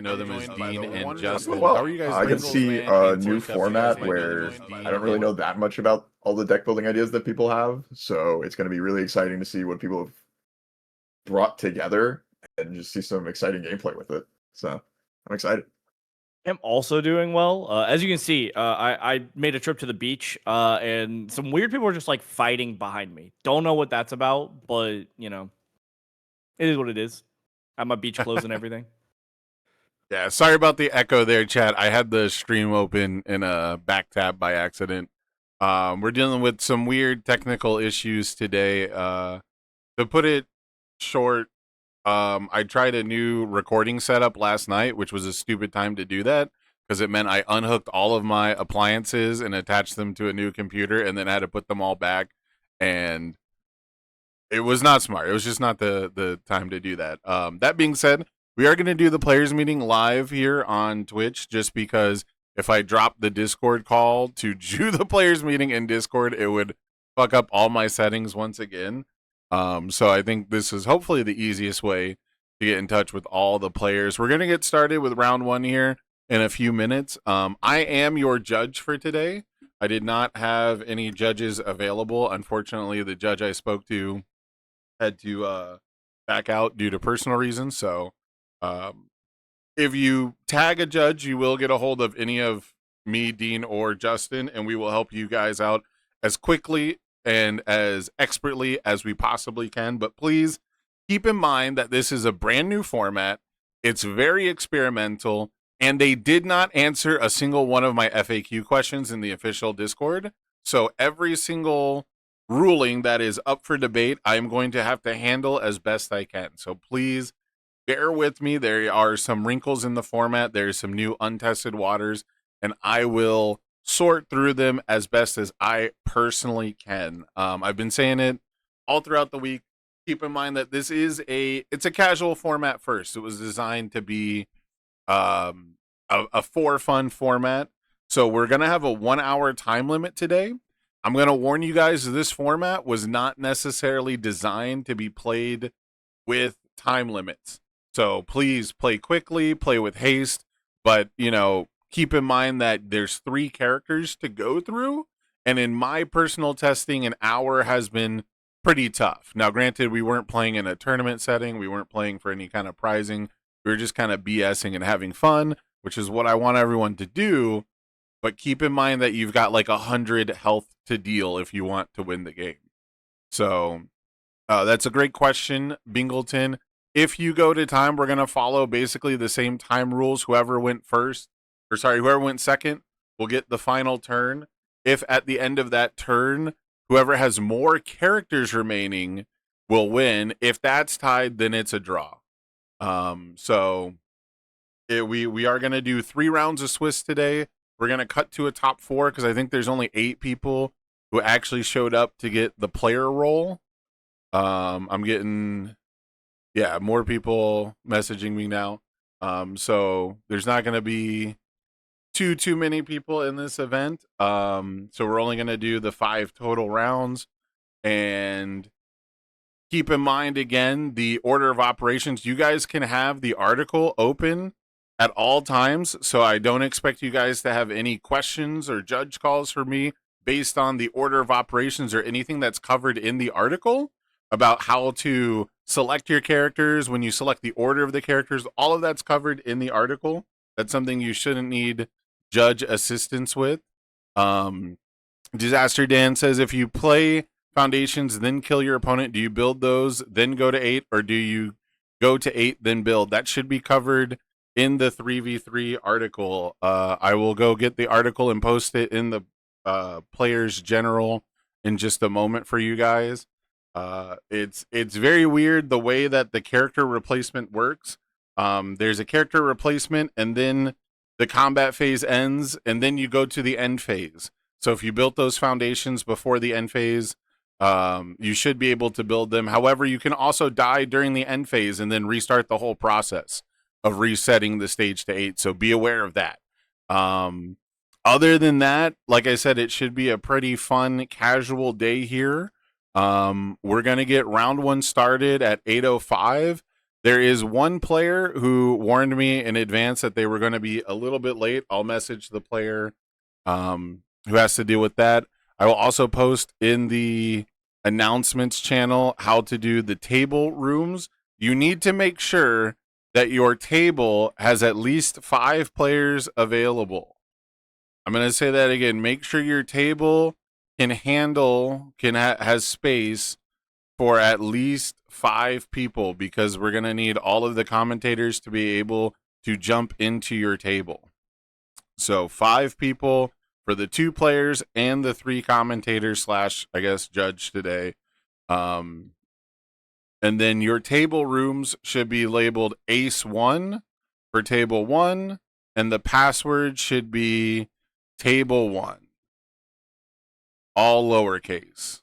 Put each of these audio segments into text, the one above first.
I know them as Dean and Justin. Well, How are you guys I doing? can see a new format where I don't really know that much about all the deck building ideas that people have, so it's going to be really exciting to see what people have brought together and just see some exciting gameplay with it. So I'm excited. I'm also doing well. As you can see, I made a trip to the beach, and some weird people are just like fighting behind me. Don't know what that's about, but it is what it is. I have my beach clothes and everything. Yeah, sorry about the echo there, chat. I had the stream open in a back tab by accident. We're dealing with some weird technical issues today. To put it short, I tried a new recording setup last night, which was a stupid time to do that because it meant I unhooked all of my appliances and attached them to a new computer and then had to put them all back. And it was not smart. It was just not the time to do that. That being said, we are going to do the players meeting live here on Twitch just because if I drop the Discord call to do the players meeting in Discord, it would fuck up all my settings once again. So I think this is hopefully the easiest way to get in touch with all the players. We're going to get started with round one here in a few minutes. I am your judge for today. I did not have any judges available. Unfortunately, the judge I spoke to had to back out due to personal reasons. So if you tag a judge, you will get a hold of any of me, Dean, or Justin, and we will help you guys out as quickly and as expertly as we possibly can. But please keep in mind that this is a brand new format. It's very experimental, and they did not answer a single one of my FAQ questions in the official Discord. So every single ruling that is up for debate, I'm going to have to handle as best I can. So please bear with me. There are some wrinkles in the format. There's some new untested waters, and I will sort through them as best as I personally can. I've been saying it all throughout the week. Keep in mind that this is it's a casual format first. It was designed to be a for fun format. So we're going to have a 1 hour time limit today. I'm going to warn you guys, this format was not necessarily designed to be played with time limits. So please play quickly, play with haste, but, keep in mind that there's 3 characters to go through. And in my personal testing, an hour has been pretty tough. Now, granted, we weren't playing in a tournament setting. We weren't playing for any kind of prizing. We were just kind of BSing and having fun, which is what I want everyone to do. But keep in mind that you've got like 100 health to deal if you want to win the game. So that's a great question, Bingleton. If you go to time, we're going to follow basically the same time rules. Whoever went second will get the final turn. If at the end of that turn, whoever has more characters remaining will win. If that's tied, then it's a draw. We are going to do 3 rounds of Swiss today. We're going to cut to a top 4 because I think there's only 8 people who actually showed up to get the player role. I'm getting, more people messaging me now. So there's not going to be too many people in this event. So we're only going to do the 5 total rounds. And keep in mind, again, the order of operations. You guys can have the article open at all times, so I don't expect you guys to have any questions or judge calls for me based on the order of operations or anything that's covered in the article about how to select your characters, when you select the order of the characters. All of that's covered in the article. That's something you shouldn't need judge assistance with. Disaster Dan says, if you play foundations, then kill your opponent, do you build those, then go to 8, or do you go to 8, then build? That should be covered in the 3v3 article. I will go get the article and post it in the players general in just a moment for you guys. It's very weird the way that the character replacement works. There's a character replacement, and then the combat phase ends, and then you go to the end phase. So if you built those foundations before the end phase, you should be able to build them. However, you can also die during the end phase and then restart the whole process of resetting the stage to 8. So be aware of that. Other than that, like I said, it should be a pretty fun, casual day here. We're going to get round 1 started at 8:05. There is one player who warned me in advance that they were going to be a little bit late. I'll message the player who has to deal with that. I will also post in the announcements channel how to do the table rooms. You need to make sure that your table has at least 5 players available. I'm going to say that again. Make sure your table has space for at least 5 people, because we're going to need all of the commentators to be able to jump into your table. So 5 people for the 2 players and the 3 commentators / I guess judge today. And then your table rooms should be labeled Ace 1 for table 1, and the password should be table 1. All lowercase.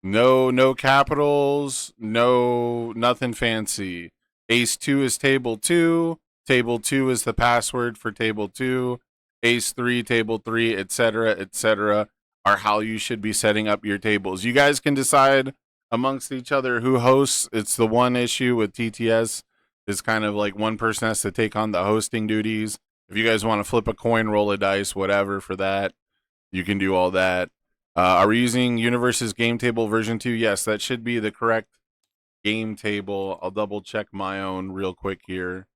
No capitals, nothing fancy. Ace 2 is table 2. Table 2 is the password for table 2. Ace 3, table 3, etc., are how you should be setting up your tables. You guys can decide amongst each other who hosts. It's the one issue with TTS is kind of like one person has to take on the hosting duties. If you guys want to flip a coin, roll a dice, whatever for that, you can do all that. Are we using Universe's game table version 2? Yes, that should be the correct game table. I'll double check my own real quick here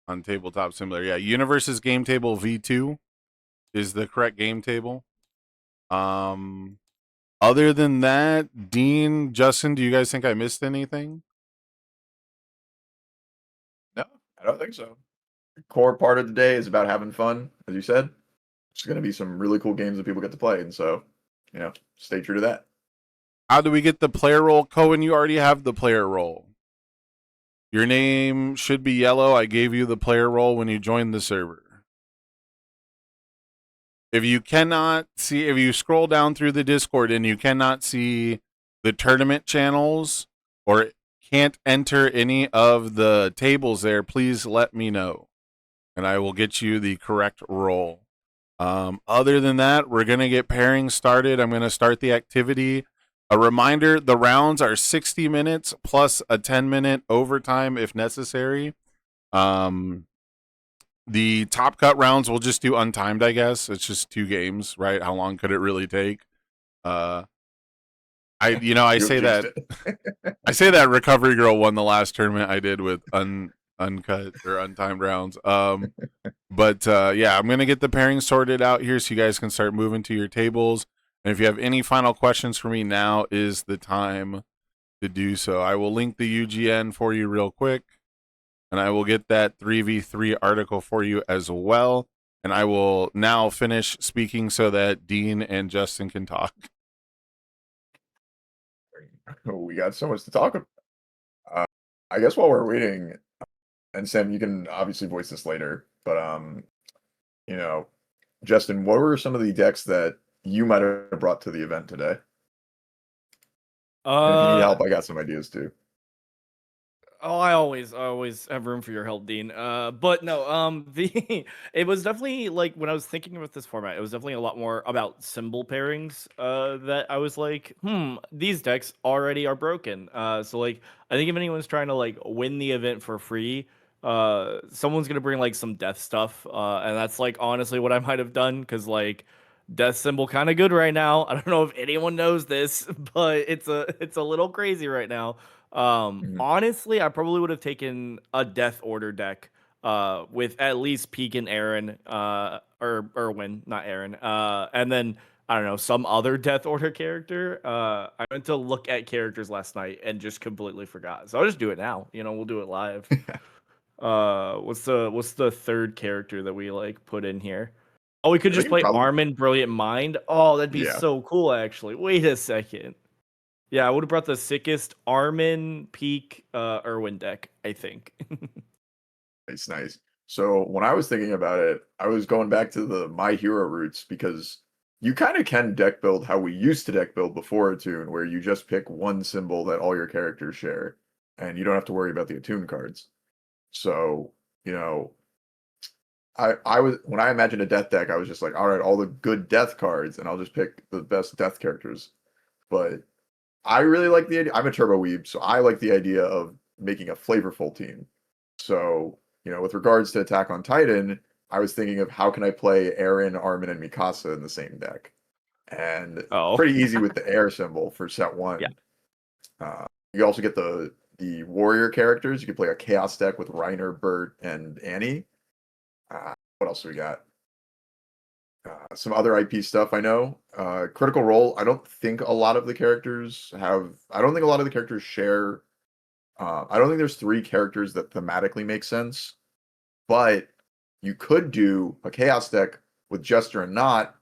on Tabletop Simulator. Yeah, Universe's game table V2 is the correct game table. Other than that, Dean, Justin, do you guys think I missed anything? No, I don't think so. The core part of the day is about having fun, as you said. It's going to be some really cool games that people get to play, and so, stay true to that. How do we get the player role? Cohen, you already have the player role. Your name should be yellow. I gave you the player role when you joined the server. If you scroll down through the Discord and you cannot see the tournament channels or can't enter any of the tables there, please let me know, and I will get you the correct role. Other than that, we're going to get pairing started. I'm going to start the activity. A reminder, the rounds are 60 minutes plus a 10-minute overtime if necessary. The top cut rounds we'll just do untimed, I guess. It's just 2 games, right? How long could it really take? I say that Recovery Girl won the last tournament I did with uncut or untimed rounds. But I'm gonna get the pairing sorted out here so you guys can start moving to your tables. And if you have any final questions for me, now is the time to do so. I will link the UGN for you real quick, and I will get that 3v3 article for you as well. And I will now finish speaking so that Dean and Justin can talk. We got so much to talk about. I guess while we're waiting, and Sam, you can obviously voice this later, but Justin, what were some of the decks that you might have brought to the event today? And if you need help, I got some ideas too. Oh, I always have room for your help, Dean. But no, it was definitely like when I was thinking about this format, it was definitely a lot more about symbol pairings. That I was like, these decks already are broken. So like, I think if anyone's trying to like win the event for free, someone's gonna bring like some death stuff. And that's like honestly what I might have done, because like death symbol kind of good right now. I don't know if anyone knows this, but it's a little crazy right now. Honestly, I probably would have taken a Death Order deck with at least Peek and Aaron, or Erwin, not Aaron, and then I don't know, some other Death Order character. I went to look at characters last night and just completely forgot, so I'll just do it now. We'll do it live. What's the third character that we like put in here? Oh, we could just play Armin Brilliant Mind. Oh, that'd be so cool, actually. Wait a second. Yeah, I would have brought the sickest Armin, Peek, Erwin deck, I think. It's nice. So when I was thinking about it, I was going back to the My Hero roots, because you kind of can deck build how we used to deck build before Attune, where you just pick one symbol that all your characters share, and you don't have to worry about the Attune cards. So, I was, when I imagined a death deck, I was just like, all right, all the good death cards, and I'll just pick the best death characters. But I really like the idea. I'm a turbo weeb, so I like the idea of making a flavorful team. So, with regards to Attack on Titan, I was thinking of how can I play Eren, Armin, and Mikasa in the same deck, and Oh, pretty easy with the air symbol for set one. Yeah. You also get the warrior characters. You can play a chaos deck with Reiner, Bert, and Annie. What else do we got? Some other IP stuff I know. Critical Role. I don't think a lot of the characters have. I don't think a lot of the characters share. I don't think there's 3 characters that thematically make sense, but you could do a chaos deck with Jester and Not,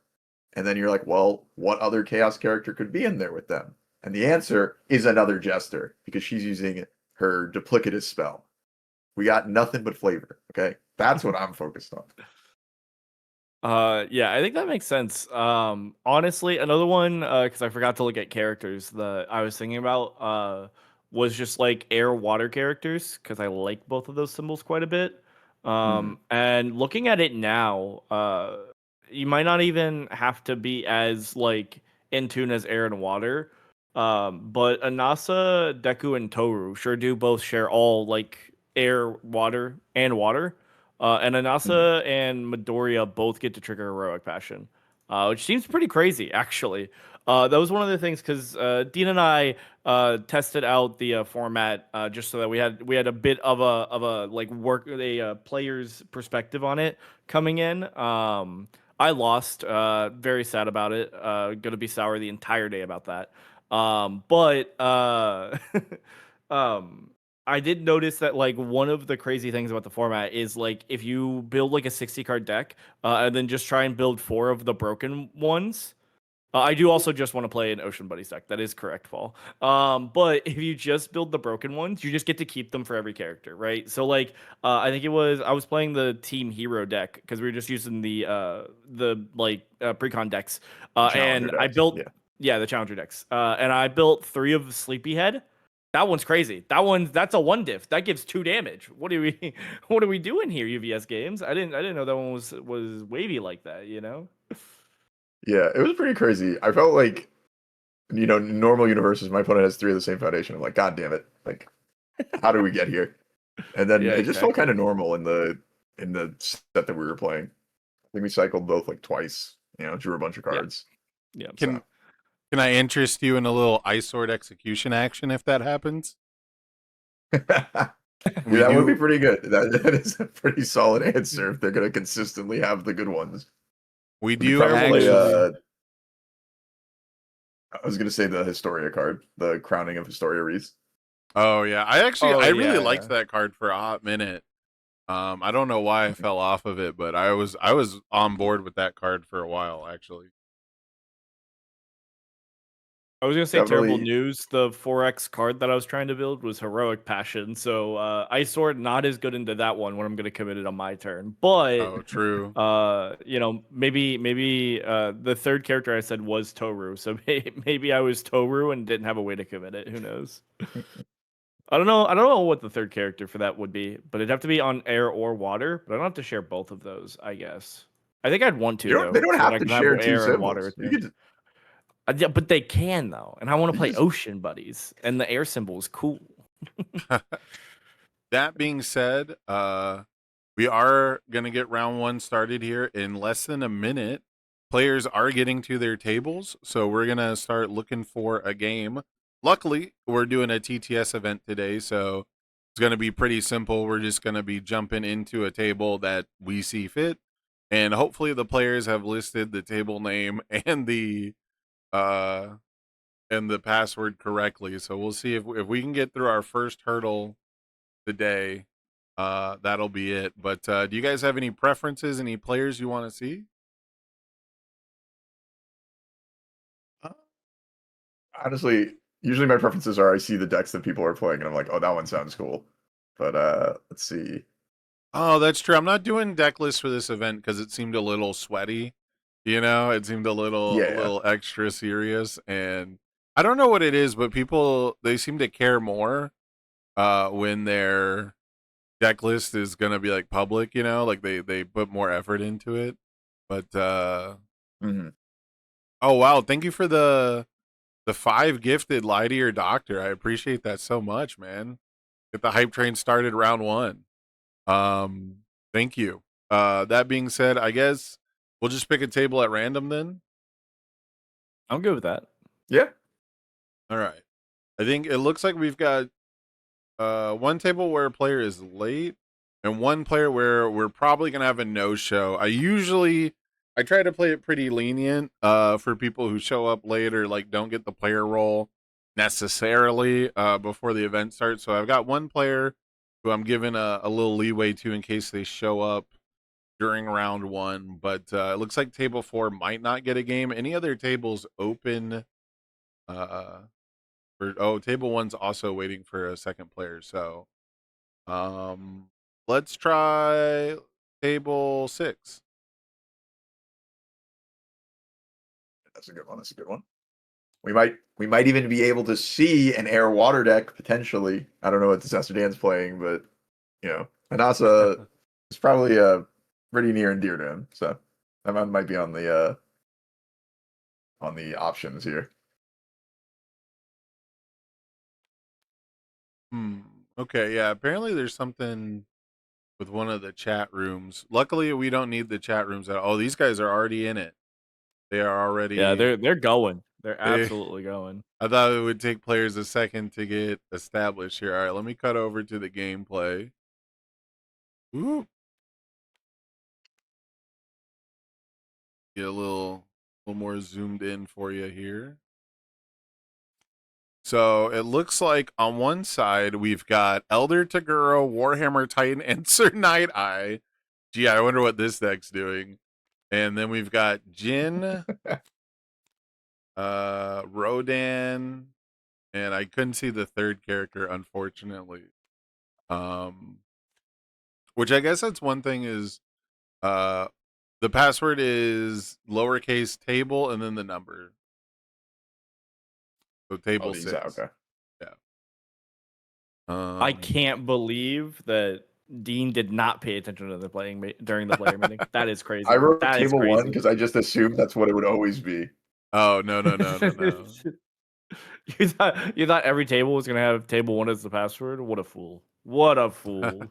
and then you're like, well, what other chaos character could be in there with them? And the answer is another Jester, because she's using her duplicitous spell. We got nothing but flavor. Okay, that's what I'm focused on. Yeah, I think that makes sense. Honestly, another one, because I forgot to look at characters that I was thinking about, was just like air water characters, because I like both of those symbols quite a bit. And looking at it now, you might not even have to be as like in tune as air and water. But Anasa, Deku, and Toru sure do both share all like air, water, and water. And Anasa and Midoriya both get to trigger Heroic Passion, which seems pretty crazy, actually. That was one of the things because Dean and I tested out the format just so that we had a bit of a like player's perspective on it coming in. I lost, very sad about it. Gonna be sour the entire day about that. But I did notice that like one of the crazy things about the format is like if you build like a 60 card deck and then just try and build 4 of the broken ones. I do also just want to play an Ocean Buddies deck. That is correct, Paul. But if you just build the broken ones, you just get to keep them for every character, right? So like I think I was playing the Team Hero deck because we were just using the precon decks. And I Decks, built the challenger decks. And I built 3 of Sleepyhead. That one's crazy. That's a 1 diff. That gives 2 damage. What are we doing here, UVS games? I didn't know that one was wavy like that, you know? Yeah, it was pretty crazy. I felt like, normal universes, my opponent has 3 of the same foundation. I'm like, God damn it! Like, how do we get here? And then it just felt kind of normal in the set that we were playing. I think we cycled both like twice. Drew a bunch of cards. Yeah. Can I interest you in a little Ice Sword execution action if that happens? That would be pretty good. That is a pretty solid answer if they're going to consistently have the good ones. We do actually. I was going to say the Historia card, the Crowning of Historia Reese. Oh yeah, I really liked that card for a hot minute. I don't know why I fell off of it, but I was on board with that card for a while actually. I was gonna say terrible news. The 4X card that I was trying to build was Heroic Passion, so Ice Sword not as good into that one when I'm gonna commit it on my turn. But true. Maybe the third character I said was Toru, so maybe I was Toru and didn't have a way to commit it. Who knows? I don't know what the third character for that would be, but it'd have to be on air or water. But I don't have to share both of those, I guess. I think I'd want to. They don't have to share 2 air symbols. and water. You could. Yeah, but they can though, and I want to play Ocean Buddies, and the air symbol is cool. That being said, we are gonna get round 1 started here in less than a minute. Players are getting to their tables, so we're gonna start looking for a game. Luckily, we're doing a TTS event today, so it's gonna be pretty simple. We're just gonna be jumping into a table that we see fit, and hopefully the players have listed the table name and the password correctly. So we'll see if we can get through our first hurdle today. That'll be it. But do you guys have any preferences, any players you want to see? Honestly, usually my preferences are I see the decks that people are playing and I'm like, oh, that one sounds cool. But let's see. Oh, that's true. I'm not doing deck lists for this event because it seemed a little sweaty. It seemed a little extra serious, and I don't know what it is, but people, they seem to care more when their deck list is gonna be like public, like they put more effort into it. But oh wow, thank you for the 5 gifted Lie to Your Doctor. I appreciate that so much, man. Get the hype train started round 1. Thank you. That being said, I guess we'll just pick a table at random then. I'm good with that. Yeah. All right. I think it looks like we've got one table where a player is late and one player where we're probably going to have a no-show. I try to play it pretty lenient for people who show up late or like don't get the player roll necessarily before the event starts. So I've got one player who I'm giving a little leeway to in case they show up during round 1, but it looks like table 4 might not get a game. Any other tables open? Table 1's also waiting for a second player. So, let's try table 6. That's a good one. That's a good one. We might even be able to see an air water deck potentially. I don't know what Disaster Dan's playing, but Hanasa is probably pretty near and dear to him. So that one might be on the options here. Okay, yeah. Apparently there's something with one of the chat rooms. Luckily we don't need the chat rooms at all. Oh, these guys are already in it. They are already. Yeah, they're going. They're absolutely going. I thought it would take players a second to get established here. All right, let me cut over to the gameplay. Ooh. Get a little more zoomed in for you here. So it looks like on one side we've got Elder Toguro, Warhammer Titan, and Sir Night Eye. Gee, I wonder what this deck's doing. And then we've got Jin, Rodan, and I couldn't see the third character, unfortunately. Which I guess that's one thing is the password is lowercase table and then the number. So table 6. Okay. Yeah. I can't believe that Dean did not pay attention to the during the player meeting. That is crazy. I wrote that table 1 because I just assumed that's what it would always be. Oh no. You thought every table was gonna have table 1 as the password? What a fool! What a fool!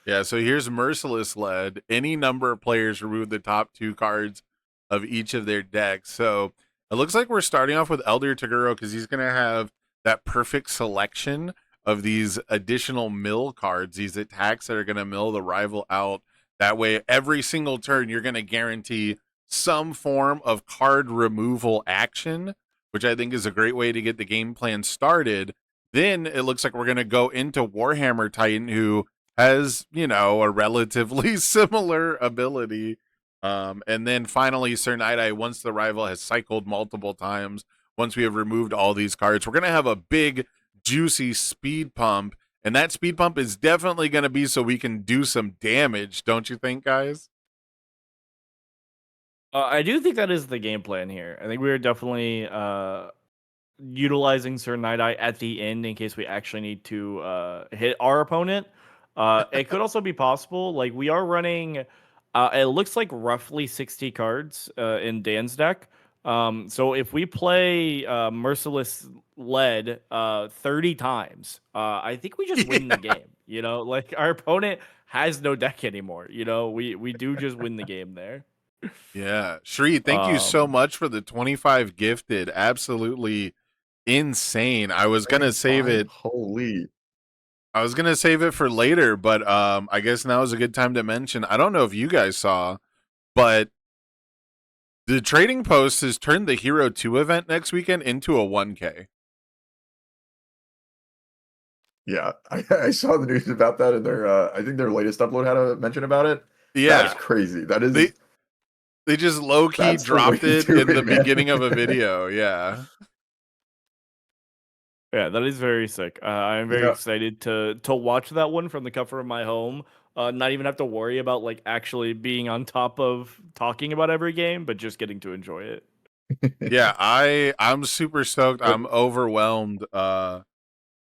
Yeah, so here's Merciless led. Any number of players remove the top 2 cards of each of their decks. So it looks like we're starting off with Elder Toguro because he's going to have that perfect selection of these additional mill cards, these attacks that are going to mill the rival out. That way, every single turn, you're going to guarantee some form of card removal action, which I think is a great way to get the game plan started. Then it looks like we're going to go into Warhammer Titan, who has, a relatively similar ability. And then finally, Sir Night Eye, once the rival has cycled multiple times, once we have removed all these cards, we're going to have a big, juicy speed pump. And that speed pump is definitely going to be so we can do some damage, don't you think, guys? I do think that is the game plan here. I think we're definitely utilizing Sir Night Eye at the end in case we actually need to hit our opponent. It could also be possible, like we are running, it looks like roughly 60 cards in Dan's deck. So if we play Merciless led 30 times, I think we just win the game. Like our opponent has no deck anymore. We do just win the game there. Yeah. Shri, thank you so much for the 25 gifted. Absolutely insane. I was going to save it. Holy. I was going to save it for later, but I guess now is a good time to mention. I don't know if you guys saw, but the Trading Post has turned the Hero 2 event next weekend into a 1K. Yeah, I saw the news about that, and I think their latest upload had a mention about it. Yeah. That's crazy. That is... They just low-key dropped it in the beginning of a video, yeah. Yeah, that is very sick. I'm very excited to watch that one from the comfort of my home. Not even have to worry about like actually being on top of talking about every game, but just getting to enjoy it. Yeah, I'm super stoked. I'm overwhelmed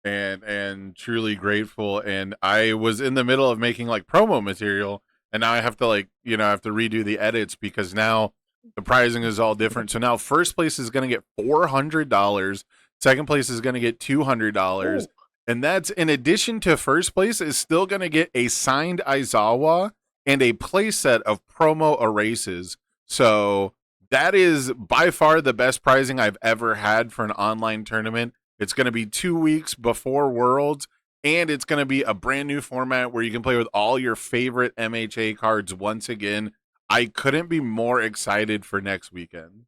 and truly grateful. And I was in the middle of making like promo material, and now I have to I have to redo the edits because now the pricing is all different. So now first place is going to get $400. Second place is going to get $200, And that's in addition to first place is still going to get a signed Aizawa and a playset of promo erases. So that is by far the best prizing I've ever had for an online tournament. It's going to be 2 weeks before Worlds, and it's going to be a brand new format where you can play with all your favorite MHA cards once again. I couldn't be more excited for next weekend.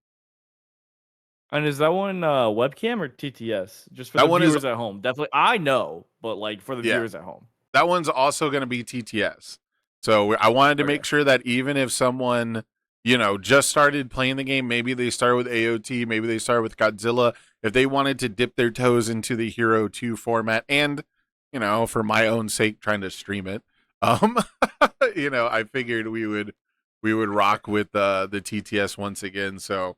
And is that one webcam or TTS? Just for That the one is- viewers at home. Definitely, I know, but like for the Yeah. viewers at home. That one's also going to be TTS. So I wanted to Okay. make sure that even if someone, just started playing the game, maybe they started with AOT, maybe they started with Godzilla, if they wanted to dip their toes into the Hero 2 format and, for my own sake, trying to stream it, I figured we would rock with the TTS once again. So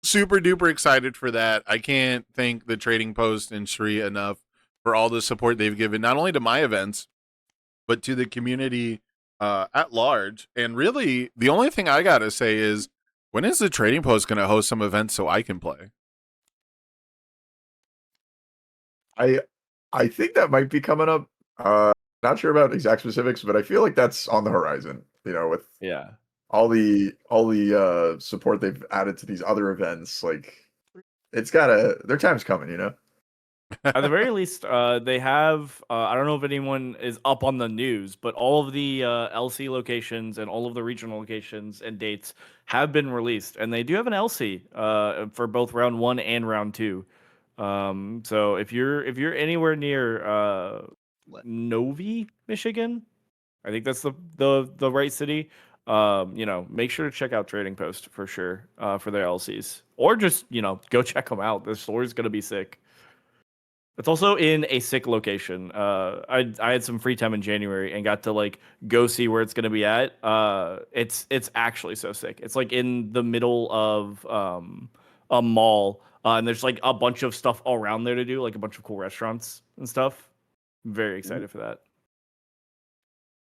super duper excited for that. I can't thank the Trading Post and Shri enough for all the support they've given, not only to my events, but to the community at large. And really, the only thing I got to say is, when is the Trading Post going to host some events so I can play? I think that might be coming up. Not sure about exact specifics, but I feel like that's on the horizon. With all the support they've added to these other events, like their time's coming. At the very least, they have. I don't know if anyone is up on the news, but all of the LC locations and all of the regional locations and dates have been released, and they do have an LC for both round 1 and round 2. So if you're anywhere near Novi, Michigan, I think that's the right city. Make sure to check out Trading Post for sure for their LCs, or just go check them out. The store is gonna be sick. It's also in a sick location. I had some free time in January and got to go see where it's gonna be at. It's actually so sick. It's in the middle of a mall, and there's a bunch of stuff around there to do, a bunch of cool restaurants and stuff. I'm very excited for that.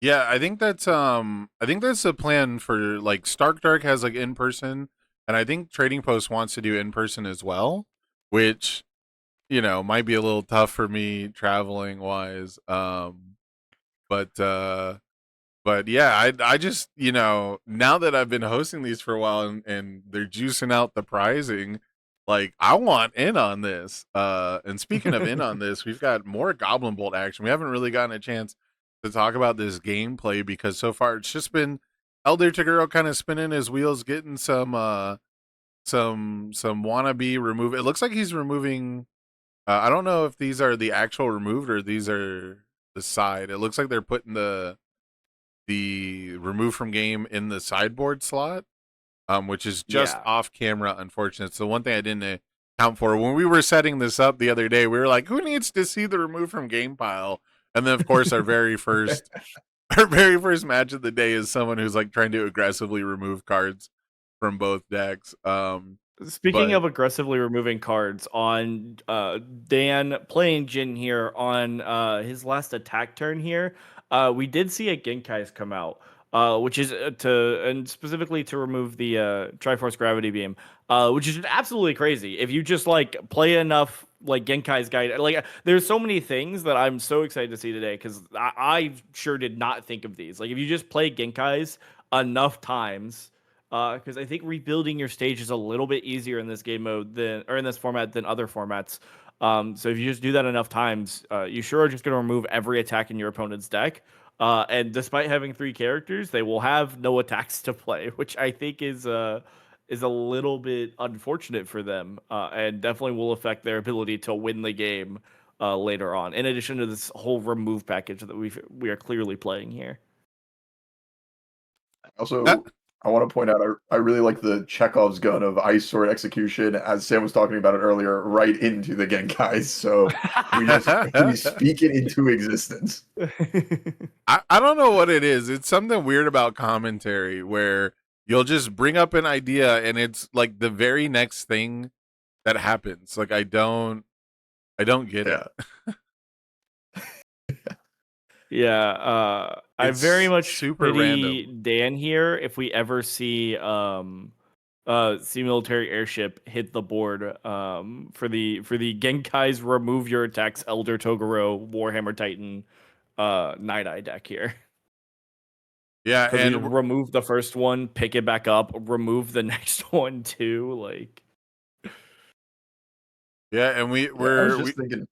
Yeah, I think that's a plan for Stark Dark has in person, and I think Trading Post wants to do in person as well, which might be a little tough for me traveling wise. But yeah, I just, now that I've been hosting these for a while and they're juicing out the prizing, I want in on this. And speaking of in on this, we've got more Goblin Bolt action. We haven't really gotten a chance to talk about this gameplay because so far it's just been Elder Toguro kind of spinning his wheels, getting some wannabe remove. It looks like he's removing. I don't know if these are the actual removed or these are the side. It looks like they're putting the remove from game in the sideboard slot, which is just off camera. Unfortunately, it's the one thing I didn't account for when we were setting this up the other day. We were like, "Who needs to see the remove from game pile?" And then, of course, our very first match of the day is someone who's trying to aggressively remove cards from both decks. Speaking of aggressively removing cards, on Dan playing Jin here on his last attack turn here, we did see a Genkai's come out, which is specifically to remove the Triforce Gravity Beam, which is absolutely crazy. If you just play enough Genkai's Guide, there's so many things that I'm so excited to see today because I sure did not think of these. If you just play Genkai's enough times. Because I think rebuilding your stage is a little bit easier in this game mode in this format than other formats. So if you just do that enough times, you sure are just going to remove every attack in your opponent's deck. And despite having 3 characters, they will have no attacks to play, which I think is a little bit unfortunate for them, and definitely will affect their ability to win the game later on. In addition to this whole remove package that we are clearly playing here. Also, I want to point out, I really like the Chekhov's gun of Ice Sword Execution, as Sam was talking about it earlier, right into the Genkais. So we speak it into existence. I don't know what it is. It's something weird about commentary where you'll just bring up an idea and it's the very next thing that happens. I don't get it. I very much super pity random. Dan here if we ever see Sea Military Airship hit the board for the Genkai's Remove Your Attacks Elder Toguro Warhammer Titan Night Eye deck here. Yeah, Because we and remove the first one, pick it back up, remove the next one too. Like, yeah, and I was just thinking.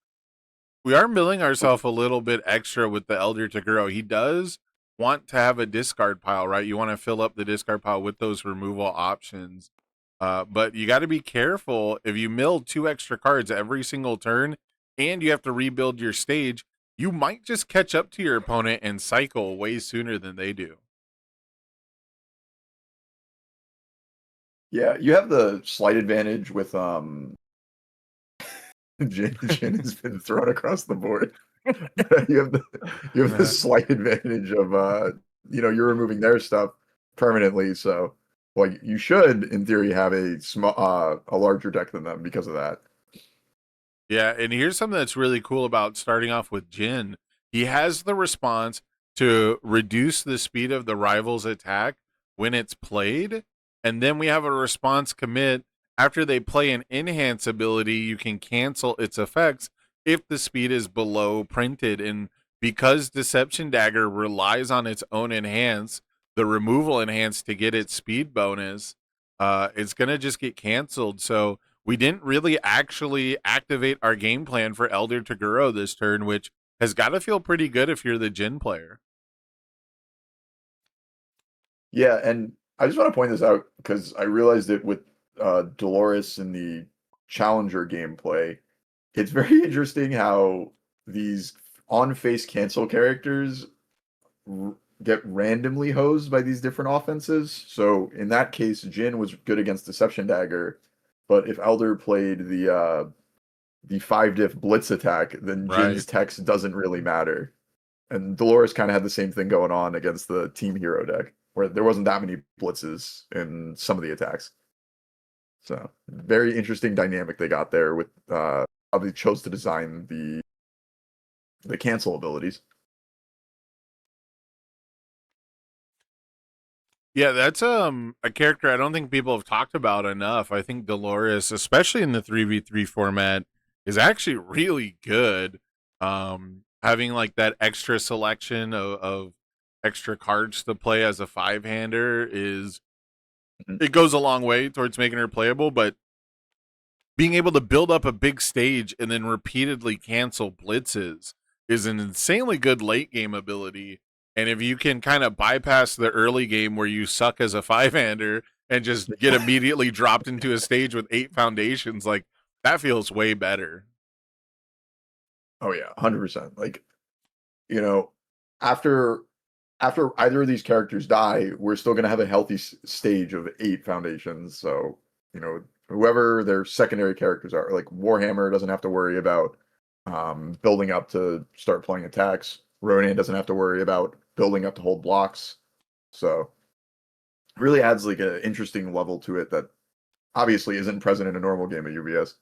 we are milling ourselves a little bit extra with the Elder Toguro. He does want to have a discard pile, right? You want to fill up the discard pile with those removal options. But you got to be careful if you mill 2 extra cards every single turn and you have to rebuild your stage, you might just catch up to your opponent and cycle way sooner than they do. Yeah, you have the slight advantage with Jin has been thrown across the board. you have the slight advantage of you're removing their stuff permanently, so like you should in theory have a larger deck than them because of that. Yeah, and here's something that's really cool about starting off with Jin. He has the response to reduce the speed of the rival's attack when it's played, and then we have a response commit after they play an enhance ability. You can cancel its effects if the speed is below printed, and because Deception Dagger relies on its own enhance, the removal enhance to get its speed bonus, it's gonna just get canceled. So we didn't really actually activate our game plan for Elder Toguro this turn, which has got to feel pretty good if you're the Jin player. Yeah, and I just want to point this out because I realized it with Dolores in the Challenger gameplay. It's very interesting how these on-face cancel characters get randomly hosed by these different offenses. So in that case, Jin was good against Deception Dagger, but if Elder played the 5-diff Blitz attack, then Jin's text doesn't really matter. And Dolores kind of had the same thing going on against the Team Hero deck, where there wasn't that many blitzes in some of the attacks. So very interesting dynamic they got there with how they chose to design the cancel abilities. Yeah, that's a character I don't think people have talked about enough. I think Dolores, especially in the 3v3 format, is actually really good. Having like that extra selection of extra cards to play as a 5-hander is it goes a long way towards making her playable, but being able to build up a big stage and then repeatedly cancel blitzes is an insanely good late game ability. And if you can kind of bypass the early game where you suck as a 5-hander and just get immediately dropped into a stage with 8 foundations, like that feels way better. Oh yeah, 100%. Like, after either of these characters die, we're still going to have a healthy stage of 8 foundations. So, whoever their secondary characters are, like Warhammer doesn't have to worry about building up to start playing attacks. Ronan doesn't have to worry about building up to hold blocks. So it really adds like an interesting level to it that obviously isn't present in a normal game of UBS.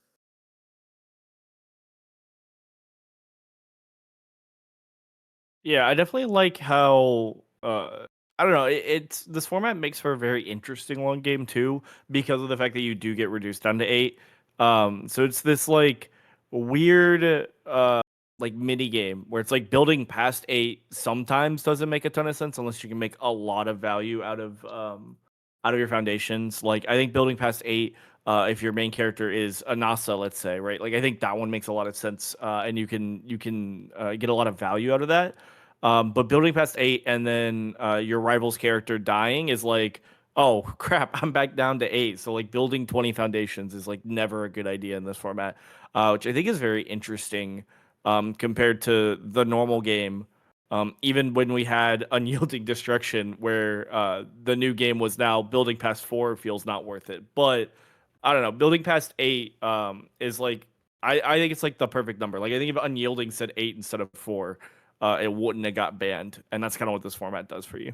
Yeah, I definitely like how I don't know. It's this format makes for a very interesting long game too because of the fact that you do get reduced down to 8. So it's this like weird like mini game where it's like building past 8 sometimes doesn't make a ton of sense unless you can make a lot of value out of your foundations. Like I think building past 8 if your main character is Anasa, let's say, right? Like I think that one makes a lot of sense, and you can get a lot of value out of that. But building past 8 and then your rival's character dying is like, oh crap, I'm back down to 8. So like building 20 foundations is like never a good idea in this format, which I think is very interesting compared to the normal game. Even when we had Unyielding Destruction, where the new game was now building past 4 feels not worth it. But I don't know, building past 8 is like I think it's like the perfect number. Like I think if Unyielding said 8 instead of 4, it wouldn't have got banned, and that's kind of what this format does for you.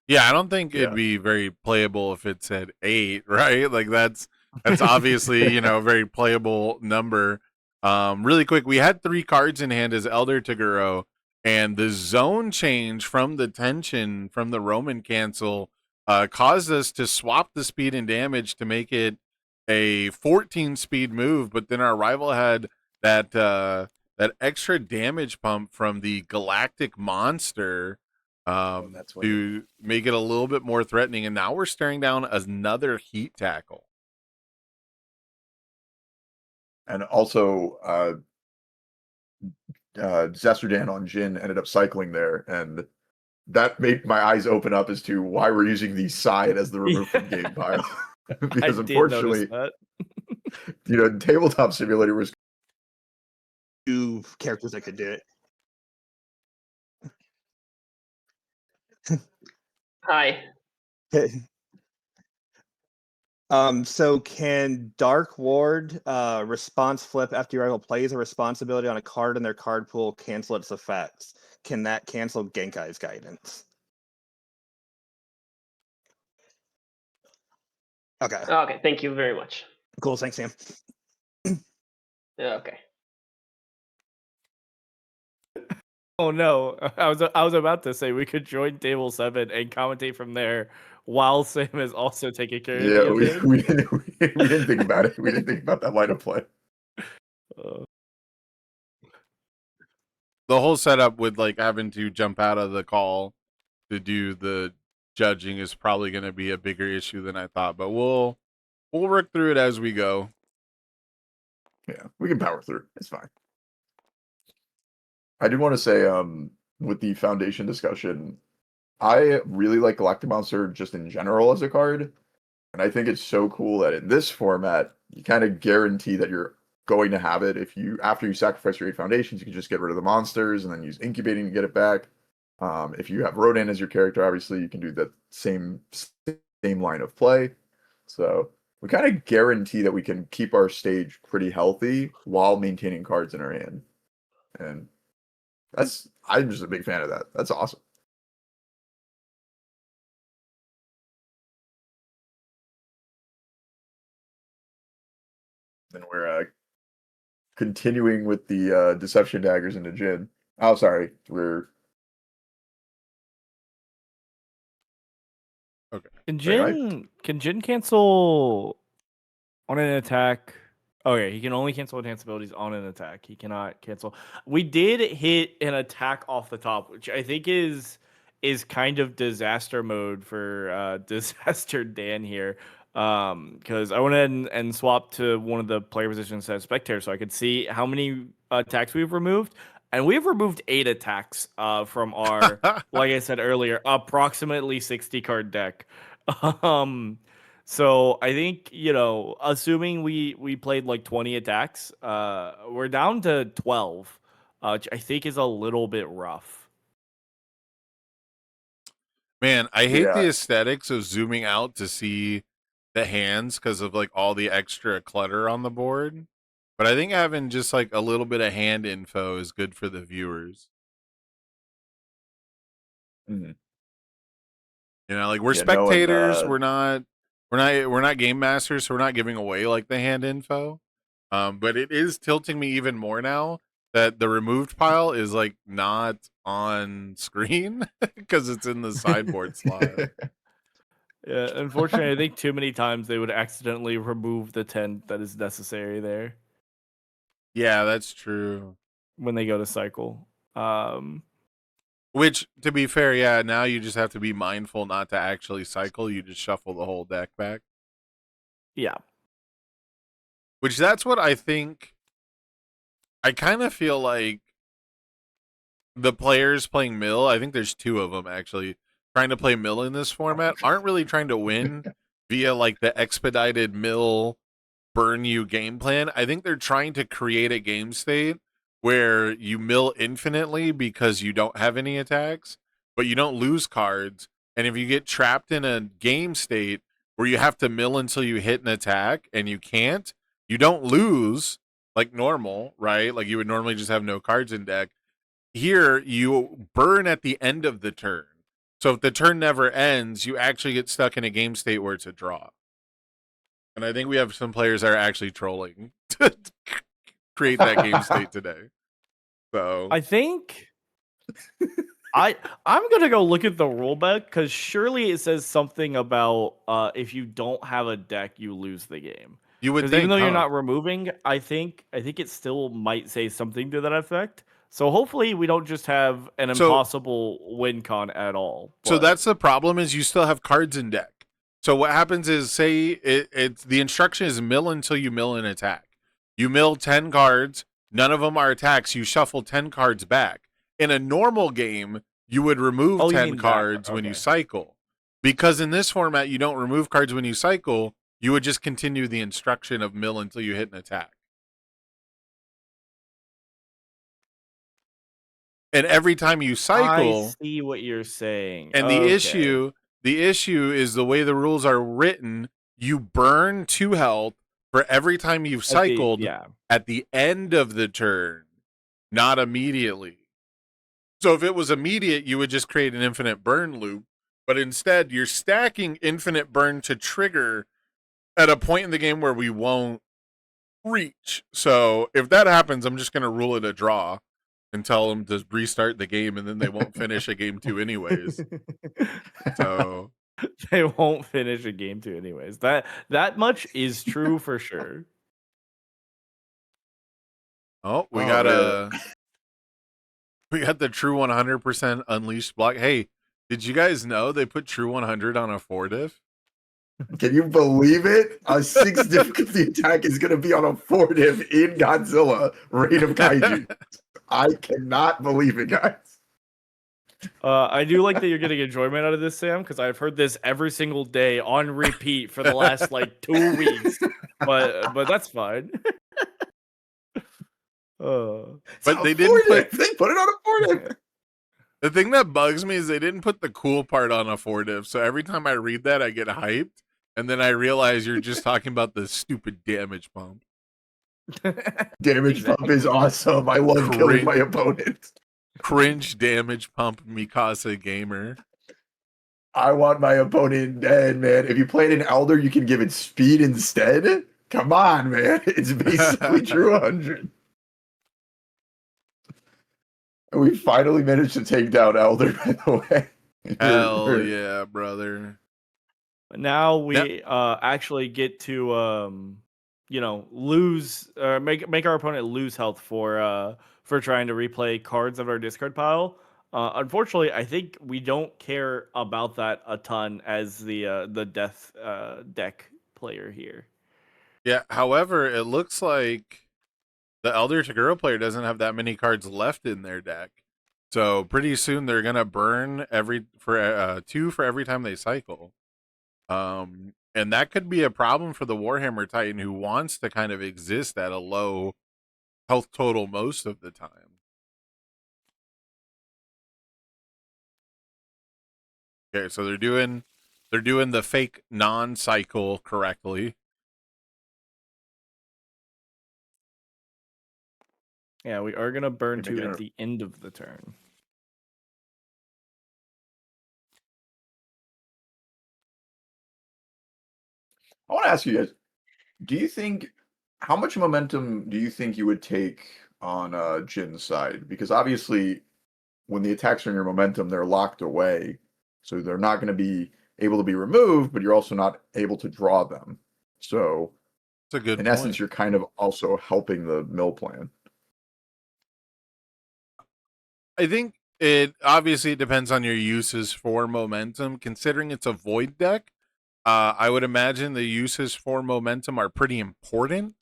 Yeah, I don't think it'd be very playable if it said 8, right? Like that's obviously a very playable number. Really quick, we had 3 cards in hand as Elder Toguro, and the zone change from the tension from the Roman cancel caused us to swap the speed and damage to make it a 14 speed move, but then our rival had that extra damage pump from the Galactic Monster that's to make it a little bit more threatening, and now we're staring down another heat tackle. And also, Disaster Dan on Jhin ended up cycling there, and that made my eyes open up as to why we're using the side as the remove from game pile. Because I did unfortunately, notice that. Tabletop Simulator was 2 characters that could do it. Hi. So can Dark Ward response flip after your rival plays a responsibility on a card in their card pool, cancel its effects? Can that cancel Genkai's guidance? Okay. Okay, thank you very much. Cool. Thanks, Sam. Okay. Oh no, I was about to say we could join table 7 and commentate from there while Sam is also taking care of the we didn't think about it. We didn't think about that line of play. The whole setup with like having to jump out of the call to do the judging is probably going to be a bigger issue than I thought, but we'll work through it as we go. Yeah, we can power through. It's fine. I did want to say, with the Foundation discussion, I really like Galactic Monster just in general as a card. And I think it's so cool that in this format, you kind of guarantee that you're going to have it. After you sacrifice your 8 foundations, you can just get rid of the monsters and then use incubating to get it back. If you have Rodan as your character, obviously you can do that same line of play. So we kind of guarantee that we can keep our stage pretty healthy while maintaining cards in our hand. And I'm just a big fan of that. That's awesome. Then we're continuing with the Deception Daggers into Jhin. Oh, sorry. Okay. Can Jhin cancel on an attack? Okay, he can only cancel enhanced abilities on an attack. He cannot cancel. We did hit an attack off the top, which I think is kind of disaster mode for Disaster Dan here. Because I went ahead and swapped to one of the player positions as spectator so I could see how many attacks we've removed. And we've removed 8 attacks from our, like I said earlier, approximately 60 card deck. So I think, assuming we played like 20 attacks, we're down to 12, which I think is a little bit rough. Man, I hate the Yeah. aesthetics of zooming out to see the hands because of like all the extra clutter on the board. But I think having just like a little bit of hand info is good for the viewers. Mhm. Like we're Yeah, no, and, spectators, we're not game masters, so we're not giving away like the hand info. But it is tilting me even more now that the removed pile is like not on screen because it's in the sideboard slot. Yeah, unfortunately, I think too many times they would accidentally remove the 10 that is necessary there Yeah, that's true. when they go to cycle. Which, to be fair, yeah, now you just have to be mindful not to actually cycle. You just shuffle the whole deck back. Yeah. Which that's what I think. I kind of feel like the players playing Mill, I think there's 2 of them actually, trying to play Mill in this format, aren't really trying to win via like the expedited Mill burn you game plan. I think they're trying to create a game state where you mill infinitely because you don't have any attacks, but you don't lose cards. And if you get trapped in a game state where you have to mill until you hit an attack and you can't, you don't lose like normal, right? Like you would normally just have no cards in deck. Here, you burn at the end of the turn. So if the turn never ends, you actually get stuck in a game state where it's a draw. And I think we have some players that are actually trolling to create that game state today. So I think I'm gonna go look at the rule book because surely it says something about if you don't have a deck, you lose the game. You would Because think, even though you're huh? not removing, I think it still might say something to that effect. So hopefully we don't just have an So- impossible win con at all. So but- that's the problem, is you still have cards in deck. So what happens is, say it's the instruction is mill until you mill an attack. You mill 10 cards, none of them are attacks, you shuffle 10 cards back. In a normal game, you would remove Oh, you 10 mean that. cards when you Okay. cycle. Because in this format, you don't remove cards when you cycle, you would just continue the instruction of mill until you hit an attack. And every time you cycle, I see what you're saying. and Okay. the issue is the way the rules are written, you burn 2 health for every time you've At the- cycled yeah. at the end of the turn, not immediately. So if it was immediate, you would just create an infinite burn loop, but instead you're stacking infinite burn to trigger at a point in the game where we won't reach. So if that happens, I'm just going to rule it a draw and tell them to restart the game, and then they won't finish a game 2 anyways. So They won't finish a game 2 anyways. That much is true for sure. we Oh, got yeah. we got the true 100% unleashed block. Hey, did you guys know they put true 100 on a 4-diff? Can you believe it? A 6 difficulty attack is going to be on a 4-diff in Godzilla Reign of Kaiju. I cannot believe it, guys. I do like that you're getting enjoyment out of this, Sam, because I've heard this every single day on repeat for the last like 2 weeks. But that's fine. But It's a they didn't 4-diff. They put it on a 4-diff. The thing that bugs me is they didn't put the cool part on a 4-diff. So every time I read that, I get hyped. And then I realize you're just talking about the stupid damage pump. Damage pump is awesome. I love killing my opponent. Cringe damage pump Mikasa gamer. I want my opponent dead, man. If you play it in Elder, you can give it speed instead. Come on, man. It's basically true 100. And we finally managed to take down Elder, by the way. Hell yeah, brother. Now we actually get to lose or make our opponent lose health for trying to replay cards of our discard pile. Unfortunately, I think we don't care about that a ton as the death deck player here. Yeah, however, it looks like the Elder Toguro player doesn't have that many cards left in their deck. So pretty soon they're gonna burn 2 for every time they cycle. And that could be a problem for the Warhammer Titan, who wants to kind of exist at a low health total most of the time. Okay, so they're doing the fake non-cycle correctly. Yeah, we are gonna burn Gonna 2 get at a- the end of the turn. I want to ask you guys, how much momentum do you think you would take on Jin's side? Because obviously, when the attacks are in your momentum, they're locked away. So they're not going to be able to be removed, but you're also not able to draw them. So It's a good in point. essence, you're kind of also helping the mill plan. I think it obviously depends on your uses for momentum. Considering it's a void deck, I would imagine the uses for momentum are pretty important.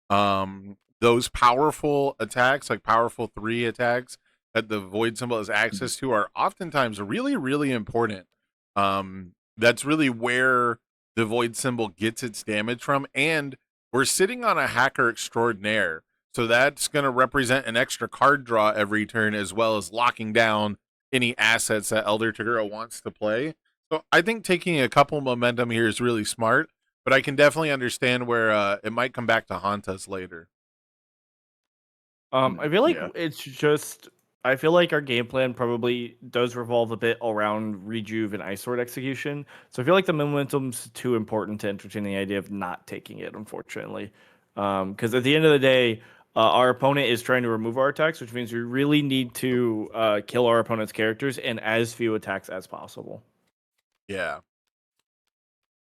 Those powerful attacks, like powerful 3 attacks that the void symbol has access to, are oftentimes really, really important. That's really where the void symbol gets its damage from, and we're sitting on a hacker extraordinaire. So that's going to represent an extra card draw every turn, as well as locking down any assets that Elder Toguro wants to play. So I think taking a couple momentum here is really smart, but I can definitely understand where it might come back to haunt us later. I feel like Yeah. it's just. I feel like our game plan probably does revolve a bit around Rejuve and Ice Sword execution. So I feel like the momentum's too important to entertain the idea of not taking it, unfortunately. Because at the end of the day, Our opponent is trying to remove our attacks, which means we really need to kill our opponent's characters in as few attacks as possible. Yeah.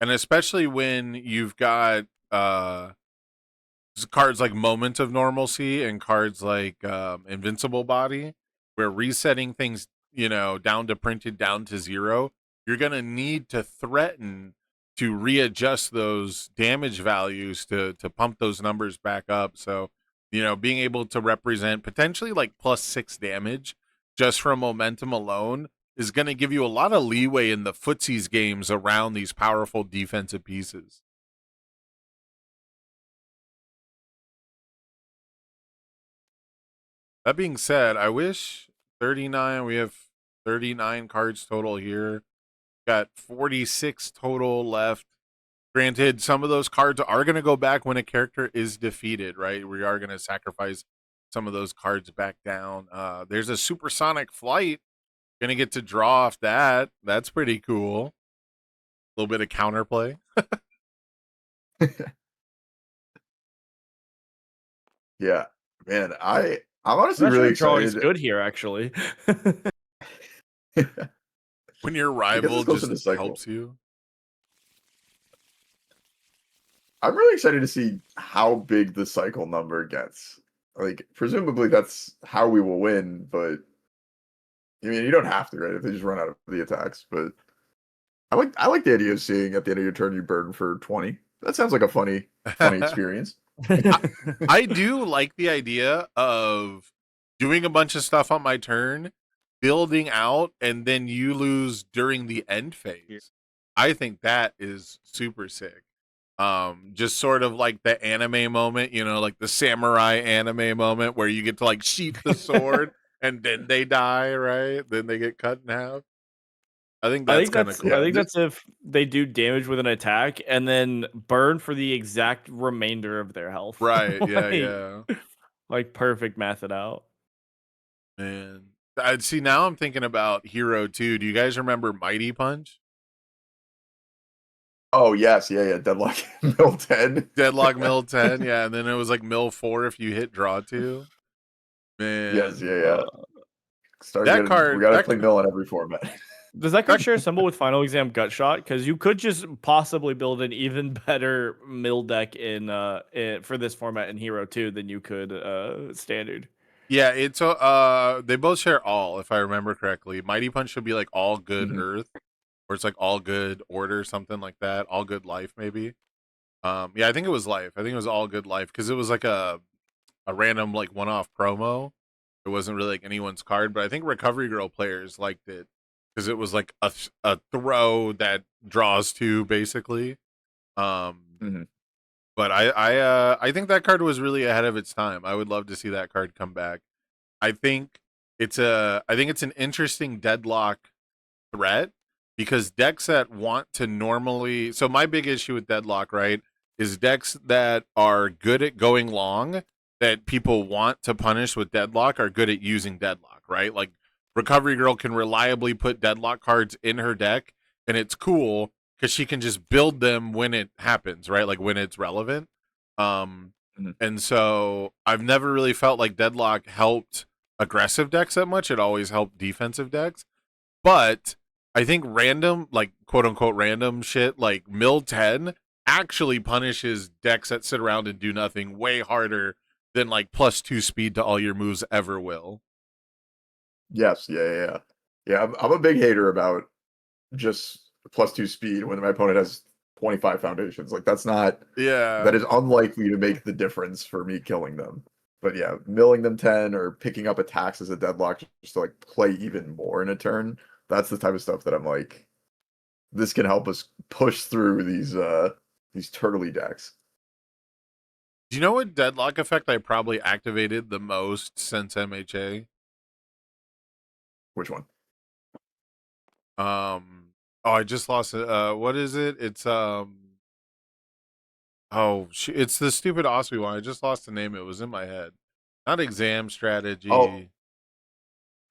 And especially when you've got cards like Moment of Normalcy and cards like Invincible Body, where resetting things, down to printed down to 0, you're going to need to threaten to readjust those damage values to pump those numbers back up. So, being able to represent potentially like +6 damage just from momentum alone is going to give you a lot of leeway in the footsies games around these powerful defensive pieces. That being said, I wish 39, we have 39 cards total here. Got 46 total left. Granted, some of those cards are going to go back when a character is defeated, right? We are going to sacrifice some of those cards back down. There's a supersonic flight. Going to get to draw off that. That's pretty cool. A little bit of counterplay. Yeah, man, I'm honestly That really really drawing excited. is good here, actually. When your I guess rival this goes into just cycle. helps you. I'm really excited to see how big the cycle number gets. Like, presumably that's how we will win, but I mean, you don't have to, right? If they just run out of the attacks, but I like the idea of seeing at the end of your turn you burn for 20. That sounds like a funny experience. I do like the idea of doing a bunch of stuff on my turn, building out, and then you lose during the end phase. I think that is super sick. Just sort of like the anime moment, like the samurai anime moment where you get to like sheath the sword and then they die, right? Then they get cut in half. I think that's kind of cool. I think that's if they do damage with an attack and then burn for the exact remainder of their health. Right, yeah, Like- yeah. Like perfect math it out. Man. I'd see now I'm thinking about Hero 2. Do you guys remember Mighty Punch? Oh yes, yeah. Deadlock Mill 10. Deadlock Mill 10, yeah, and then it was like Mill 4 if you hit draw 2. Man. Yes, yeah. That card- We gotta that play Mill in every format. Does that card share a symbol with Final Exam Gutshot? Because you could just possibly build an even better mill deck for this format in Hero 2 than you could standard. Yeah, it's they both share all, if I remember correctly. Mighty Punch should be like all good Mhm. earth, or it's like all good order, something like that. All good life, maybe. Yeah, I think it was life. I think it was all good life because it was like a random like one-off promo. It wasn't really like anyone's card, but I think Recovery Girl players liked it because it was like a throw that draws 2 basically. Mhm. But I think that card was really ahead of its time. I would love to see that card come back. I think it's an interesting deadlock threat because decks that want to normally, so my big issue with deadlock, right, is decks that are good at going long that people want to punish with deadlock are good at using deadlock, right? Like Recovery Girl can reliably put deadlock cards in her deck and it's cool because she can just build them when it happens, right? Like when it's relevant. And so I've never really felt like deadlock helped aggressive decks that much. It always helped defensive decks. But I think random, like quote unquote random shit like Mill 10 actually punishes decks that sit around and do nothing way harder than like +2 speed to all your moves ever will. Yes, yeah. I'm a big hater about just +2 speed when my opponent has 25 foundations. Like that is unlikely to make the difference for me killing them. But yeah, milling them 10 or picking up attacks as a deadlock just to like play even more in a turn. That's the type of stuff that I'm like, this can help us push through these turtley decks. Do you know what deadlock effect I probably activated the most since MHA? Which one? I just lost it. What is it? It's it's the stupid Osby one. I just lost the name. It was in my head. Not exam strategy. Oh, the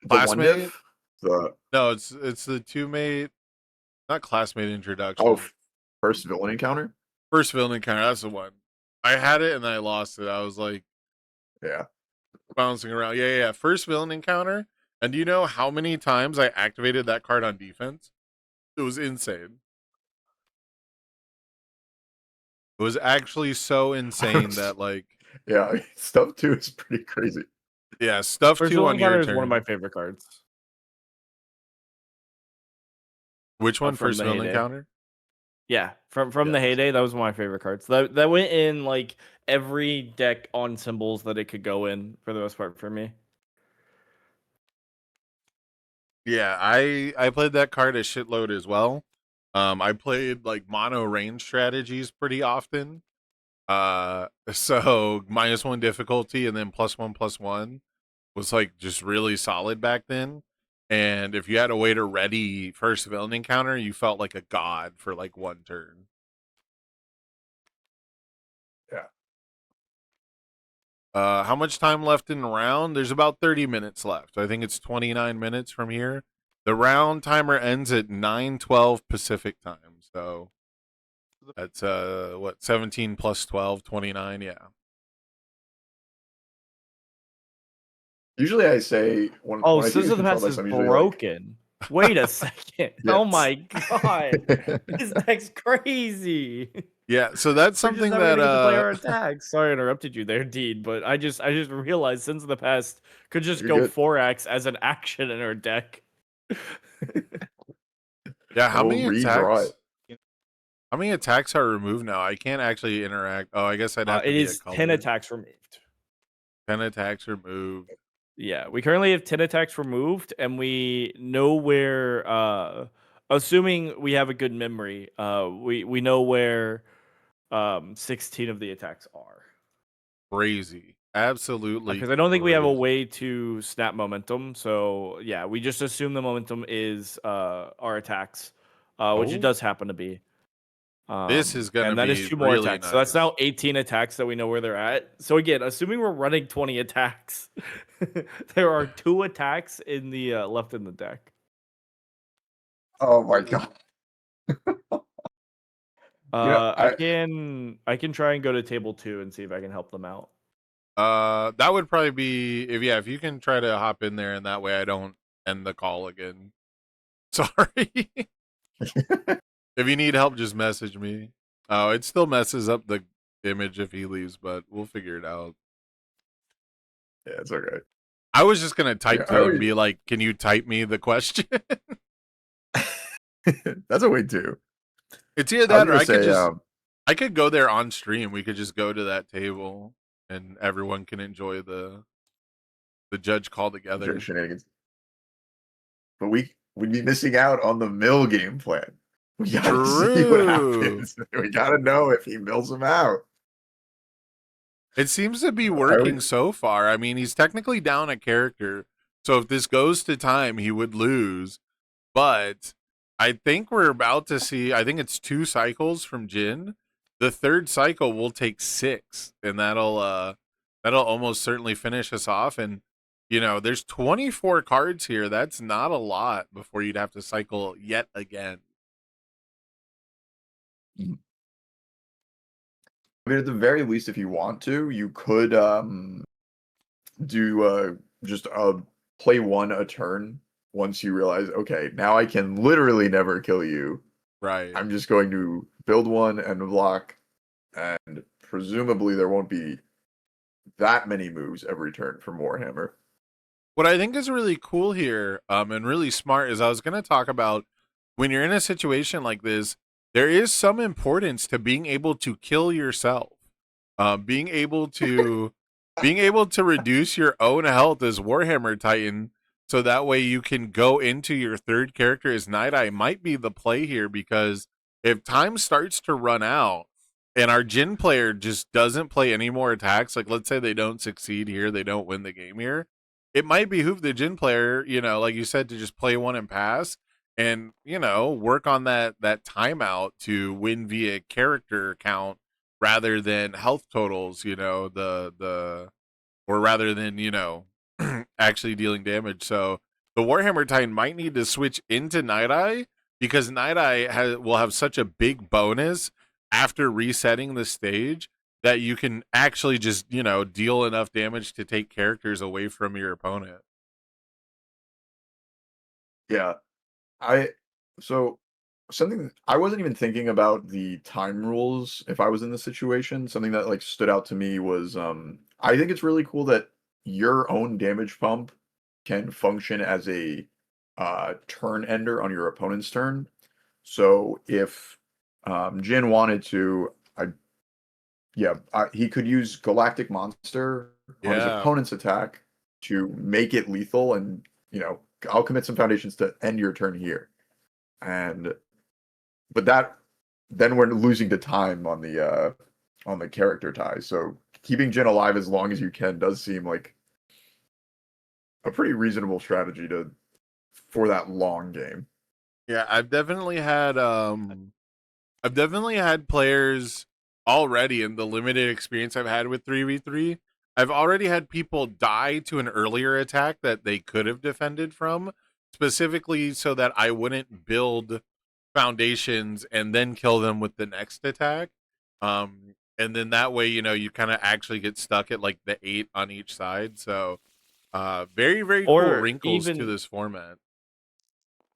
one Classmate? diff? The No, it's the 2-mate. Not classmate introduction. first villain encounter? First villain encounter. That's the one. I had it and then I lost it. I was like, Yeah. bouncing around. Yeah. First villain encounter. And do you know how many times I activated that card on defense? It was insane. It was actually so insane that, like, Yeah, stuff 2 is pretty crazy. yeah, stuff First 2 villain on your encounter is turn. one of my favorite cards. Which one? from First the villain heyday. encounter? Yeah, from the Yes. heyday, that was one of my favorite cards. That went in like every deck on symbols that it could go in for the most part for me. Yeah, I played that card a shitload as well. I played like mono range strategies pretty often. So -1 difficulty and then +1/+1 was like just really solid back then. And if you had a way to ready first villain encounter, you felt like a god for like one turn. Yeah. How much time left in the round? There's about 30 minutes left. I think it's 29 minutes from here. The round timer ends at 9:12 Pacific time. So that's what, 17 plus 12, 29, yeah. Usually I say when Oh, when I Sins do of the control Past decks, is I'm usually broken. Wait a second. Oh Yes. my god. like This deck's crazy. Yeah, so that's We're just something never that gonna get to play our attacks. Sorry I interrupted you there, Deed, but I just realized Sins of the Past could just You're go good. 4x as an action in our deck. yeah, how We'll many redraw attacks? How many attacks are removed now? I can't actually interact. Oh, I guess I'd have to It be is a color. 10 attacks removed. 10 attacks removed. Yeah, we currently have 10 attacks removed, and we know where, assuming we have a good memory, we know where 16 of the attacks are. Crazy. Absolutely. Because I don't think we have a crazy. way to snap momentum. So, yeah, we just assume the momentum is our attacks, which it Oh. does happen to be. This is gonna and that is be 2 more really attacks. So that's nice. now 18 attacks that we know where they're at. So again, assuming we're running 20 attacks, there are 2 attacks in the left in the deck. Oh my god. I can try and go to table 2 and see if I can help them out. That would probably be if you can try to hop in there, and that way I don't end the call again. Sorry. If you need help, just message me. Oh, it still messes up the image if he leaves, but we'll figure it out. Yeah, it's okay. I was just gonna type Yeah, to him and be like, "Can you type me the question?" That's a way too. It's either that, or I could go there on stream. We could just go to that table, and everyone can enjoy the judge call together. shenanigans. But we'd be missing out on the mill game plan. We gotta see what True. happens. We gotta know if he mills him out. It seems to be would- working so far. I mean, he's technically down a character, so if this goes to time, he would lose. But I think we're about to see. I think it's 2 cycles from Jin. The 3rd cycle will take 6, and that'll almost certainly finish us off. And there's 24 cards here. That's not a lot before you'd have to cycle yet again. I mean, at the very least, if you want to, you could do just play 1 a turn once you realize, okay, now I can literally never kill you. Right. I'm just going to build 1 and block, and presumably there won't be that many moves every turn from Warhammer. What I think is really cool here, and really smart, is I was going to talk about when you're in a situation like this, there is some importance to being able to kill yourself, being able to reduce your own health as Warhammer Titan, so that way you can go into your 3rd character as Night Eye might be the play here, because if time starts to run out and our Jin player just doesn't play any more attacks, like let's say they don't succeed here, they don't win the game here, it might behoove the Jin player, like you said, to just play 1 and pass, and work on that timeout to win via character count rather than health totals, or rather than actually dealing damage. So the Warhammer Titan might need to switch into Night Eye, because Night Eye will have such a big bonus after resetting the stage that you can actually just, deal enough damage to take characters away from your opponent. Yeah. So something I wasn't even thinking about the time rules if I was in this situation. Something that like stood out to me was I think it's really cool that your own damage pump can function as a turn ender on your opponent's turn. So if Jin wanted to, he could use Galactic Monster on his Yeah. opponent's attack to make it lethal, and I'll commit some foundations to end your turn here. But then we're losing to time on the character tie. So keeping Jin alive as long as you can does seem like a pretty reasonable strategy for that long game. Yeah, I've definitely had players already in the limited experience I've had with 3v3. I've already had people die to an earlier attack that they could have defended from, specifically so that I wouldn't build foundations and then kill them with the next attack. And then that way, you kind of actually get stuck at like the 8 on each side. So very, very cool Or wrinkles to even- this format.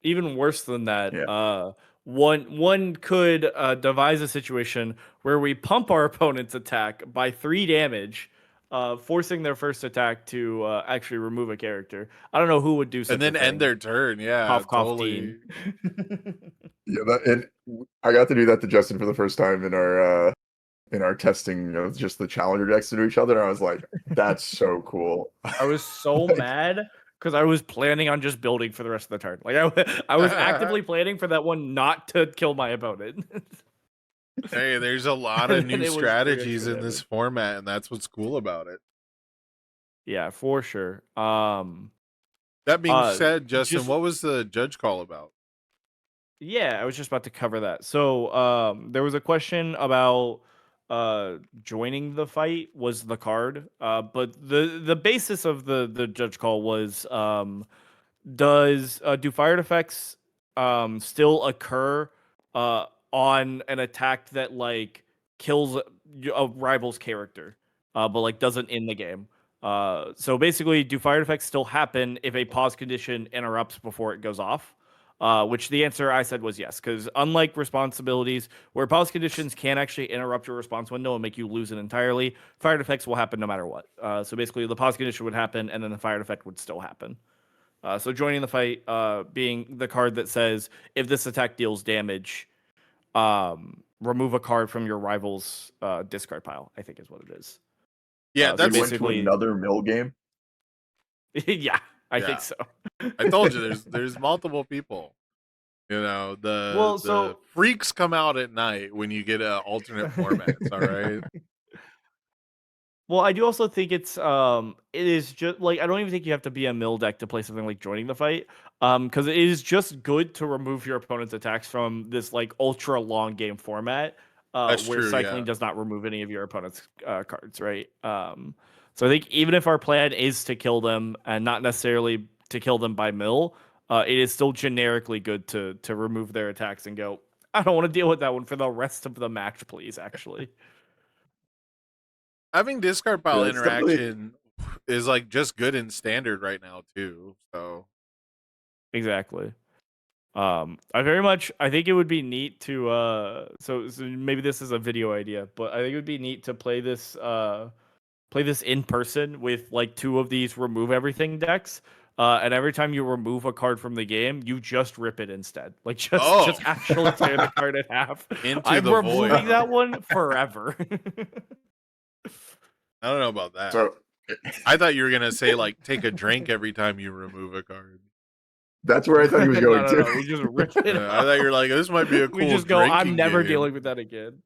Even worse than that, Yeah. one could devise a situation where we pump our opponent's attack by 3 damage, forcing their first attack to actually remove a character. I don't know who would do such And then a thing. end their turn. Yeah, Cough, cough, totally. Dean. Yeah, and I got to do that to Justin for the first time in our testing of just the challenger decks to each other. And I was like, that's so cool. I was so mad because I was planning on just building for the rest of the turn. Like I was actively planning for that one not to kill my opponent. Hey, there's a lot And of then new it was strategies extra in this damage. format, and that's what's cool about it. Yeah, for sure. That being said, Justin, just- what was the judge call about? Yeah, I was just about to cover that. So, there was a question about joining the fight was the card. But the basis of the judge call was do fire effects still occur on an attack that like kills a rival's character, but like doesn't in the game. So basically, do fire effects still happen if a pause condition interrupts before it goes off? Which the answer I said was yes, because unlike responsibilities, where pause conditions can actually interrupt your response window and make you lose it entirely, fire effects will happen no matter what. So basically, the pause condition would happen, and then the fire effect would still happen. So joining the fight, being the card that says if this attack deals damage, remove a card from your rival's discard pile, I think is what it is. Yeah, so They that's went to basically- another mill game. Yeah, I Yeah. think so. I told you there's multiple people. The Well, so- freaks come out at night when you get alternate formats. All right. Well, I do also think it is just like I don't even think you have to be a mill deck to play something like joining the fight, because it is just good to remove your opponent's attacks from this like ultra long game format, That's where true, cycling yeah. does not remove any of your opponent's cards, right? So I think even if our plan is to kill them and not necessarily to kill them by mill, it is still generically good to remove their attacks and go, I don't want to deal with that one for the rest of the match, please. Actually. Having discard pile Yeah, it's definitely- interaction is like just good in standard right now too. So Exactly. I think it would be neat to so maybe this is a video idea, but I think it would be neat to play this in person with like 2 of these remove everything decks. And every time you remove a card from the game, you just rip it instead. Like just actually tear the card in half. Into I'm the removing void. that one forever. I don't know about that. So I thought you were gonna say like take a drink every time you remove a card. that's where I thought he was going No, to. we just rip it. I thought you were like, this might be a cool. We just go, I'm drinking never game." dealing with that again.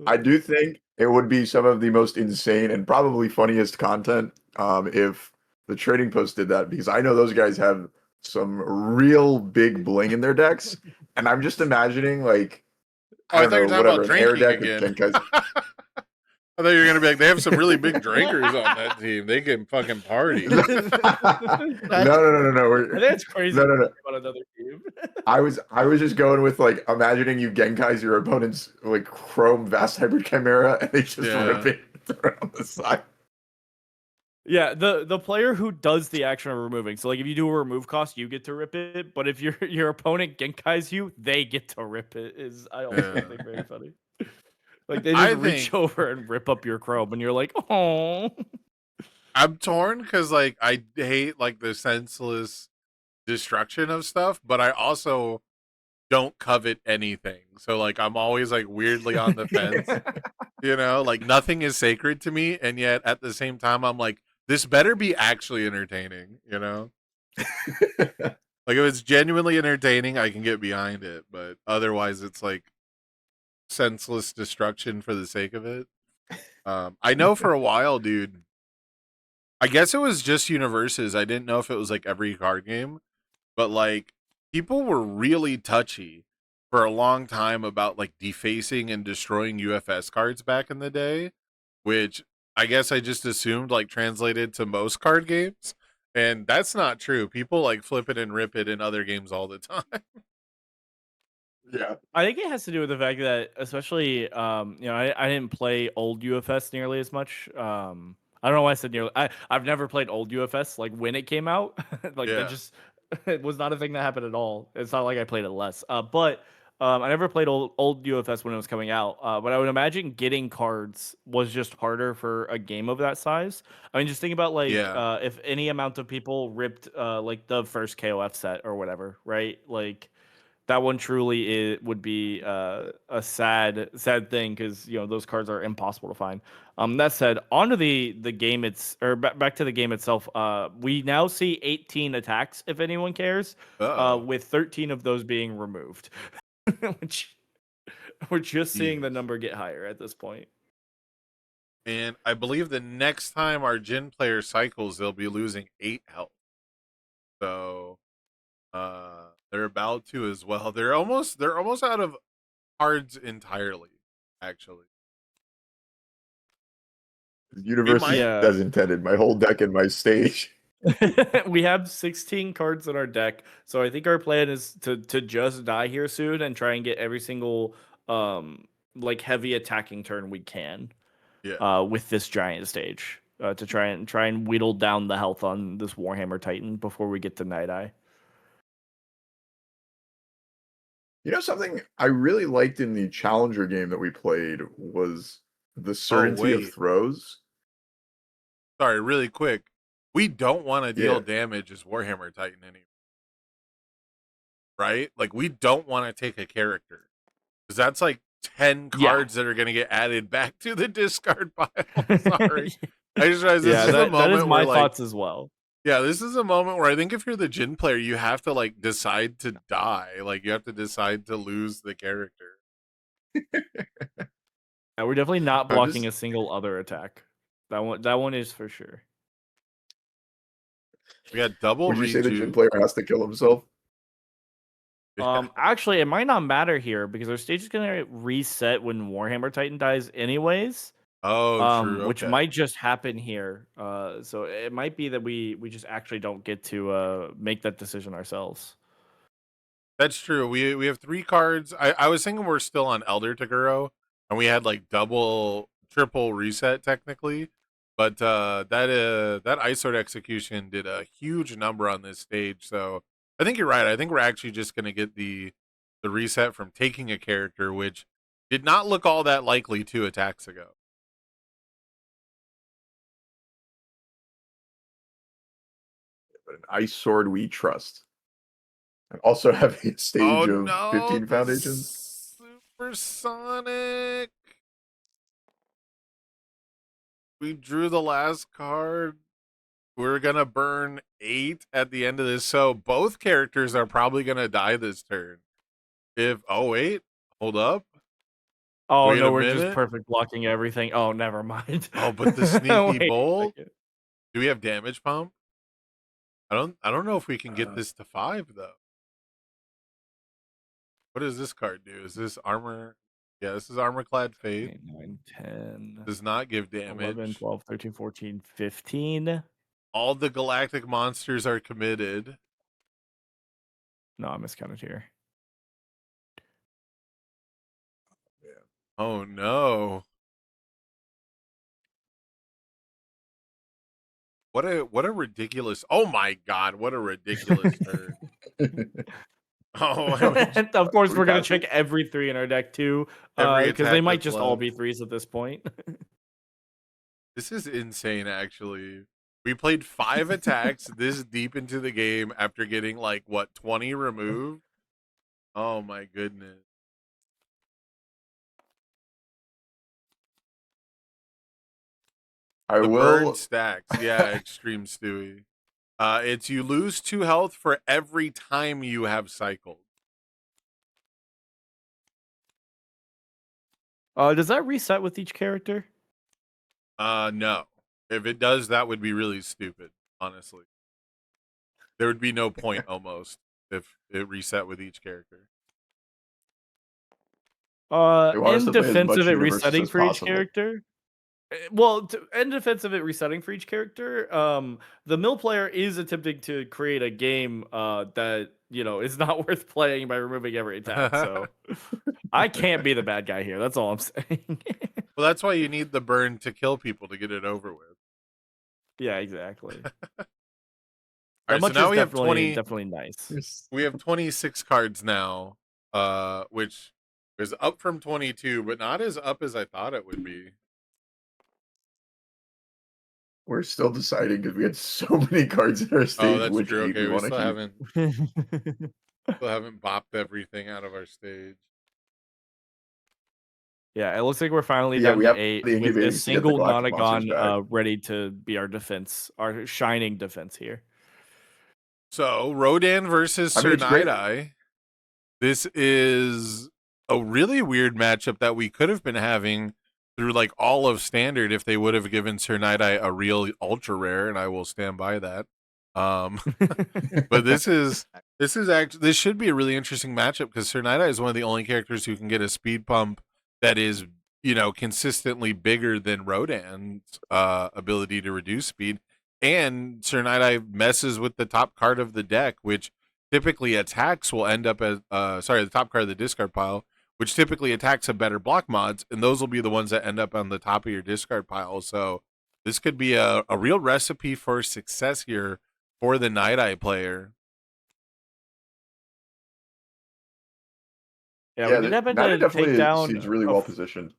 I do think it would be some of the most insane and probably funniest content if the Trading Post did that, because I know those guys have some real big bling in their decks, and I'm just imagining like Oh, I I thought you don't were know, talking whatever, about an air drinking deck again. with Genkai's. I thought you were gonna be like, they have some really big drinkers on that team. They can fucking party. No, no, I think it's crazy No. on another team. I was just going with like imagining you Genkai's your opponent's like Chrome Vast Hybrid Chimera, and they just rip it on the side. Yeah, the player who does the action of removing. So like if you do a remove cost, you get to rip it. But if your opponent Genkai's you, they get to rip it. Is I also think very funny. Like they just reach over and rip up your Chrome, and you're like, oh. I'm torn because like I hate like the senseless destruction of stuff, but I also don't covet anything. So like I'm always like weirdly on the fence. You know, like nothing is sacred to me, and yet at the same time I'm like, this better be actually entertaining, you know? Like if it's genuinely entertaining, I can get behind it, but otherwise it's like senseless destruction for the sake of it. I know for a while, dude, I guess it was just universes. I didn't know if it was like every card game, but like people were really touchy for a long time about like defacing and destroying UFS cards back in the day, which I guess I just assumed like translated to most card games, and that's not true. People like flip it and rip it in other games all the time. Yeah, I think it has to do with the fact that, especially, I didn't play old UFS nearly as much. I don't know why I said nearly. I've never played old UFS like when it came out. Like Yeah. that just it was not a thing that happened at all. It's not like I played it less. But I never played old UFS when it was coming out. But I would imagine getting cards was just harder for a game of that size. I mean, just think about like if any amount of people ripped like the first KOF set or whatever, right? Like that one truly would be a sad thing because those cards are impossible to find. That said, onto the game back to the game itself. We now see 18 attacks if anyone cares, with 13 of those being removed, which we're just seeing the number get higher at this point. And I believe the next time our Jin player cycles, they'll be losing 8 health. So they're about to as well. They're almost out of cards entirely, actually. Universe as intended. My whole deck and my stage. We have 16 cards in our deck, so I think our plan is to just die here soon and try and get every single like heavy attacking turn we can. Yeah. With this giant stage, to try and whittle down the health on this Warhammer Titan before we get to Night Eye. You know, something I really liked in the Challenger game that we played was the certainty of throws. Sorry, really quick. We don't want to deal damage as Warhammer Titan anymore. Right? Like, we don't want to take a character. Because that's like 10 cards that are going to get added back to the discard pile. Sorry. I just realized this is a moment that is my where, thoughts as well. Yeah, this is a moment where I think if you're the Jin player, you have to like decide to die. Like you have to decide to lose the character. We're definitely not blocking a single other attack. That one is for sure. We got double. Would you say the Jin player has to kill himself? Actually, it might not matter here because our stage is gonna reset when Warhammer Titan dies, anyways. Oh, true. Okay. Which might just happen here. So it might be that we just actually don't get to make that decision ourselves. That's true. We have 3 cards. I was thinking we're still on Elder Toguro, and we had like triple reset technically, but that Ice Sword Execution did a huge number on this stage. So I think you're right. I think we're actually just gonna get the reset from taking a character, which did not look all that likely 2 attacks ago. But an Ice Sword we trust. And also having a stage of 15 foundations. Supersonic. We drew the last card. We're going to burn 8 at the end of this. So both characters are probably going to die this turn. Wait, hold up. Oh, wait, no, we're just perfect blocking everything. Oh, never mind. Oh, but the sneaky bolt. Do we have damage pump? I don't know if we can get this to 5 though. What does this card do? Is this armor? Yeah, this is Armorclad Fate. 8, 9, 10, Does not give damage. 11, 12, 13, 14, 15. All the galactic monsters are committed. No, I miscounted here. Oh no. What a ridiculous. Oh my god, what a ridiculous turn. Oh, I would- And of course, we we're gonna passed check every 3 in our deck too, Every because they attack might that's just all left. be 3s at this point. This is insane, actually. We played 5 attacks this deep into the game after getting like what 20 removed. Oh my goodness. I The will. burn stacks, yeah, extreme Stewie. It's you lose 2 health for every time you have cycled. Does that reset with each character? No. If it does, that would be really stupid, honestly. There would be no point almost if it reset with each character. want us In to play as defense much of it universe resetting as for each possible. character. Well, in defense of it resetting for each character, the mill player is attempting to create a game that is not worth playing by removing every attack. So I can't be the bad guy here. That's all I'm saying. Well, that's why you need the burn to kill people to get it over with. Yeah, exactly. All That right, so much now is we have definitely nice. we have 26 cards now, which is up from 22, but not as up as I thought it would be. We're still deciding because we had so many cards in our stage. Oh, that's which true. 8 Okay, we we want to still keep. haven't bopped everything out of our stage. Yeah, it looks like we're finally Yeah, down we to have 8 the with incubating a to get the single Galactic Monsters Nonagon back. ready to be our defense, our shining defense here. So Rodan versus I mean, Sir it's great. Night. This is a really weird matchup that we could have been having through like all of standard if they would have given Sir Night a real ultra rare, and I will stand by that. But this should be a really interesting matchup because Sir Night is one of the only characters who can get a speed pump that is consistently bigger than Rodan's ability to reduce speed, and Sir Night messes with the top card of the deck, which typically attacks will end up as the top card of the discard pile, which typically attacks have better block mods, and those will be the ones that end up on the top of your discard pile. So this could be a real recipe for success here for the Night player. Yeah, Yeah, we did happen Nana to definitely take down seems really well positioned.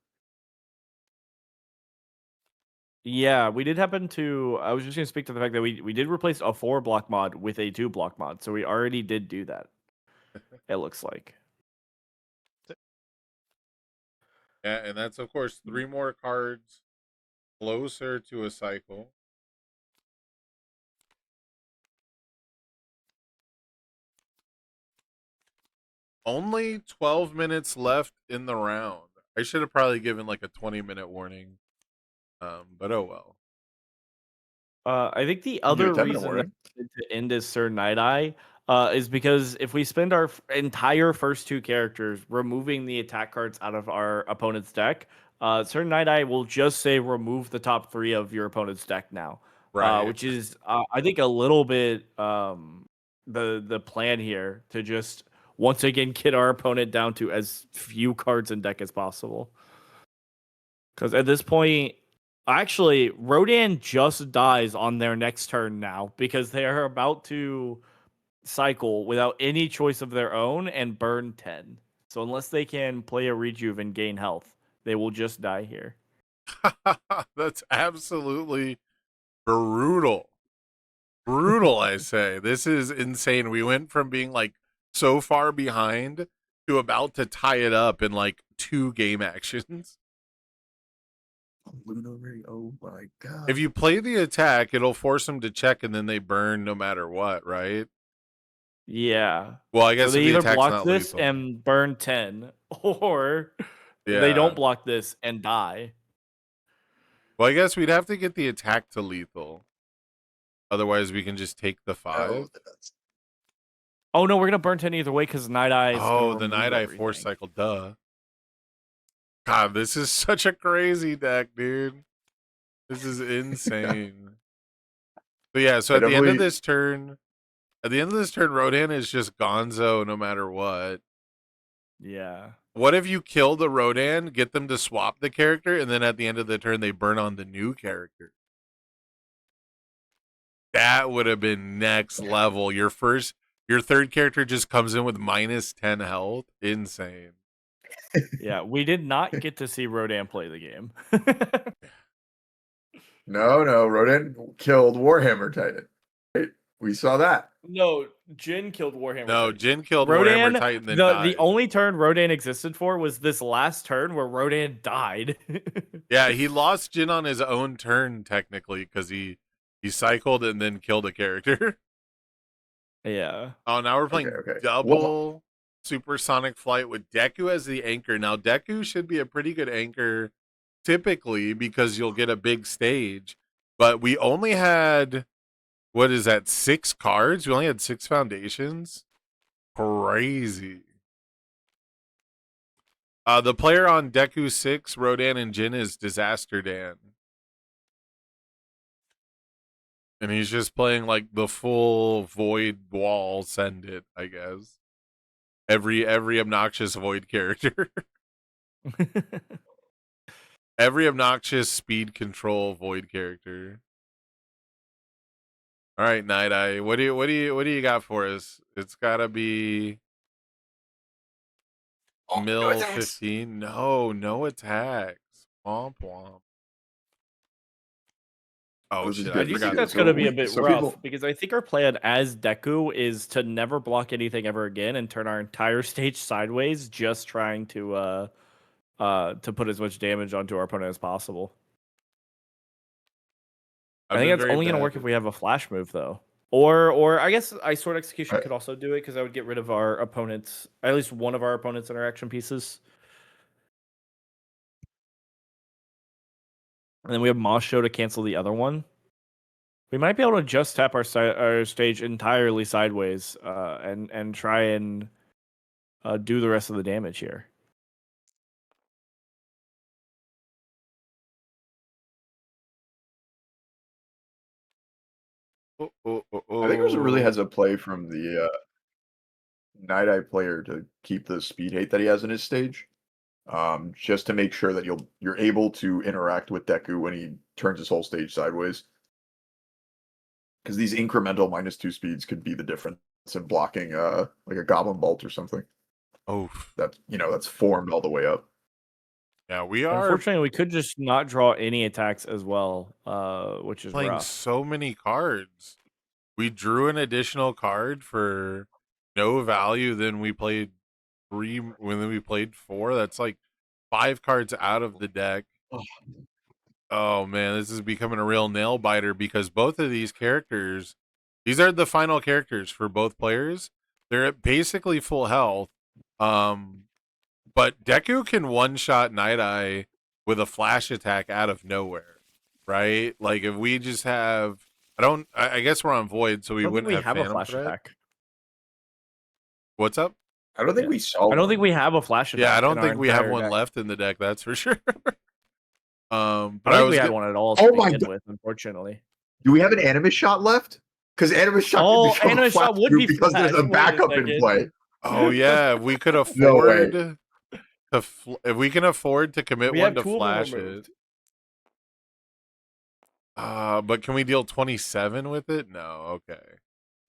Yeah, we did happen to. I was just going to speak to the fact that we did replace a 4 block mod with a 2 block mod, so we already did do that. It looks like. Yeah, and that's of course 3 more cards closer to a cycle. Only 12 minutes left in the round. I should have probably given like a 20-minute warning. But oh well. I think the You other get 10-minute reason that warning. we did to end as Sir Night is because if we spend our entire first 2 characters removing the attack cards out of our opponent's deck, Sir Night will just say remove the top 3 of your opponent's deck now. Right. Which is I think a little bit the plan here to just once again get our opponent down to as few cards in deck as possible. Because at this point, actually, Rodan just dies on their next turn now because they are about to cycle without any choice of their own and burn 10. So unless they can play a rejuve and gain health, they will just die here. That's absolutely brutal. Brutal, I say. This is insane. We went from being like so far behind to about to tie it up in like 2 game actions. Oh my god. If you play the attack, it'll force them to check and then they burn no matter what, right? Yeah. Well, I guess So they if the either attack's block not this lethal. and burn 10, or Yeah. they don't block this and die. Well, I guess we'd have to get the attack to lethal. Otherwise, we can just take the 5. Oh no, we're gonna burn 10 either way because Night Eye. Oh, the Night Eye force cycle, duh. God, this is such a crazy deck, dude. This is insane. But yeah, so I at the end of definitely- this turn, Rodan is just Gonzo no matter what. Yeah. What if you kill the Rodan, get them to swap the character, and then at the end of the turn they burn on the new character? That would have been next level. Your third character just comes in with -10 health. Insane. Yeah, we did not get to see Rodan play the game. No, Rodan killed Warhammer Titan. Right? We saw that. No, Jin killed Warhammer. No, Titan. Jin killed Rodan. Warhammer Titan, then The died. only turn Rodan existed for was this last turn where Rodan died. Yeah, he lost Jin on his own turn technically because he cycled and then killed a character. Yeah. Oh, now we're playing Okay. double supersonic flight with Deku as the anchor. Now Deku should be a pretty good anchor typically because you'll get a big stage, but we only had, what is that, 6 cards? We only had 6 foundations. Crazy. The player on Deku 6, Rodan and Jin, is Disaster Dan. And he's just playing like the full void wall, send it, I guess. Every obnoxious void character. Every obnoxious speed control void character. All right, Night Eye. What do you got for us? It's gotta be Mill 15. No attacks. Womp womp. Oh This is shit! good. I I do forgot. think that's So going to be a we- bit so rough people- because I think our plan as Deku is to never block anything ever again and turn our entire stage sideways, just trying to put as much damage onto our opponent as possible. I think that's only going to work if we have a flash move, though. Or I guess Ice Sword Execution Right. could also do it because I would get rid of our opponent's, at least one of our opponent's interaction pieces. And then we have Moss Show to cancel the other one. We might be able to just tap our stage entirely sideways and try and do the rest of the damage here. I think it really has a play from the Night Eye player to keep the speed hate that he has in his stage. Just to make sure that you're able to interact with Deku when he turns his whole stage sideways. Because these incremental -2 speeds could be the difference in blocking like a Goblin Bolt or something. Oh, That's formed all the way up. yeah, we are Unfortunately, we could just not draw any attacks as well, which is playing rough. so many cards. We drew an additional card for no value. Then we played 3. When we played 4, that's like 5 cards out of the deck. Oh man, this is becoming a real nail biter because both of these characters, these are the final characters for both players. They're at basically full health. But Deku can one-shot Night Eye with a flash attack out of nowhere, right? Like if we just have, I guess we're on Void, so we I don't think wouldn't we have have a Phantom flash Threat. attack. What's up? I don't think Yeah. we saw. I don't think we have a flash attack. Yeah, I don't in our think we have entire one deck. left in the deck. That's for sure. But I I don't think was we had go- one at all. Oh To my begin God. with, unfortunately. Do we have an Animus Shot left? Because Animus Shot Oh, can become Animus a flash Shot would move be because there's flash. a Wait a backup in second. play. Oh yeah, if we could No way. afford if we can afford to commit We one have to 2 of them flash it. removed. But can we deal 27 with it? No, okay.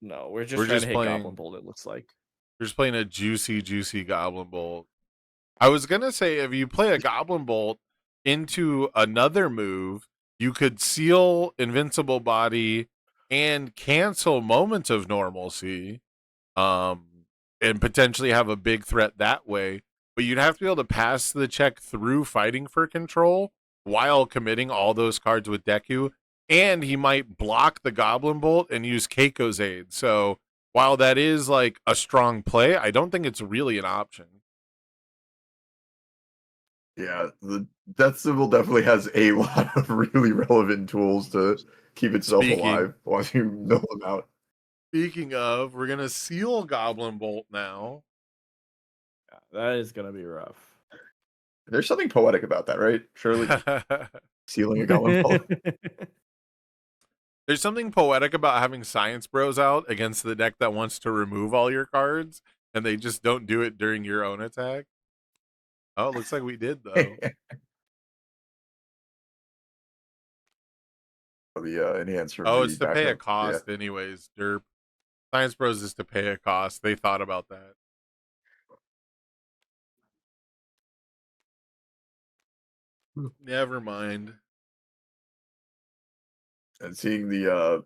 No, we're just We're trying just to hit playing- Goblin Bolt, it looks like. We're just playing a juicy Goblin Bolt. I was gonna say if you play a Goblin Bolt into another move, you could seal Invincible Body and cancel Moments of Normalcy, and potentially have a big threat that way. But you'd have to be able to pass the check through fighting for control while committing all those cards with Deku, and he might block the Goblin Bolt and use Keiko's aid. So while that is like a strong play, I don't think it's really an option. Yeah, the Death Symbol definitely has a lot of really relevant tools to keep itself Speaking- alive once you mill them out. Speaking of, we're gonna seal Goblin Bolt now. Yeah, that is going to be rough. There's something poetic about that, right? Surely sealing a golem ball. There's something poetic about having Science Bros out against the deck that wants to remove all your cards, and they just don't do it during your own attack. Oh, it looks like we did, though. The enhance from Oh, the it's to pay a backup. cost anyways, derp. Science Bros is to pay a cost. They thought about that. Never mind. And seeing the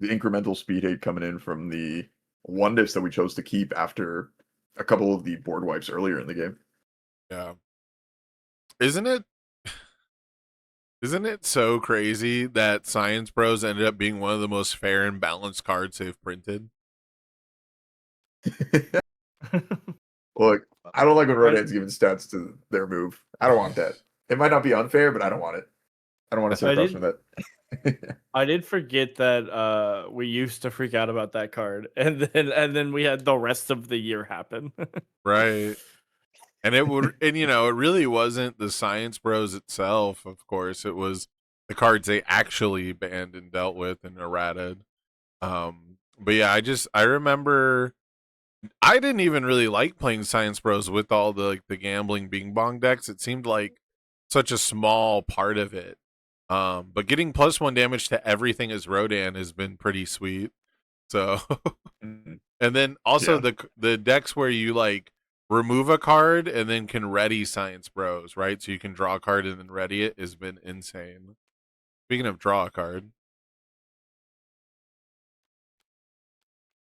incremental speed hate coming in from the one diffs that we chose to keep after a couple of the board wipes earlier in the game. Yeah. Isn't it so crazy that Science Bros ended up being one of the most fair and balanced cards they've printed? Look, I don't like when Rodan's giving stats to their move. I don't want that. It might not be unfair, but I don't want it. I don't want to sit across from that. I did forget that we used to freak out about that card, and then we had the rest of the year happen. Right. And it really wasn't the Science Bros itself, of course. It was the cards they actually banned and dealt with and errated. But yeah, I remember I didn't even really like playing Science Bros with all the gambling Bing Bong decks. It seemed like such a small part of it. But getting +1 damage to everything as Rodan has been pretty sweet. So and then also the decks where you remove a card and then can ready Science Bros, right? So you can draw a card and then ready it has been insane. Speaking of draw a card.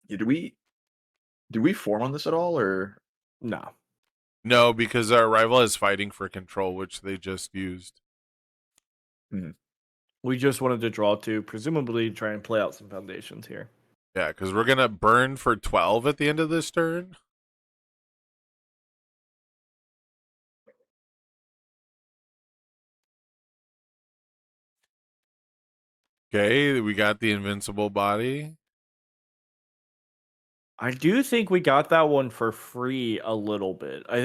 Yeah, do we form on this at all, or No. No, because our rival is fighting for control, which they just used. We just wanted to draw to presumably try and play out some foundations here. Yeah, because we're gonna burn for 12 at the end of this turn. Okay, we got the invincible body. I do think we got that one for free a little bit. I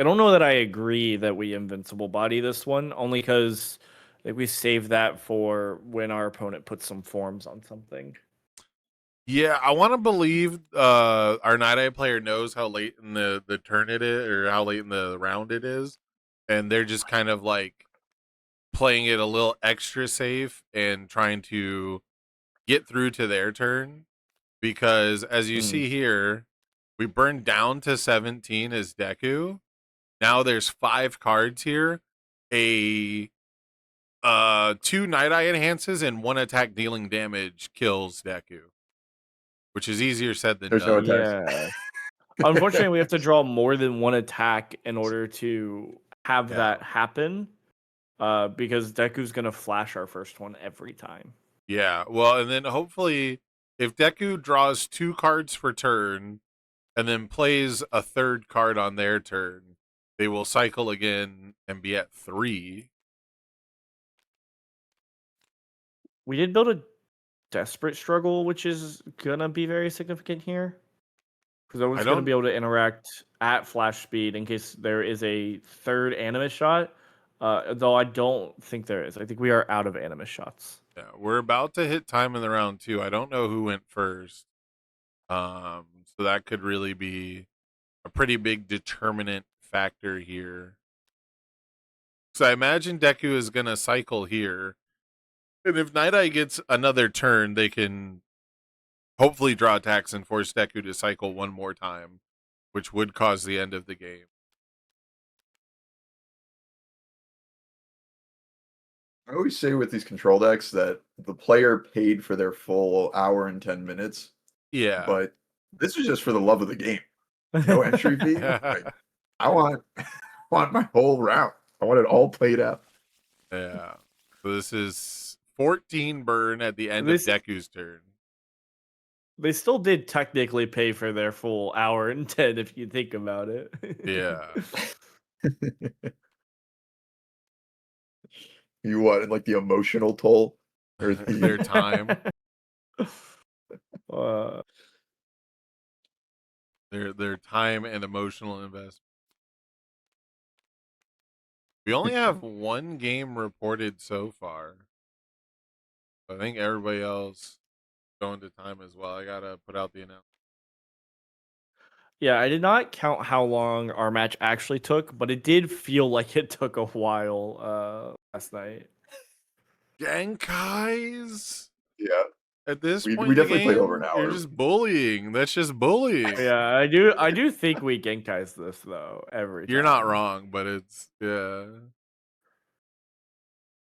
don't know that I agree that we invincible body this one, only because I think we saved that for when our opponent puts some forms on something. Yeah, I want to believe our Night Eye player knows how late in the turn it is, or how late in the round it is, and they're just kind of playing it a little extra safe and trying to get through to their turn. Because as you see here, we burned down to 17 as Deku. Now there's 5 cards here. 2 Night Eye enhances and 1 attack dealing damage kills Deku. Which is easier said than there's no done. attacks? Yeah. Unfortunately, we have to draw more than 1 attack in order to have that happen. Because Deku's gonna flash our first one every time. Yeah, well, and then hopefully, if Deku draws 2 cards for turn, and then plays a 3rd card on their turn, they will cycle again and be at 3. We did build a Desperate Struggle, which is gonna be very significant here. Because I was going to be able to interact at flash speed in case there is a 3rd Animus shot. Though I don't think there is. I think we are out of Animus shots. Yeah, we're about to hit time in the round 2. I don't know who went first. So that could really be a pretty big determinant factor here. So I imagine Deku is going to cycle here. And if Night Eye gets another turn, they can hopefully draw attacks and force Deku to cycle 1 more time, which would cause the end of the game. I always say with these control decks that the player paid for their full hour and 10 minutes. Yeah. But this is just for the love of the game. No entry fee. I want my whole round. I want it all played out. Yeah. So this is 14 burn at the end of Deku's turn. They still did technically pay for their full hour and 10 if you think about it. Yeah. You want like the emotional toll or their time? Their time and emotional investment. We only have one game reported so far. I think everybody else going to time as well. I gotta put out the announcement. Yeah, I did not count how long our match actually took, but it did feel like it took a while last night. Genkais? Yeah, At this we point in the definitely played over game, an you're hour. just bullying. That's just bullying. Yeah, I do think we Genkais this though every You're not time. wrong, but it's yeah.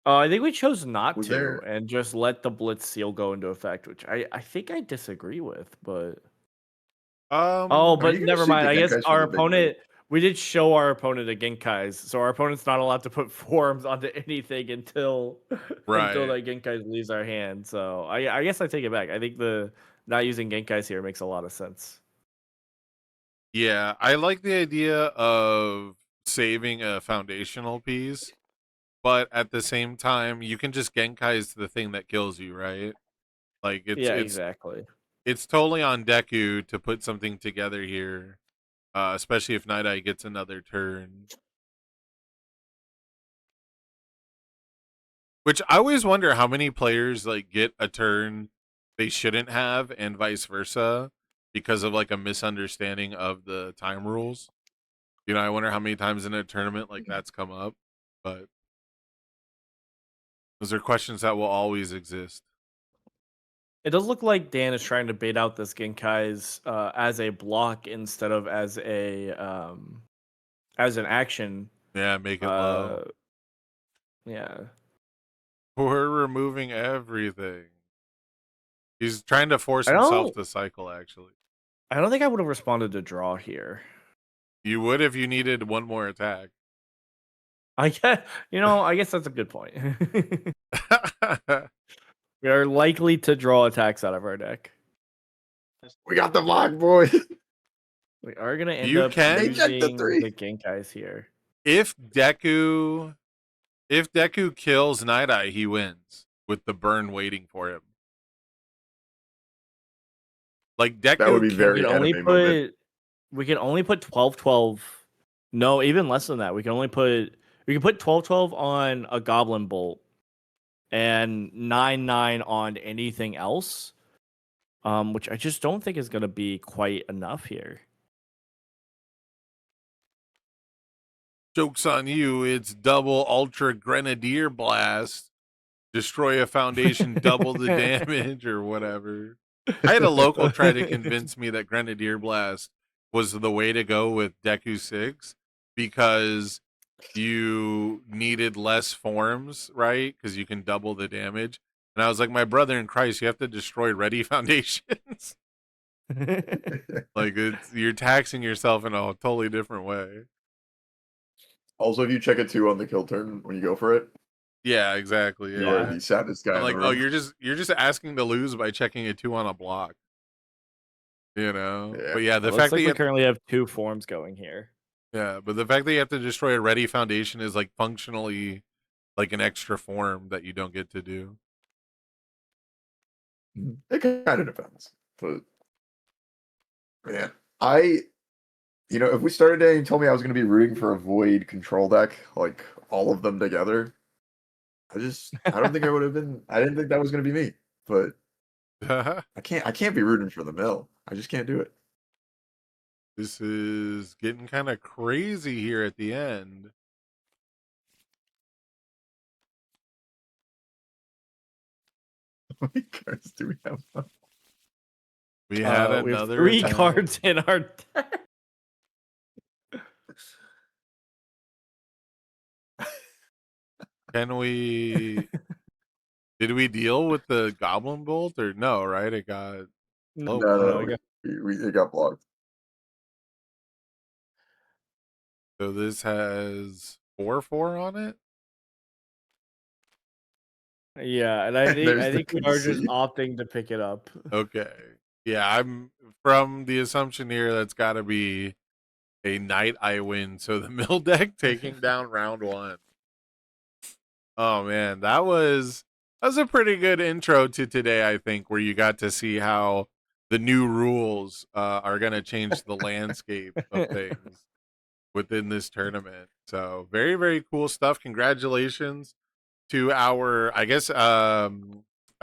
I think we chose not Was to there- and just let the Blitz seal go into effect, which I think I disagree with, but Oh, but you gonna never shoot mind. the I guess Genkais for our the big opponent we did show our opponent a Genkais, so our opponent's not allowed to put forms onto anything until until Right. that Genkais leaves our hand. So I guess I take it back. I think the not using Genkais here makes a lot of sense. Yeah, I like the idea of saving a foundational piece, but at the same time, you can just Genkai's the thing that kills you, right? Like Yeah, exactly. it's totally on Deku to put something together here, especially if Night Eye gets another turn. Which I always wonder how many players like get a turn they shouldn't have, and vice versa, because of like a misunderstanding of the time rules. You know, I wonder how many times in a tournament like that's come up, but those are questions that will always exist. It does look like Dan is trying to bait out this Genkai's as a block instead of as an action. Yeah, make it low. Yeah. We're removing everything. He's trying to force I himself don't- to cycle, actually. I don't think I would have responded to draw here. You would if you needed one more attack. I guess that's a good point. We are likely to draw attacks out of our deck. We got the block, boy. We are gonna end You up can- Eject the using three. the Genkais here. if Deku kills Night Eye, he wins with the burn waiting for him. Like Deku That would be can- very We can only anime moment. put 12-12. No, even less than that. We can put 12-12 on a Goblin Bolt and 9-9 on anything else. Which I just don't think is gonna be quite enough here. Joke's on you. It's double Ultra Grenadier Blast. Destroy a foundation, double the damage, or whatever. I had a local try to convince me that Grenadier Blast was the way to go with Deku 6 because you needed less forms, right? Because you can double the damage. And I was like, my brother in Christ, you have to destroy ready foundations. Like you're taxing yourself in a totally different way. Also, if you check it too on the kill turn when you go for it, Yeah, exactly. you are Yeah. the saddest guy. I'm in like, the oh, room. you're just asking to lose by checking a 2 on a block. You know? Yeah. But yeah, the Looks fact like that you we have, currently have 2 forms going here. yeah, but the fact that you have to destroy a ready foundation is like functionally like an extra form that you don't get to do. It kind of depends, but man, if we started today and told me I was going to be rooting for a Void control deck, like all of them together, I don't think I would have been. I didn't think that was going to be me, but I can't be rooting for the mill. I just can't do it. This is getting kind of crazy here at the end. How many cards do we have? We had We have another 3 attack. cards in our deck. Can we did we deal with the Goblin Bolt or no, right? It got No, No, we got- it got blocked. so this has 4/4 on it. Yeah, and I There's the think we are just conceit. opting to pick it up. Okay. Yeah, I'm from the assumption here that's got to be a Night Eye win. So the mill deck taking down round 1. Oh man, that was a pretty good intro to today, I think, where you got to see how the new rules are going to change the landscape of things. within this tournament. So very, very cool stuff. Congratulations to our, I guess, I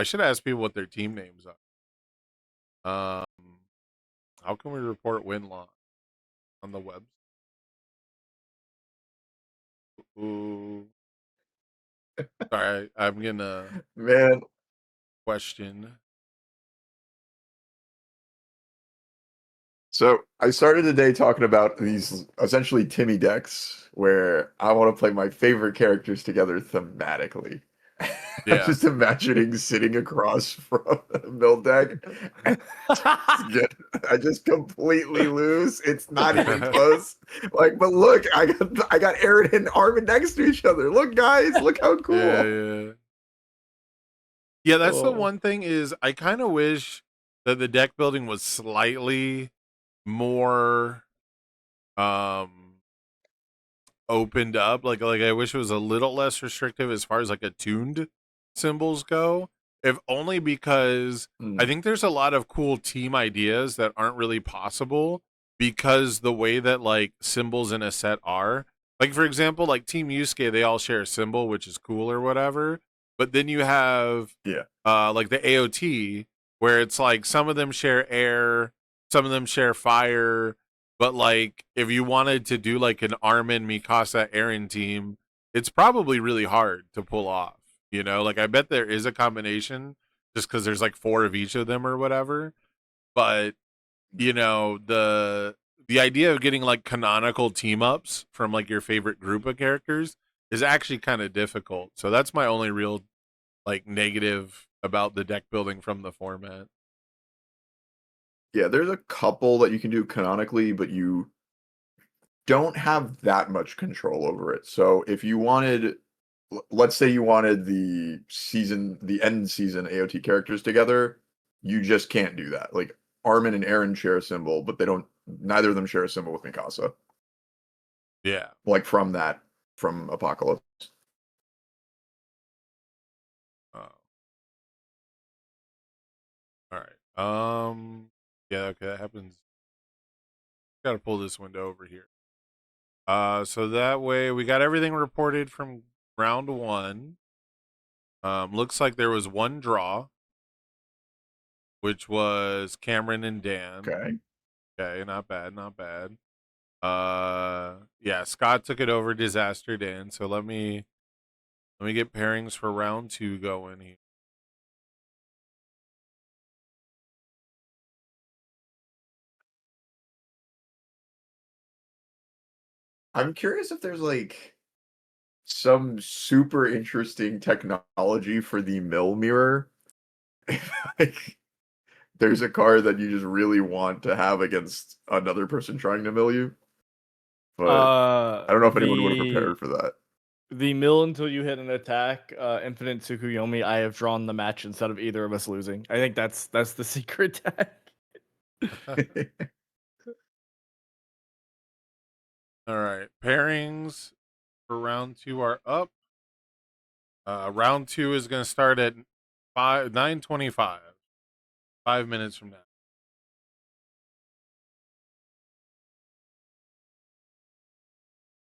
should ask people what their team names are. How can we report win-loss on the web? Ooh. Sorry, I'm gonna Man, question. so I started today talking about these essentially Timmy decks where I want to play my favorite characters together thematically. I'm Yeah. just imagining sitting across from a mill deck. I just completely lose. It's not even close. Like, but look, I got Aaron and Armin next to each other. Look, guys, look how cool. Yeah. Yeah, that's the Oh. one thing is I kind of wish that the deck building was slightly more opened up. Like I wish it was a little less restrictive as far as like attuned symbols go. If only because I think there's a lot of cool team ideas that aren't really possible because the way that like symbols in a set are. Like for example, like Team Yusuke, they all share a symbol, which is cool or whatever. But then you have like the AOT, where it's like some of them share air, some of them share fire. But like if you wanted to do like an Armin, Mikasa, Aaron team, it's probably really hard to pull off. You know, like I bet there is a combination just because there's like 4 of each of them or whatever. But you know, the idea of getting like canonical team ups from like your favorite group of characters is actually kind of difficult. So that's my only real like negative about the deck building from the format. Yeah, there's a couple that you can do canonically, but you don't have that much control over it. So if you wanted, let's say you wanted the end season AOT characters together, you just can't do that. Like Armin and Aaron share a symbol, but neither of them share a symbol with Mikasa. Yeah. Like from Apocalypse. All right. Yeah, okay, that happens. Got to pull this window over here. So that way we got everything reported from round 1. Looks like there was one draw, which was Cameron and Dan. Okay, not bad, not bad. Yeah, Scott took it over Disaster Dan. So let me get pairings for round 2 going here. I'm curious if there's like some super interesting technology for the mill mirror. Like, there's a card that you just really want to have against another person trying to mill you. But I don't know if anyone would have prepared for that. The mill until you hit an attack, Infinite Tsukuyomi, I have drawn the match instead of either of us losing. I think that's the secret deck. All right, pairings for round 2 are up. Round 2 is going to start at 9:25, 5 minutes from now.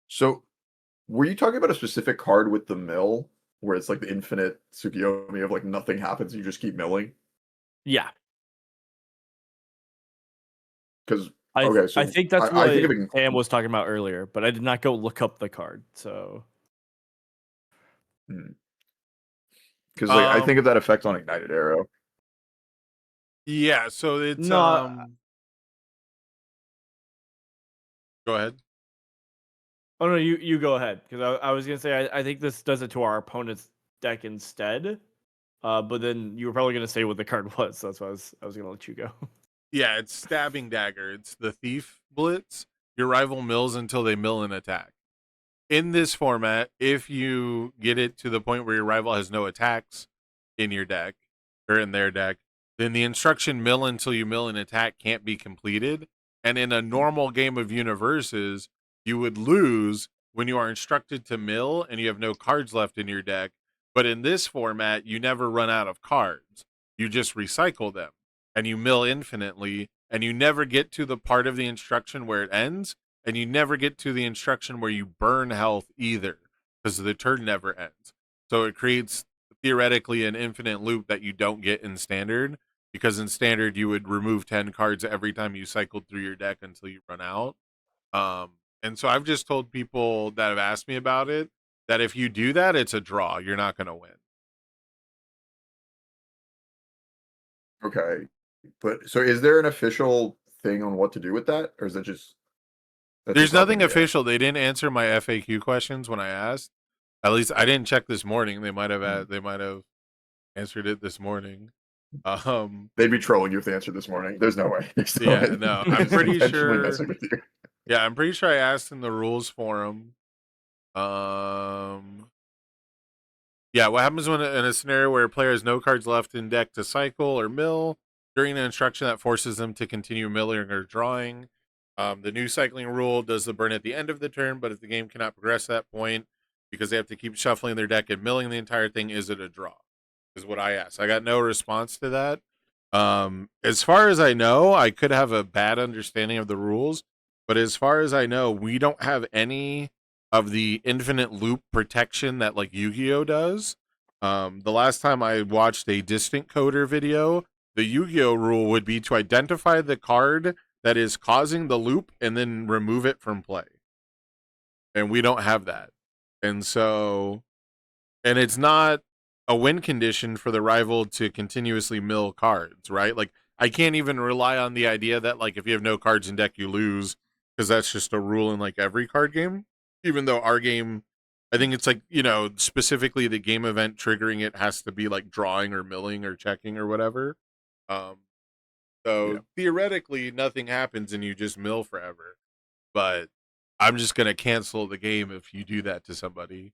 So, were you talking about a specific card with the mill, where it's like the Infinite Tsukuyomi of like nothing happens, you just keep milling? Yeah. Because I think that's what I think Sam was talking about earlier, but I did not go look up the card. So, because like I think of that effect on Ignited Arrow. Yeah, so it's No. Go ahead. Oh no, you go ahead because I was gonna say I think this does it to our opponent's deck instead. But then you were probably gonna say what the card was, so that's why I was gonna let you go. Yeah, it's Stabbing Dagger. It's the Thief Blitz. Your rival mills until they mill an attack. In this format, if you get it to the point where your rival has no attacks in your deck or in their deck, then the instruction mill until you mill an attack can't be completed. And in a normal game of universes, you would lose when you are instructed to mill and you have no cards left in your deck. But in this format, you never run out of cards. You just recycle them and you mill infinitely, and you never get to the part of the instruction where it ends and you never get to the instruction where you burn health either, because the turn never ends. So it creates theoretically an infinite loop that you don't get in standard, because in standard you would remove 10 cards every time you cycled through your deck until you run out. And so I've just told people that have asked me about it that if you do that, it's a draw. You're not going to win. Okay, but so is there an official thing on what to do with that, or is it just? That's There's just up in nothing the air? official. They didn't answer my FAQ questions when I asked. At least I didn't check this morning. They might have they might have answered it this morning. They'd be trolling you if they answered this morning. There's no way. Yeah, no, I'm pretty Intentionally sure. messing with you. Yeah, I'm pretty sure I asked in the rules forum. Yeah, what happens when in a scenario where a player has no cards left in deck to cycle or mill during an instruction that forces them to continue milling or drawing? The new cycling rule does the burn at the end of the turn, but if the game cannot progress to that point because they have to keep shuffling their deck and milling the entire thing, is it a draw? Is what I asked. I got no response to that. As far as I know, I could have a bad understanding of the rules, but as far as I know, we don't have any of the infinite loop protection that like Yu-Gi-Oh does. The last time I watched a distant coder video, the Yu-Gi-Oh rule would be to identify the card that is causing the loop and then remove it from play. And we don't have that. And so, and it's not a win condition for the rival to continuously mill cards, right? Like I can't even rely on the idea that like if you have no cards in deck, you lose, because that's just a rule in like every card game. Even though our game, I think it's like, you know, specifically the game event triggering it has to be like drawing or milling or checking or whatever. So theoretically nothing happens and you just mill forever. But I'm just going to cancel the game if you do that to somebody.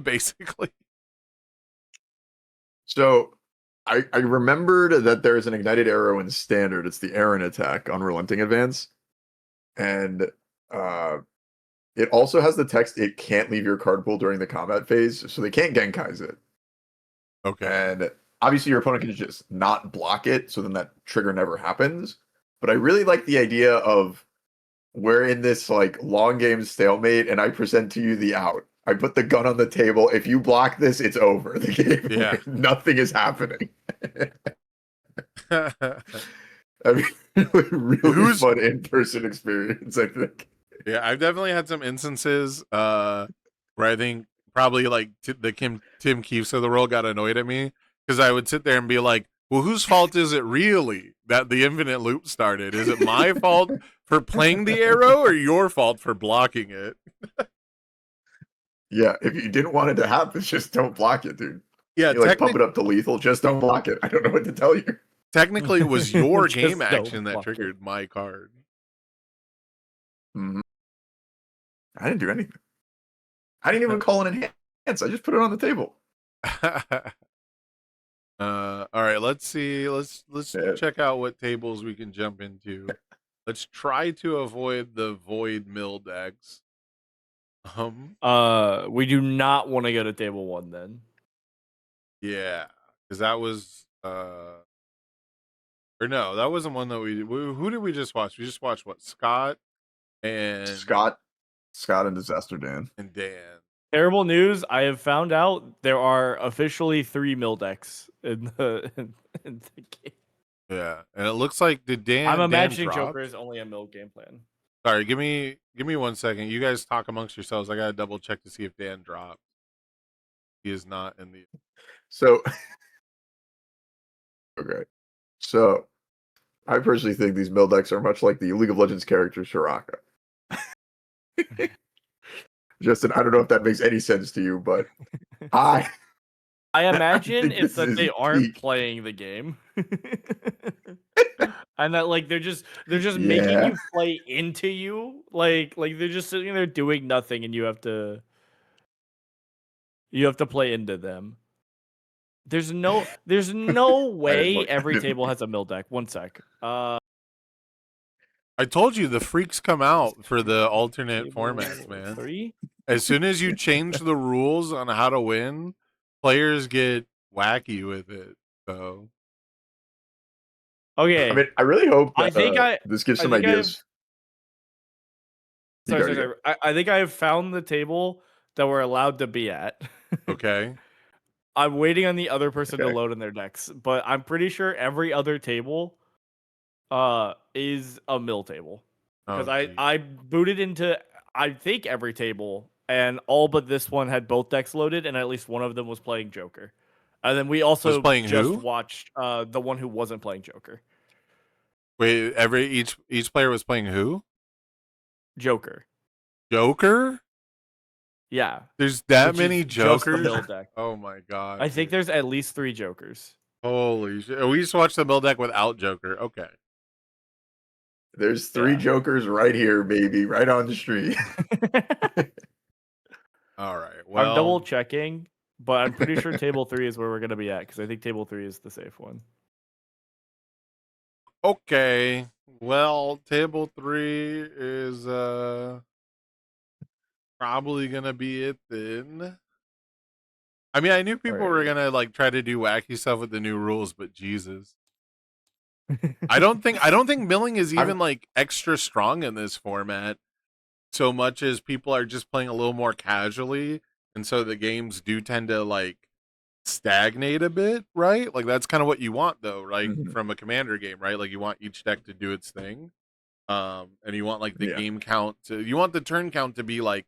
Basically. So I remembered that there's an ignited arrow in standard. It's the Aaron attack on Relenting Advance. And it also has the text, it can't leave your card pool during the combat phase, so they can't Genkai's it. Okay. And obviously your opponent can just not block it, so then that trigger never happens. But I really like the idea of we're in this like long game stalemate and I present to you the out. I put the gun on the table. If you block this, it's over. The game, Yeah. nothing is happening. I mean, really fun in-person experience, I think. Yeah, I've definitely had some instances where I think probably like the Tim Keefes of the world got annoyed at me because I would sit there and be like, well, whose fault is it really that the infinite loop started? Is it my fault for playing the arrow or your fault for blocking it? Yeah, if you didn't want it to happen, just don't block it, dude. Yeah, you like pump it up to lethal, just don't block it. I don't know what to tell you. Technically, it was your Just game don't action that block it. triggered my card. Mm-hmm. I didn't do anything. I didn't even call an enhance. I just put it on the table. All right, let's see. Let's Yeah. check out what tables we can jump into. Let's try to avoid the void mill decks. We do not want to go to table 1 then. Yeah, because that was or no, that wasn't one that who did we just watch? We just watched what? Scott and Disaster Dan. and Dan. Terrible news. I have found out there are officially 3 mill decks in the game. Yeah, and it looks like Dan. I'm imagining Dan dropped? Joker is only a mill game plan. Sorry, give me 1 second. You guys talk amongst yourselves. I gotta double check to see if Dan dropped. He is not in the. So, okay. So, I personally think these mill decks are much like the League of Legends character Shiraka. Justin, I don't know if that makes any sense to you, but I imagine think it's this that is they aren't peak. playing the game. And that like they're just making you play into you. Like they're just sitting there doing nothing and you have to play into them. There's no way every table has a mill deck. 1 sec. I told you the freaks come out for the alternate Table formats, man. 3? As soon as you change the rules on how to win, players get wacky with it. So Okay. I mean, I really hope I that, think this gives I some think ideas. You Sorry, go, sorry, sorry. I think I have found the table that we're allowed to be at. Okay. I'm waiting on the other person to Okay. load in their decks, but I'm pretty sure every other table is a mill table. Because Oh, geez. I booted into I think every table, and all but this one had both decks loaded, and at least one of them was playing Joker. And then we also playing just who? watched the one who wasn't playing Joker. Wait, each player was playing who? Joker. Joker? Yeah. There's that Which many is just the Jokers? mill deck. Oh my god. I think dude. there's at least 3 Jokers. Holy shit. We just watched the mill deck without Joker. Okay. There's 3 Yeah. Jokers right here, baby, right on the street. All right. Well, I'm double checking, but I'm pretty sure table 3 is where we're going to be at because I think table 3 is the safe one. okay. Well, table 3 is probably gonna be it then. I mean, I knew people were Alright. gonna like try to do wacky stuff with the new rules, but Jesus. I don't think milling is even like extra strong in this format so much as people are just playing a little more casually, and so the games do tend to like stagnate a bit, right? Like that's kind of what you want though, right? Mhm. From a commander game, right? Like you want each deck to do its thing. And you want like the Yeah. game count to you want the turn count to be like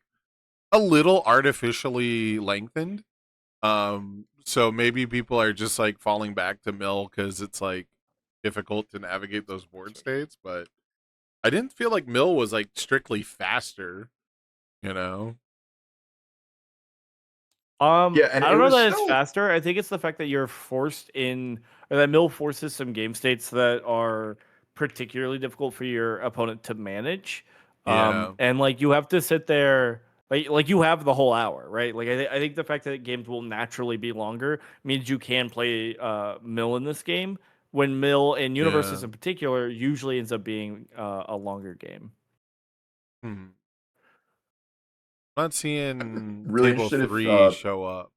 a little artificially lengthened. So maybe people are just like falling back to mill because it's like difficult to navigate those board states, but I didn't feel like mill was like strictly faster, you know. Yeah, and I it don't know was that it's still faster. I think it's the fact that you're forced in, or that mill forces some game states that are particularly difficult for your opponent to manage. Yeah. And like you have to sit there, like you have the whole hour, right? Like I think the fact that games will naturally be longer means you can play mill in this game. When mill in universes Yeah. in particular usually ends up being a longer game. Hmm. I'm not seeing really table interested if 3 show up.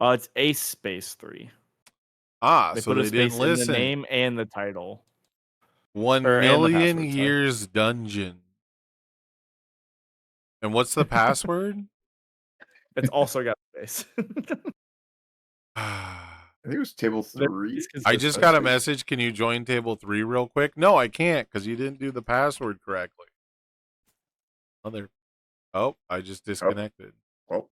It's Ace Space 3. Ah, They so put a they didn't space in the listen. name and the title. 1 Or and the million password, sorry. years dungeon. And what's the password? It's also got space. I think it was table 3. I just got a message. Can you join table 3 real quick? No, I can't because you didn't do the password correctly. Mother. Oh, I just disconnected. Oh,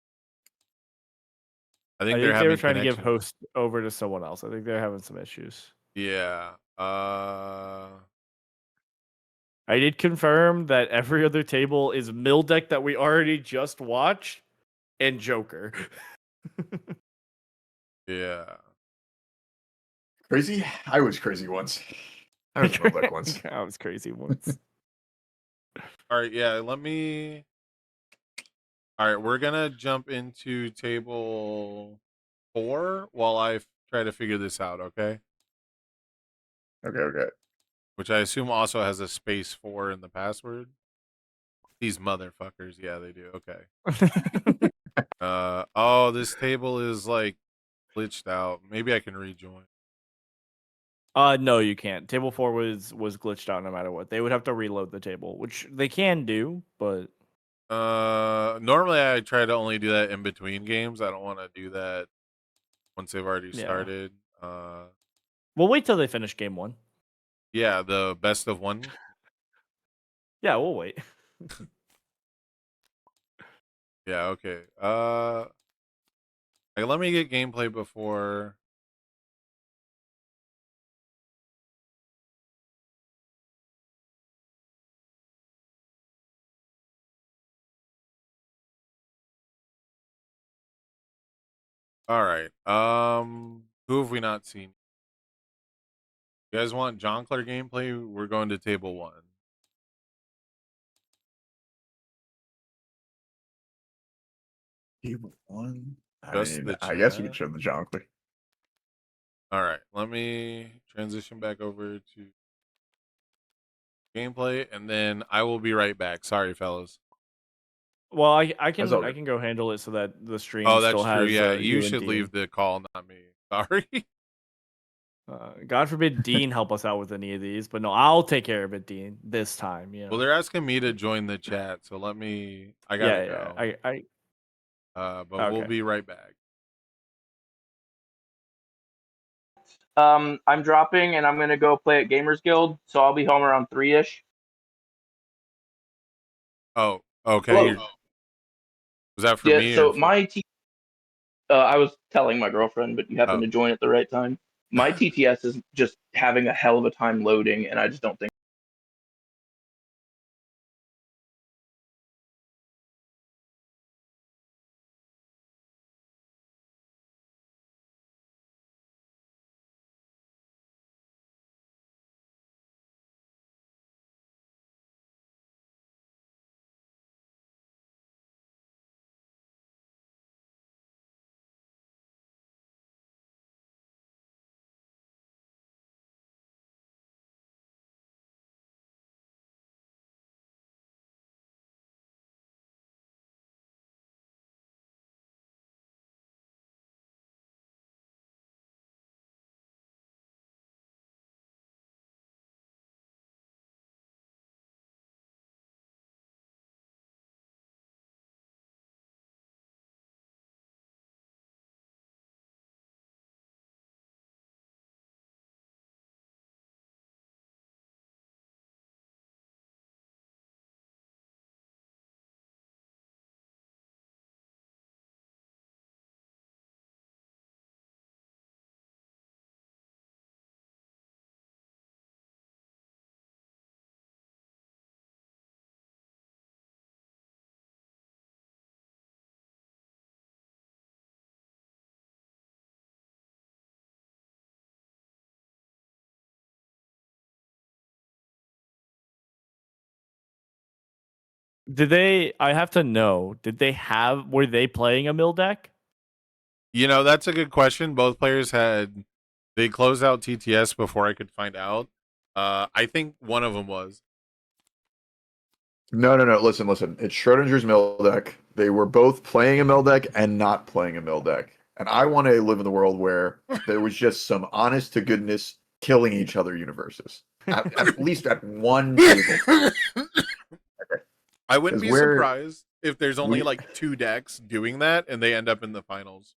I I think think they're they having were trying to give connection. host over to someone else. I think they're having some issues. Yeah. I did confirm that every other table is mill deck that we already just watched and Joker. Yeah. crazy? I was crazy once. I was mill deck once. I was crazy once. All right. Yeah. Let me. All right. We're gonna jump into table 4 while I try to figure this out. Okay. Okay. Which I assume also has a space 4 in the password. These motherfuckers. Yeah, they do. Okay. Oh, this table is like glitched out. Maybe I can rejoin. No, you can't. Table 4 was glitched out no matter what. They would have to reload the table, which they can do, but Normally I try to only do that in between games. I don't want to do that once they've already Yeah. started. we'll wait till they finish game 1. Yeah, the best of 1. Yeah, we'll wait. Yeah, okay. Let me get gameplay before. All right. Who have we not seen? You guys want Jonkler gameplay? We're going to table 1. Table 1. Just the I guess we chat. could show the Jonkler. All right, let me transition back over to gameplay, and then I will be right back. Sorry, fellas. Well, I That's all can good. go handle it so that the stream Oh, still that's true. has Yeah, you you and should Dean. leave the call, not me. Sorry. God forbid Dean help us out with any of these, but no, I'll take care of it, Dean, this time. You know. Well, they're asking me to join the chat, so let me. I gotta go. But we'll Okay. be right back. I'm dropping and I'm gonna go play at Gamers Guild, so I'll be home around 3-ish. Oh, okay. Hello. Was that for Yeah, me? so Or for... my I was telling my girlfriend, but you happened Oh. to join at the right time. My TTS is just having a hell of a time loading, and I just don't think. I have to know, were they playing a mill deck? That's a good question. Both players they closed out TTS before I could find out. I think one of them was. No. Listen. It's Schrodinger's mill deck. They were both playing a mill deck and not playing a mill deck. And I want to live in the world where there was just some honest to goodness killing each other universes. At least at one table. I wouldn't be 'Cause we're- surprised if there's only we- like 2 decks doing that and they end up in the finals.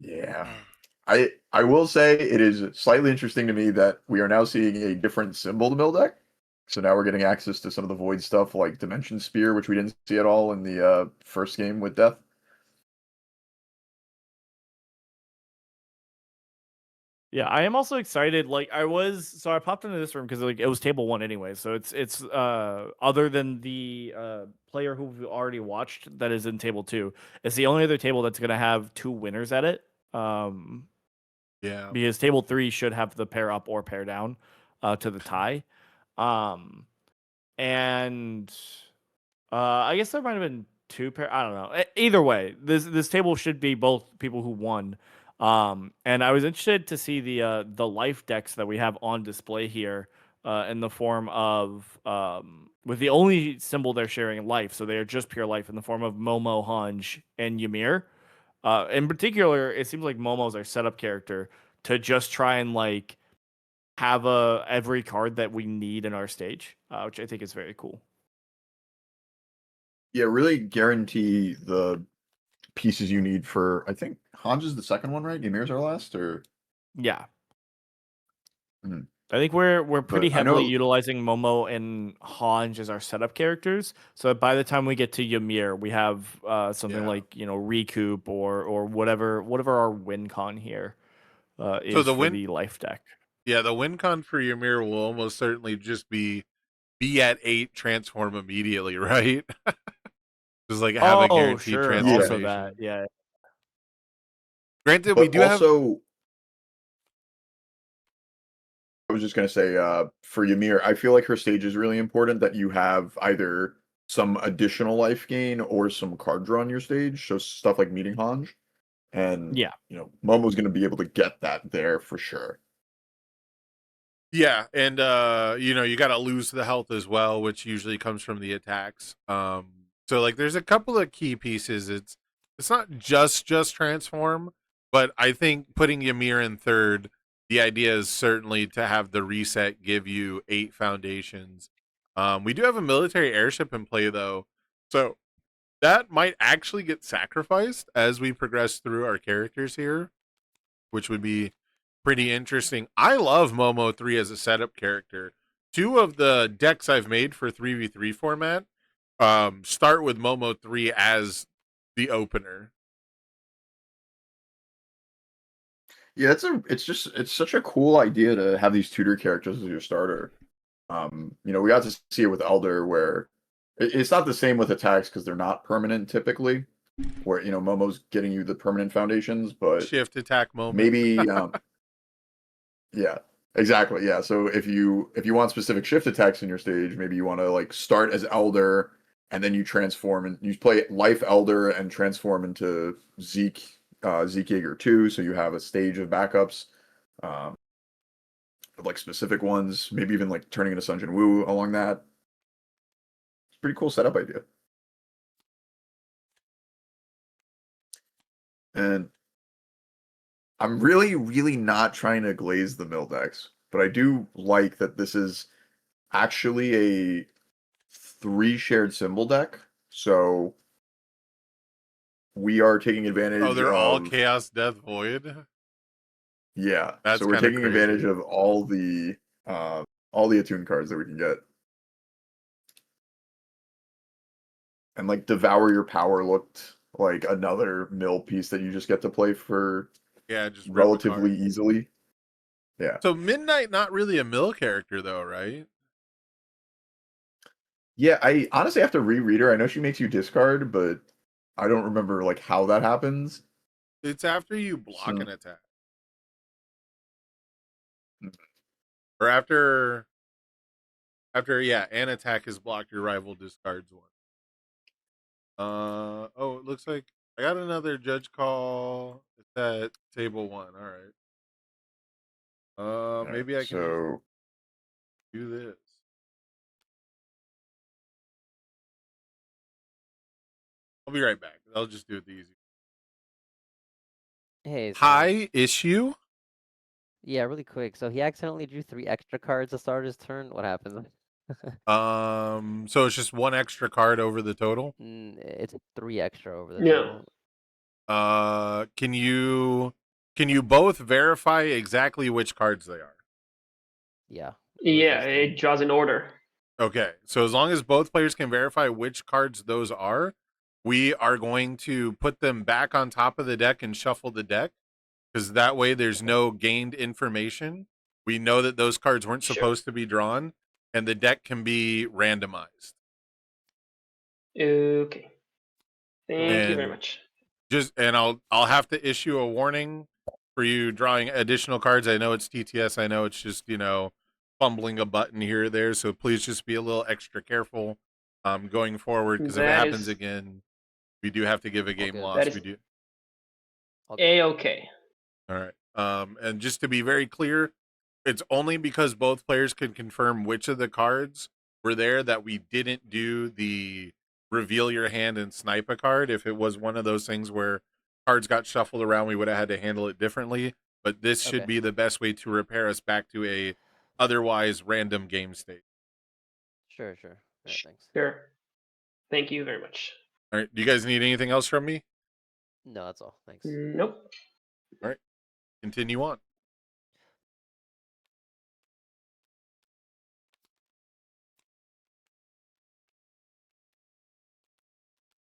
Yeah. I will say it is slightly interesting to me that we are now seeing a different symbol to mill deck. So now we're getting access to some of the void stuff like Dimension Spear, which we didn't see at all in the first game with Death. Yeah, I am also excited. Like I popped into this room because like it was table 1 anyway. So it's other than the player who we already watched that is in table 2, it's the only other table that's gonna have 2 winners at it. Yeah. Because table 3 should have the pair up or pair down to the tie. And I guess there might have been 2 pair. I don't know. Either way, this table should be both people who won. And I was interested to see the life decks that we have on display here in the form of with the only symbol they're sharing life, so they are just pure life in the form of Momo, Hanj, and Ymir. In particular, it seems like Momo's our setup character to just try and like have every card that we need in our stage, which I think is very cool. Yeah, really guarantee the pieces you need for. I think Hanj is the second one, right? Ymir's our last, or Yeah. Mhm. I think we're pretty But I know- heavily utilizing Momo and Hanj as our setup characters, so that by the time we get to Ymir, we have something Yeah. like Recoup or whatever our win con here is So the for the life deck. Yeah, the win con for Ymir will almost certainly just be at 8, transform immediately, right? Just like have a guaranteed sure. transformation. Also that, yeah. Granted, But we do have. also, I was just gonna say, for Ymir, I feel like her stage is really important. That you have either some additional life gain or some card draw on your stage. So stuff like meeting Hanj, and Yeah. Momo's gonna be able to get that there for sure. Yeah, and you got to lose the health as well, which usually comes from the attacks. So like there's a couple of key pieces. It's not just transform. But I think putting Ymir in third, the idea is certainly to have the reset give you 8 foundations. We do have a military airship in play though, so that might actually get sacrificed as we progress through our characters here, which would be pretty interesting. I love Momo 3 as a setup character. 2 of the decks I've made for 3v3 format start with Momo 3 as the opener. Yeah, it's such a cool idea to have these tutor characters as your starter. We got to see it with Elder, where it's not the same with attacks because they're not permanent typically. Where Momo's getting you the permanent foundations, but Shift attack Momo. maybe, yeah, exactly, yeah. So if you want specific shift attacks in your stage, maybe you want to like start as Elder, and then you transform and you play Life Elder and transform into Zeke Jaeger 2, so you have a stage of backups, like specific ones, maybe even like turning into Sun Jin Woo along that. It's a pretty cool setup idea. And I'm really, really not trying to glaze the mill decks, but I do like that this is actually a 3 shared symbol deck, so we are taking advantage Oh, they're all of Chaos Death Void. Yeah, That's so we're kinda taking crazy. advantage of all the attune cards that we can get. And like Devour Your Power looked like another mill piece that you just get to play for Yeah, just rip a relatively card. easily. Yeah. So Midnight not really a mill character though, right? Yeah, I honestly have to reread her. I know she makes you discard, but I don't remember like how that happens. It's after you block So- an attack. Or after an attack is blocked, your rival discards one. Oh, it looks like I got another judge call. It's at table 1. All right. All Maybe right, I can so do this. I'll be right back. I'll just do it the easy. Hey, so, High issue? yeah, really quick. So he accidentally drew 3 extra cards to start his turn. What happened? So it's just 1 extra card over the total? It's 3 extra over the No. total. Can you both verify exactly which cards they are? Yeah. Yeah, Resistant. it draws in order. Okay, so as long as both players can verify which cards those are, we are going to put them back on top of the deck and shuffle the deck, because that way there's no gained information. We know that those cards weren't Sure. supposed to be drawn, and the deck can be randomized. Okay. Thank you very And much. I'll have to issue a warning for you drawing additional cards. I know it's TTS. I know it's just, fumbling a button here or there. So please just be a little extra careful going forward, because if it That happens is- again, we do have to give a game good. loss. That is- We do. A-okay. All right. And just to be very clear, it's only because both players can confirm which of the cards were there that we didn't do the reveal your hand and snipe a card. If it was one of those things where cards got shuffled around, we would have had to handle it differently. But this should Okay. be the best way to repair us back to a otherwise random game state. Sure. Alright, thanks. Sure. Thank you very much. All right. Do you guys need anything else from me? No, that's all. Thanks. Nope. Continue on.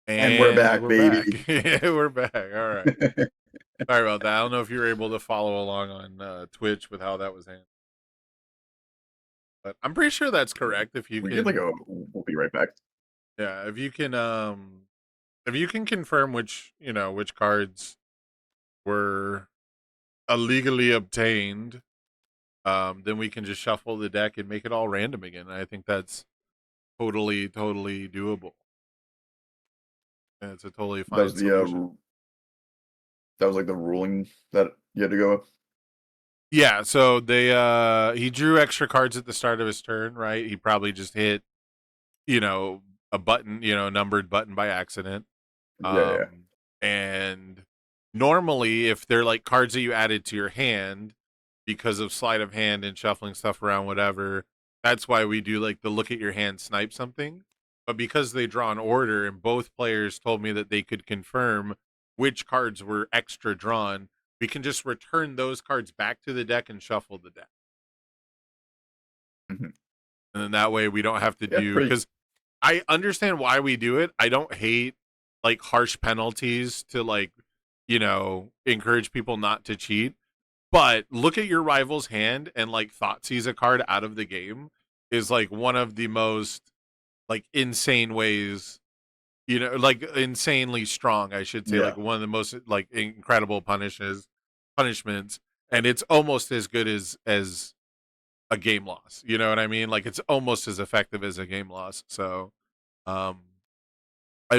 And we're back, baby. back. Yeah, we're back. All right. Sorry about that. I don't know if you were able to follow along on Twitch with how that was handled. But I'm pretty sure that's correct. If you we can, did like we'll be right back. yeah, if you can confirm which cards were illegally obtained, then we can just shuffle the deck and make it all random again. I think that's totally doable. And it's a totally fine That was the solution. that was like the ruling that you had to go with. Yeah, so he drew extra cards at the start of his turn, right? He probably just hit, a button, a numbered button by accident. Yeah. And normally if they're like cards that you added to your hand because of sleight of hand and shuffling stuff around, whatever, that's why we do like the look at your hand, snipe something. But because they draw an order and both players told me that they could confirm which cards were extra drawn, we can just return those cards back to the deck and shuffle the deck. Mhm. And then that way we don't have to Yeah, do, pretty- because I understand why we do it. I don't hate like harsh penalties to like, encourage people not to cheat. But look at your rival's hand and like thought sees a card out of the game is like one of the most like insane ways, like insanely strong, I should say, Yeah. like one of the most like incredible punishments, and it's almost as good as a game loss. You know what I mean? Like it's almost as effective as a game loss. So I'd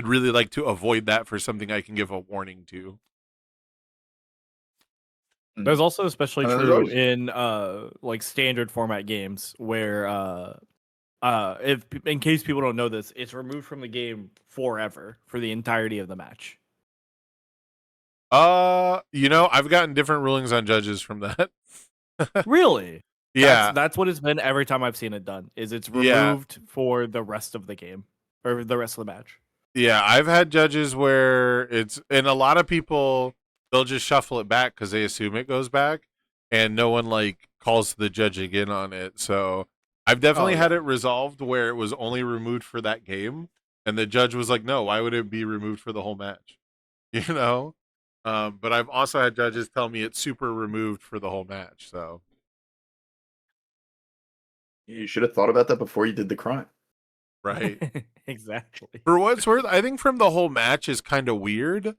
really like to avoid that for something I can give a warning to. That's also especially And then there's true always- in like standard format games where if in case people don't know this, it's removed from the game forever for the entirety of the match. I've gotten different rulings on judges from that. Really? Yeah. That's what it's been every time I've seen it done. Is it's Yeah. removed for the rest of the game or the rest of the match. Yeah, I've had judges where and a lot of people, they'll just shuffle it back because they assume it goes back, and no one like calls the judge again on it. So I've definitely had it resolved where it was only removed for that game, and the judge was like, "No, why would it be removed for the whole match?" You know. But I've also had judges tell me it's super removed for the whole match. So You should have thought about that before you did the crime. right. Exactly. For what it's worth, I think from the whole match is kind of weird,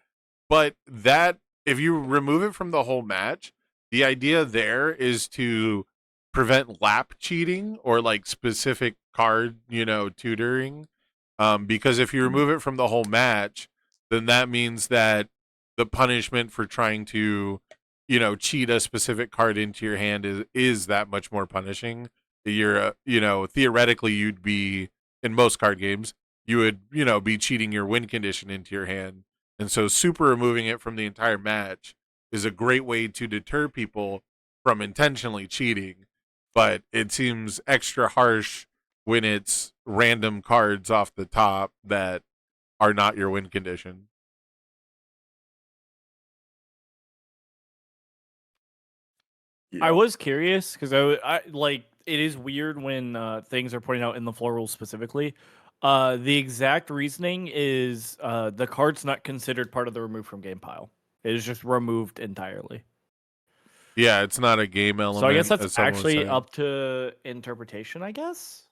but that if you remove it from the whole match, the idea there is to prevent lap cheating or like specific card, tutoring. Because if you remove it from the whole match, then that means that the punishment for trying to, cheat a specific card into your hand is that much more punishing. You're, theoretically you'd be in most card games, you would, be cheating your win condition into your hand. And so super removing it from the entire match is a great way to deter people from intentionally cheating. But it seems extra harsh when it's random cards off the top that are not your win condition. Yeah. I was curious because I like it is weird when things are pointed out in the floor rules specifically. The exact reasoning is the card's not considered part of the remove from game pile. It is just removed entirely. Yeah, it's not a game element. So I guess as that's someone was actually saying. up to interpretation, I guess.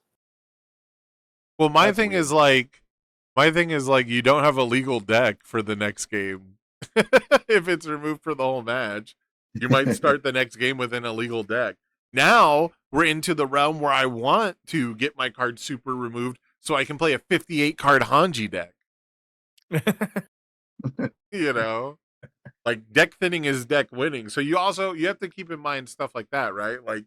Well, my That's thing weird. is like you don't have a legal deck for the next game. If it's removed for the whole match, you might start the next game with an illegal deck. Now we're into the realm where I want to get my card super removed so I can play a 58 card Hanji deck. Like deck thinning is deck winning. So you have to keep in mind stuff like that, right? Like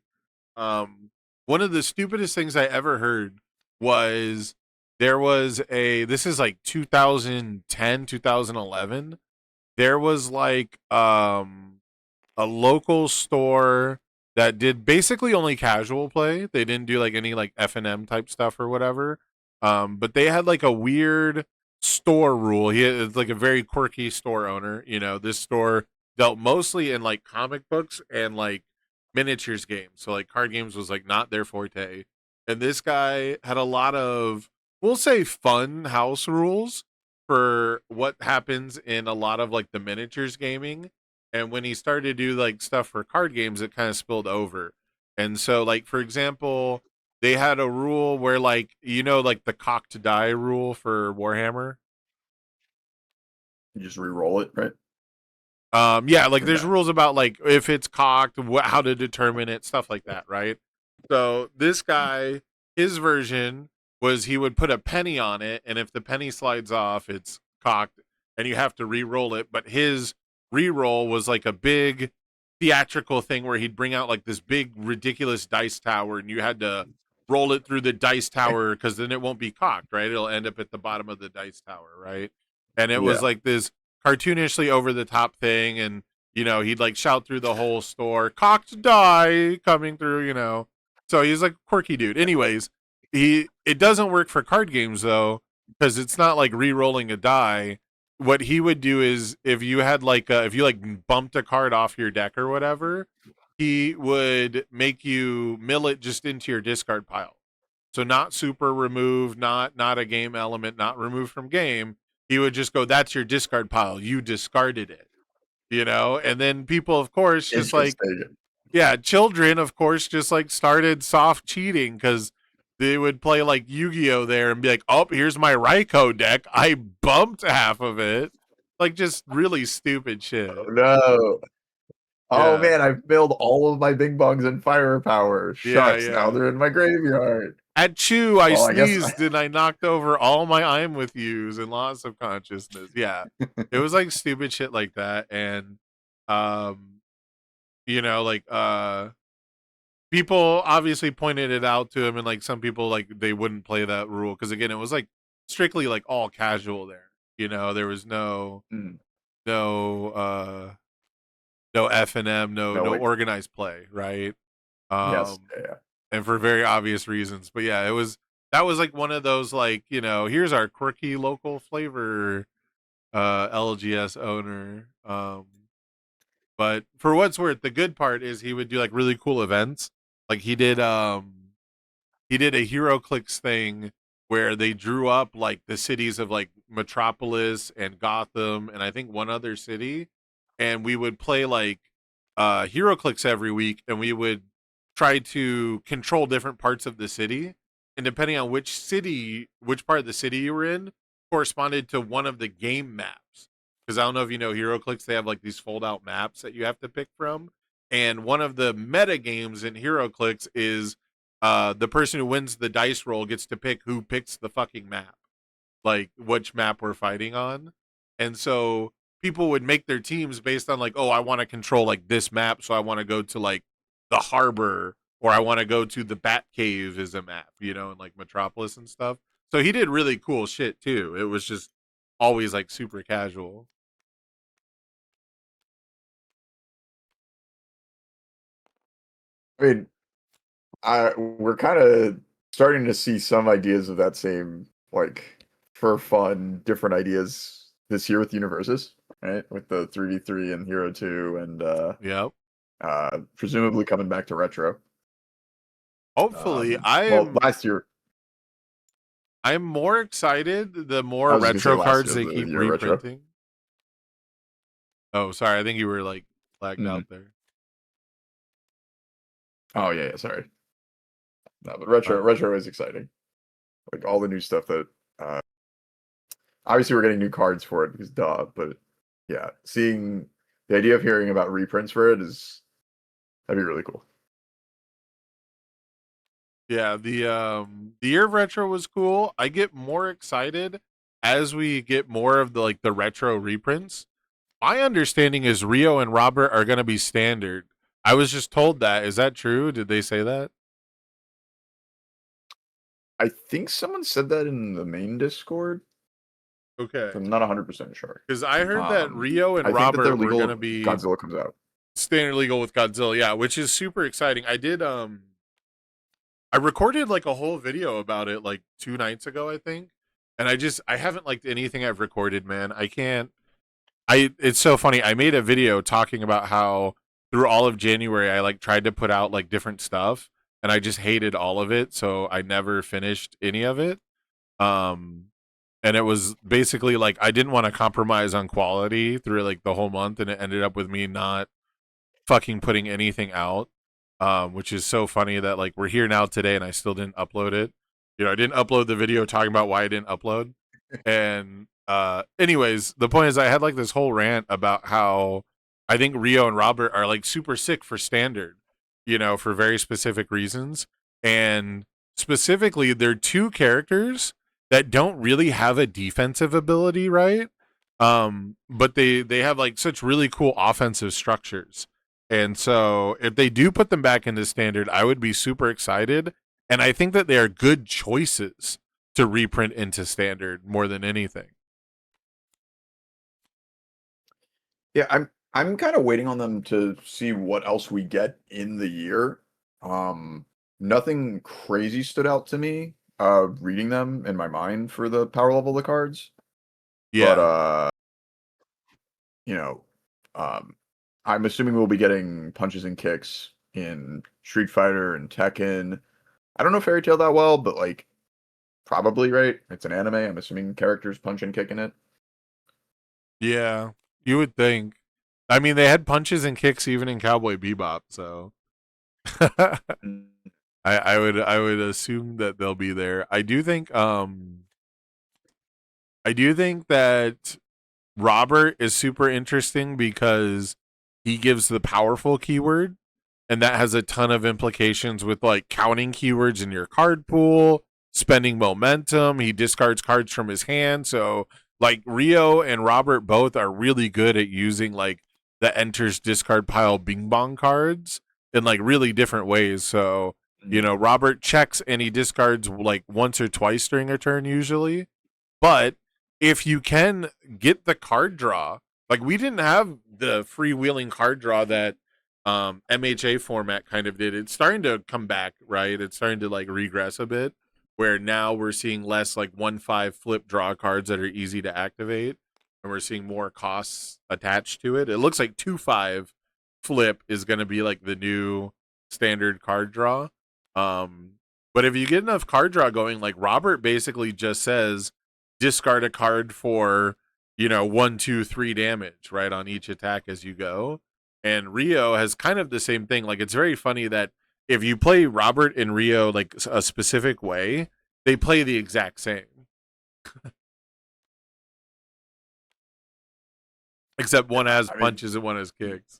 one of the stupidest things I ever heard was there was this is like 2010, 2011. There was like a local store that did basically only casual play. They didn't do like any like F&M type stuff or whatever. But they had like a weird store rule. It's like a very quirky store owner. This store dealt mostly in like comic books and like miniatures games. So like card games was like not their forte. And this guy had a lot of, we'll say, fun house rules for what happens in a lot of like the miniatures gaming. And when he started to do like stuff for card games, it kind of spilled over. And so like, for example, they had a rule where like, like the cocked die rule for Warhammer. You just re-roll it, right? Yeah, like there's Okay. rules about like if it's cocked, how to determine it, stuff like that, right? So this guy, his version was he would put a penny on it, and if the penny slides off, it's cocked, and you have to re-roll it. But his re-roll was like a big theatrical thing where he'd bring out like this big ridiculous dice tower, and you had to roll it through the dice tower because then it won't be cocked, right? It'll end up at the bottom of the dice tower, right? And it was Yeah. like this cartoonishly over the top thing, and he'd like shout through the whole store, "Cocked die coming through," So he's like a quirky dude. Anyways, it doesn't work for card games though, because it's not like re-rolling a die. What he would do is if you had like if you like bumped a card off your deck or whatever, he would make you mill it just into your discard pile. So not super removed, not a game element, not removed from game. He would just go, "That's your discard pile. You discarded it." And then people, of course, just like, yeah, children, of course, just like started soft cheating because they would play like Yu-Gi-Oh there and be like, "Oh, here's my Raikou deck. I bumped half of it." Like just really stupid shit. Oh, no. Oh Yeah. man, I've milled all of my bing bongs and firepower. Shucks, yeah. now they're in my graveyard. At Chew, I Oh, I guess sneezed and I knocked over all my I'm with yous and loss of consciousness. Yeah. It was like stupid shit like that. And people obviously pointed it out to him, and like some people like they wouldn't play that rule because again it was like strictly like all casual there. There was no Mm. no F&M, no like- organized play, right? Yes, yeah. And for very obvious reasons. But yeah, that was like one of those like, here's our quirky local flavor LGS owner. But for what's worth, the good part is he would do like really cool events. Like he did a HeroClix thing where they drew up like the cities of like Metropolis and Gotham and I think one other city, and we would play like HeroClix every week, and we would try to control different parts of the city, and depending on which part of the city you were in corresponded to one of the game maps. Because I don't know if you know HeroClix, they have like these fold out maps that you have to pick from, and one of the meta games in HeroClix is the person who wins the dice roll gets to pick who picks the fucking map, like which map we're fighting on. And so people would make their teams based on like, oh, I want to control like this map, so I want to go to like the harbor, or I want to go to the Bat Cave is a map, and like Metropolis and stuff. So he did really cool shit too. It was just always like super casual. I mean, we're kind of starting to see some ideas of that same like for fun, different ideas this year with Universes, right? With the 3v3 and Hero 2 and Yep. presumably coming back to retro. Hopefully, Last year I'm more excited the I more was just gonna retro say last cards year they was keep the year retro. reprinting. Oh, sorry. I think you were like lagged out there. Oh yeah, sorry. No, but retro is exciting. Like all the new stuff that obviously we're getting new cards for it because duh, but yeah, seeing the idea of hearing about reprints for it that'd be really cool. Yeah, the year of retro was cool. I get more excited as we get more of the retro reprints. My understanding is Rio and Robert are going to be standard. I was just told that. Is that true? Did they say that? I think someone said that in the main Discord. Okay. I'm not 100% sure. Because I heard that Rio and I think that they're Robert were legal going to if be Godzilla comes out. standard legal with Godzilla. Yeah, which is super exciting. I did I recorded like a whole video about it like 2 nights ago, I think. And I haven't liked anything I've recorded, man. It's so funny. I made a video talking about how through all of January I like tried to put out like different stuff and I just hated all of it, so I never finished any of it. And it was basically like I didn't want to compromise on quality through like the whole month, and it ended up with me not fucking putting anything out. Which is so funny that like we're here now today and I still didn't upload it. I didn't upload the video talking about why I didn't upload. And anyways, the point is I had like this whole rant about how I think Rio and Robert are like super sick for standard, for very specific reasons. And specifically, they're 2 characters that don't really have a defensive ability, right? But they have like such really cool offensive structures. And so if they do put them back into standard, I would be super excited. And I think that they are good choices to reprint into standard more than anything. Yeah, I'm kind of waiting on them to see what else we get in the year. Nothing crazy stood out to me reading them in my mind for the power level of the cards. Yeah. But you know, um I'm assuming we'll be getting punches and kicks in Street Fighter and Tekken. I don't know Fairy Tail that well, but like probably, right? It's an anime. I'm assuming characters punch and kick in it. Yeah, you would think. I mean, they had punches and kicks even in Cowboy Bebop, so Mm. I would assume that they'll be there. I do think that Robert is super interesting because he gives the powerful keyword, and that has a ton of implications with like counting keywords in your card pool, spending momentum. He discards cards from his hand, so like Rio and Robert both are really good at using like the enters discard pile bing bong cards in like really different ways. So, you know, Robert checks and he discards like once or twice during a turn usually. But if you can get the card draw, like we didn't have the freewheeling card draw that MHA format kind of did. It's starting to come back, right? It's starting to like regress a bit, where now we're seeing less like 1/5 flip draw cards that are easy to activate, and we're seeing more costs attached to it. It looks like 2/5 flip is going to be like the new standard card draw. But if you get enough card draw going, like Robert basically just says discard a card for, you know, 1, 2, 3 damage, right, on each attack as you go. And Rio has kind of the same thing. Like, it's very funny that if you play Robert and Rio like a specific way, they play the exact same. Except one has punches and one has kicks.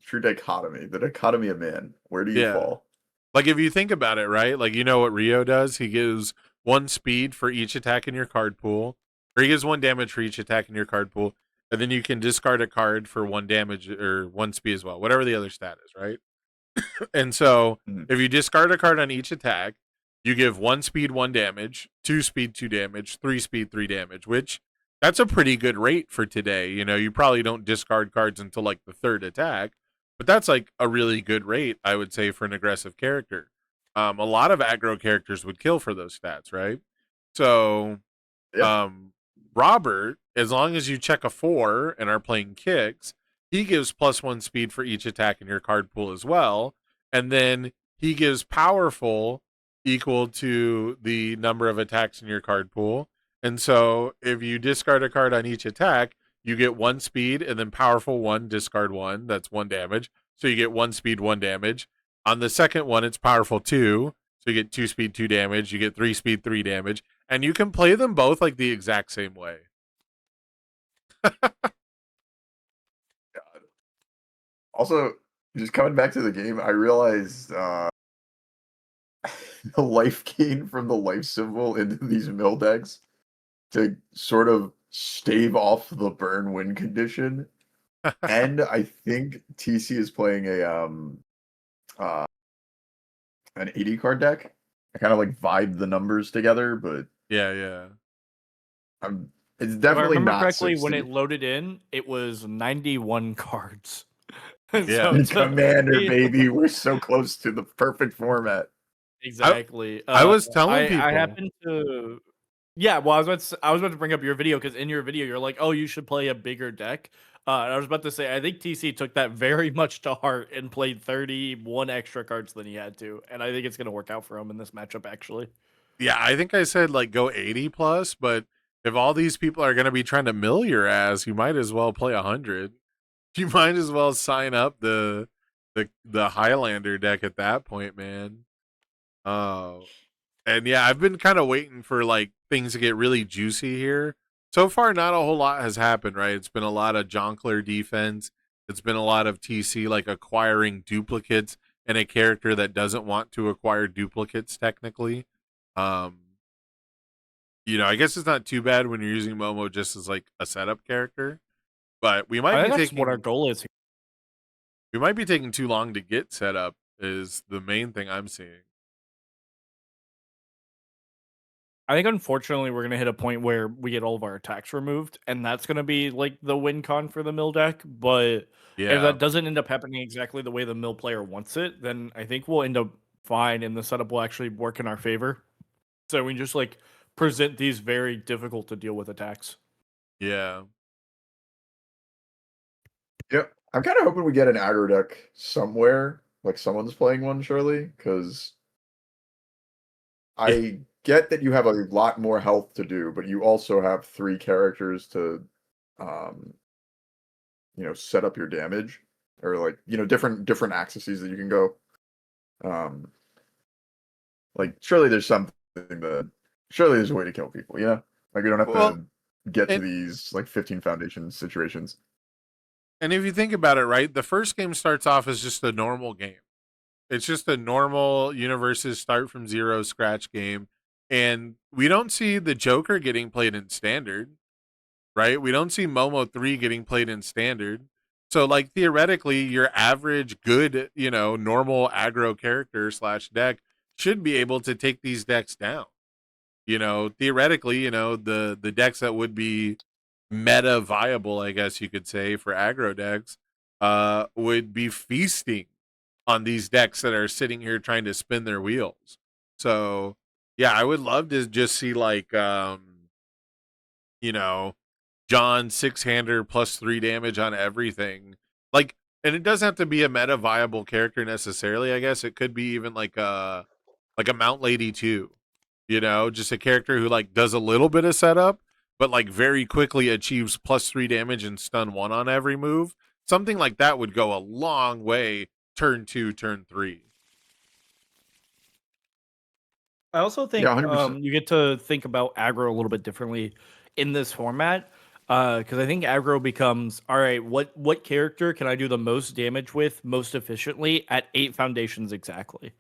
True dichotomy. The dichotomy of man. Where do you fall? Like, if you think about it, right? Like, you know what Rio does? He gives 1 speed for each attack in your card pool, or he gives 1 damage for each attack in your card pool, and then you can discard a card for 1 damage or 1 speed as well, whatever the other stat is, right? And so, if you discard a card on each attack, you give 1 speed, 1 damage, 2 speed, 2 damage, 3 speed, 3 damage, which that's a pretty good rate for today. You know, you probably don't discard cards until like the 3rd attack, but that's like a really good rate, I would say, for an aggressive character. A lot of aggro characters would kill for those stats, right? So, Robert, as long as you check a 4 and are playing kicks, he gives +1 speed for each attack in your card pool as well. And then he gives powerful equal to the number of attacks in your card pool. And so if you discard a card on each attack, you get 1 speed, and then powerful 1, discard 1. That's 1 damage. So you get 1 speed, 1 damage. On the second one, it's powerful 2. So you get 2 speed, 2 damage. You get 3 speed, 3 damage. And you can play them both like the exact same way. God. Also, just coming back to the game, I realized the life gain from the life symbol into these mill decks to sort of stave off the burn win condition. And I think TC is playing an 80 card deck. I kind of like vibe the numbers together, but yeah. It's If I definitely remember not correctly, 60. when it loaded in, it was 91 cards. Yeah. Commander, baby. We're so close to the perfect format. Exactly. I was telling people. I happened to. Yeah, well, I was about to bring up your video, because in your video you're like, "Oh, you should play a bigger deck." And I was about to say, I think TC took that very much to heart and played 31 extra cards than he had to, and I think it's gonna work out for him in this matchup, actually. Yeah, I think I said like go 80 plus, but if all these people are gonna be trying to mill your ass, you might as well play 100. You might as well sign up the Highlander deck at that point, man. Oh, and yeah, I've been kind of waiting for like things to get really juicy here. So far, not a whole lot has happened, right? It's been a lot of Jonkler defense. It's been a lot of TC like acquiring duplicates and a character that doesn't want to acquire duplicates technically. You know, I guess it's not too bad when you're using Momo just as like a setup character, but we might I be think that's taking what our goal is here. we might be taking too long to get set up is the main thing I'm seeing. I think unfortunately we're gonna hit a point where we get all of our attacks removed, and that's gonna be like the win con for the mill deck. But if Yeah. that doesn't end up happening exactly the way the mill player wants it, then I think we'll end up fine, and the setup will actually work in our favor. So we just like present these very difficult to deal with attacks. Yeah. Yep. I'm kind of hoping we get an aggro deck somewhere, like someone's playing one, surely, because I get that you have a lot more health to do, but you also have 3 characters to, um, set up your damage, or like different axes that you can go. Like surely there's a way to kill people, like we don't have Well, to get to and- these like 15 foundation situations. And if you think about it, right, the first game starts off as just a normal game. It's just a normal universes start from zero scratch game. And we don't see the Joker getting played in standard, right? We don't see Momo 3 getting played in standard. So, like, theoretically, your average good, normal aggro character / deck should be able to take these decks down. Theoretically, the decks that would be meta viable, I guess you could say, for aggro decks, would be feasting on these decks that are sitting here trying to spin their wheels. So yeah, I would love to just see like John 6-hander +3 damage on everything. Like, and it doesn't have to be a meta viable character necessarily, I guess. It could be even like a Mount Lady 2. Just a character who like does a little bit of setup, but like very quickly achieves +3 damage and stun 1 on every move. Something like that would go a long way turn 2, turn 3. I also think Yeah, 100%. you get to think about aggro a little bit differently in this format, because I think aggro becomes, all right, what character can I do the most damage with most efficiently at 8 foundations exactly,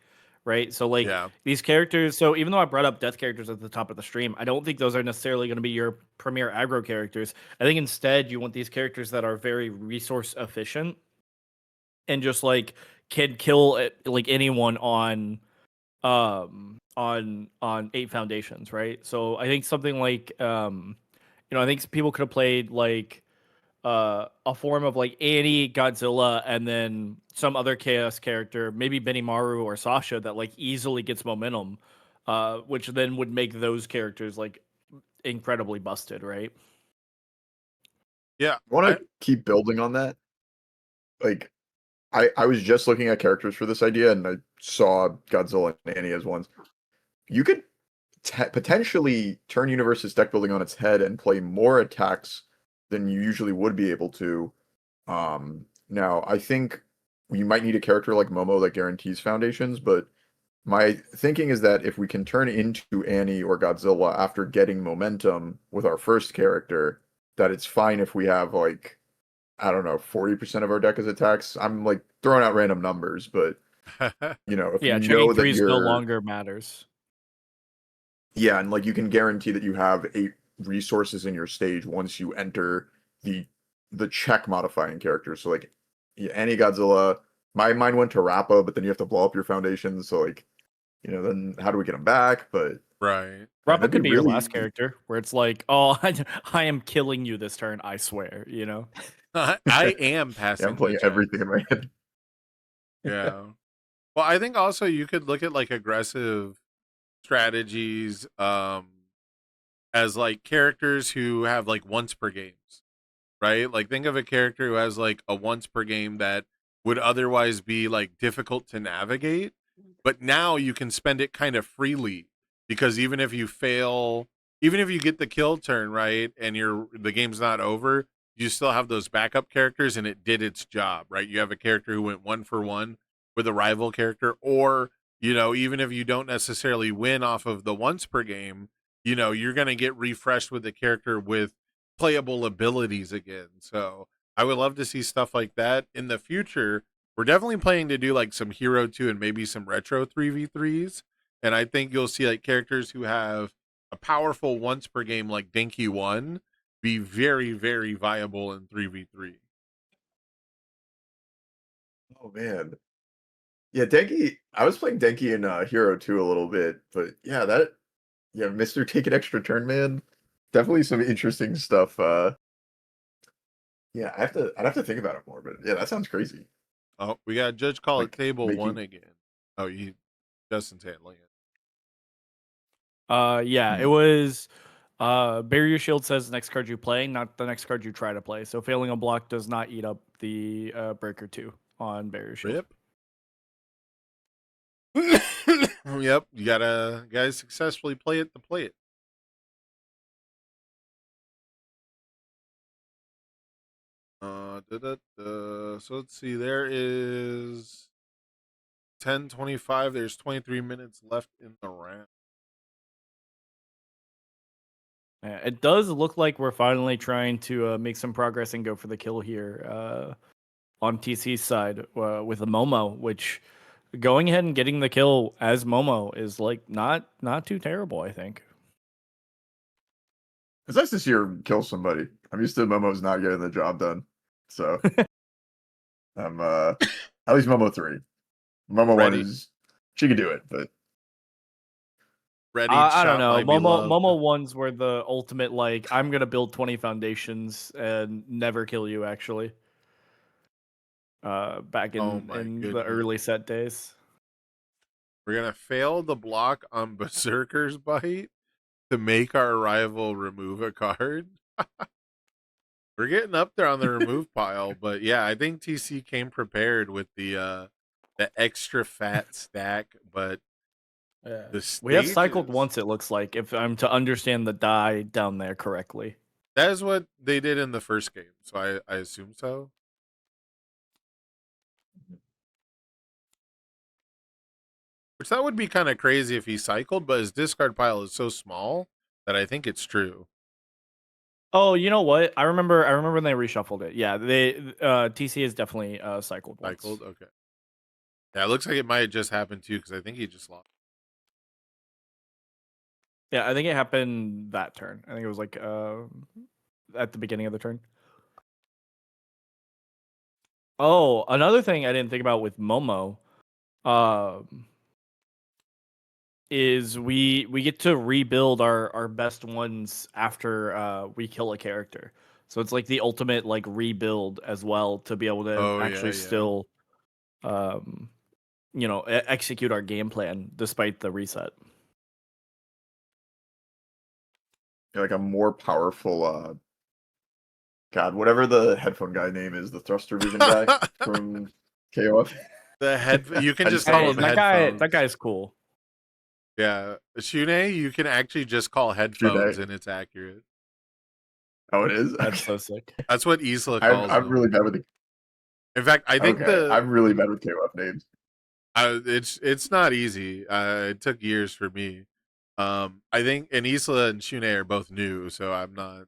right? So like Yeah. these characters. So even though I brought up death characters at the top of the stream, I don't think those are necessarily going to be your premier aggro characters. I think instead you want these characters that are very resource efficient and just like can kill like anyone on 8 foundations, right? So I think something like I think people could have played like a form of like Annie, Godzilla, and then some other chaos character, maybe Benimaru or Sasha, that like easily gets momentum, which then would make those characters like incredibly busted, right? Yeah. I want to keep building on that. Like, I was just looking at characters for this idea, and I saw Godzilla and Annie as ones. You could potentially turn Universe's deck building on its head and play more attacks than you usually would be able to. Now, I think you might need a character like Momo that guarantees foundations, but my thinking is that if we can turn into Annie or Godzilla after getting momentum with our first character, that it's fine if we have like, I don't know, 40% of our deck as attacks. I'm like throwing out random numbers, but if Yeah, you checking know that threes no you're longer matters. yeah, and like you can guarantee that you have 8 resources in your stage once you enter the check modifying character. So like Annie, Godzilla, my mind went to Rappa, but then you have to blow up your foundations. So like, then how do we get them back? But Right. Rappa that'd could be your really last character, where it's like, oh, I am killing you this turn, I swear, I am passing. Yeah, I'm playing the check. everything in my head. Yeah. Well, I think also you could look at like aggressive strategies as like characters who have like once per games, right? Like think of a character who has like a once per game that would otherwise be like difficult to navigate, but now you can spend it kind of freely because even if you fail, even if you get the kill turn, right, and the game's not over, you still have those backup characters and it did its job, right? You have a character who went 1-for-1 with a rival character, or even if you don't necessarily win off of the once per game, you're going to get refreshed with the character with playable abilities again. So I would love to see stuff like that in the future. We're definitely planning to do like some Hero 2 and maybe some retro 3v3s. And I think you'll see like characters who have a powerful once per game like Denki 1 be very, very viable in 3v3. Oh man. Yeah, Denki. I was playing Denki in Hero 2 a little bit, but yeah, Yeah, Mr. Take an Extra Turn, man. Definitely some interesting stuff. Yeah, I'd have to think about it more, but yeah, that sounds crazy. Oh, we got Judge Call Like, at table making- 1 again. Oh, Justin's handling it. Yeah, Hmm. it was Barrier Shield says the next card you play, not the next card you try to play. So failing a block does not eat up the Breaker 2 on Barrier Shield. Rip. Yep, you gotta successfully play it to play it. So let's see. There is 10:25. There's 23 minutes left in the round. Yeah, it does look like we're finally trying to make some progress and go for the kill here on TC's side with a Momo, which going ahead and getting the kill as Momo is like not too terrible, I think. It's nice to see her kill somebody. I'm used to Momo's not getting the job done. So I'm at least Momo 3. Momo 1 Ready. is she can do it, but Ready? I don't shot know. might be loved. Momo ones were the ultimate like I'm gonna build 20 foundations and never kill you actually. Back Oh in my the goodness. early set days. We're gonna fail the block on Berserker's Bite to make our rival remove a card. We're getting up there on the remove pile, but yeah, I think TC came prepared with the extra fat stack, but Yeah. the We have cycled stages- once, it looks like, if I'm to understand the die down there correctly. That is what they did in the first game, so I assume so. Which that would be kind of crazy if he cycled, but his discard pile is so small that I think it's true. Oh, you know what? I remember when they reshuffled it. Yeah, they TC has definitely cycled once. Cycled, okay. Yeah, it looks like it might have just happened too, because I think he just lost. Yeah, I think it happened that turn. I think it was like at the beginning of the turn. Oh, another thing I didn't think about with Momo, is we get to rebuild our best ones after we kill a character. So it's like the ultimate like rebuild as well to be able to Oh, yeah, actually yeah. still execute our game plan despite the reset. like a more powerful God, whatever the headphone guy name is, the thruster vision guy from KOF. The head you can I just just call Hey, him that headphones. guy's cool. Yeah, Shune, you can actually just call headphones and it's accurate. Oh, it is. That's so sick. That's what Isla calls I'm them. really bad with the. In fact, I think Okay, I'm really bad with KOF names. it's not easy. It took years for me. I think and Isla and Shune are both new, so I'm not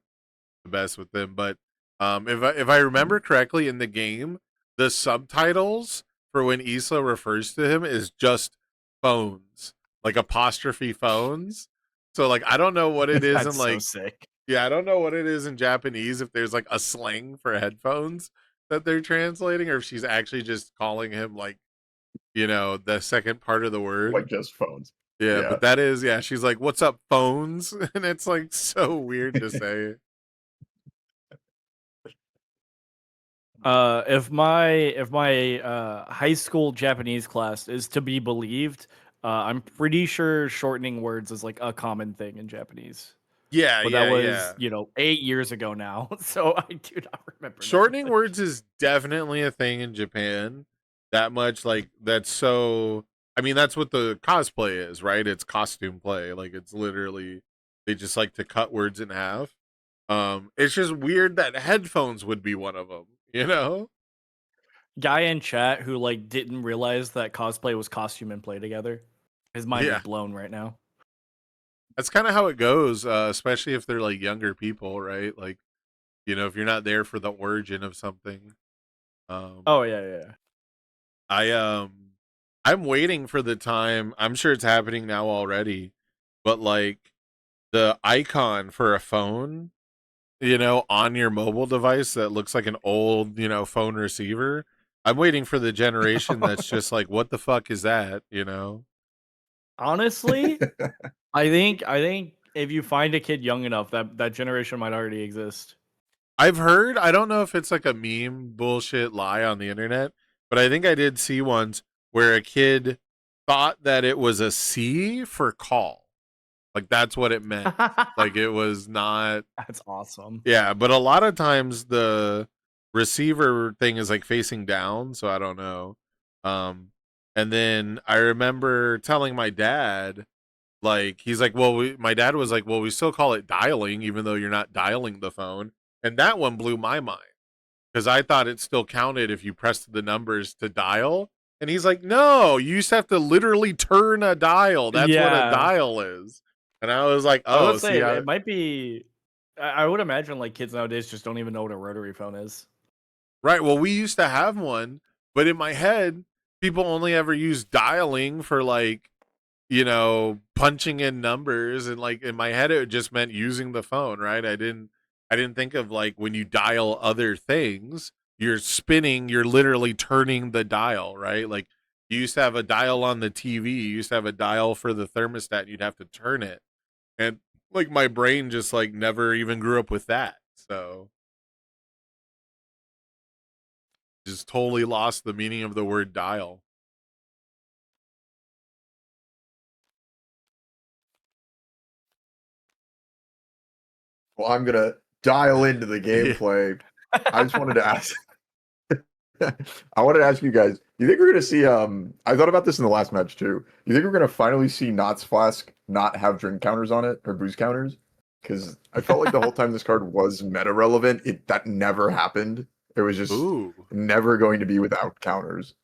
the best with them. But if I remember correctly in the game, the subtitles for when Isla refers to him is just phones, like apostrophe phones. So like I don't know what it is That's in like so sick. yeah, I don't know what it is in Japanese if there's like a slang for headphones that they're translating or if she's actually just calling him like the second part of the word. Like just phones. Yeah, yeah. but that is she's like, "What's up, phones?" And it's like so weird to say. If my high school Japanese class is to be believed, I'm pretty sure shortening words is like a common thing in Japanese. Yeah, But yeah, that was, yeah. 8 years ago now, so I do not remember. that Shortening much. words is definitely a thing in Japan. That much, like that's so. I mean, that's what the cosplay is, right? It's costume play. Like it's literally they just like to cut words in half. It's just weird that headphones would be one of them. Guy in chat who like didn't realize that cosplay was costume and play together. His mind Yeah. is blown right now. That's kind of how it goes, especially if they're like younger people, right? Like, if you're not there for the origin of something. Oh yeah. I'm waiting for the time. I'm sure it's happening now already, but like the icon for a phone, on your mobile device that looks like an old, phone receiver. I'm waiting for the generation that's just like, what the fuck is that? Honestly, I think if you find a kid young enough, that generation might already exist. I've heard, I don't know if it's like a meme bullshit lie on the internet, but I think I did see once where a kid thought that it was a C for call. Like that's what it meant. Like it was not. That's awesome. Yeah, but a lot of times the receiver thing is like facing down, so I don't know. And then I remember telling my dad, like, he's like, well, my dad was like, well, we still call it dialing, even though you're not dialing the phone. And that one blew my mind because I thought it still counted if you pressed the numbers to dial. And he's like, no, you used to have to literally turn a dial. That's what a Yeah. dial is. And I was like, I oh, would say see, it might be. I would imagine like kids nowadays just don't even know what a rotary phone is. right. Well, we used to have one, but in my head, people only ever use dialing for like, you know, punching in numbers, and like in my head it just meant using the phone, right? I didn't think of like when you dial other things, you're spinning, you're literally turning the dial, right? Like you used to have a dial on the TV, you used to have a dial for the thermostat, and you'd have to turn it. And like my brain just like never even grew up with that. So just totally lost the meaning of the word dial. Well, I'm gonna dial into the gameplay. I just wanted to ask. I wanted to ask you guys. You think we're gonna see? I thought about this in the last match too. You think we're gonna finally see Knott's Flask not have drink counters on it or booze counters? Because I felt like the whole time this card was meta relevant, that never happened. It was just Ooh. never going to be without counters.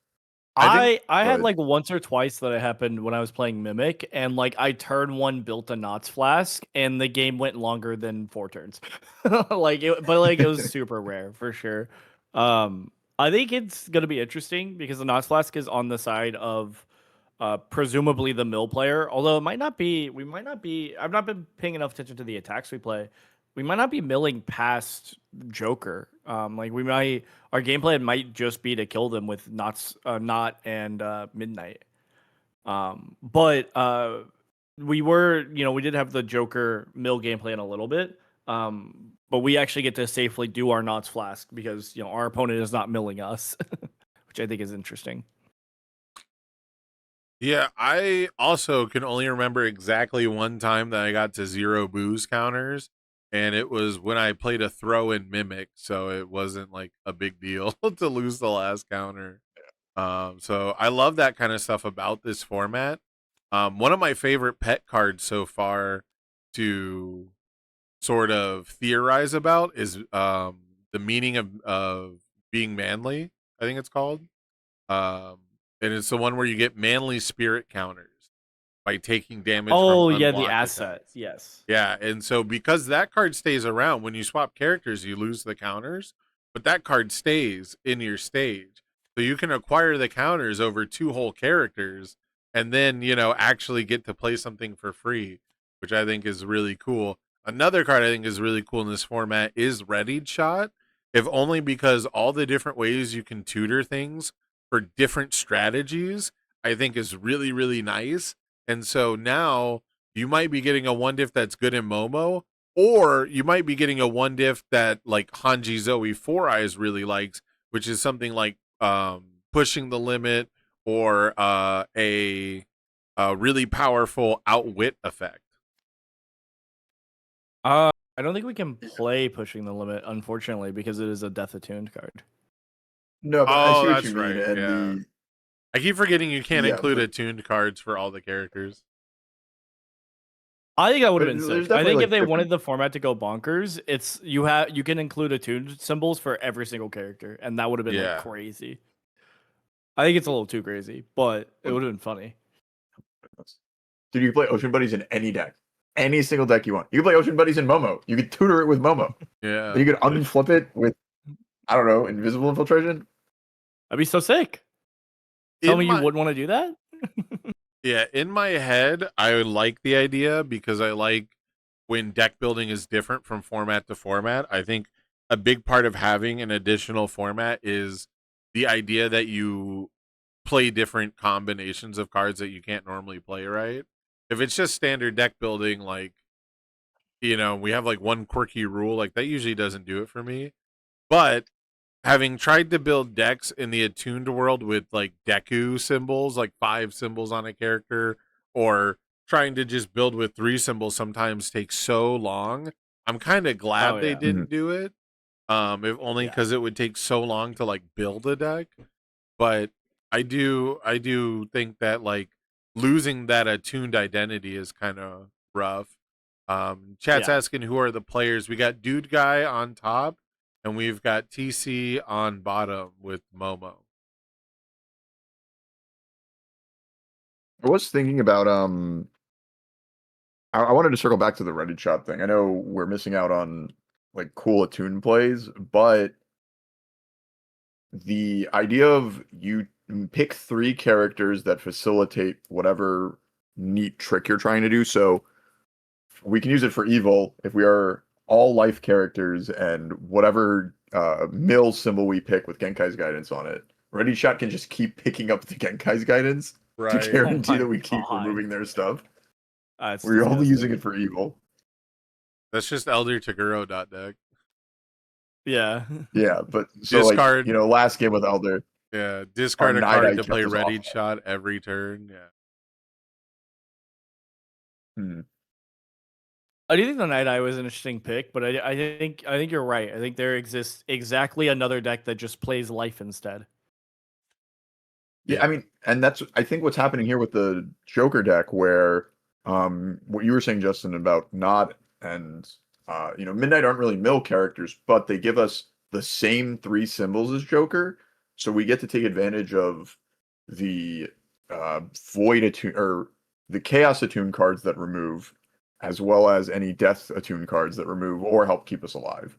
I had but- like once or twice that it happened when I was playing Mimic, and like I turn one, built a Knott's Flask, and the game went longer than 4 turns. Like it was super rare for sure. I think it's gonna be interesting because the Knott's Flask is on the side of presumably the mill player, although it might not be. We might not be. I've not been paying enough attention to the attacks we play. We might not be milling past Joker. Like we might, our game plan might just be to kill them with Knot and Midnight. But we were, we did have the Joker mill game plan a little bit. But we actually get to safely do our Knott's Flask because our opponent is not milling us, which I think is interesting. Yeah, I also can only remember exactly one time that I got to 0 booze counters, and it was when I played a throw in Mimic, so it wasn't like a big deal to lose the last counter. So I love that kind of stuff about this format. One of my favorite pet cards so far to sort of theorize about is the meaning of being manly, I think it's called. And it's the one where you get manly spirit counters by taking damage. Oh from yeah, the unblocked asset. attacks. Yes. Yeah, and so because that card stays around, when you swap characters, you lose the counters, but that card stays in your stage. So you can acquire the counters over 2 whole characters and then, actually get to play something for free, which I think is really cool. Another card I think is really cool in this format is Readied Shot, if only because all the different ways you can tutor things for different strategies, I think is really, really nice. And so now you might be getting a 1-diff that's good in Momo, or you might be getting a 1-diff that like Hanji Zoe 4 Eyes really likes, which is something like pushing the limit or a really powerful outwit effect. I don't think we can play Pushing the Limit, unfortunately, because it is a death attuned card. No, but I see what that's you mean. right. And Yeah. I keep forgetting you can't Yeah, include but- attuned cards for all the characters. I think that would have But been there's sick. I definitely, think like, if they different- wanted the format to go bonkers, you can include attuned symbols for every single character, and that would have been Yeah. like crazy. I think it's a little too crazy, but it would have been funny. Dude, you can play Ocean Buddies in any deck. Any single deck you want. You can play Ocean Buddies in Momo. You could tutor it with Momo. Yeah. You could unflip it with, I don't know, Invisible Infiltration. That'd be so sick. Tell In me my- you wouldn't want to do that? Yeah, in my head, I would like the idea because I like when deck building is different from format to format. I think a big part of having an additional format is the idea that you play different combinations of cards that you can't normally play, right? If it's just standard deck building, like, we have like one quirky rule, like that usually doesn't do it for me. But having tried to build decks in the attuned world with like Deku symbols, like 5 symbols on a character, or trying to just build with 3 symbols sometimes takes so long. I'm kind of glad Oh, they yeah. didn't do it. If only Yeah. because it would take so long to like build a deck. But I do think that like losing that attuned identity is kind of rough. Chat's Yeah. asking who are the players. We got Dude Guy on top, and we've got TC on bottom with Momo. I was thinking about I wanted to circle back to the Ready Shot thing. I know we're missing out on like cool attune plays, but the idea of you pick 3 characters that facilitate whatever neat trick you're trying to do. So we can use it for evil if we are all life characters and whatever mill symbol we pick with Genkai's guidance on it. Ready Shot can just keep picking up the Genkai's guidance to guarantee my that we keep God. removing their stuff. It's We're only disgusting. using it for evil. That's just Elder Taguro deck. Yeah. Yeah, but so Discard. like, last game with Elder. Yeah, discard a Night card Eye to kept play us Ready off. Shot every turn. Yeah. I do think the Night Eye was an interesting pick, but I think you're right. I think there exists exactly another deck that just plays life instead. Yeah, I mean, and that's I think what's happening here with the Joker deck, where what you were saying, Justin, about Nod and Midnight aren't really mill characters, but they give us the same 3 symbols as Joker, so we get to take advantage of the Void attune or the Chaos attune cards that remove, as well as any Death attune cards that remove or help keep us alive.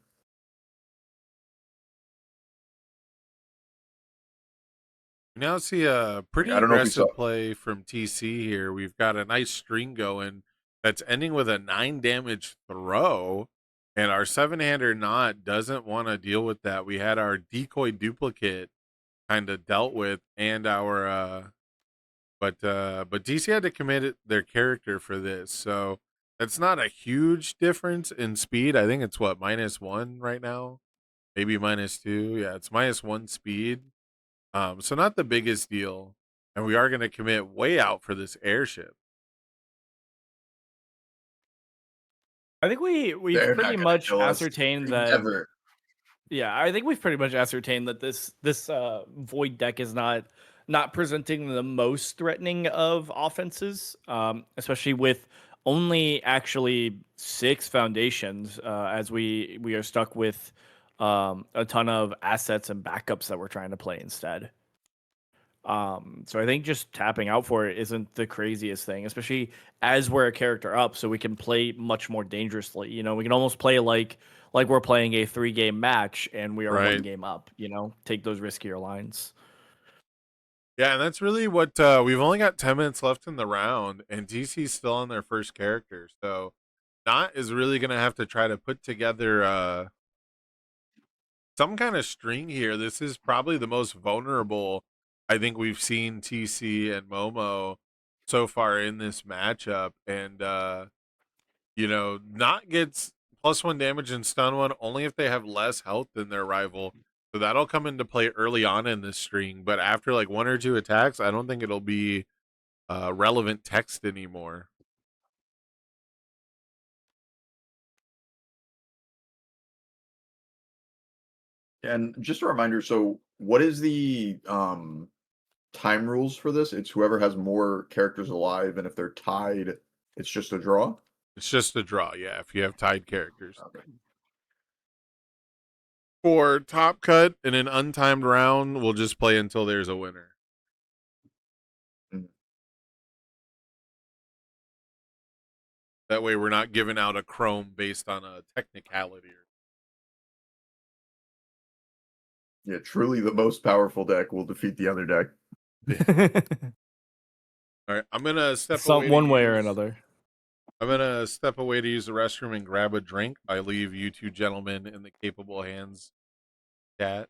We now see a pretty I don't know if you aggressive saw- play from TC here. We've got a nice string going that's ending with a 9 damage throw, and our 7-hander Knot doesn't want to deal with that. We had our decoy duplicate kind of dealt with, and our but TC had to commit their character for this, so that's not a huge difference in speed. I think it's what, -1 right now, maybe -2. Yeah, it's -1 speed. So not the biggest deal, and we are going to commit way out for this airship. I think we've They're not pretty gonna much kill us. ascertained They that. never. Yeah, I think we've pretty much ascertained that this Void deck is not presenting the most threatening of offenses, especially with only actually 6 foundations, as we are stuck with a ton of assets and backups that we're trying to play instead. So I think just tapping out for it isn't the craziest thing, especially as we're a character up, so we can play much more dangerously. We can almost play like we're playing a 3-game match and we are 1 Right. game up. Take those riskier lines. Yeah, and that's really what we've only got 10 minutes left in the round, and TC's still on their first character, so Not is really gonna have to try to put together some kind of string here. This is probably the most vulnerable I think we've seen TC and Momo so far in this matchup, and Not gets +1 damage and stun 1 only if they have less health than their rival. So that'll come into play early on in this string, but after like 1 or 2 attacks, I don't think it'll be relevant text anymore. And just a reminder, so what is the time rules for this? It's whoever has more characters alive, and if they're tied, it's just a draw? It's just a draw, yeah, if you have tied characters. Okay. For top cut in an untimed round, we'll just play until there's a winner. That way we're not giving out a chrome based on a technicality. Yeah, truly the most powerful deck will defeat the other deck. All right, I'm gonna step away. One way or another. I'm gonna step away to use the restroom and grab a drink. I leave you two gentlemen in the capable hands. Chat.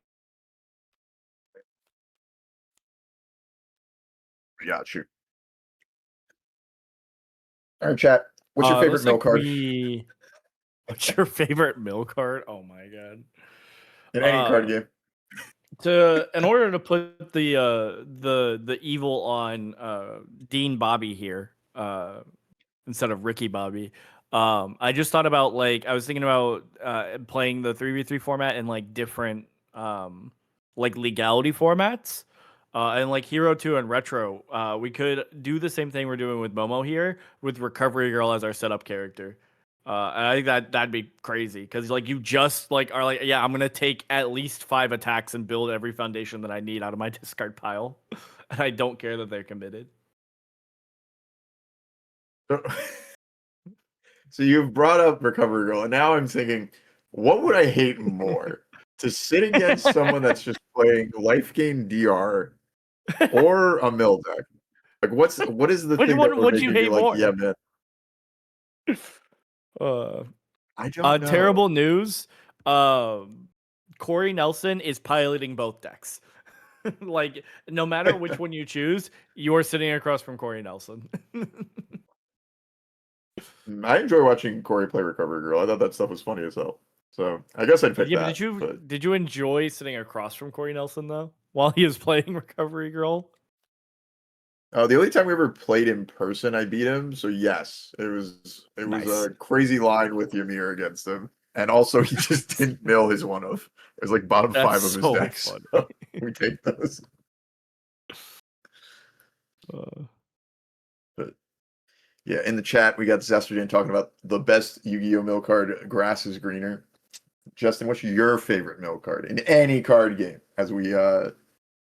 Got you. All right, chat. What's your favorite looks mill like card What's your favorite mill card? Oh my god. in any card game? In order to put the evil on Dean Bobby here, instead of Ricky Bobby, I just thought about I was thinking about playing the 3v3 format in different legality formats. And Hero 2 and Retro, we could do the same thing we're doing with Momo here with Recovery Girl as our setup character. And I think that'd be crazy because you just are yeah, I'm gonna take at least 5 attacks and build every foundation that I need out of my discard pile, and I don't care that they're committed. So you've brought up Recovery Girl, and now I'm thinking, what would I hate more? To sit against someone that's just playing life gain DR or a mill deck? What is the Which thing one that would would make you you be hate like, more? yeah, man? I don't know. Terrible news. Corey Nelson is piloting both decks. No matter which one you choose, you're sitting across from Corey Nelson. I enjoy watching Corey play Recovery Girl. I thought that stuff was funny as hell. So I guess I'd pick Yeah, that. but did you enjoy sitting across from Corey Nelson though while he was playing Recovery Girl? The only time we ever played in person, I beat him. So yes, it was Nice. a crazy line with Ymir against him, and also he just didn't mill his one of. It was bottom 5 of his so decks. funny. So we take those. But yeah, in the chat we got Zesterdan talking about the best Yu-Gi-Oh mill card. Grass is greener. Justin, what's your favorite mill card in any card game? As we in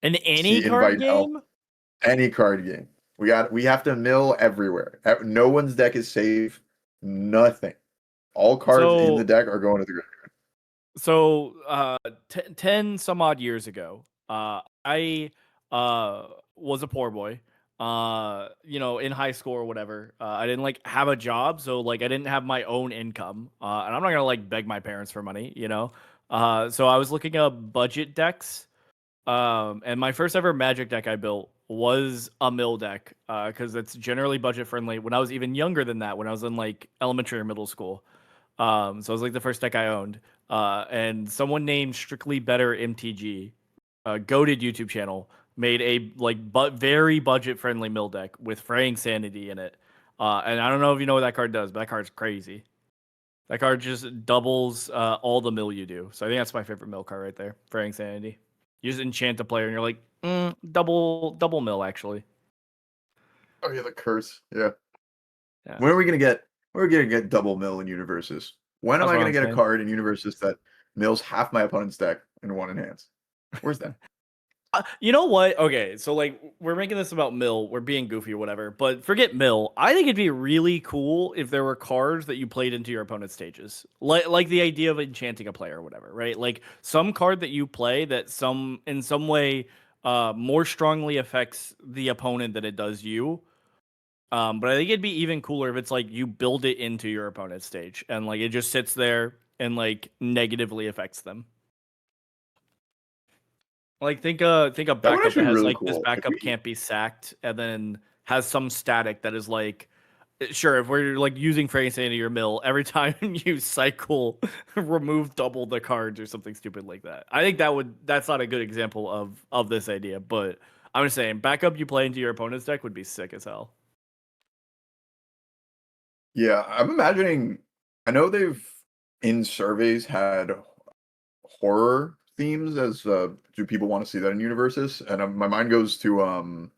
any card game. Any card game. We have to mill everywhere. No one's deck is safe. Nothing. All cards in the deck are going to the graveyard. So 10 some odd years ago, I was a poor boy. In high school or whatever. I didn't have a job, so I didn't have my own income. And I'm not gonna beg my parents for money, So I was looking up budget decks. And my first ever Magic deck I built was a mill deck, because it's generally budget friendly. When I was even younger than that, when I was in elementary or middle school, so it was the first deck I owned. And someone named Strictly Better MTG, goated YouTube channel, made a very budget friendly mill deck with Fraying Sanity in it. And I don't know if you know what that card does, but that card's crazy. That card just doubles all the mill you do. So I think that's my favorite mill card right there, Fraying Sanity. You just enchant a player, and you're double mill actually. Oh yeah, the curse. Yeah. Yeah. When are we gonna get double mill in universes? When am I gonna get a card in universes that mills half my opponent's deck in one enhance? Where's that? You know what? Okay, so we're making this about mill. We're being goofy or whatever, but forget mill. I think it'd be really cool if there were cards that you played into your opponent's stages, like the idea of enchanting a player or whatever, right? Some card that you play that in some way more strongly affects the opponent than it does you. But I think it'd be even cooler if it's you build it into your opponent's stage and it just sits there and negatively affects them. Think a backup that has really this cool. backup can't be sacked, and then has some static that is sure, if we're using Fraying Sanity or mill, every time you cycle, remove double the cards or something stupid like that. I think that's not a good example of this idea, but I'm just saying backup you play into your opponent's deck would be sick as hell. Yeah, I'm imagining. I know they've in surveys had horror themes as do people want to see that in universes? And my mind goes to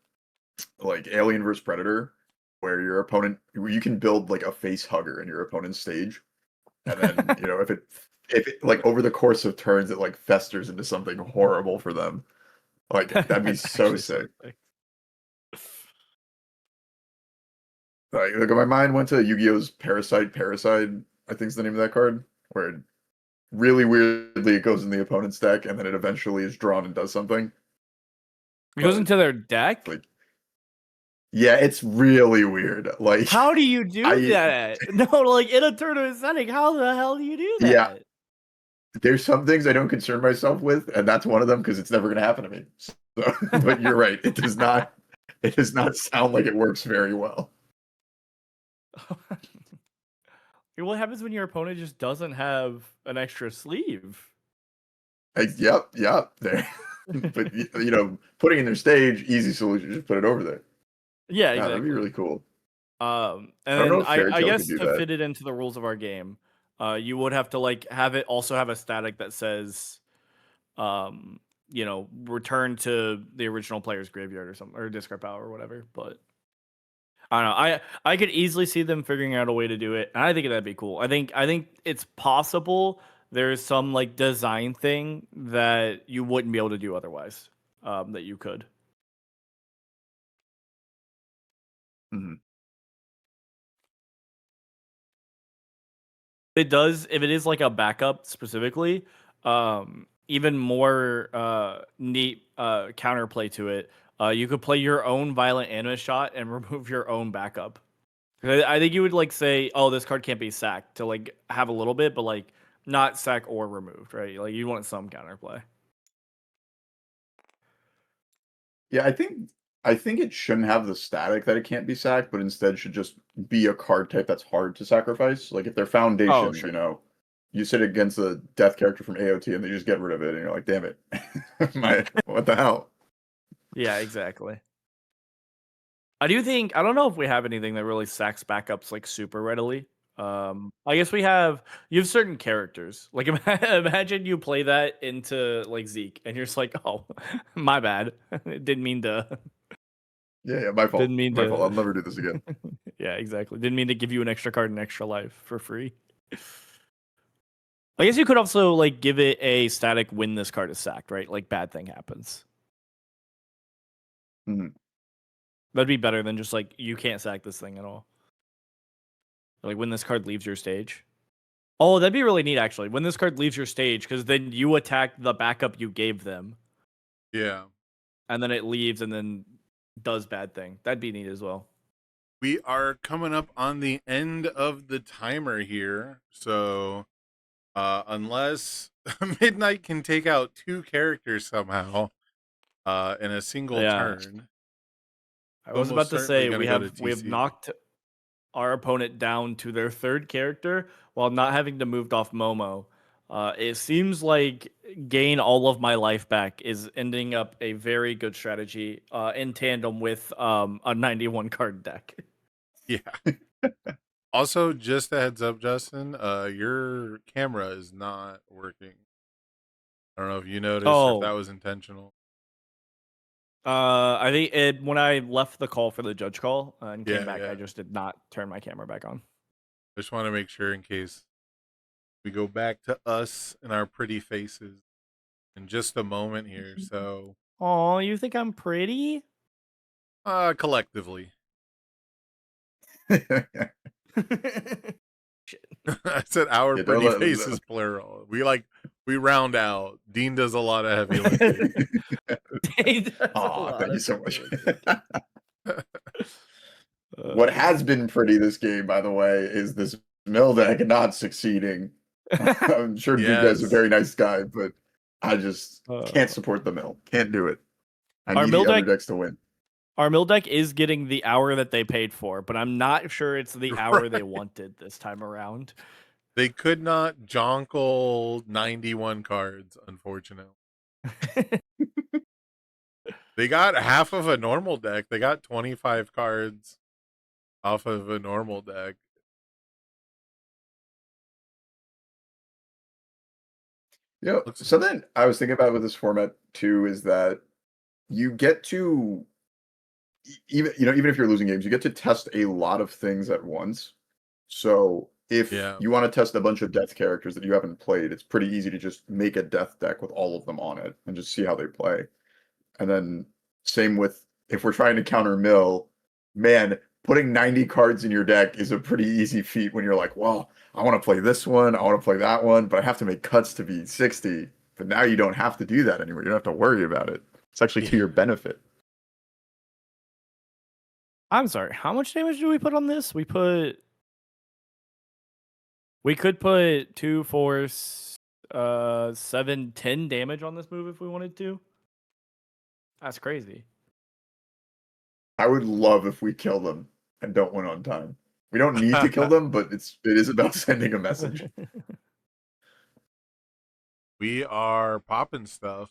Alien vs Predator, where your opponent you can build a face hugger in your opponent's stage, and then if it over the course of turns it festers into something horrible for them, that'd be so sick. My mind went to Yu-Gi-Oh's Parasite. I think is the name of that card, where really weirdly it goes in the opponent's deck and then it eventually is drawn and does something. It goes into their deck? Yeah, it's really weird. How do you do that? No, in a tournament setting, how the hell do you do that? Yeah. There's some things I don't concern myself with, and that's one of them because it's never going to happen to me. So, but you're right. It does not sound like it works very well. What happens when your opponent just doesn't have an extra sleeve? Yep. There. But putting in their stage, easy solution. Just put it over there. Yeah, Yeah, exactly. that'd be really cool. And don't know then if Fairy I Tail guess could do to that. fit it into the rules of our game, you would have to like have it also have a static that says, return to the original player's graveyard or something, or discard power or whatever. But I don't know. I could easily see them figuring out a way to do it, and I think that'd be cool. I think it's possible there's some like design thing that you wouldn't be able to do otherwise, that you could. Mhm. It does, if it is like a backup specifically, even more neat counterplay to it. You could play your own violent anima shot and remove your own backup. I think you would like say, "Oh, this card can't be sacked," to like have a little bit, but like not sack or removed, right? Like you want some counterplay. Yeah, I think it shouldn't have the static that it can't be sacked, but instead should just be a card type that's hard to sacrifice. Like if they're foundations, sure. you sit against a death character from AOT and they just get rid of it, and you're like, damn it, what the hell? Yeah, exactly. I don't know if we have anything that really sacks backups like super readily. I guess you have certain characters. Like imagine you play that into like Zeke and you're just like, "Oh, my bad. Didn't mean to Yeah, my fault. didn't mean My fault. to I'll never do this again. Yeah, exactly. Didn't mean to give you an extra card and extra life for free." I guess you could also like give it a static when this card is sacked, right? Like bad thing happens. Mhm. That'd be better than just like you can't sack this thing at all. Like when this card leaves your stage. Oh, that'd be really neat actually. When this card leaves your stage, because then you attack the backup you gave them, Yeah. and then it leaves and then does bad thing. That'd be neat as well. We are coming up on the end of the timer here. So unless Midnight can take out 2 characters somehow in a single Yeah. turn. I was almost about to certainly say gonna we go to have TC. knocked our opponent down to their 3rd character while not having to move off Momo. It seems like gain all of my life back is ending up a very good strategy in tandem with a 91 card deck. Yeah. Also, just a heads up, Justin, your camera is not working. I don't know if you noticed or if that was intentional. I think when I left the call for the judge call and came back, Yeah. I just did not turn my camera back on. I just want to make sure in case we go back to us and our pretty faces in just a moment here. So, Oh, you think I'm pretty? collectively. I said our Yeah, pretty don't let- faces plural. We round out. Dean does a lot of heavy lifting. Aw, thank you so much. What has been pretty this game, by the way, is this mill deck not succeeding. I'm sure you guys are a Yes. very nice guy, but I just can't support the mill. Can't do it. I Our need mill the other deck- decks to win. Our mill deck is getting the hour that they paid for, but I'm not sure it's the hour they wanted this time around. They could not jonkle 91 cards, unfortunately. They got half of a normal deck. They got 25 cards off of a normal deck. Yeah. Something I was thinking about with this format too is that you get to even if you're losing games, you get to test a lot of things at once. So if Yeah. you want to test a bunch of death characters that you haven't played, it's pretty easy to just make a death deck with all of them on it and just see how they play. And then same with if we're trying to counter mill, man, putting 90 cards in your deck is a pretty easy feat when you're like, well, I want to play this one, I want to play that one, but I have to make cuts to be 60. But now you don't have to do that anymore. You don't have to worry about it. It's actually to your benefit. I'm sorry. How much damage do we put on this? We could put 2, 4, 7, 10 damage on this move if we wanted to. That's crazy. I would love if we kill them and don't win on time. We don't need to kill them, but it is about sending a message. We are popping stuff.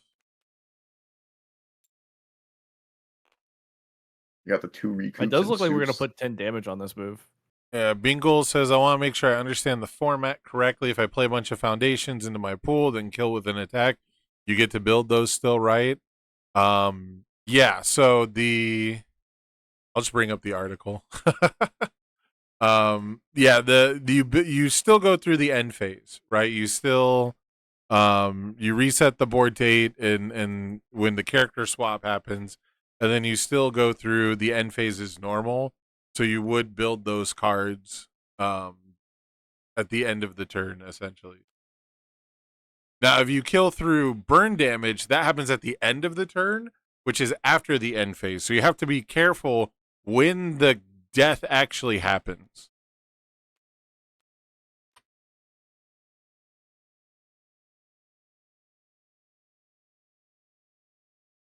You got the 2 recruits. It does and look like we're gonna Zeus. put 10 damage on this move. Bingle says, I want to make sure I understand the format correctly. If I play a bunch of foundations into my pool, then kill with an attack, you get to build those still, right? Yeah, so I'll just bring up the article. Yeah, you still go through the end phase, right? You still you reset the board date and when the character swap happens, and then you still go through the end phase as normal. So you would build those cards at the end of the turn, essentially. Now, if you kill through burn damage, that happens at the end of the turn, which is after the end phase. So you have to be careful when the death actually happens.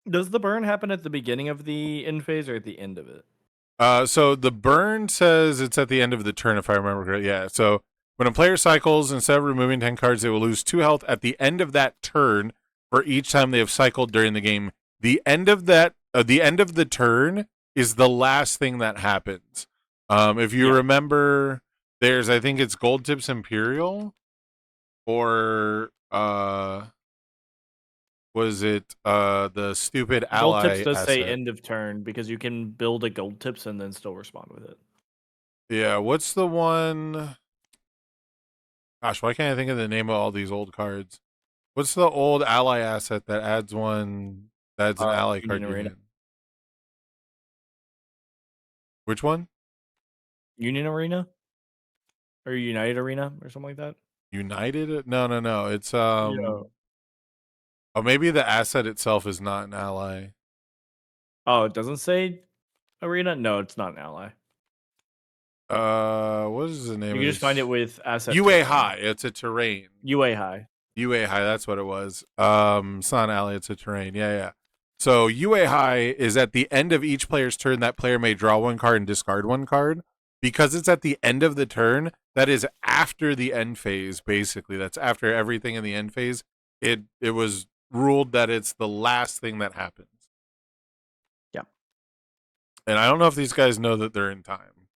Does the burn happen at the beginning of the end phase or at the end of it? So the burn says it's at the end of the turn, if I remember correctly. Yeah. So when a player cycles, instead of removing 10 cards, they will lose 2 health at the end of that turn for each time they have cycled during the game. The end of the turn is the last thing that happens. If you remember, there's, I think it's Gold Tips Imperial, or was it the stupid ally? Gold tips does say asset? end of turn because you can build a gold tips and then still respond with it. Yeah, what's the one? Gosh, why can't I think of the name of all these old cards? What's the old ally asset that adds an ally Union card to your Arena. hand? Which one? Union Arena? Or United Arena or something like that? United? No. It's Yeah. Oh, maybe the asset itself is not an ally. Oh, it doesn't say Arena? No, it's not an ally. What is the name You of can just find it this? with asset. UA terrain. High. It's a terrain. UA High. UA High, that's what it was. It's not an ally, it's a terrain. Yeah. So UA High is at the end of each player's turn. That player may draw 1 card and discard 1 card. Because it's at the end of the turn, that is after the end phase, basically. That's after everything in the end phase. It was ruled that it's the last thing that happens. Yeah. And I don't know if these guys know that they're in time.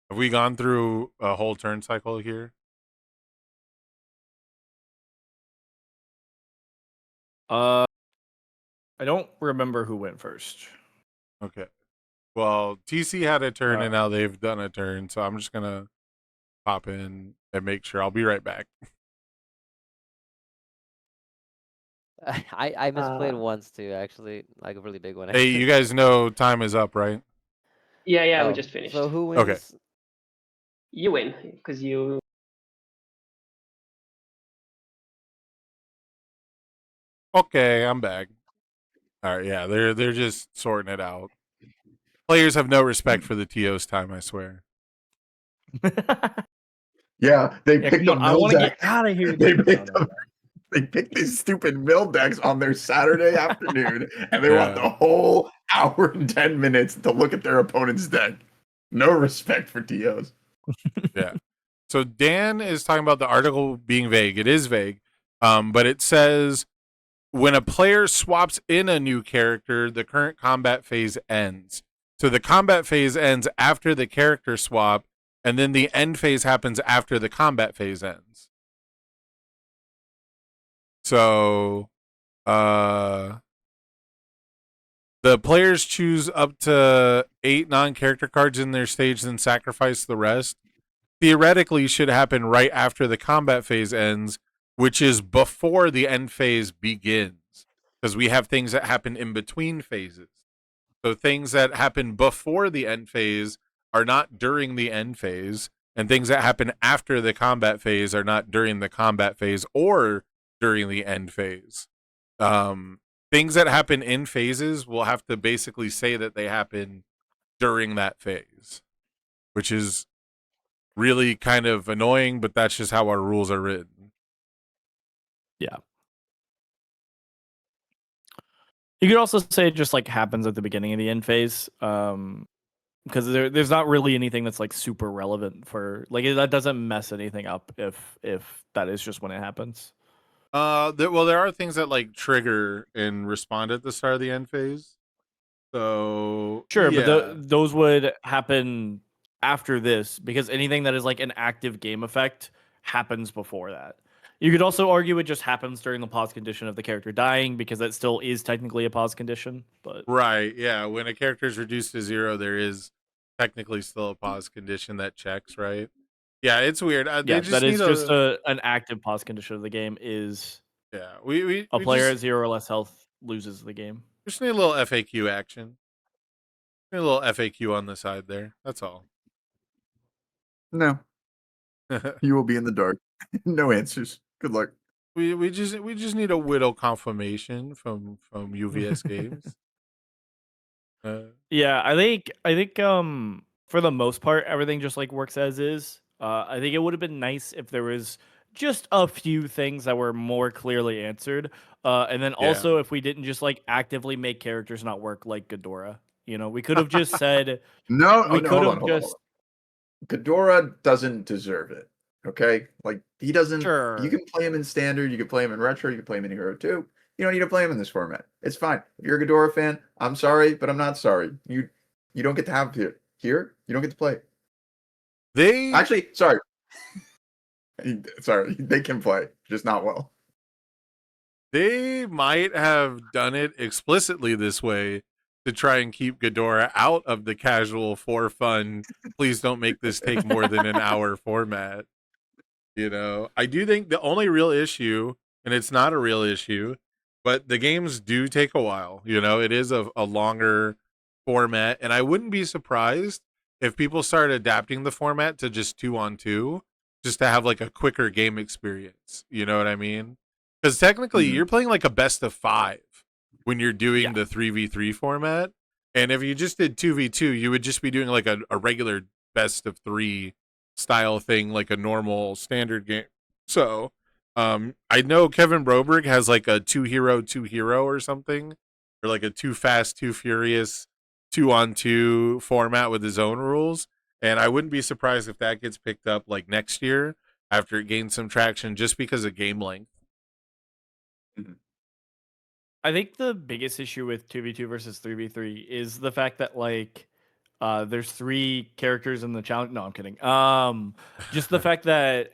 Have we gone through a whole turn cycle here? I don't remember who went first. Okay. Well, TC had a turn and now they've done a turn, so I'm just gonna pop in and make sure. I'll be right back. I misplayed once too, actually, like a really big one. Hey, you guys know time is up, right? Yeah, we Oh, just finished. So who wins? Okay. You win because you. Okay, I'm back. All right, yeah, they're just sorting it out. Players have no respect for the TO's time, I swear. Yeah, they Yeah, picked come the on, I mill want to deck. get out of here. They picked these stupid mill decks on their Saturday afternoon, and they want Yeah. the whole hour and 10 minutes to look at their opponent's deck. No respect for TOs. Yeah. So Dan is talking about the article being vague. It is vague, but it says when a player swaps in a new character, the current combat phase ends. So the combat phase ends after the character swap, and then the end phase happens after the combat phase ends. So, the players choose up to 8 non-character cards in their stage, then sacrifice the rest. Theoretically, should happen right after the combat phase ends, which is before the end phase begins, because we have things that happen in between phases. So things that happen before the end phase are not during the end phase, and things that happen after the combat phase are not during the combat phase or during the end phase. Things that happen in phases will have to basically say that they happen during that phase, which is really kind of annoying, but that's just how our rules are written. Yeah. You could also say it just like happens at the beginning of the end phase. because there's not really anything that's like super relevant for like that doesn't mess anything up if that is just when it happens. There are things that like trigger and respond at the start of the end phase. So Sure, yeah. but those would happen after this because anything that is like an active game effect happens before that. You could also argue it just happens during the pause condition of the character dying because that still is technically a pause condition. But Right, yeah. When a character is reduced to 0, there is technically still a pause condition that checks, right? Yeah, it's weird. They yeah, just that is need just an active pause condition of the game is yeah. We a player at just, 0 or less health loses the game. just need a little FAQ action. Need a little FAQ on the side there. That's all. No, you will be in the dark. No answers. Good luck. we just need a whittle confirmation from UVS Games. Yeah, I think for the most part everything just like works as is. I think it would have been nice if there was just a few things that were more clearly answered. And then Yeah. also if we didn't just like actively make characters not work like Ghidorah. You know, we could have just said No, we no, could hold on, have hold on, just hold on. Ghidorah doesn't deserve it. Okay, like he doesn't. Sure. You can play him in standard. You can play him in retro. You can play him in Hero 2. You don't need to play him in this format. It's fine. If you're a Ghidorah fan, I'm sorry, but I'm not sorry. You don't get to have it here. You don't get to play. They Actually, sorry. Sorry, they can play, just not well. They might have done it explicitly this way to try and keep Ghidorah out of the casual for fun. Please don't make this take more than an hour format. You know, I do think the only real issue, and it's not a real issue, but the games do take a while. You know, it is a longer format, and I wouldn't be surprised if people start adapting the format to just 2-on-2, just to have like a quicker game experience. You know what I mean? Because technically, Mhm. you're playing like a best of 5 when you're doing Yeah. the 3v3 format. And if you just did 2v2, you would just be doing like a regular best of 3 style thing, like a normal standard game. So, I know Kevin Broberg has like a 2-hero or something, or like a 2 fast, 2 furious 2-on-2 format with his own rules. And I wouldn't be surprised if that gets picked up like next year after it gains some traction just because of game length. I think the biggest issue with 2v2 versus 3v3 is the fact that like there's 3 characters in the challenge. No, I'm kidding. Just the fact that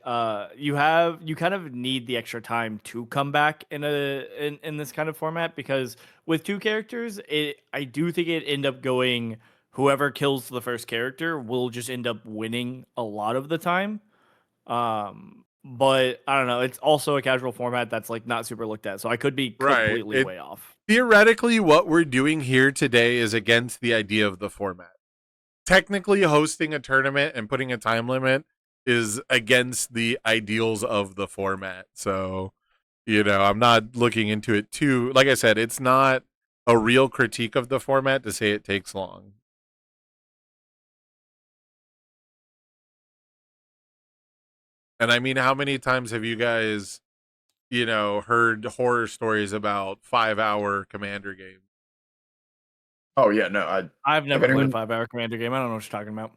you kind of need the extra time to come back in this kind of format because with 2 characters, I do think it end up going whoever kills the first character will just end up winning a lot of the time. But I don't know. It's also a casual format that's like not super looked at, so I could be Right. completely way off. Theoretically, what we're doing here today is against the idea of the format. Technically, hosting a tournament and putting a time limit is against the ideals of the format. So, you know, I'm not looking into it too. Like I said, it's not a real critique of the format to say it takes long. And I mean, how many times have you guys, you know, heard horror stories about 5-hour Commander games? Oh yeah, no, I've never played anyone- a 5-hour Commander game. I don't know what you're talking about.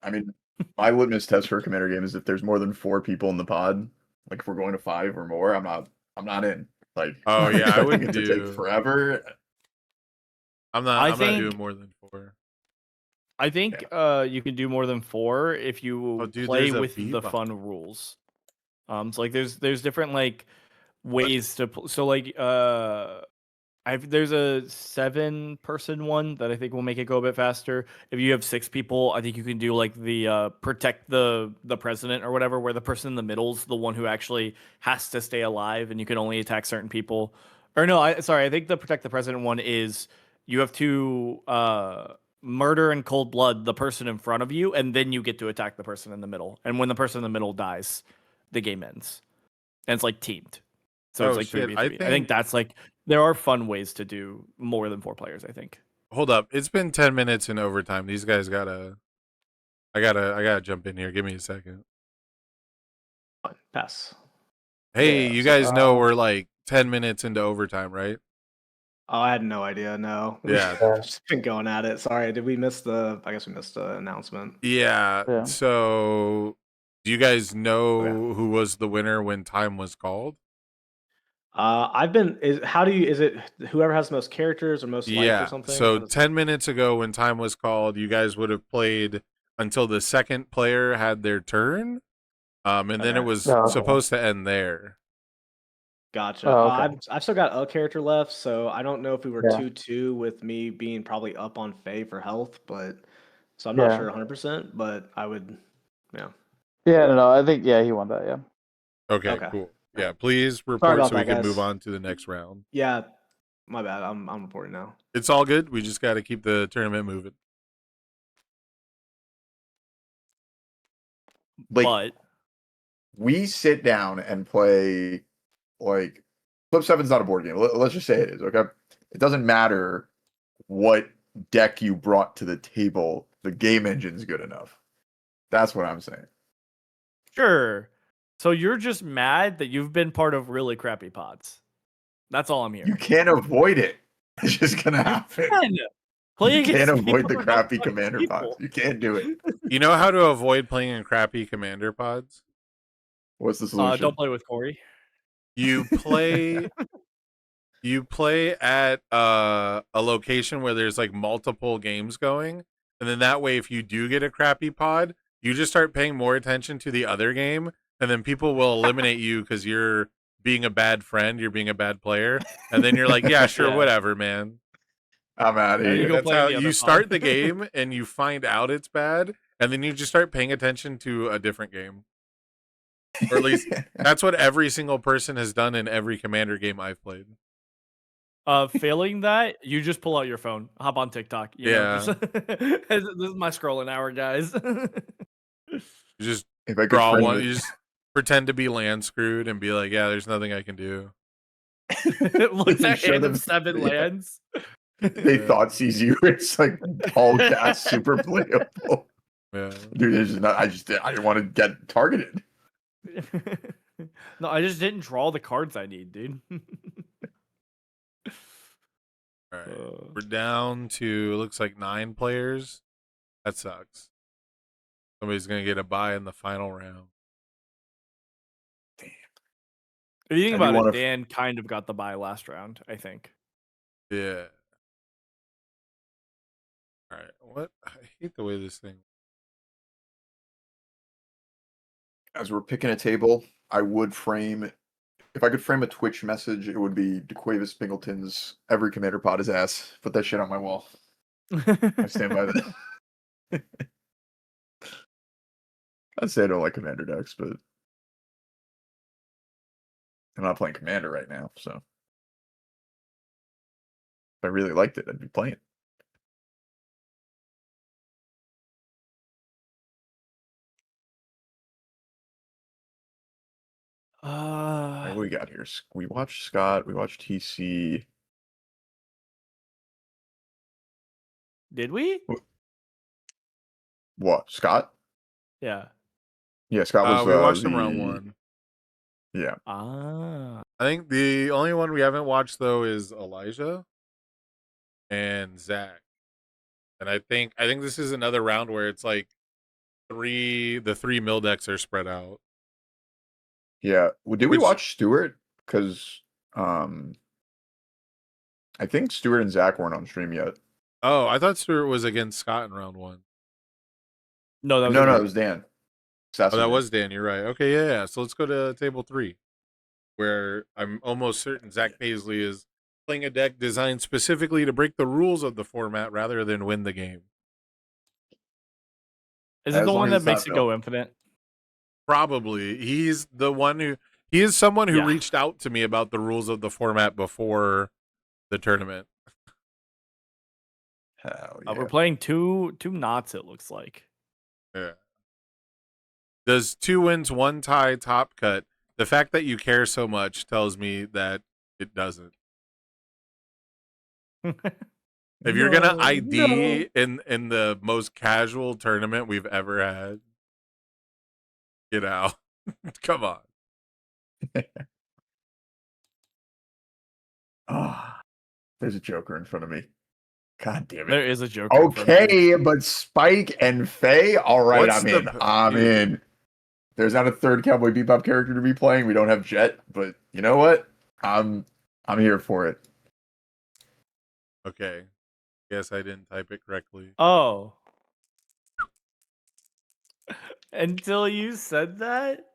I mean, my litmus test for a commander game is if there's more than 4 people in the pod. Like if we're going to 5 or more, I'm not in. Like, Oh, yeah, I expecting wouldn't it to do- take forever. I'm I not think- doing more than 4. I think you can do more than 4 if you Oh, dude, play there's a with the Bebop. fun rules. So like there's different like ways to so like there's a 7-person one that I think will make it go a bit faster. If you have 6 people, I think you can do like the protect the president or whatever, where the person in the middle's the one who actually has to stay alive, and you can only attack certain people. Or no, I think the protect the president one is you have to murder in cold blood the person in front of you, and then you get to attack the person in the middle. And when the person in the middle dies, the game ends. And it's like teamed. So it's Oh, like shit, 3v3. I I think- think that's like there are fun ways to do more than 4 players, I think. Hold up. It's been 10 minutes in overtime. These guys I gotta jump in here. Give me a second. Pass. Hey, Yeah, you so, guys know we're like 10 minutes into overtime, right? Oh, I had no idea. No. Yeah. We've just been going at it. Sorry, did we miss the? I guess we missed the announcement. Yeah. Yeah. So, do you guys know Okay. who was the winner when time was called? I've been. How do you? Is it whoever has the most characters or most life or Yeah. something? So How does- 10 minutes ago when time was called, you guys would have played until the second player had their turn. And then it Okay. was Oh, okay. supposed to end there. Gotcha. Oh, okay. I've still got a character left, so I don't know if we were Yeah. 2-2 with me being probably up on Faye for health, but so I'm not Yeah. sure 100%, but I would, yeah. Yeah, no, I think he won that. Yeah. Okay, Okay. cool. Yeah, please report about so we that, can move guys. on to the next round. Yeah, my bad. I'm reporting now. It's all good. We just got to keep the tournament moving. Like, But we sit down and play, like, Flip 7's not a board game. Let's just say it is, okay? It doesn't matter what deck you brought to the table. The game engine's good enough. That's what I'm saying. sure. So you're just mad that you've been part of really crappy pods. That's all I'm hearing. You can't avoid it. It's just gonna happen. Play You can't against avoid people the who crappy don't like commander people. pods. You can't do it. You know how to avoid playing in crappy commander pods? What's the solution? Don't play with Corey. You play at a location where there's like multiple games going, and then that way if you do get a crappy pod, you just start paying more attention to the other game, and then people will eliminate you because you're being a bad friend, you're being a bad player, and then you're like, yeah, sure, Yeah. whatever, man. I'm out of There you here. go. That's play in how the other you start pod. the game and you find out it's bad, and then you just start paying attention to a different game. Or at least that's what every single person has done in every commander game I've played. Failing that, you just pull out your phone, hop on TikTok. You know, Yeah. just- this is my scrolling hour, guys. You just If I could draw frame one, it- you just pretend to be land screwed and be like, yeah, there's nothing I can do. Looks You at show hand them- of 7 yeah. lands. they thought sees you. It's like all cast, super playable. Yeah. Dude, it's just not, I didn't want to get targeted. No, I just didn't draw the cards I need, dude. All right. We're down to looks like 9 players. That sucks. Somebody's gonna get a bye in the final round. If you think I do about wanna it, Dan kind of got the bye last round, I think. Yeah. All right. What? I hate the way this thing. As we're picking a table, I would frame. If I could frame a Twitch message, it would be DeQuavis Pingleton's "Every Commander Pod is ass." Put that shit on my wall. I stand by that. I'd say I don't like Commander decks, but I'm not playing Commander right now, so if I really liked it, I'd be playing. What do we got here? We watched Scott. We watched TC. Did we? What, Scott? Yeah. Yeah, Scott was. We watched him round 1. Yeah. Ah. I think the only one we haven't watched though is Elijah and Zach. And I think this is another round where it's like the 3 mill decks are spread out. Yeah. Well, did we Which- watch Stewart? Because I think Stewart and Zach weren't on stream yet. Oh, I thought Stuart was against Scott in round 1. No, that was No, me. it was Dan. Oh, that was Dan. You're right. Okay, yeah. So let's go to table 3, where I'm almost certain Zach Paisley is playing a deck designed specifically to break the rules of the format rather than win the game. Is it As the long one as that it's not makes it go infinite? Probably. He's the one who he is someone who Yeah. reached out to me about the rules of the format before the tournament. Hell yeah. We're playing two knots, it looks like. Yeah. Does 2 wins, 1 tie, top cut? The fact that you care so much tells me that it doesn't. If you're gonna ID in the most casual tournament we've ever had, get out. Come on. Ah, There's a Joker in front of me. God damn it. There is a Joker. in front of me. Okay, but Spike and Faye. All right, What's I'm the in. p- I'm dude. in. There's not a third Cowboy Bebop character to be playing. We don't have Jet, but you know what? I'm here for it. Okay. Guess I didn't type it correctly. Oh. Until you said that,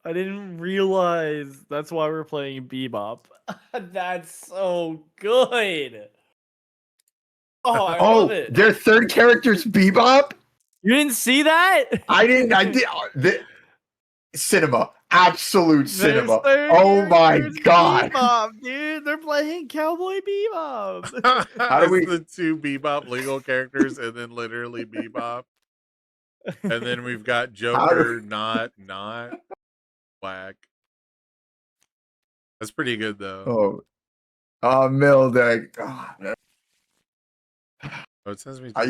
I didn't realize that's why we're playing Bebop. That's so good. Oh, I love it. Their third character's Bebop? You didn't see that? I didn't. I did. Cinema. Absolute Their cinema. third Oh my character's god. Bebop, dude. They're playing Cowboy Bebop. How do It's we- the two Bebop legal characters and then literally Bebop. And then we've got Joker, not whack. That's pretty good though. Mildeck. Oh, man. Oh, it says me. I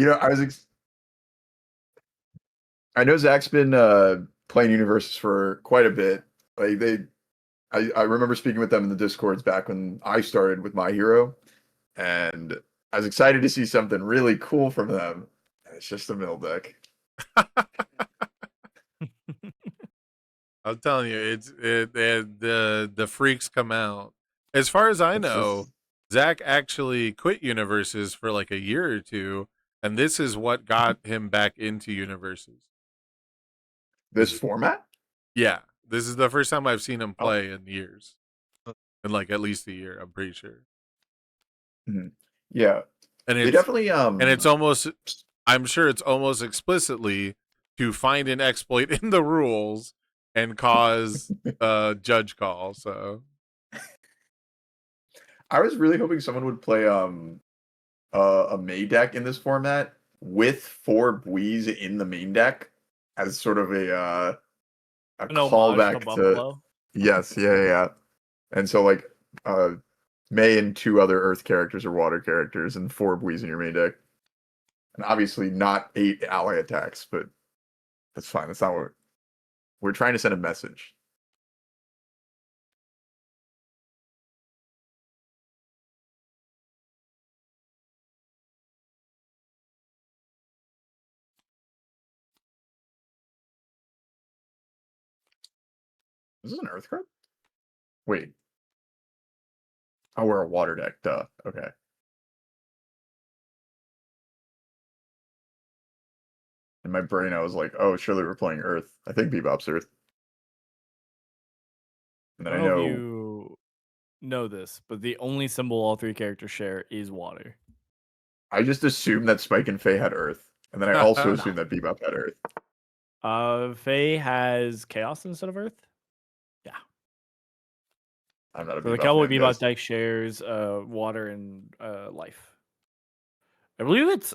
know Zach's been playing universes for quite a bit. Like I remember speaking with them in the Discords back when I started with My Hero, and I was excited to see something really cool from them. And it's just a Mildeck. I'm telling you, the freaks come out. As far as I It's know, Zach actually quit universes for like a year or two, and this is what got him back into universes. This format? Yeah, this is the first time I've seen him play in years, in like at least a year. I'm pretty sure. Yeah. And They it's definitely and it's almost, I'm sure it's almost explicitly to find an exploit in the rules and cause a judge call. So I was really hoping someone would play a May deck in this format with 4 Buis in the main deck as sort of a An homage callback to Buffalo. yes, yeah. And so like May and 2 other Earth characters or Water characters and 4 Buis in your main deck, and obviously not 8 ally attacks, but that's fine. That's not what we're trying to send a message. Is this an Earth card? Wait. Oh, we're a water deck. Duh. Okay. In my brain, I was like, "Oh, surely we're playing Earth." I think Bebop's Earth. And then I I don't know know if you know this, but the only symbol all 3 characters share is water. I just assumed that Spike and Faye had Earth, and then I also assumed that Bebop had Earth. Faye has Chaos instead of Earth. I'm not a So the Bebop Cowboy fan, Bebop guys. deck shares water and life. I believe it's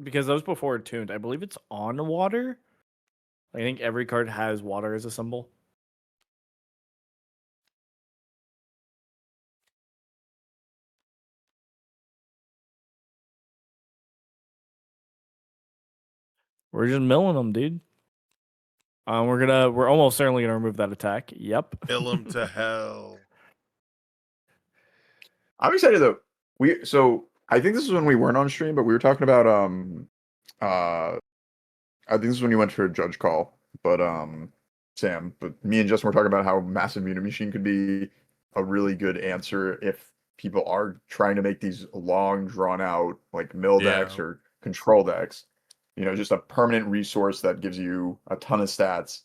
because that was before tuned. I believe it's on water. I think every card has water as a symbol. We're just milling them, dude. We're almost certainly gonna remove that attack. Yep. kill him to hell. I'm excited though. So I think this is when we weren't on stream, but we were talking about I think this is when you went for a judge call, but Sam, but me and Justin were talking about how Massive Mutant Machine could be a really good answer if people are trying to make these long, drawn out like mill decks Yeah. or control decks. You know, just a permanent resource that gives you a ton of stats.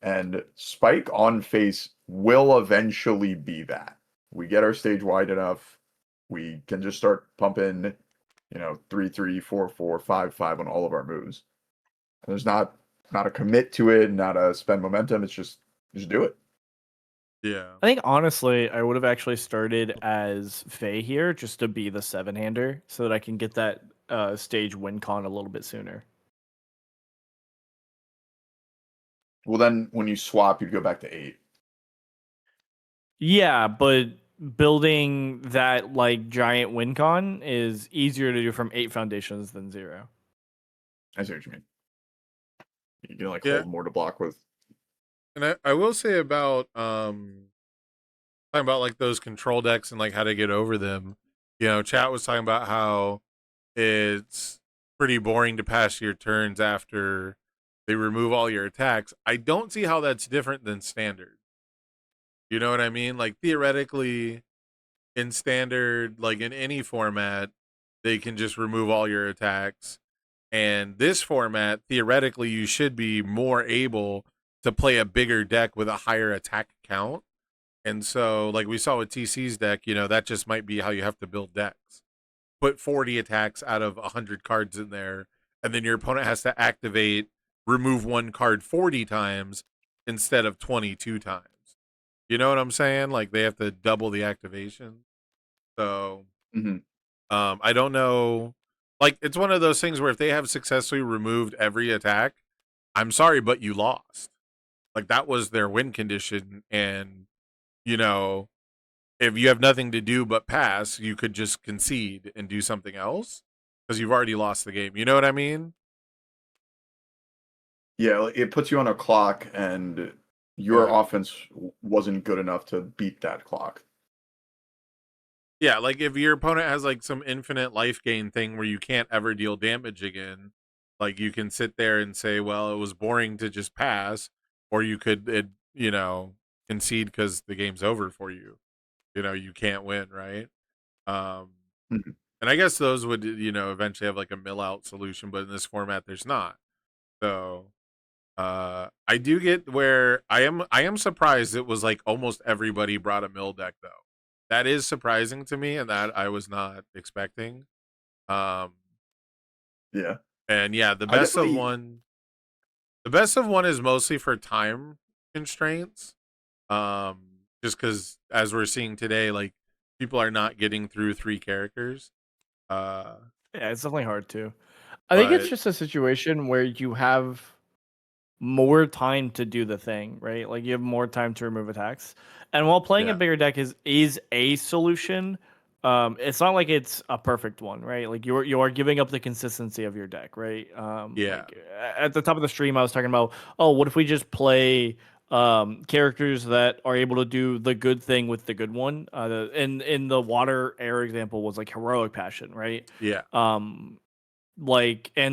And Spike on face will eventually be that. We get our stage wide enough, we can just start pumping, 3/3, 4/4, 5/5 on all of our moves. And there's not a commit to it, not a spend momentum. It's just do it. Yeah. I think honestly, I would have actually started as Faye here just to be the 7-hander so that I can get that stage win con a little bit sooner. Well, then when you swap, you'd go back to 8. Yeah, but building that like giant win con is easier to do from 8 foundations than 0. I see what you mean. You can Yeah. hold more to block with. And I will say about talking about like those control decks and like how to get over them. Chat was talking about how it's pretty boring to pass your turns after they remove all your attacks. I don't see how that's different than standard. You know what I mean? Like theoretically, in standard, like in any format, they can just remove all your attacks. And this format, theoretically, you should be more able to play a bigger deck with a higher attack count. And so, like we saw with TC's deck, that just might be how you have to build decks. Put 40 attacks out of 100 cards in there, and then your opponent has to remove one card 40 times instead of 22 times. You know what I'm saying? Like they have to double the activation. So, I don't know. Like it's one of those things where if they have successfully removed every attack, I'm sorry, but you lost. Like that was their win condition, and if you have nothing to do but pass, you could just concede and do something else because you've already lost the game. You know what I mean? Yeah, it puts you on a clock, and your offense wasn't good enough to beat that clock. Yeah, like if your opponent has like some infinite life gain thing where you can't ever deal damage again, like you can sit there and say, well, it was boring to just pass, or you could, concede because the game's over for you. You can't win, right? And I guess those would, eventually have like a mill out solution, but in this format, there's not. So, I do get where I am surprised it was like almost everybody brought a mill deck though. That is surprising to me, and that I was not expecting. Yeah. And yeah, the best of one is mostly for time constraints. Just because as we're seeing today, like people are not getting through 3 characters. Yeah, it's definitely hard to. I think it's just a situation where you have more time to do the thing, right? Like you have more time to remove attacks. And while playing a bigger deck is a solution, it's not like it's a perfect one, right? Like you are giving up the consistency of your deck, right? Like, at the top of the stream, I was talking about, oh, what if we just play characters that are able to do the good thing with the good one? In the water air example was like heroic passion, right? Yeah. And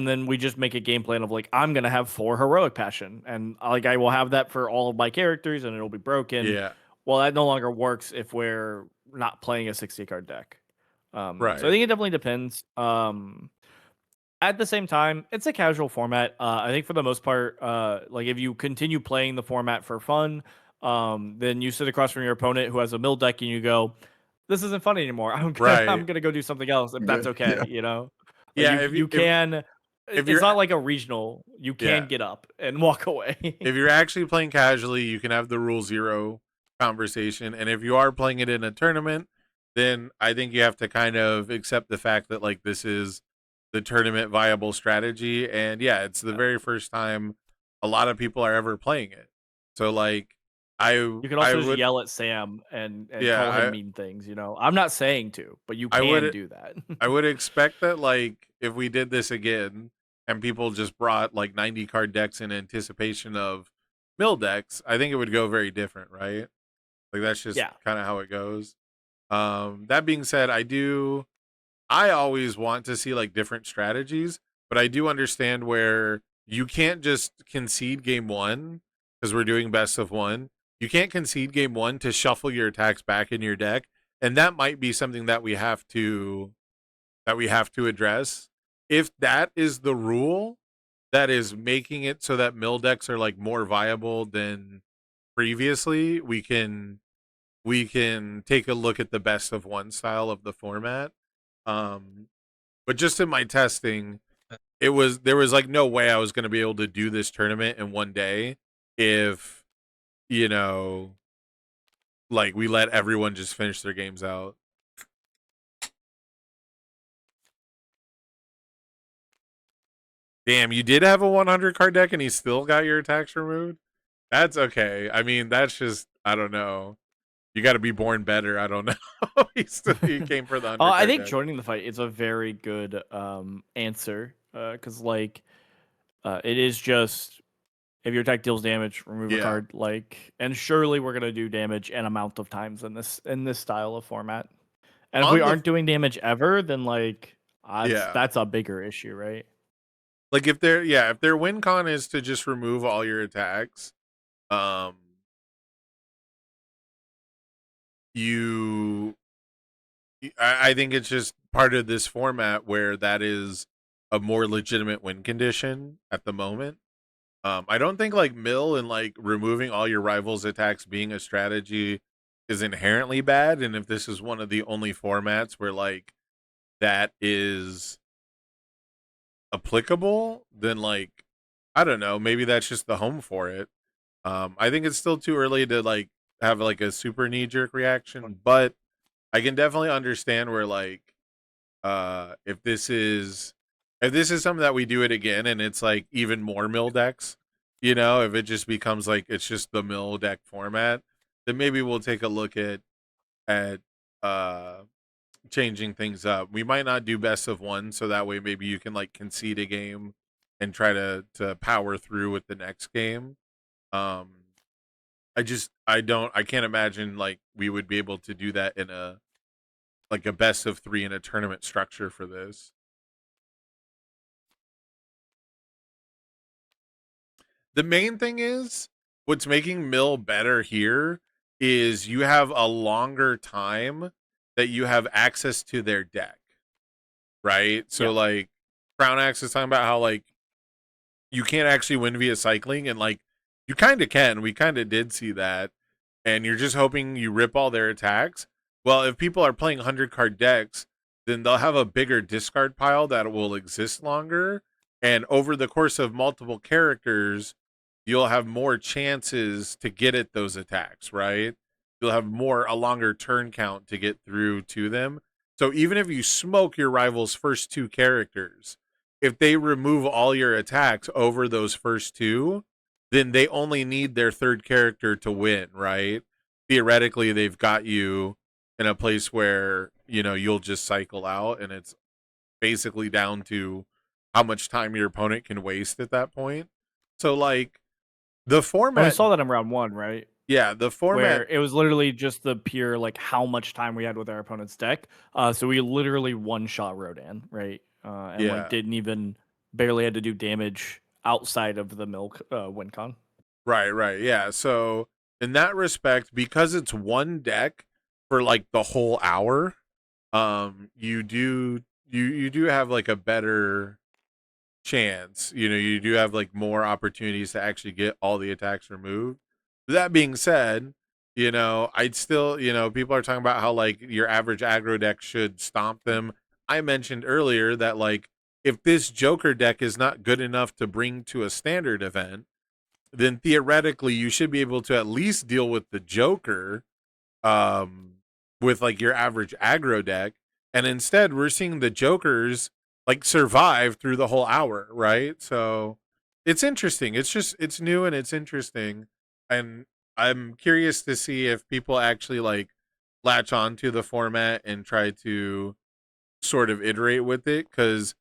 then we just make a game plan of like I'm gonna have 4 heroic passion, and like I will have that for all of my characters, and it'll be broken. Yeah. Well, that no longer works if we're not playing a 60 card deck. Right. So I think it definitely depends. At the same time, it's a casual format. I think for the most part, like if you continue playing the format for fun, then you sit across from your opponent who has a mill deck, and you go, "This isn't fun anymore. I'm gonna go do something else if that's okay." Yeah, It's not like a regional. You can get up and walk away. If you're actually playing casually, you can have the rule 0 conversation, and if you are playing it in a tournament, then I think you have to kind of accept the fact that like this is the tournament viable strategy, and it's the very first time a lot of people are ever playing it. So like you can also just yell at Sam and call him mean things. I'm not saying to, but you can do that. I would expect that like if we did this again and people just brought like 90 card decks in anticipation of mill decks, I think it would go very different, right? Like that's just kind of how it goes. That being said, I always want to see like different strategies, but I do understand where you can't just concede game 1 because we're doing best of 1. You can't concede game 1 to shuffle your attacks back in your deck, and that might be something that we have to address. If that is the rule that is making it so that mill decks are like more viable than previously, we can take a look at the best of 1 style of the format. But just in my testing, there was like no way I was going to be able to do this tournament in 1 day if like we let everyone just finish their games out. Damn, you did have a 100 card deck and he still got your attacks removed? That's okay. I mean, that's just, I don't know. You got to be born better. I don't know. He came for the 100 I think deck. joining the fight is a very good answer because like it is just if your attack deals damage, remove a card. Like, and surely we're gonna do damage an amount of times in this style of format. And if On we the- aren't doing damage ever, then like Yeah. that's a bigger issue, right? Like if their win con is to just remove all your attacks, I think it's just part of this format where that is a more legitimate win condition at the moment. I don't think like mill and like removing all your rivals' attacks being a strategy is inherently bad. And if this is one of the only formats where like that is applicable, then like I don't know, maybe that's just the home for it. I think it's still too early to like have like a super knee jerk reaction, but I can definitely understand where like if this is something that we do it again and it's like even more mill decks, you know, if it just becomes like it's just the mill deck format, then maybe we'll take a look at uh changing things up. We might not do best of one, so that way maybe you can like concede a game and try to power through with the next game. I can't imagine like we would be able to do that in a like a best of 3 in a tournament structure for this. The main thing is what's making mill better here is you have a longer time that you have access to their deck, right? So Yeah. like Crown Axe is talking about how like you can't actually win via cycling, and like you kind of can. We kind of did see that, and you're just hoping you rip all their attacks. Well, if people are playing 100 card decks, then they'll have a bigger discard pile that will exist longer, and over the course of multiple characters, you'll have more chances to get at those attacks, right? You'll have a longer turn count to get through to them. So even if you smoke your rival's first 2 characters, if they remove all your attacks over those first 2, then they only need their 3rd character to win, right? Theoretically, they've got you in a place where, you know, you'll just cycle out, and it's basically down to how much time your opponent can waste at that point. So like the Well, format, we saw that in round 1, right? yeah, the format, Where it was literally just the pure like how much time we had with our opponent's deck. So we literally one-shot Rodan, right? And Yeah. like didn't even barely had to do damage outside of the milk win con. right, yeah. So in that respect, because it's one deck for like the whole hour, you do have like a better chance. You know, you do have like more opportunities to actually get all the attacks removed. That being said, you know, I'd still, you know, people are talking about how like your average aggro deck should stomp them. I mentioned earlier that like if this Joker deck is not good enough to bring to a standard event, then theoretically you should be able to at least deal with the Joker with like your average aggro deck. And instead we're seeing the Jokers like survive through the whole hour, right? So it's interesting. It's new and it's interesting. And I'm curious to see if people actually like latch on to the format and try to sort of iterate with it, because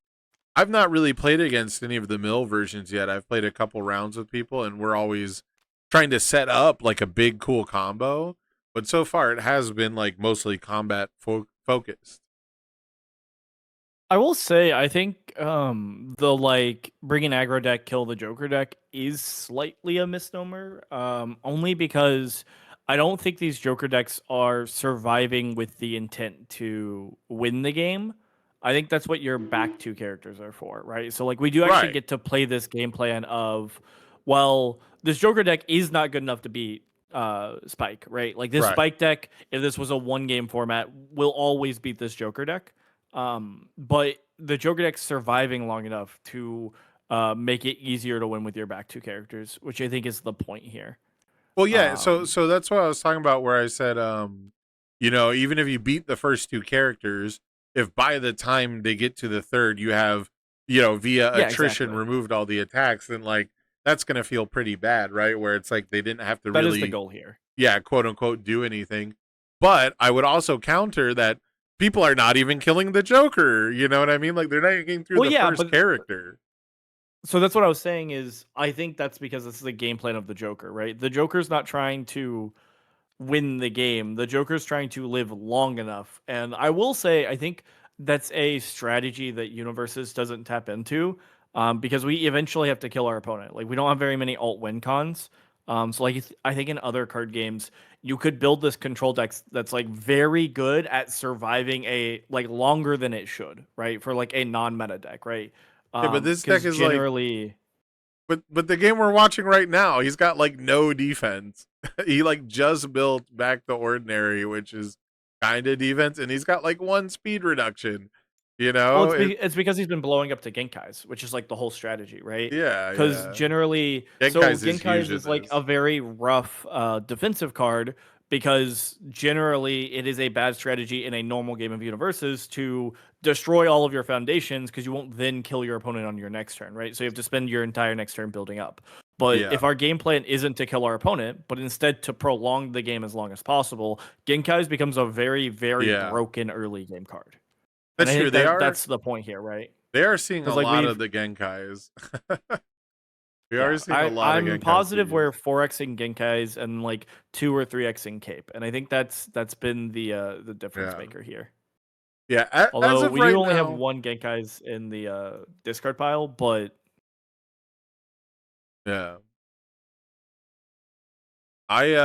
I've not really played against any of the mill versions yet. I've played a couple rounds with people and we're always trying to set up like a big cool combo, but so far it has been like mostly combat focused. I will say, I think the like bring an aggro deck, kill the Joker deck is slightly a misnomer. Only because I don't think these Joker decks are surviving with the intent to win the game. I think that's what your back 2 characters are for, right? So like we do actually Right. get to play this game plan of, well, this Joker deck is not good enough to beat Spike, right? Like this Right. Spike deck, if this was a 1-game format, will always beat this Joker deck. But the Joker deck's surviving long enough to make it easier to win with your back 2 characters, which I think is the point here. Well, yeah, so Um, that's what I was talking about where I said you know, even if you beat the first 2 characters, if by the time they get to the 3rd you have, you know, via Yeah, attrition exactly. removed all the attacks, then like that's going to feel pretty bad, right? Where it's like they didn't have to That is really the goal here. yeah, quote unquote do anything. But I would also counter that people are not even killing the Joker, you know what I mean? Like they're not even getting through Well, the yeah, first but character. so that's what I was saying is I think that's because this is the game plan of the Joker, right? The Joker's not trying to win the game. The Joker's trying to live long enough. And I will say, I think that's a strategy that Universes doesn't tap into, because we eventually have to kill our opponent. Like, we don't have very many alt win cons. So like I think in other card games, you could build this control deck that's like very good at surviving a like longer than it should, right? For like a non-meta deck, right? Yeah, but this deck 'Cause is like, generally but the game we're watching right now, he's got like no defense. He like just built back to ordinary, which is kind of defense, and he's got like 1 speed reduction. You know, well, it's because he's been blowing up to Genkais, which is like the whole strategy, right? yeah, Because yeah. generally, Genkais is Genkais huge in is like this. a very rough defensive card, because generally it is a bad strategy in a normal game of Universes to destroy all of your foundations, because you won't then kill your opponent on your next turn, right? So you have to spend your entire next turn building up. But Yeah. if our game plan isn't to kill our opponent, but instead to prolong the game as long as possible, Genkais becomes a very, very Yeah. broken early game card. That's And I true. think that's the point here, right? They are seeing a 'Cause, like, lot we've- of the Genkais. We Yeah, are seeing a lot of I'm Genkais positive being we're used. 4xing Genkais and like 2 or 3xing Cape, and I think that's been the difference Yeah. maker here. Yeah, as Although of we right do only have now, 1 Genkais in the discard pile, but yeah. I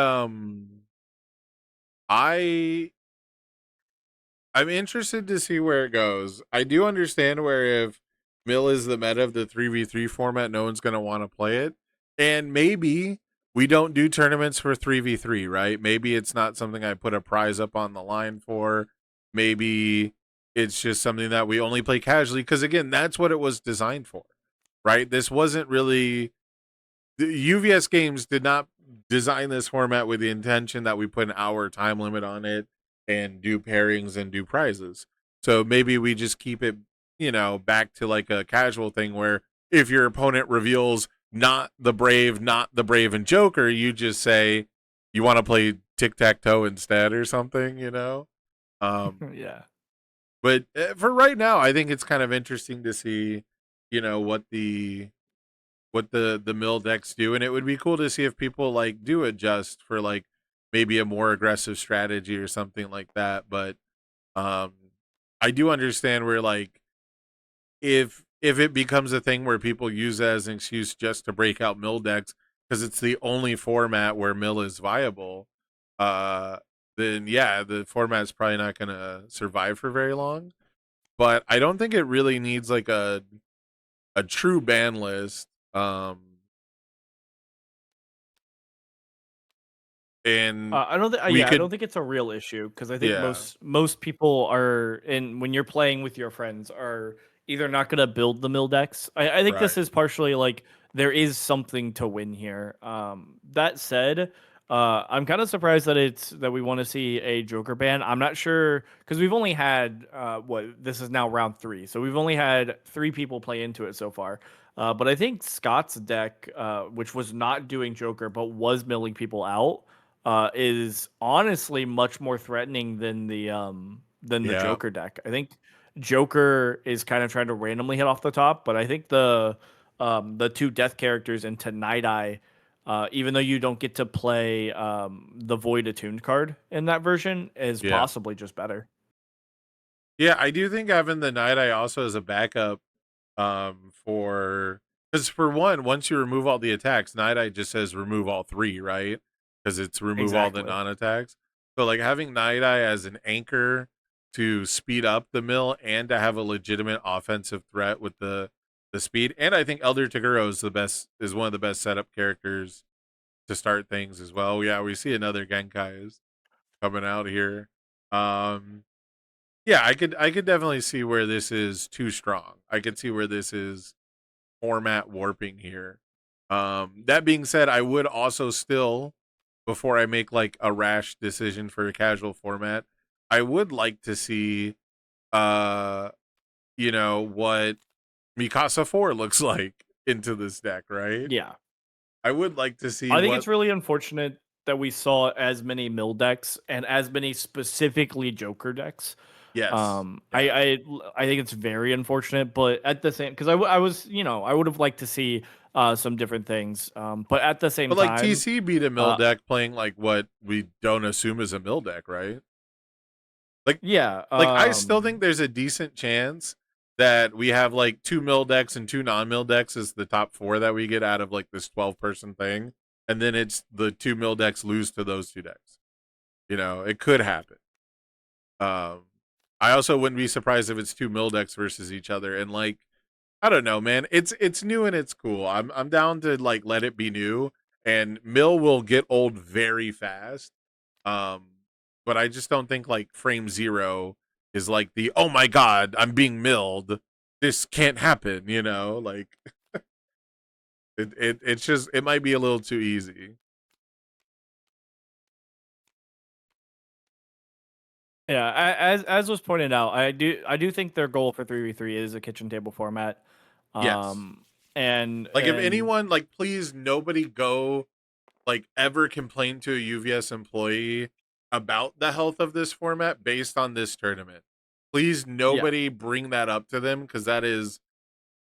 I'm interested to see where it goes. I do understand where if Mill is the meta of the 3v3 format, no one's going to want to play it. And maybe we don't do tournaments for 3v3, right? Maybe it's not something I put a prize up on the line for. Maybe it's just something that we only play casually, because again, that's what it was designed for, right? This wasn't really, the UVS games did not design this format with the intention that we put an hour time limit on it and do pairings and do prizes. So maybe we just keep it, back to like a casual thing where if your opponent reveals not the Brave and Joker, you just say you want to play tic-tac-toe instead or something, yeah. But for right now, I think it's kind of interesting to see, what the mill decks do, and it would be cool to see if people like do adjust for like maybe a more aggressive strategy or something like that. But I do understand where like if it becomes a thing where people use it as an excuse just to break out mill decks because it's the only format where mill is viable, then yeah, the format's probably not going to survive for very long. But I don't think it really needs like a true ban list. And I don't think. we I could- don't think it's a real issue, because I think Yeah. most people are, and when you're playing with your friends, are either not going to build the mill decks. I think this Right. is partially like there is something to win here. That said, I'm kind of surprised that we want to see a Joker ban. I'm not sure, because we've only had this is now round 3, so we've only had 3 people play into it so far. But I think Scott's deck, which was not doing Joker but was milling people out, is honestly much more threatening than the Yeah. Joker deck. I think Joker is kind of trying to randomly hit off the top, but I think the 2 death characters into Night Eye, even though you don't get to play the Void Attuned card in that version, is Yeah. possibly just better. Yeah, I do think having the Night Eye also as a backup because for one, once you remove all the attacks, Night Eye just says remove all 3, right? Because it's remove all the Exactly. non-attacks. So like having Night Eye as an anchor to speed up the mill and to have a legitimate offensive threat with the speed. And I think Elder Toguro is one of the best setup characters to start things as well. Yeah, we see another Genkai coming out here. Yeah, I could definitely see where this is too strong. I could see where this is format warping here. That being said, I would also still, before I make like a rash decision for a casual format, I would like to see what Mikasa 4 looks like into this deck, right? Yeah. I would like to see I think it's really unfortunate that we saw as many mill decks and as many specifically Joker decks. Yes. I think it's very unfortunate, but at the same, because I was, I would have liked to see some different things. But at the same But like time, TC beat a mill uh, deck playing like what we don't assume is a mill deck, right? yeah, Like I still think there's a decent chance that we have like 2 mill decks and 2 non-mill decks as the top 4 that we get out of like this 12-person thing, and then it's the 2 mill decks lose to those 2 decks. It could happen. I also wouldn't be surprised if it's 2 mill decks versus each other, and like I don't know, man. It's new and it's cool. I'm down to like let it be new, and mill will get old very fast. But I just don't think like frame 0 is like the oh my god, I'm being milled. This can't happen, like it's just it might be a little too easy. yeah. As was pointed out, I do think their goal for 3v3 is a kitchen table format. Yes. And Like if and- anyone like please nobody go like ever complain to a UVS employee about the health of this format based on this tournament. Please nobody bring that up to them because that is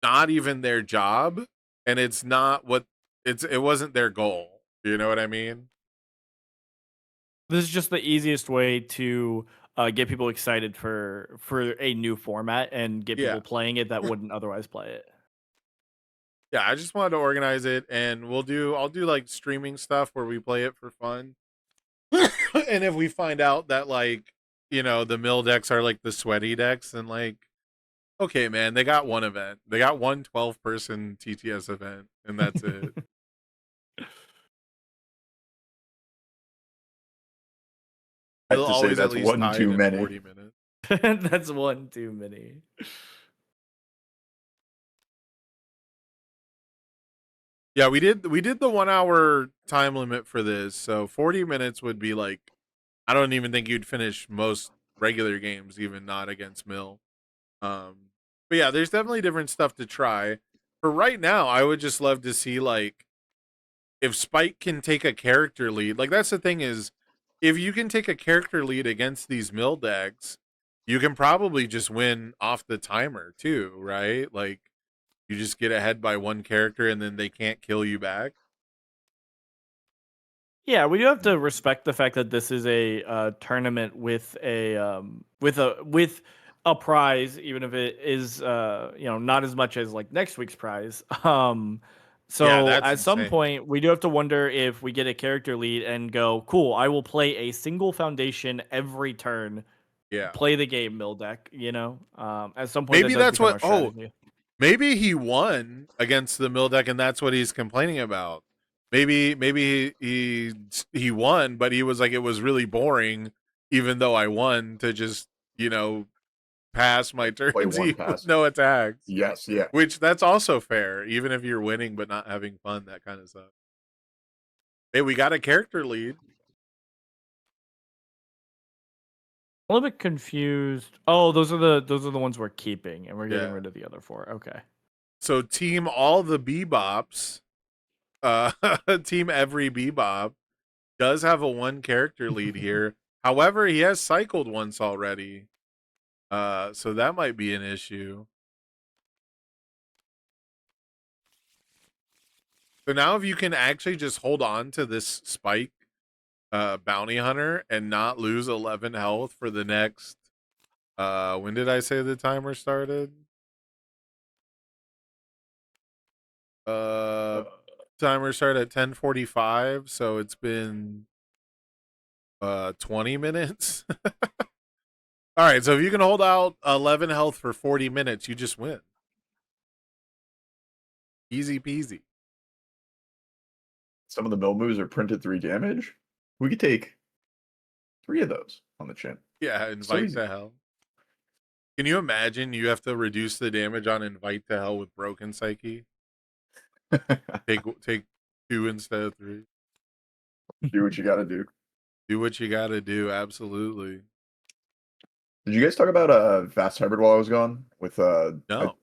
not even their job and it's not what it wasn't their goal. You know what I mean? this is just the easiest way to get people excited for a new format and get Yeah. people playing it that wouldn't otherwise play it. Yeah, I just wanted to organize it and I'll do like streaming stuff where we play it for fun. And if we find out that like, the mill decks are like the sweaty decks, then like okay, man, they got one event. They got one 12-person TTS event, and that's it. I It'll have to say always at that's least one hide too in many. 40 minutes. That's one too many. Yeah, we did the 1 hour time limit for this, so 40 minutes would be like I don't even think you'd finish most regular games, even not against Mill. But yeah, there's definitely different stuff to try. For right now, I would just love to see like if Spike can take a character lead. Like that's the thing is, if you can take a character lead against these mill decks, you can probably just win off the timer too, right? Like you just get ahead by one character and then they can't kill you back. Yeah, we do have to respect the fact that this is a tournament with a prize, even if it is not as much as like next week's prize. So that's at some insane. point, we do have to wonder if we get a character lead and go, cool, I will play a single foundation every turn. Yeah. Play the game, mill deck. At some point, Maybe that does that's become what. our strategy. Maybe he won against the mill deck, and that's what he's complaining about. Maybe he won, but he was like it was really boring, even though I won to just pass my turns one with pass. no attacks. Yes, yeah. Which that's also fair, even if you're winning but not having fun. That kind of stuff. Hey, we got a character lead. A little bit confused. Oh, those are the ones we're keeping, and we're getting Yeah. rid of the other 4. Okay. So team all the Bebops, team every Bebop does have a 1 character lead here. However, he has cycled once already. So that might be an issue. So now if you can actually just hold on to this Spike bounty hunter and not lose 11 health for the next when did I say the timer started? Timer started at 10:45, so it's been 20 minutes. All right, so if you can hold out 11 health for 40 minutes, you just win. Easy peasy. Some of the mill moves are printed 3 damage. We could take 3 of those on the chin. Yeah, invite easy. to hell. Can you imagine you have to reduce the damage on invite to hell with broken psyche? Take 2 instead of 3. Do what you gotta do. Do what you gotta do, absolutely. Did you guys talk about Vast Hybrid while I was gone? With No.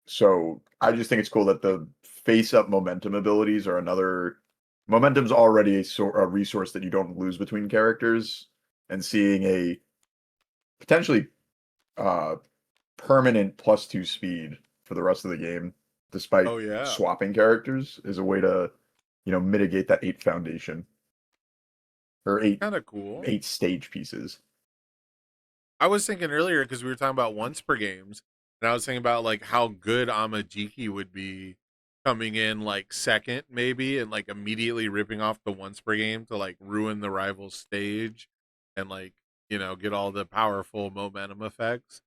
So I just think it's cool that the face-up momentum abilities are another. Momentum's already a resource that you don't lose between characters, and seeing a potentially permanent +2 speed for the rest of the game, despite Oh yeah. swapping characters, is a way to, mitigate that 8 foundation or Kind of cool. 8 stage pieces. I was thinking earlier because we were talking about once per games, and I was thinking about like how good Amajiki would be coming in like second maybe, and like immediately ripping off the once per game to like ruin the rival stage, and like get all the powerful momentum effects.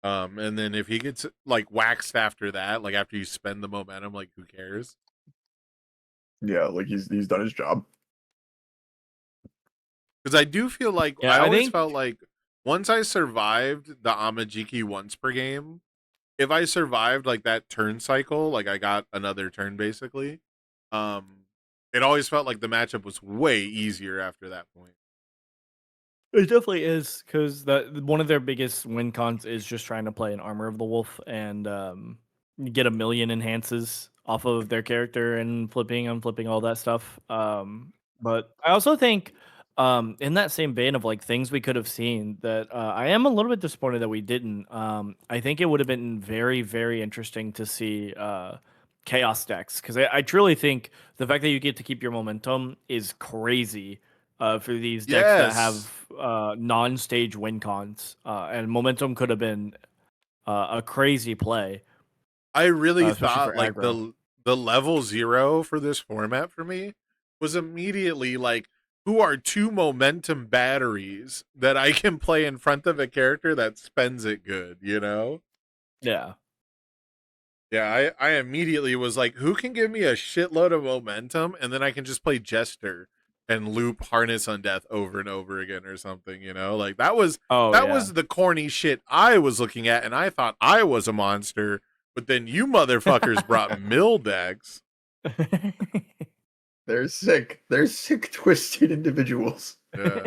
And then if he gets like waxed after that, like after you spend the momentum, like who cares? Yeah, like he's done his job. Because I do feel like Yeah, I I always think- felt like once I survived the Amajiki once per game, if I survived like that turn cycle, like I got another turn basically, it always felt like the matchup was way easier after that point. It definitely is because one of their biggest win cons is just trying to play an Armor of the Wolf and get a million enhances off of their character and flipping, all that stuff. But I also think in that same vein of like things we could have seen that I am a little bit disappointed that we didn't. I think it would have been very, very interesting to see chaos decks because I truly think the fact that you get to keep your momentum is crazy. For these decks that have non-stage win cons, and momentum could have been a crazy play. I really Especially thought for like aggro. the level 0 for this format for me was immediately like, who are 2 momentum batteries that I can play in front of a character that spends it good, Yeah. Yeah, I immediately was like, who can give me a shitload of momentum and then I can just play Jester and loop Harness Undeath over and over again or something, Like that was was the corny shit I was looking at, and I thought I was a monster, but then you motherfuckers brought mill decks. They're sick. They're sick, twisted individuals. Yeah.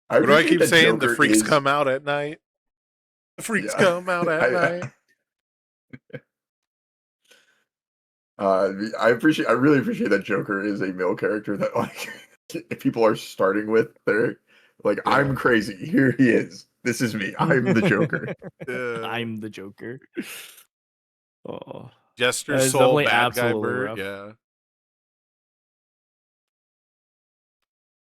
What do I keep saying? The freaks come out at night. The freaks come out at night. I really appreciate that Joker is a mill character that like if people are starting with, they're like, Yeah. I'm crazy. Here he is. This is me. I'm the Joker. I'm the Joker. Oh, Jester That is Soul definitely bad guy absolutely bird. rough. Yeah.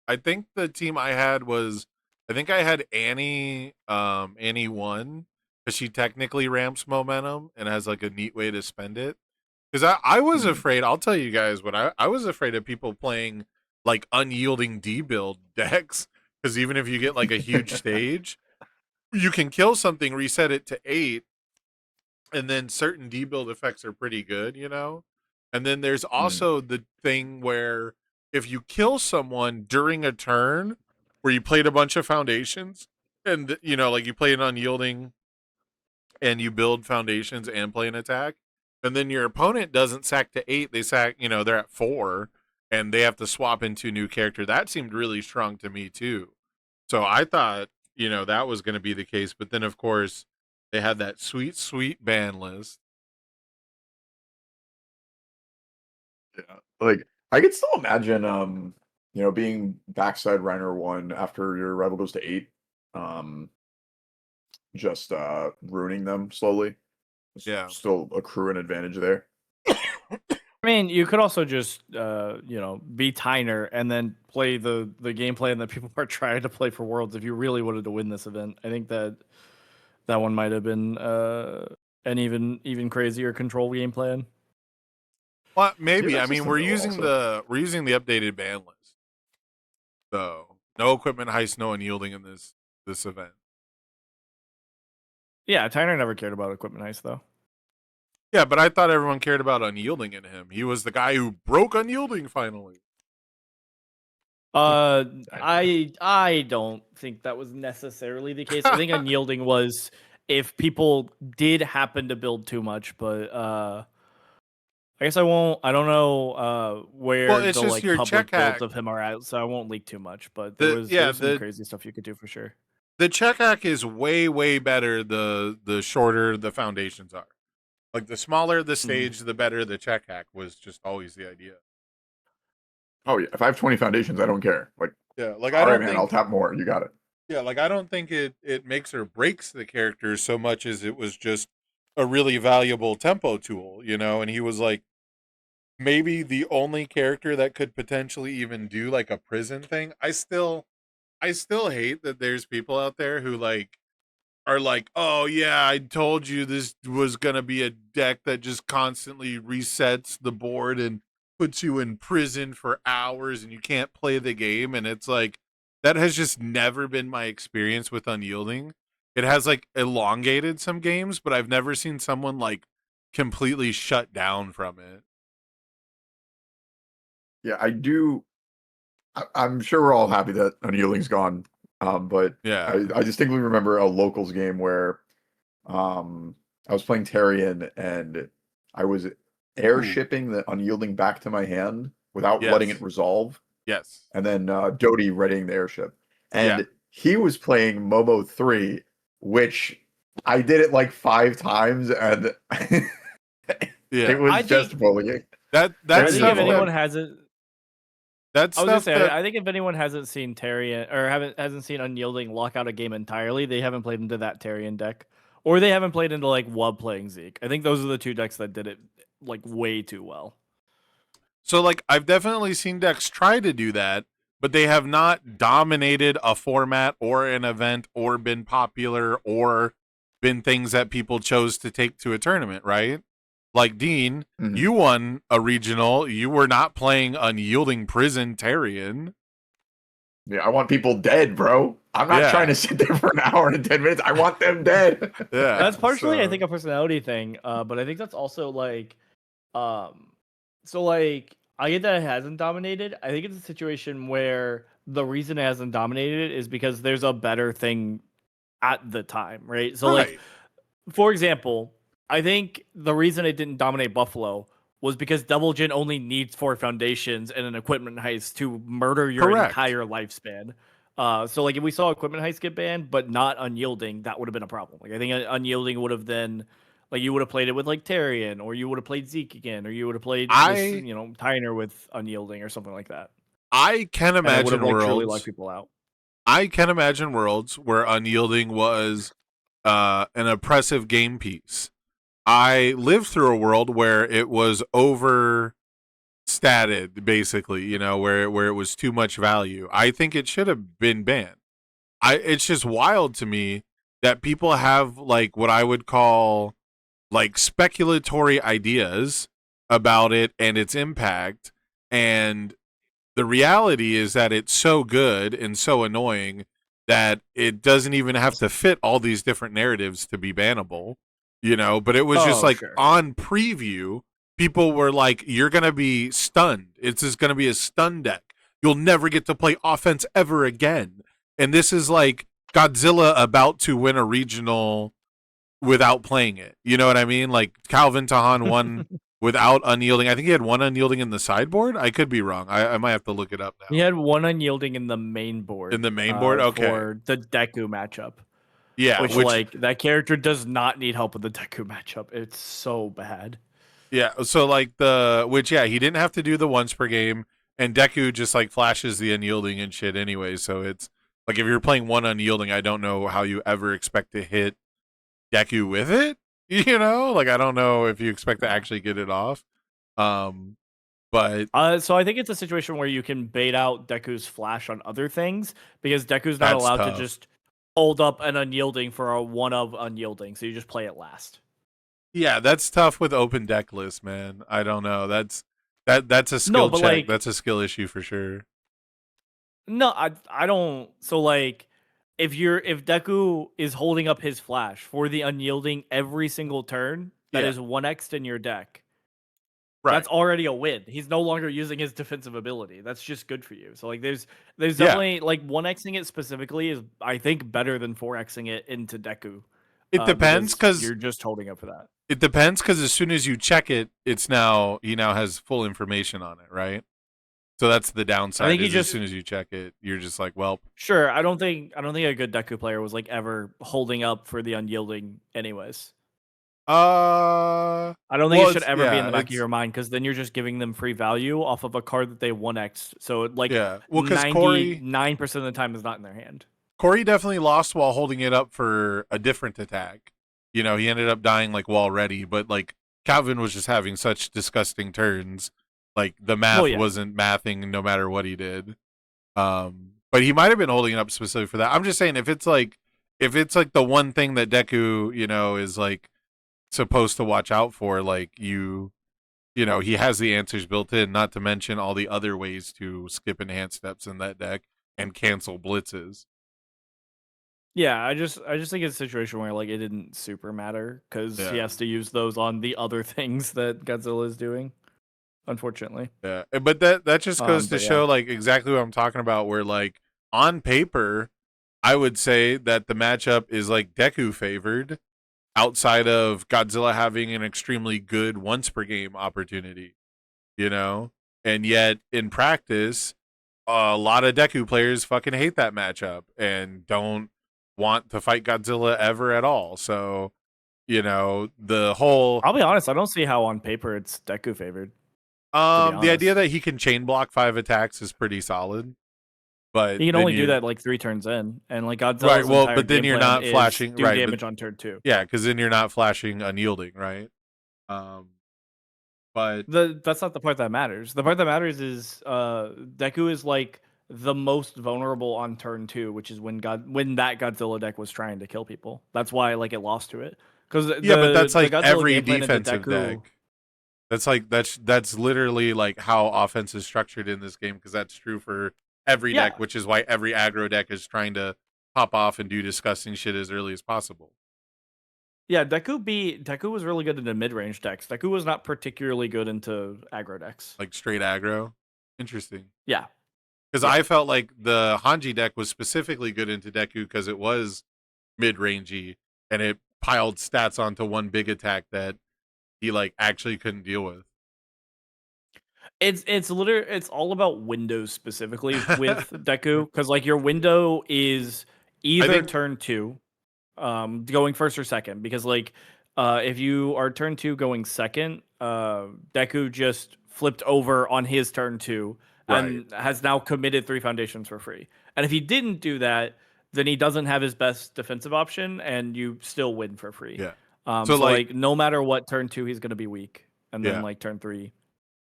I think the team I had was, I think I had Annie 1 because she technically ramps momentum and has like a neat way to spend it. Because I was afraid, I'll tell you guys what I was afraid of people playing like unyielding D build decks. Because even if you get like a huge stage, you can kill something, reset it to 8, and then certain D build effects are pretty good, And then there's also the thing where if you kill someone during a turn where you played a bunch of foundations and like you play an unyielding and you build foundations and play an attack, and then your opponent doesn't sack to 8, they sack, they're at 4 and they have to swap into a new character. That seemed really strong to me too. So I thought, that was going to be the case, but then of course they had that sweet, sweet ban list. Yeah. Like I could still imagine being backside Reiner 1 after your rival goes to 8. Just ruining them slowly. Yeah. Still accrue an advantage there. I mean, you could also just be Tyner and then play the game plan that people are trying to play for Worlds if you really wanted to win this event. I think that one might have been an even crazier control game plan. Well, maybe. Yeah, I mean, we're using the updated ban list. So no equipment heist, no unyielding in this event. Yeah, Tyner never cared about equipment heist though. Yeah, but I thought everyone cared about unyielding in him. He was the guy who broke unyielding finally. I don't think that was necessarily the case. I think unyielding was if people did happen to build too much, but I guess I won't. I don't know where it's the just like your public check hack. builds of him are at, so I won't leak too much. But there was some crazy stuff you could do for sure. The check hack is way, way better the shorter the foundations are. Like the smaller the stage, the better the check hack was just always the idea. Oh yeah, if I have 20 foundations, I don't care. Like, Yeah, like all I right, don't man, think I'll tap more. You got it. Yeah, like I don't think it makes or breaks the character so much as it was just a really valuable tempo tool, you know, and he was like maybe the only character that could potentially even do like a prison thing. I still hate that there's people out there who like are like, "Oh yeah, I told you this was going to be a deck that just constantly resets the board and puts you in prison for hours and you can't play the game." And it's like that has just never been my experience with Unyielding. It has like elongated some games, but I've never seen someone like completely shut down from it. Yeah, I do. I'm sure we're all happy that Unyielding's gone. But Yeah. I distinctly remember a locals game where I was playing Tarion and I was airshipping the Unyielding back to my hand without letting Yes. it resolve, Yes. and then Dodie readying the airship. And Yeah. he was playing Momo 3, which I did it like 5 times, and Yeah. it was I just think- bullying. I That's think stuff if stuff anyone that, hasn't, that's I was gonna stuff say, that I think if anyone hasn't seen Tarion or hasn't seen Unyielding lock out a game entirely, they haven't played into that Tarion deck, or they haven't played into like Wub playing Zeke. I think those are the two decks that did it like way too well. So, like, I've definitely seen decks try to do that, but they have not dominated a format or an event or been popular or been things that people chose to take to a tournament, right? Like, Dean, Mhm. you won a regional. You were not playing Unyielding Prison Tarion. Yeah, I want people dead, bro. I'm not Yeah. trying to sit there for an hour and 10 minutes. I want them dead. Yeah. That's partially, I so- think, a personality thing, but I think that's also like, so like I get that it hasn't dominated. I think it's a situation where the reason it hasn't dominated is because there's a better thing at the time, right? So like, Right. for example, I think the reason it didn't dominate Buffalo was because Double Jin only needs 4 foundations and an equipment heist to murder your Correct. entire lifespan. So like if we saw equipment heist get banned, but not Unyielding, that would have been a problem. Like I think Unyielding would have then, like you would have played it with like Tarion, or you would have played Zeke again, or you would have played this, Tyner with Unyielding or something like that. I can And it would have imagine like truly worlds. locked people out. I can imagine worlds where Unyielding was an oppressive game piece. I lived through a world where it was over statted, basically, you know, where it was too much value. I think it should have been banned. It's just wild to me that people have like what I would call like speculatory ideas about it and its impact, and the reality is that it's so good and so annoying that it doesn't even have to fit all these different narratives to be bannable, you know. But it was just Oh, like sure. on preview, people were like, "You're gonna be stunned. It's just gonna be a stun deck. You'll never get to play offense ever again." And this is like Godzilla about to win a regional without playing it. You know what I mean? Like Calvin Tahan won without Unyielding. I think he had one Unyielding in the sideboard. I could be wrong. I might have to look it up now. He had one Unyielding in the main board. In the main board? Okay. For the Deku matchup. Yeah, Which, like, that character does not need help with the Deku matchup. It's so bad. yeah. So like he didn't have to do the once per game, and Deku just like flashes the Unyielding and shit anyway. So it's like if you're playing one Unyielding, I don't know how you ever expect to hit Deku with it. You know, like I don't know if you expect to actually get it off. But So I think it's a situation where you can bait out Deku's flash on other things because Deku's not That's allowed tough. to just hold up an Unyielding for a one of Unyielding, so you just play it last. yeah, that's tough with open deck lists, man. I don't know. That's a skill but, check. like- That's a skill issue for sure. No, I don't. So like, if Deku is holding up his flash for the Unyielding every single turn, that Yeah. is 1x'd in your deck. Right. That's already a win. He's no longer using his defensive ability. That's just good for you. So like, there's Yeah. definitely like 1xing it specifically is I think better than 4xing it into Deku. It depends because you're just holding up for that. it depends because as soon as you check it, he now has full information on it, right? So that's the downside. think he Is just- as soon as you check it, you're just like, well, Sure, I don't think a good Deku player was like ever holding up for the Unyielding anyways. uh, I don't think Well, it should it's- ever be yeah, in the back of it's- your mind because then you're just giving them free value off of a card that they 1x. So like yeah. Well, because Corey, 99% of the time is not in their hand. Corey definitely lost while holding it up for a different attack. You know, he ended up dying like wall ready, but like Calvin was just having such disgusting turns. Like the math wasn't mathing no matter what he did. But he might have been holding it up specifically for that. I'm just saying if it's like the one thing that Deku, you know, is like supposed to watch out for, like you know, he has the answers built in, not to mention all the other ways to skip enhanced steps in that deck and cancel blitzes. Yeah, I just think it's a situation where like it didn't super matter because he has to use those on the other things that Godzilla is doing. Unfortunately. Yeah, but that just goes to show like exactly what I'm talking about. Where like on paper, I would say that the matchup is like Deku favored, outside of Godzilla having an extremely good once per game opportunity, you know, and yet in practice, a lot of Deku players fucking hate that matchup and don't want to fight Godzilla ever at all. So, you know, the whole. I'll be honest, I don't see how on paper it's Deku favored. The idea that he can chain block 5 attacks is pretty solid, but he can only do that like 3 turns in, and like Godzilla's right. Well, entire but then game you're plan not is flashing do right damage but, on turn 2. Yeah, because then you're not flashing unyielding, right? But that's not the part that matters. The part that matters is Deku is like the most vulnerable on turn 2, which is when that Godzilla deck was trying to kill people. That's why like it lost to it. Because but that's like every game plan into defensive deck. That's like that's literally like how offense is structured in this game, because that's true for every deck, which is why every aggro deck is trying to pop off and do disgusting shit as early as possible. Yeah, Deku was really good into mid-range decks. Deku was not particularly good into aggro decks. Like straight aggro? Interesting. Yeah. Because I felt like the Hanji deck was specifically good into Deku because it was mid-rangey and it piled stats onto one big attack that he like actually couldn't deal with. It's all about windows specifically with Deku, because like your window is either turn 2, going first or second, because like if you are turn 2 going second, Deku just flipped over on his turn 2 and has now committed 3 foundations for free. And if he didn't do that, then he doesn't have his best defensive option, and you still win for free. Yeah. So like no matter what, turn 2 he's gonna be weak, and then like turn 3.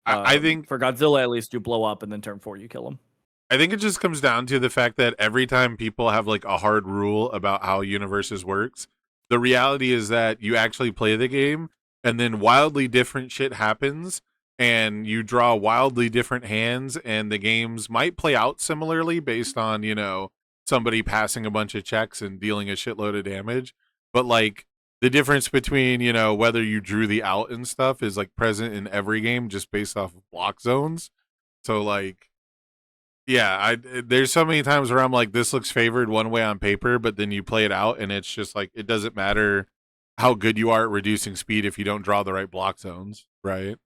I think for Godzilla at least you blow up, and then turn 4 you kill him. I think it just comes down to the fact that every time people have like a hard rule about how universes works, the reality is that you actually play the game and then wildly different shit happens and you draw wildly different hands, and the games might play out similarly based on, you know, somebody passing a bunch of checks and dealing a shitload of damage. But like the difference between, you know, whether you drew the out and stuff is like present in every game just based off of block zones. So like, yeah, there's so many times where I'm like, this looks favored one way on paper, but then you play it out and it's just like, it doesn't matter how good you are at reducing speed if you don't draw the right block zones, right?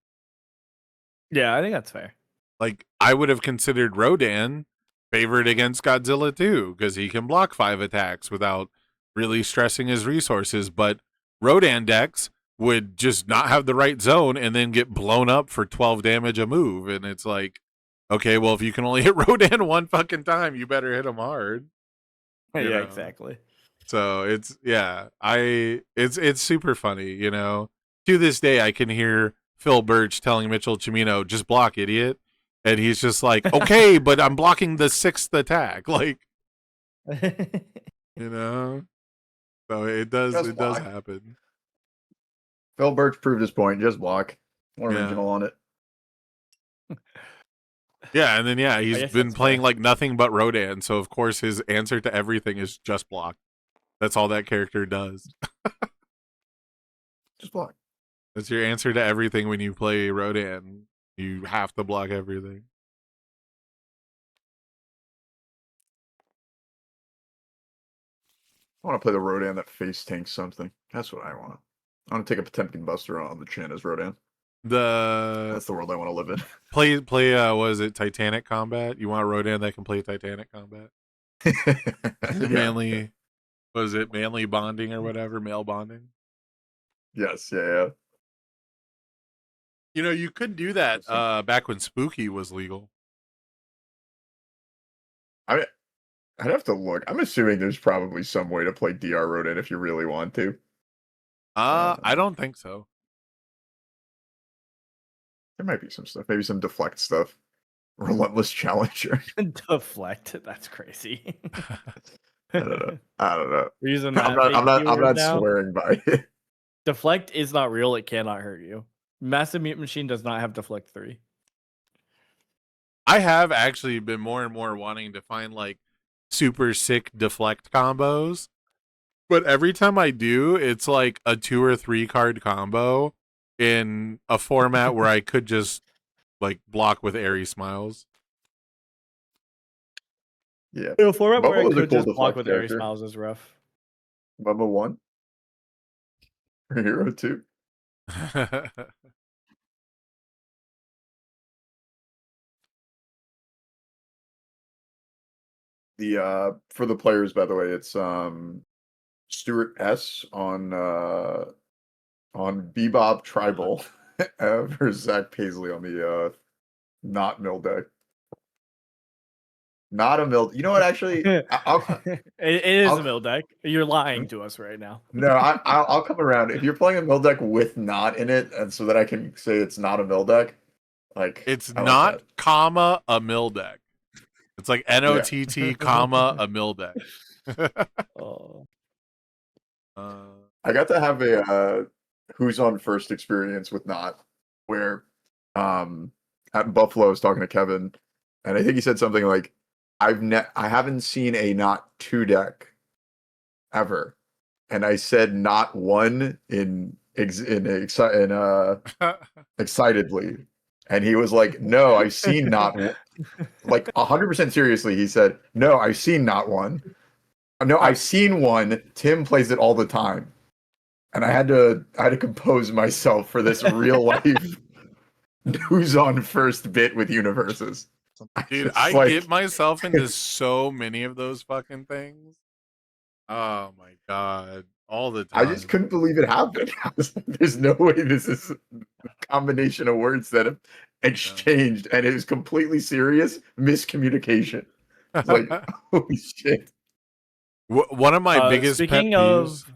Yeah, I think that's fair. Like, I would have considered Rodan favored against Godzilla too, because he can block 5 attacks without really stressing his resources, but Rodan decks would just not have the right zone and then get blown up for 12 damage a move, and it's like, okay, well, if you can only hit Rodan one fucking time, you better hit him hard. Yeah, exactly. So it's it's super funny, you know. To this day, I can hear Phil Birch telling Mitchell Chimino, "Just block, idiot," and he's just like, "Okay, but I'm blocking the 6th attack," like, you know. So it does happen. Phil Birch proved his point. Just block. More original on it. Yeah, and then he's been playing like nothing but Rodan, so of course his answer to everything is just block. That's all that character does. Just block. That's your answer to everything when you play Rodan. You have to block everything. I want to play the Rodan that face tanks something. That's what I want. I want to take a Potemkin Buster on the chin as Rodan. That's the world I want to live in. Play was it Titanic Combat? You want a Rodan that can play Titanic Combat? Manly, was it manly bonding or whatever? Male bonding? Yes, yeah. You know, you could do that back when Spooky was legal. I'd have to look. I'm assuming there's probably some way to play DR Rodent if you really want to. I don't think so. There might be some stuff. Maybe some deflect stuff. Relentless Challenger. Deflect. That's crazy. I don't know. I don't know. We're using that I'm not. fake I'm not. I'm keyword not now. swearing by it. Deflect is not real. It cannot hurt you. Massive Mute Machine does not have Deflect 3. I have actually been more and more wanting to find like super sick deflect combos. But every time I do, it's like a 2 or 3 card combo in a format where I could just like block with airy smiles. Yeah. In a format where I Bubble's a could cool just block deflect with Airy character. Smiles is rough. Bubba 1. Hero 2. The for the players, by the way, it's Stuart S on Bebop Tribal versus Zach Paisley on the not mill deck. Not a mill. You know what? Actually, I'll It is I'll- a mill deck. You're lying to us right now. no, I'll come around. If you're playing a mill deck with not in it, and so that I can say it's not a mill deck, like It's I like not that. comma a mill deck. It's like NOTT comma a mill deck. Oh. I got to have a who's on first experience with not where at Buffalo I was talking to Kevin, and I think he said something like I haven't seen a not 2 deck ever, and I said not 1 excitedly, and he was like, no, I've seen not like 100% seriously. He said, no, I've seen not 1. No, I've seen 1. Tim plays it all the time. And I had to compose myself for this real life who's on first bit with universes. Dude, It's I like- get myself into so many of those fucking things. Oh my god. All the I time. just couldn't believe it happened. I was like, there's no way this is a combination of words that have exchanged, and it was completely serious miscommunication. It's like, holy shit. One of my biggest pet Speaking peeves. of,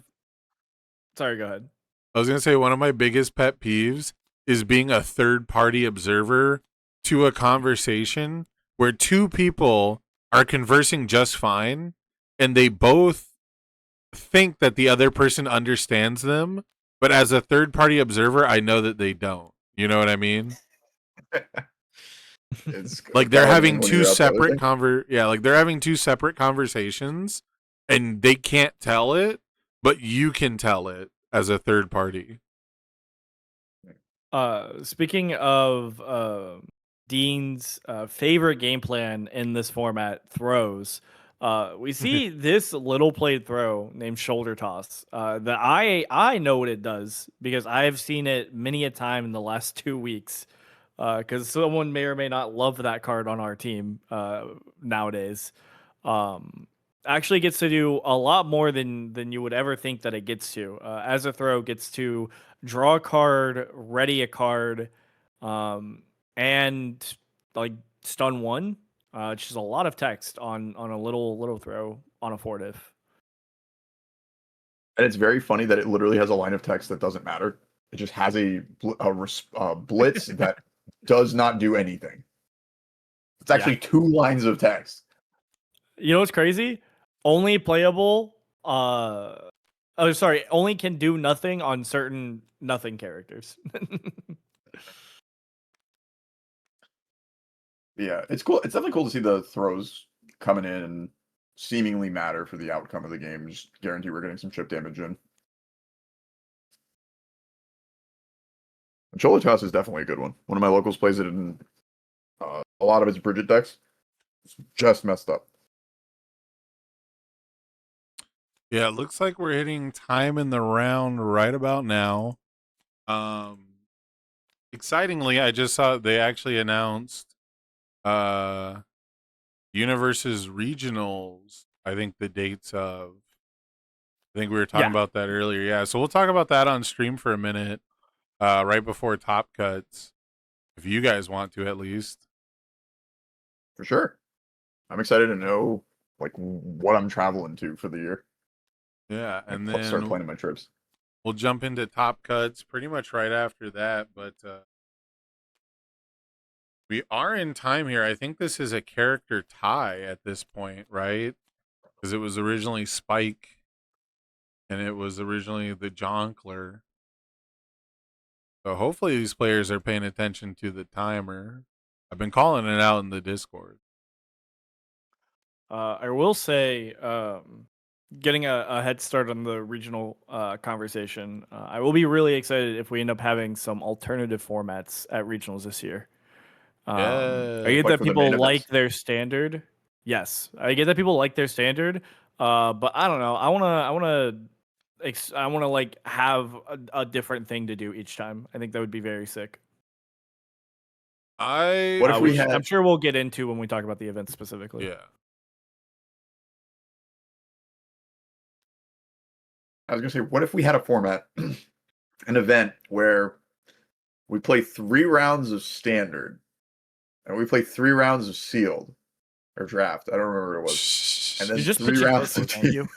sorry, go ahead. I was gonna say one of my biggest pet peeves is being a third-party observer to a conversation where 2 people are conversing just fine, and they both think that the other person understands them, but as a third-party observer, I know that they don't. You know what I mean? It's Like they're having when 2 you're out the other separate thing. like they're having 2 separate conversations, and they can't tell it, but you can tell it as a third party. Speaking of Dean's favorite game plan in this format, throws. We see this little played throw named shoulder toss. That I know what it does because I have seen it many a time in the last 2 weeks. Because someone may or may not love that card on our team nowadays. Actually gets to do a lot more than you would ever think that it gets to. As a throw, gets to draw a card, ready a card, and like stun 1, which is a lot of text on a little throw on a fortive. And it's very funny that it literally has a line of text that doesn't matter. It just has a blitz that does not do anything. It's actually 2 lines of text. You know what's crazy? Only playable. Only can do nothing on certain nothing characters. Yeah, it's cool. It's definitely cool to see the throws coming in and seemingly matter for the outcome of the game. Just guarantee we're getting some chip damage in. Cholitas is definitely a good one. One of my locals plays it in a lot of its Bridget decks. It's just messed up. Yeah, it looks like we're hitting time in the round right about now. Excitingly, I just saw they actually announced Universe's regionals. I think the dates of. I think we were talking about that earlier. Yeah, so we'll talk about that on stream for a minute, right before Top Cuts, if you guys want to at least. For sure. I'm excited to know like what I'm traveling to for the year. Yeah, and Start then planning my trips. we'll jump into top cuts pretty much right after that, but we are in time here. I think this is a character tie at this point, right? Because it was originally Spike, and it was originally the Jonkler. So hopefully these players are paying attention to the timer. I've been calling it out in the Discord. I will say, getting a head start on the regional conversation, I will be really excited if we end up having some alternative formats at regionals this year. I get Like that for the main people events? like their standard. Yes, I get that people like their standard. But I don't know. I wanna like have a different thing to do each time. I think that would be very sick. What if we Which had? I'm sure we'll get into when we talk about the event specifically. Yeah. I was gonna say, what if we had a format, an event where we play 3 rounds of standard, and we play 3 rounds of sealed or draft. I don't remember what it was. And then You're just 3 pitching rounds Pro of Tours, aren't you?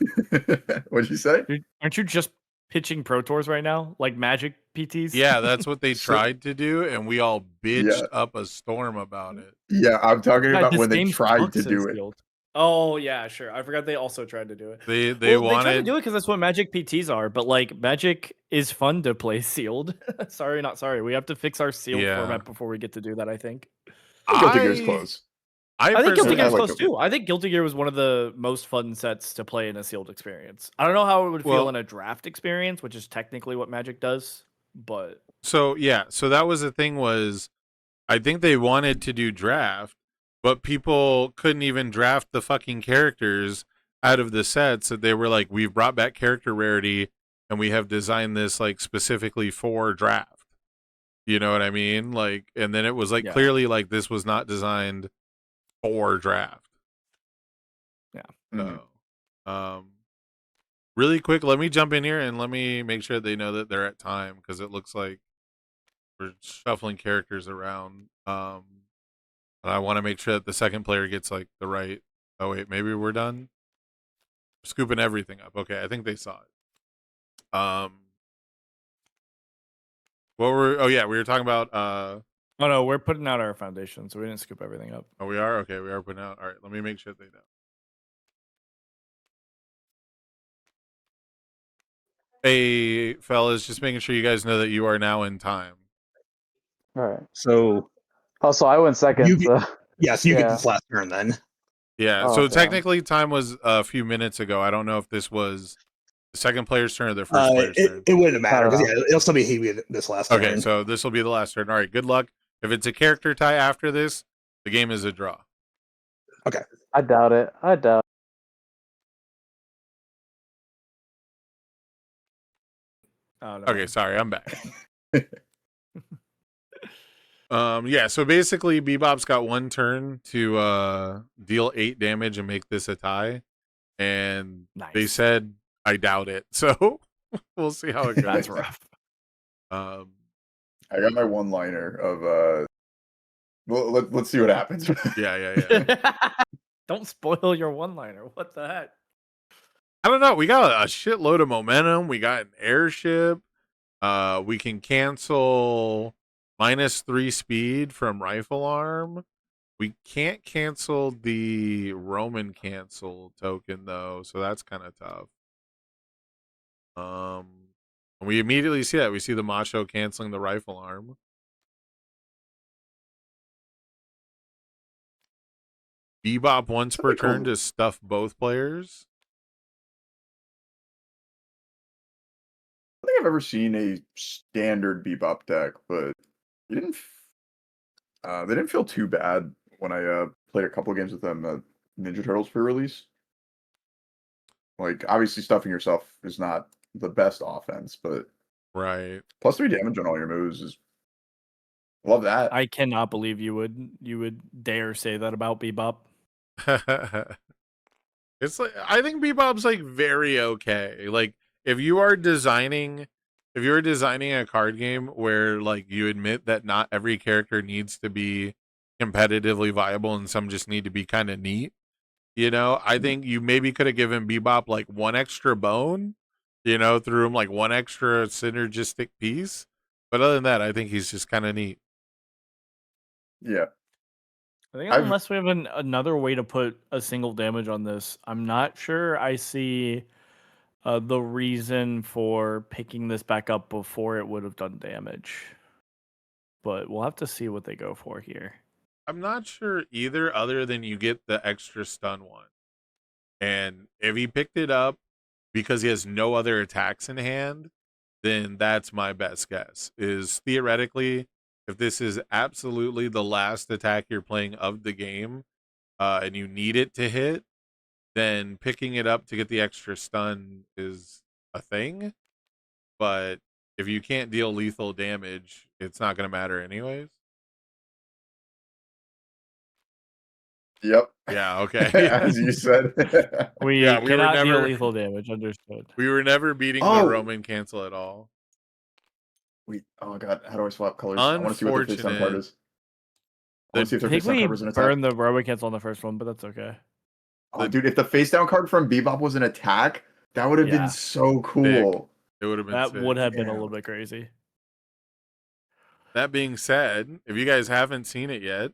What'd you say? Aren't you just pitching Pro Tours right now, like Magic PTs? Yeah, that's what they So- tried to do, and we all bitched Yeah. up a storm about it. Yeah, I'm talking God, about this when they game tried sucks to in do it. sealed. Oh yeah, sure. I forgot they also tried to do it. They Well, they tried to wanted do it because that's what Magic PTs are. But like Magic is fun to play sealed. Sorry, not sorry. We have to fix our sealed Yeah. format before we get to do that. I think. Guilty Gear's close. I think Guilty personally- Gear's like close Guilty too. I think Guilty Gear was one of the most fun sets to play in a sealed experience. I don't know how it would feel Well- in a draft experience, which is technically what Magic does. But So yeah, so that was the thing was, I think they wanted to do draft, but people couldn't even draft the fucking characters out of the sets. That they were like, we've brought back character rarity, and we have designed this like specifically for draft. You know what I mean? Like, and then it was like Yeah. clearly like this was not designed for draft. Mhm. So, really quick, let me jump in here and let me make sure they know that they're at time because it looks like we're shuffling characters around. And I want to make sure that the second player gets like the right. Oh wait, maybe we're done. Scooping everything up. Okay, I think they saw it. What were? Oh yeah, we were talking about. oh no, we're putting out our foundation, so we didn't scoop everything up. Oh, we are okay. We are putting out. All right, let me make sure they know. Hey, fellas, just making sure you guys know that you are now in time. All right. So Also, I went second. You get- So. yes, you Yeah. get this last turn then. Yeah, Oh, so okay. technically time was a few minutes ago. I don't know if this was the second player's turn or the first player's turn. It wouldn't matter I don't because it'll still be he this last turn. Okay, so this will be the last turn. All right, good luck. If it's a character tie after this, the game is a draw. I doubt it. I doubt. Oh, no. Okay, sorry, I'm back. Yeah, so basically Bebop's got one turn to deal 8 damage and make this a tie. And they Nice. said I doubt it. So we'll see how it goes. That's rough. Um I got my one-liner of well, let's see what happens. yeah. Don't spoil your one-liner. What the heck? I don't know. We got a shitload of momentum. We got an airship. We can cancel -3 speed from rifle arm. We can't cancel the Roman cancel token though, so that's kind of tough. And we immediately see that. We see the Macho canceling the rifle arm. Bebop once per Pretty cool. turn to stuff both players. I don't think I've ever seen a standard Bebop deck, but they didn't feel too bad when I played a couple games with them at Ninja Turtles pre-release. Like, obviously, stuffing yourself is not the best offense, but Right. +3 damage on all your moves is love that. I cannot believe you would dare say that about Bebop. It's like I think Bebop's like very okay. Like if you are designing a card game where like you admit that not every character needs to be competitively viable and some just need to be kind of neat, You know, I think you maybe could have given Bebop like one extra bone, you know, threw him like one extra synergistic piece. But other than that, I think he's just kind of neat. Yeah. I think I've- unless we have another way to put a single damage on this, I'm not sure I see the reason for picking this back up before it would have done damage. But we'll have to see what they go for here. I'm not sure either, other than you get the extra stun one. And if he picked it up because he has no other attacks in hand, then that's my best guess. Is theoretically, if this is absolutely the last attack you're playing of the game, and you need it to hit, then picking it up to get the extra stun is a thing. But if you can't deal lethal damage, it's not going to matter anyways. Yep. Yeah, okay. As you said. We Yeah, we were cannot deal never- lethal damage. Understood. We were never beating the Oh. Roman cancel at all. Oh god, how do I swap colors? I want to see what the face down card Unfortunate. is. I want to see if I their think face down we card was an attack. burned the Robo cancel on the first one, but that's okay. Oh, dude, if the face down card from Bebop was an attack, that would have Yeah. been so cool. It would have been That sick. would have been a Yeah. little bit crazy. That being said, if you guys haven't seen it yet,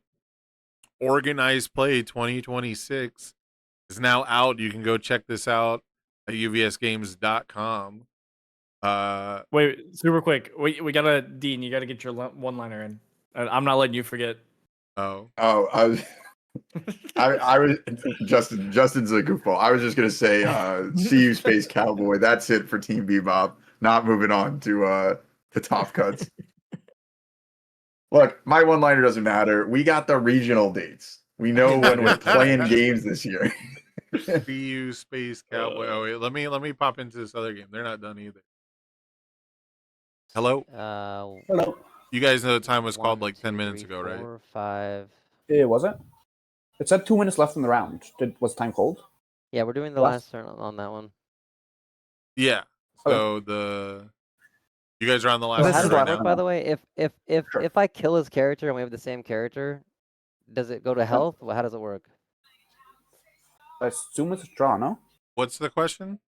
Organized Play 2026 is now out. You can go check this out at uvsgames.com. Wait, super quick. We gotta, Dean, you gotta get your one-liner in. I'm not letting you forget. Oh, I was I was Justin's a goofball. I was just gonna say see you Space Cowboy. That's it for Team Bebop. Not moving on to top cuts. Look, my one liner doesn't matter. We got the regional dates. We know when we're playing games this year. BU Space Cowboy. Oh wait, let me pop into this other game. They're not done either. Hello? Hello. You guys know the time was called 1, like 10 2, minutes 3, ago, right? 4, 5. Was it? It said 2 minutes left in the round. Was time called? Yeah, we're doing the What? last turn on that one. Yeah. Okay. So you guys are on the last So how turn does right that work, now. by the way? If Sure. I kill his character and we have the same character, does it go to health? Well, how does it work? I assume it's a draw, no? What's the question?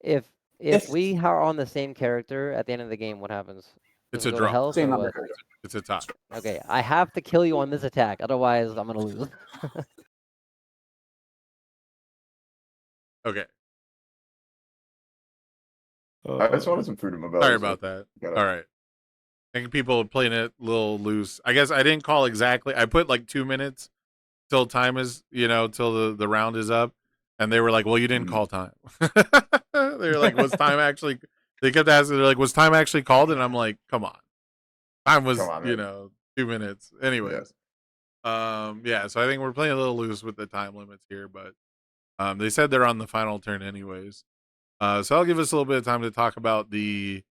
If If- we are on the same character at the end of the game, what happens? It's Does a it go to draw. health Same or number. what? Character. It's a tie. Okay, I have to kill you on this attack, otherwise I'm gonna lose. Okay. I just wanted some food in my belly. Sorry so about that. gotta- All right. I think people are playing it a little loose. I guess I didn't call exactly. I put like 2 minutes till time is, till the round is up. And they were like, well, you didn't call time. They were like, was time actually, they kept asking, they're like, was time actually called? And I'm like, come on. Time was, Come on, man. 2 minutes. Anyways. Yeah, so I think we're playing a little loose with the time limits here, but they said they're on the final turn anyways. So I'll give us a little bit of time to talk about the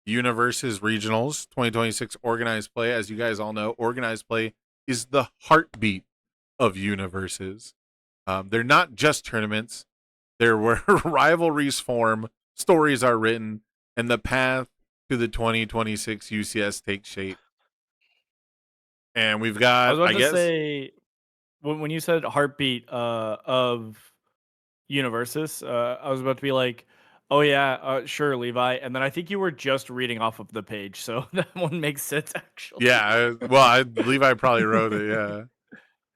Universes Regionals 2026 Organized Play. As you guys all know, Organized Play is the heartbeat of Universes. They're not just tournaments. They're where rivalries form, stories are written, and the path to the 2026 UCS takes shape. And we've got, I was about I to guess, say, when you said heartbeat of Universes, I was about to be like, oh yeah, sure, Levi. And then I think you were just reading off of the page, so that one makes sense actually. yeah, Levi probably wrote it,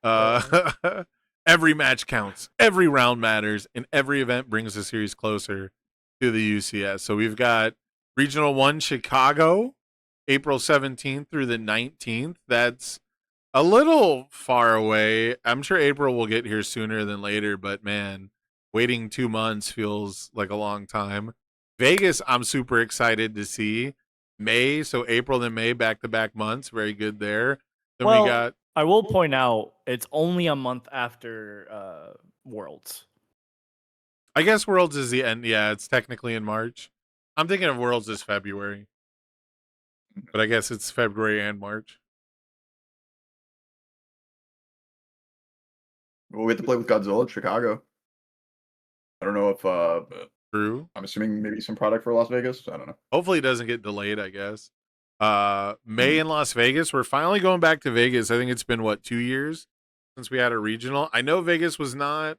yeah. Every match counts, every round matters, and every event brings the series closer to the UCS. So we've got Regional 1 Chicago, April 17th through the 19th. That's a little far away. I'm sure April will get here sooner than later, but man, waiting 2 months feels like a long time. Vegas, I'm super excited to see. May, so April and May, back-to-back months. Very good there. Then Well, we got... I will point out it's only a month after Worlds. I guess Worlds is the end. Yeah, it's technically in March. I'm thinking of Worlds as February. But I guess it's February and March. Well, we have to play with Godzilla in Chicago. I don't know if True. I'm assuming maybe some product for Las Vegas. I don't know. Hopefully it doesn't get delayed, I guess. May in Las Vegas. We're finally going back to Vegas. I think it's been, 2 years since we had a regional. I know Vegas was not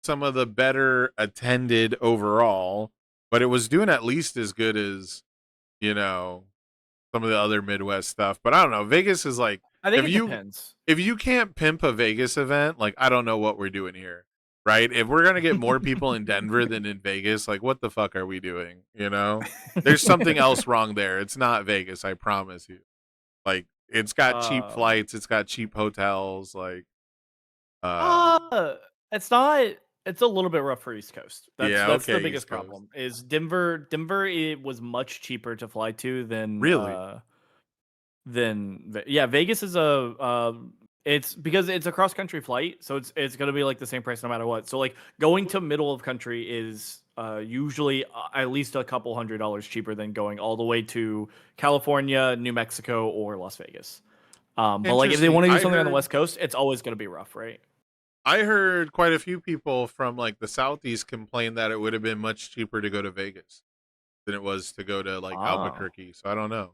some of the better attended overall, but it was doing at least as good as, some of the other Midwest stuff. But I don't know. Vegas is like, I think if it you depends. if you can't pimp a Vegas event, like, I don't know what we're doing here. Right? If we're gonna get more people in Denver than in Vegas, like, what the fuck are we doing? There's something else wrong there. It's not Vegas, I promise you. Like, it's got cheap flights, it's got cheap hotels, like, It's not. It's a little bit rough for East Coast. That's the okay, biggest East Coast. problem. Is Denver? Denver, it was much cheaper to fly to than Really? Vegas is a it's because it's a cross country flight, so it's gonna be like the same price no matter what. So like going to middle of country is usually at least a couple $100 cheaper than going all the way to California, New Mexico, or Las Vegas. But like if they Interesting. want to do I something on the heard- West Coast, it's always gonna be rough, right? I heard quite a few people from like the Southeast complain that it would have been much cheaper to go to Vegas than it was to go to like Albuquerque. So I don't know.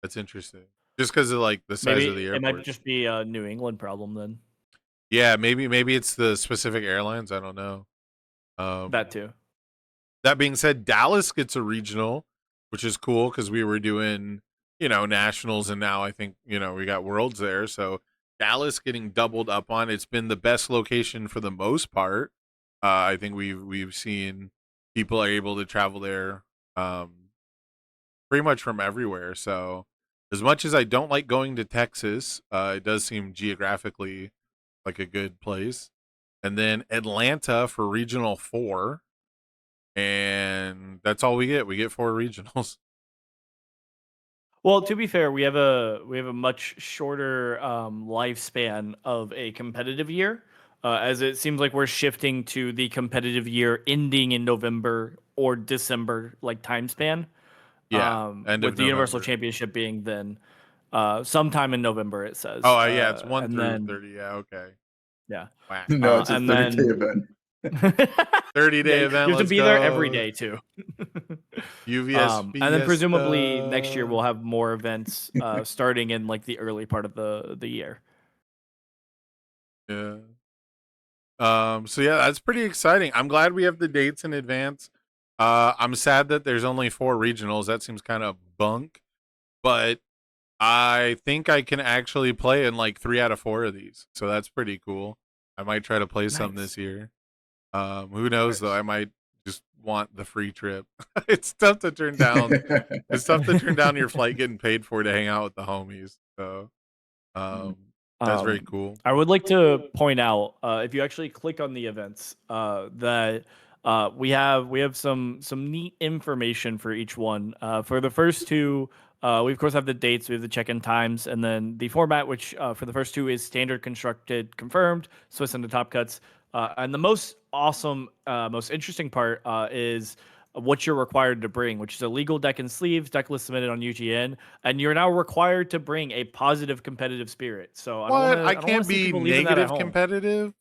That's interesting. Just because of like the size Maybe of the it airport. might just be a New England problem then. Yeah, maybe it's the specific airlines. I don't know. That too. That being said, Dallas gets a regional, which is cool because we were doing, nationals, and now I think, we got worlds there. So Dallas getting doubled up on. It's been the best location for the most part. I think we've seen people are able to travel there pretty much from everywhere. So as much as I don't like going to Texas, it does seem geographically like a good place. And then Atlanta for regional 4. And that's all we get. We get 4 regionals. Well, to be fair, we have a much shorter lifespan of a competitive year, as it seems like we're shifting to the competitive year ending in November or December, like time span. Yeah, end with of the Universal November. Championship being then sometime in November. It says. Oh, yeah, it's 1 and through then, 30. Yeah, okay. Yeah. Whack. No, it's a and 30-day then- event. 30-day Yeah, event. You have to let's be there go. every day too. UVS And then presumably next year we'll have more events starting in like the early part of the year. Yeah. So yeah, that's pretty exciting. I'm glad we have the dates in advance. I'm sad that there's only 4 regionals. That seems kind of bunk, but I think I can actually play in like 3 out of 4 of these. So that's pretty cool. I might try to play some Nice. this year. Who knows though? I might just want the free trip. It's tough to turn down. It's tough to turn down your flight getting paid for to hang out with the homies. So that's very cool. I would like to point out, if you actually click on the events, that we have some neat information for each one. For the first 2, we of course have the dates, we have the check-in times, and then the format, which for the first 2 is standard constructed confirmed, Swiss and the top cuts. And the most awesome, most interesting part is what you're required to bring, which is a legal deck and sleeves, deck list submitted on UGN, and you're now required to bring a positive competitive spirit. So I don't can't wanna see be people leaving that at negative home. competitive.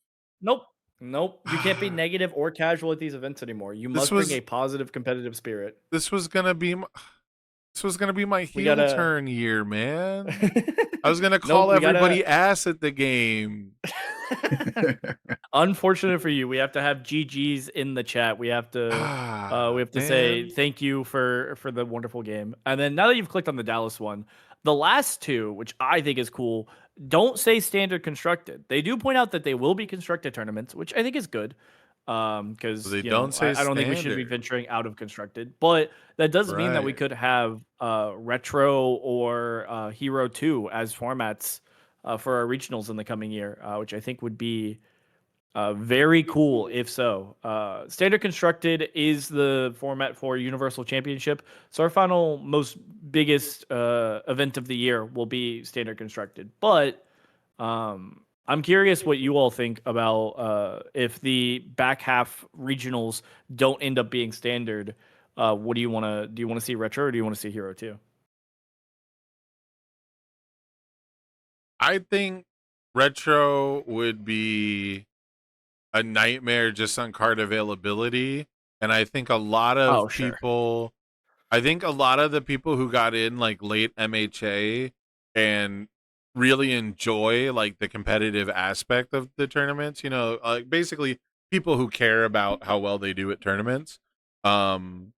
Nope. You can't be negative or casual at these events anymore. You must was- bring a positive competitive spirit. This was gonna be my We heel gotta- turn year, man. I was gonna call we gotta- everybody ass at the game. Unfortunate for you, we have to have GGs in the chat. We have to say Man. thank you for the wonderful game. And then now that you've clicked on the Dallas one, the last 2, which I think is cool, don't say standard constructed. They do point out that they will be constructed tournaments, which I think is good. Because They don't say I don't think we should be standard. venturing out of constructed, but that does mean that we Right. could have retro or hero 2 as formats for our regionals in the coming year, which I think would be very cool if so. Standard constructed is the format for Universal Championship, so our final most biggest event of the year will be standard constructed. But I'm curious what you all think about if the back half regionals don't end up being standard. What do you want to do? You want to see retro or do you want to see hero 2? I think retro would be a nightmare just on card availability, and I think a lot of Oh, sure. people, I think a lot of the people who got in like late MHA and really enjoy like the competitive aspect of the tournaments, you know, like basically people who care about how well they do at tournaments, um,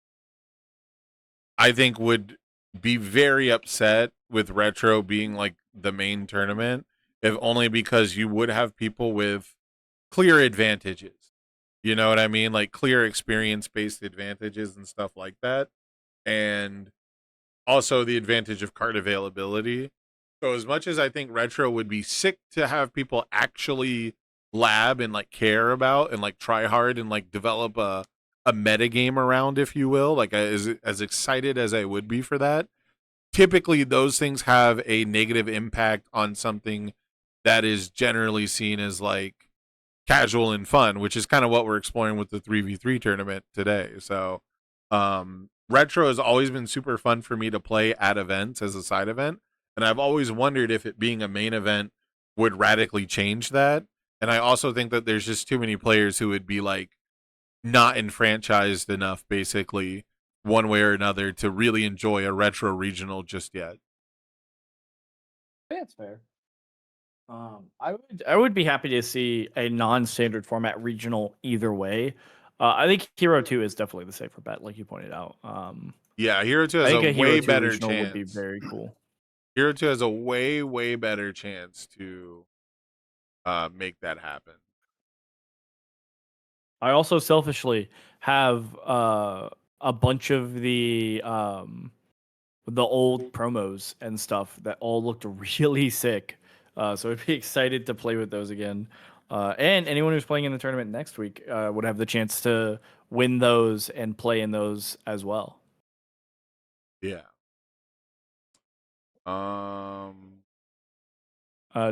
I think would be very upset with Retro being like the main tournament, if only because you would have people with clear advantages. You know what I mean? Like clear experience based advantages and stuff like that. And also the advantage of card availability. So as much as I think Retro would be sick to have people actually lab and like care about and like try hard and like develop a meta game around, if you will, like as excited as I would be for that, typically those things have a negative impact on something that is generally seen as like casual and fun, which is kind of what we're exploring with the 3v3 tournament today. So retro has always been super fun for me to play at events as a side event, and I've always wondered if it being a main event would radically change that. And I also think that there's just too many players who would be like not enfranchised enough basically one way or another to really enjoy a retro regional just yet. That's fair. I would be happy to see a non-standard format regional either way. I think Hero 2 is definitely the safer bet, like you pointed out. Yeah, Hero 2 has I think a a Hero way 2 better regional chance. would be very cool. Hero 2 has a way better chance to make that happen. I also selfishly have a bunch of the old promos and stuff that all looked really sick. So I'd be excited to play with those again. And anyone who's playing in the tournament next week would have the chance to win those and play in those as well. Yeah.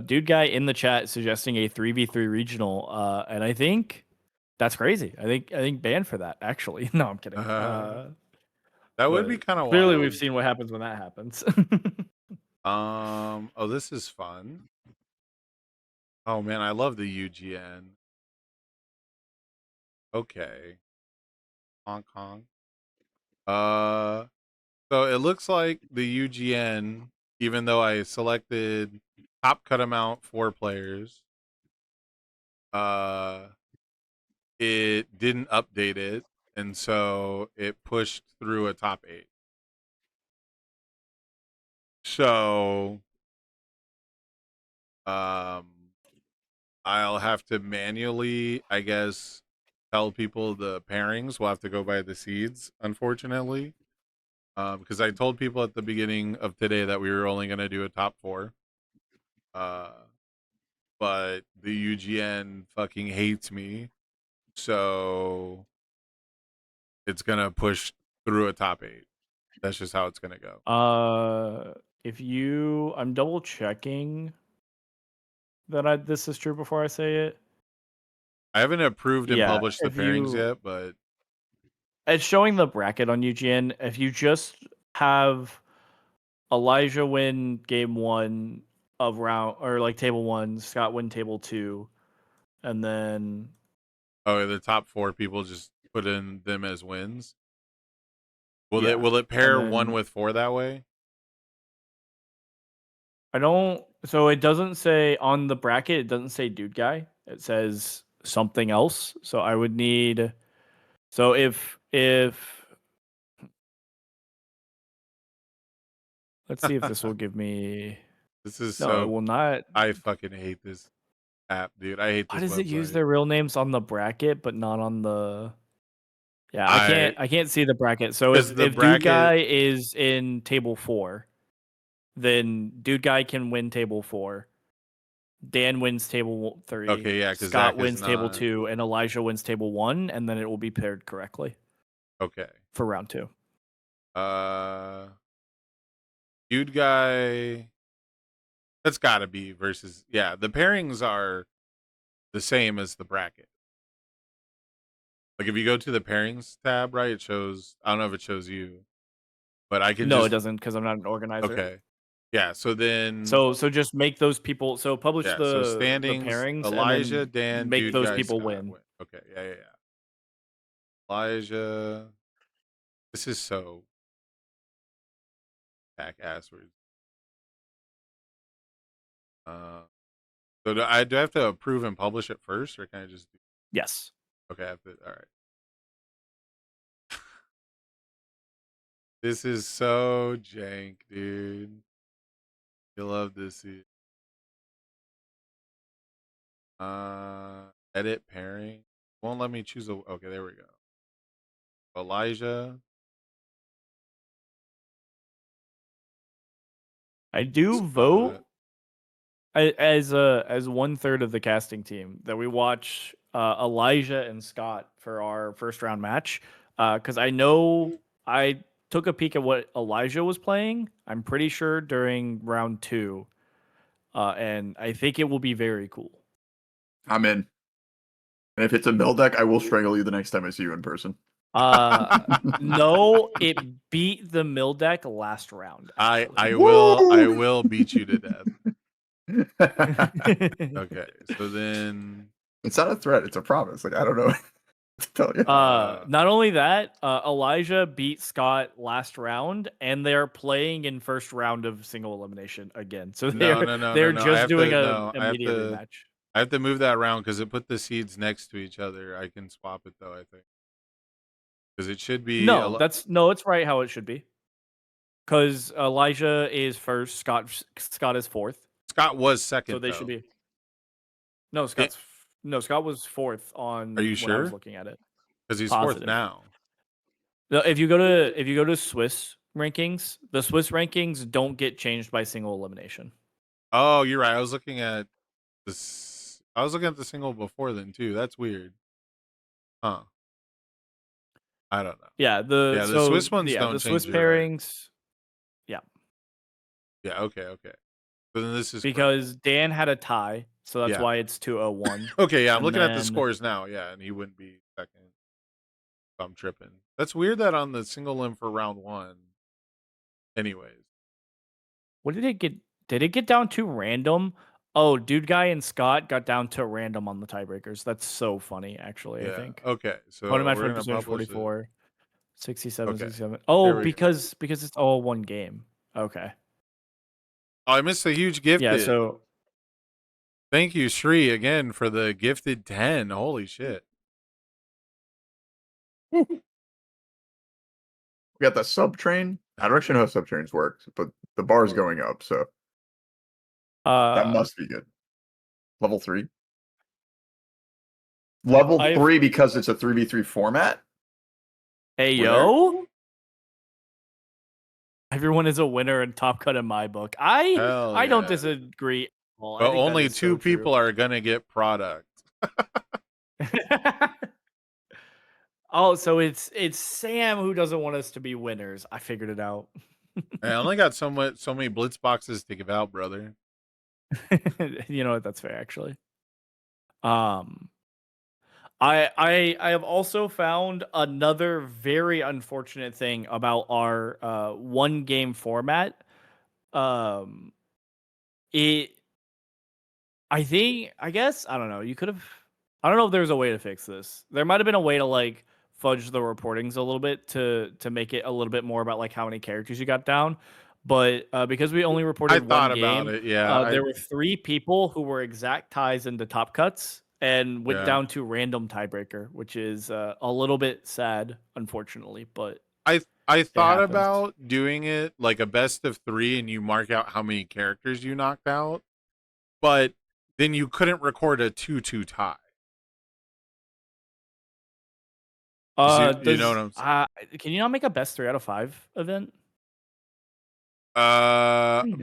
Dude guy in the chat suggesting a 3v3 regional, and I think that's crazy. I think ban for that, actually. No, I'm kidding. That would be But kind of clearly wild. we've seen what happens when that happens. Oh, this is fun. Oh man, I love the UGN. Okay. Hong Kong. So it looks like the UGN, even though I selected top cut amount 4 players, it didn't update it, and so it pushed through a top 8. So I'll have to manually, I guess, tell people the pairings. We'll have to go by the seeds, unfortunately. Because I told people at the beginning of today that we were only going to do a top 4. But the UGN fucking hates me. So it's going to push through a top 8. That's just how it's going to go. I'm double checking that this is true before I say it. I haven't approved and Yeah, published the if pairings you- yet, but It's showing the bracket on UGN. If you just have Elijah win game 1 of round, or like table 1, Scott win table 2, and then the top 4 people just put in them as wins. Will Yeah, it pair and 1 then- with 4 that way? So it doesn't say on the bracket, it doesn't say dude guy. It says something else. So I would need. So if let's see if this will give me. This is No, so. it will not. I fucking hate this app, dude. I hate this. Why does it use website. their real names on the bracket but not on the? Yeah, I- I can't see the bracket. So 'Cause if the dude bracket- guy is in table 4, then dude guy can win table 4. Dan wins table 3. Okay, yeah, 'cause Scott Zach is wins table not- 2, and Elijah wins table 1, and then it will be paired correctly Okay. for round 2. Dude guy. That's got to be versus. Yeah, the pairings are the same as the bracket. Like if you go to the pairings tab, right, it shows. I don't know if it shows you, but I can. No, just, it doesn't because I'm not an organizer. Okay. Yeah. So then. So just make those people. So publish yeah. the So standings. the pairings. Elijah, and Dan, then make dude those guy, people Scott win. Okay. Yeah. Elijah. This is so. Back asswards. So do I have to approve and publish it first, or can I just do? Yes. Okay, I have to. All right. This is so jank, dude. You love this. Edit pairing. Won't let me choose a. Okay, there we go. Elijah. I do vote as 1/3 of the casting team that we watch Elijah and Scott for our first round match. Because I know I took a peek at what Elijah was playing. I'm pretty sure during round 2. And I think it will be very cool. I'm in. And if it's a mill deck, I will strangle you the next time I see you in person. No, it beat the mill deck last round. I Woo! will beat you to death. Okay, so then It's not a threat, it's a promise. Like, I don't know what to tell you. Not only that, Elijah beat Scott last round, and they're playing in first round of single elimination again. So they're no. just doing a immediate rematch. I have to move that around because it put the seeds next to each other. I can swap it though, I think. Because it should be it's right how it should be. Because Elijah is first, Scott is fourth. Scott was second. So they should be. No, Scott was fourth on. Are you when sure? I was looking at it. Because he's Positive. fourth now. No, if you go to Swiss rankings, the Swiss rankings don't get changed by single elimination. Oh, you're right. I was looking at this. I was looking at the single before then too. That's weird. Huh. I don't know. Yeah, the Swiss ones don't the Swiss change it, right? pairings. Yeah. Yeah. Okay. So then this is because Dan had a tie, so that's Yeah. why it's 2-0-1. Okay, yeah, I'm And looking at the then- scores now. Yeah, and he wouldn't be second. I'm tripping. That's weird that on the single limb for round 1. Anyways. What did it get? Did it get down to random? Oh, Dude Guy and Scott got down to random on the tiebreakers. That's so funny, actually, Yeah. I think. Okay. So What am I we're for gonna percentage publish it. 44? 67, Okay. 67. Oh, There we go. because it's all one game. Okay. Oh, I missed a huge gifted. Yeah, so Thank you, Shri, again for the gifted 10. Holy shit. We got the sub train. I don't actually know how sub trains work, but the bar is going up, so that must be good. Level 3. Level I've- 3 because it's a 3v3 format. hey Winner. yo. Everyone is a winner in Top Cut in my book. Hell I don't yeah. disagree at all. I But think that only is 2 so true. people are gonna get product. Oh, so it's Sam who doesn't want us to be winners. I figured it out. I only got so many blitz boxes to give out, brother. You know what? That's fair, actually. I have also found another very unfortunate thing about our one game format. I guess I don't know. You could have. I don't know if there's a way to fix this. There might have been a way to like fudge the reportings a little bit to make it a little bit more about like how many characters you got down. But because we only reported I one thought game, about it. Yeah. there were 3 people who were exact ties into top cuts and went Yeah. down to random tiebreaker, which is a little bit sad, unfortunately. But I thought happens. about doing it like a best of 3 and you mark out how many characters you knocked out, but then you couldn't record a 2-2 tie. You know what I'm saying? Can you not make a best 3 out of 5 event?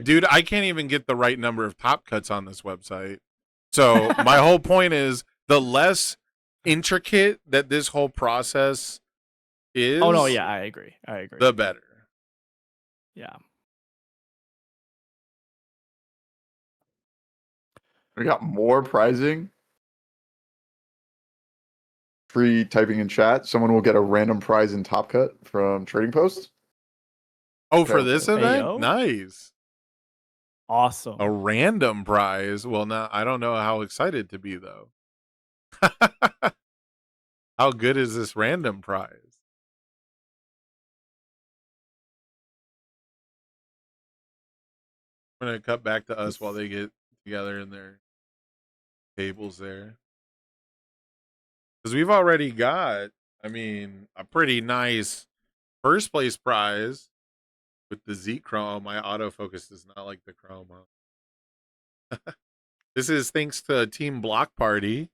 Dude, I can't even get the right number of top cuts on this website. So my whole point is the less intricate that this whole process is. Oh no, yeah, I agree. The better. Yeah. We got more prizing. Free typing in chat. Someone will get a random prize in Top Cut from Trading Post. Oh, for Okay. this Hey, event? yo. Nice. Awesome. A random prize. Well, now I don't know how excited to be though. How good is this random prize? I'm gonna cut back to us while they get together in their tables there. Because we've already got, I mean, a pretty nice first place prize with the Z Chrome. My autofocus does not like the Chrome. Huh? This is thanks to Team Block Party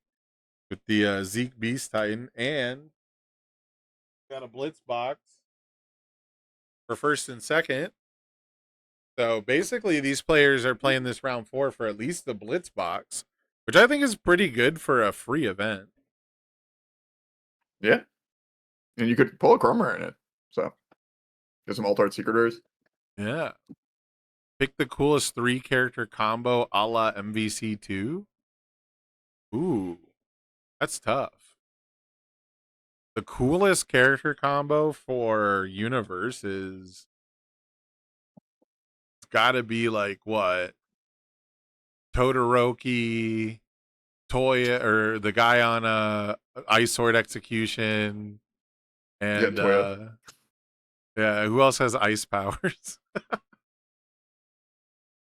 with the Zeke Beast Titan, and got a Blitz box for first and second. So basically, these players are playing this round 4 for at least the Blitz box, which I think is pretty good for a free event. Yeah. And you could pull a Chromer in it. So get some alt art secret rares. Yeah. Pick the coolest 3-character combo a la MVC2. Ooh, that's tough. The coolest character combo for Universe is it's got to be like what? Todoroki, Toya, or the guy on Ice Sword Execution, and Toya. yeah, who else has ice powers?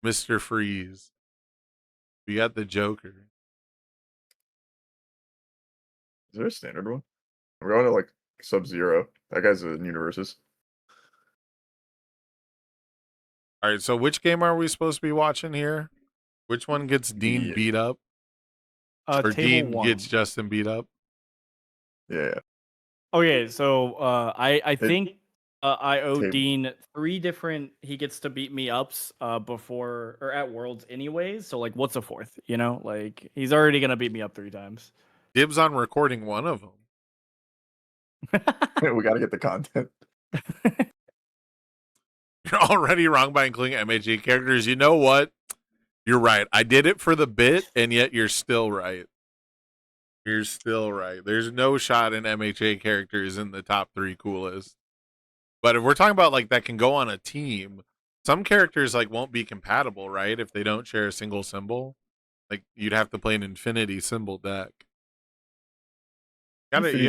Mr. Freeze. We got the Joker. Is there a standard one? We're going to like Sub-Zero. That guy's in Universes. All right, so which game are we supposed to be watching here? Which one gets Dean beat up? Or Table Dean 1. gets Justin beat up? Yeah. Okay, so I think I owe Table. Dean 3 different he gets to beat me ups before or at Worlds anyways. So like, what's a 4th? You know, like he's already gonna beat me up 3 times. Dibs on recording one of them. We got to get the content. You're already wrong by including MHA characters. You know what? You're right. I did it for the bit, and yet you're still right. You're still right. There's no shot in MHA characters in the top 3 coolest. But if we're talking about like that can go on a team, some characters like won't be compatible, right? If they don't share a single symbol, like you'd have to play an infinity symbol deck. Jiffany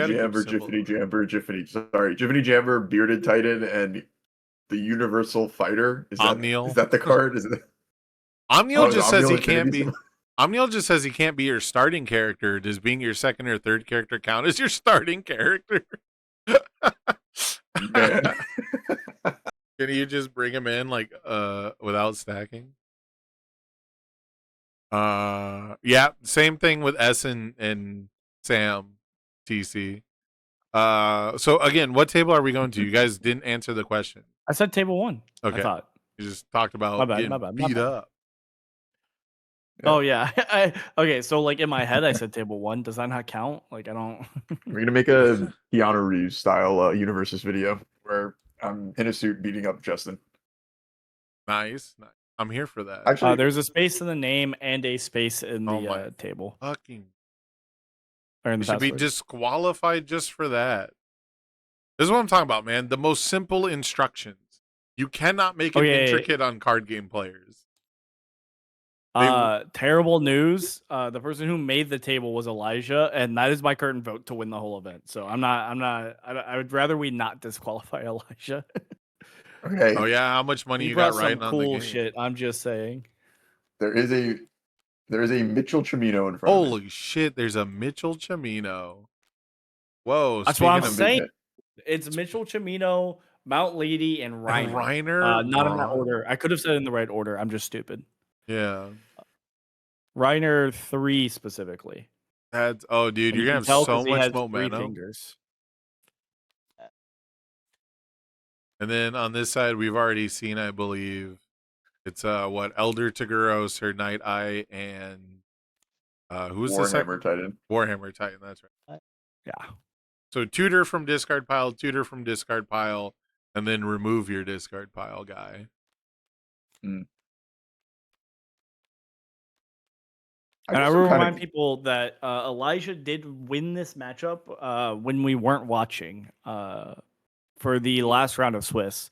Jamber, Bearded Titan, and the Universal Fighter. Omniel. Is that the card? Is it? Omniel just says he Omniel can't Infinity be. symbol? Omniel just says he can't be your starting character. Does being your second or third character count as your starting character? Man. Can you just bring him in like without stacking? Yeah, same thing with S and Sam TC. So again, what table are we going to? You guys didn't answer the question. I said table 1. Okay. I thought. You just talked about My bad, getting my bad, my beat bad. up. Oh yeah. Okay, so like in my head I said table 1. Does that not count? Like I don't. We're gonna make a Keanu Reeves style Universes video where I'm in a suit beating up Justin. Nice. I'm here for that. Actually, There's a space in the name and a space in Oh the my table. fucking Or in we the should be password. disqualified just for that. This is what I'm talking about, man. The most simple instructions. You cannot make it intricate on card game players. Terrible news. The person who made the table was Elijah, and that is my current vote to win the whole event. So I would rather we not disqualify Elijah. okay. Oh yeah, how much money He you got brought right some on cool the game? shit. I'm just saying. There is a Mitchell Chimino in front of me. Holy shit, there's a Mitchell Chimino. Whoa, That's what I'm speaking of saying. It's Mitchell Chimino, Mount Lady, and Reiner. Reiner, Not in that wow. order. I could have said it in the right order. I'm just stupid. Yeah. Reiner 3 specifically. That's dude, And you're you gonna can have tell so 'cause he much has 3 momentum. fingers. And then on this side, we've already seen, I believe, it's Elder Tiguros, her Night Eye, and who's the second? Warhammer Titan. Warhammer Titan, that's right. Yeah. So tutor from discard pile, tutor from discard pile, and then remove your discard pile guy. And I will remind people that Elijah did win this matchup when we weren't watching for the last round of Swiss.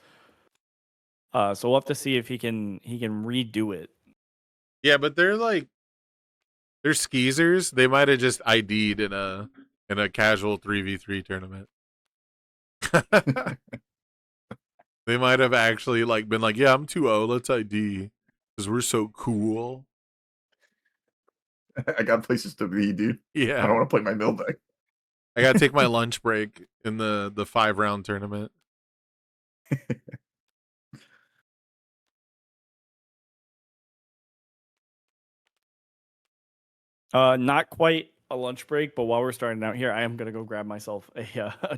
So we'll have to see if he can redo it. Yeah, but they're skeezers. They might have just ID'd in a casual 3v3 tournament. They might have actually been like, yeah, I'm 2-0, let's ID because we're so cool. I got places to be, dude. I Yeah, don't want to play my mill deck. I gotta take my lunch break in the 5-round tournament. Not quite a lunch break, but while we're starting out here, I am gonna go grab myself a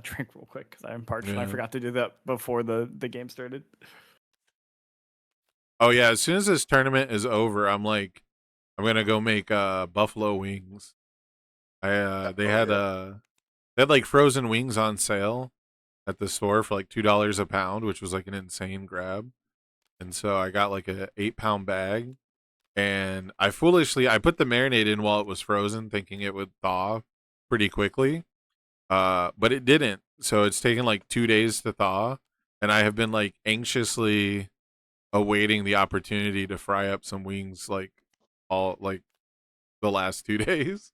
drink real quick because I am parched and I Yeah. forgot to do that before the game started. Oh yeah, as soon as this tournament is over, I'm gonna go make buffalo wings. They had like frozen wings on sale at the store for like $2 a pound, which was like an insane grab. And so I got like a 8-pound bag, and I put the marinade in while it was frozen, thinking it would thaw pretty quickly. But it didn't. So it's taken like 2 days to thaw, and I have been like anxiously awaiting the opportunity to fry up some wings like the last 2 days.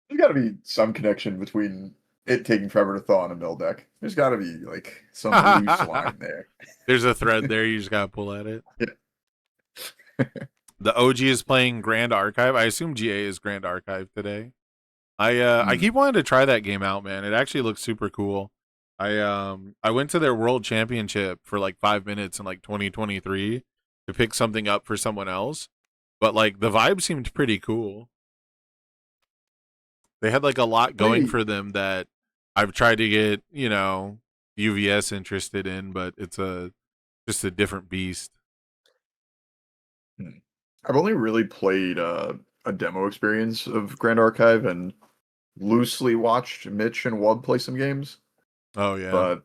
There's got to be some connection between it taking forever to thaw on a mill deck. There's got to be like some loose line there. There's a thread there. You just gotta pull at it. Yeah. The OG is playing Grand Archive. I assume GA is Grand Archive today. I keep wanting to try that game out, man. It actually looks super cool. I went to their World Championship for like 5 minutes in like 2023 to pick something up for someone else, but like the vibe seemed pretty cool. They had like a lot going for them that I've tried to get, UVS interested in, but it's just a different beast. I've only really played a demo experience of Grand Archive and loosely watched Mitch and Wub play some games. Oh yeah. But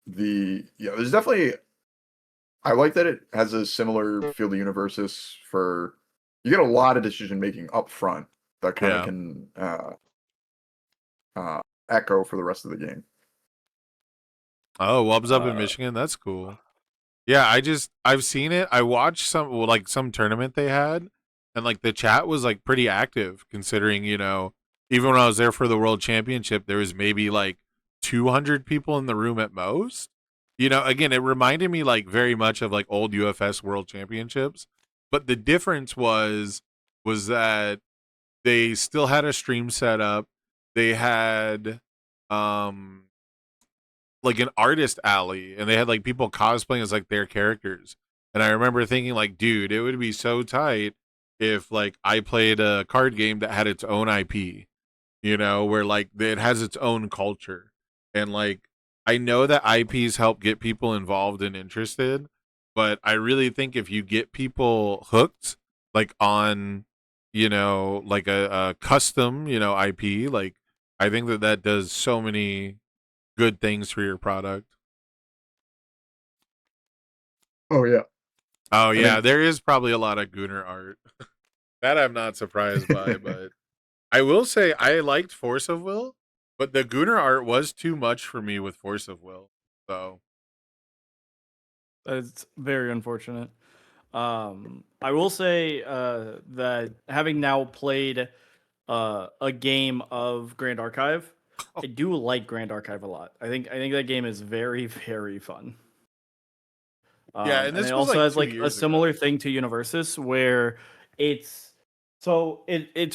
there's definitely, I like that it has a similar Field of Universes for, you get a lot of decision making up front that kind of can echo for the rest of the game. Oh, Wub's up in Michigan. That's cool. Yeah, I've seen it. I watched some tournament they had, and like the chat was like pretty active considering, even when I was there for the World Championship, there was maybe like 200 people in the room at most. Again, it reminded me like very much of like old UFS World Championships, but the difference was that they still had a stream set up. They had like an artist alley, and they had like people cosplaying as like their characters. And I remember thinking like, dude, it would be so tight if like I played a card game that had its own IP, where like it has its own culture. And like I know that IPs help get people involved and interested, but I really think if you get people hooked like on like a custom IP, like I think that does so many good things for your product. Oh yeah. Oh yeah, there is probably a lot of Gunnar art. That I'm not surprised by, but I will say I liked Force of Will, but the Gunnar art was too much for me with Force of Will. So It's very unfortunate. I will say that having now played a game of Grand Archive, I do like Grand Archive a lot. I think that game is very, very fun. yeah, and this it was also like has 2 like a years similar ago. thing to Universus where its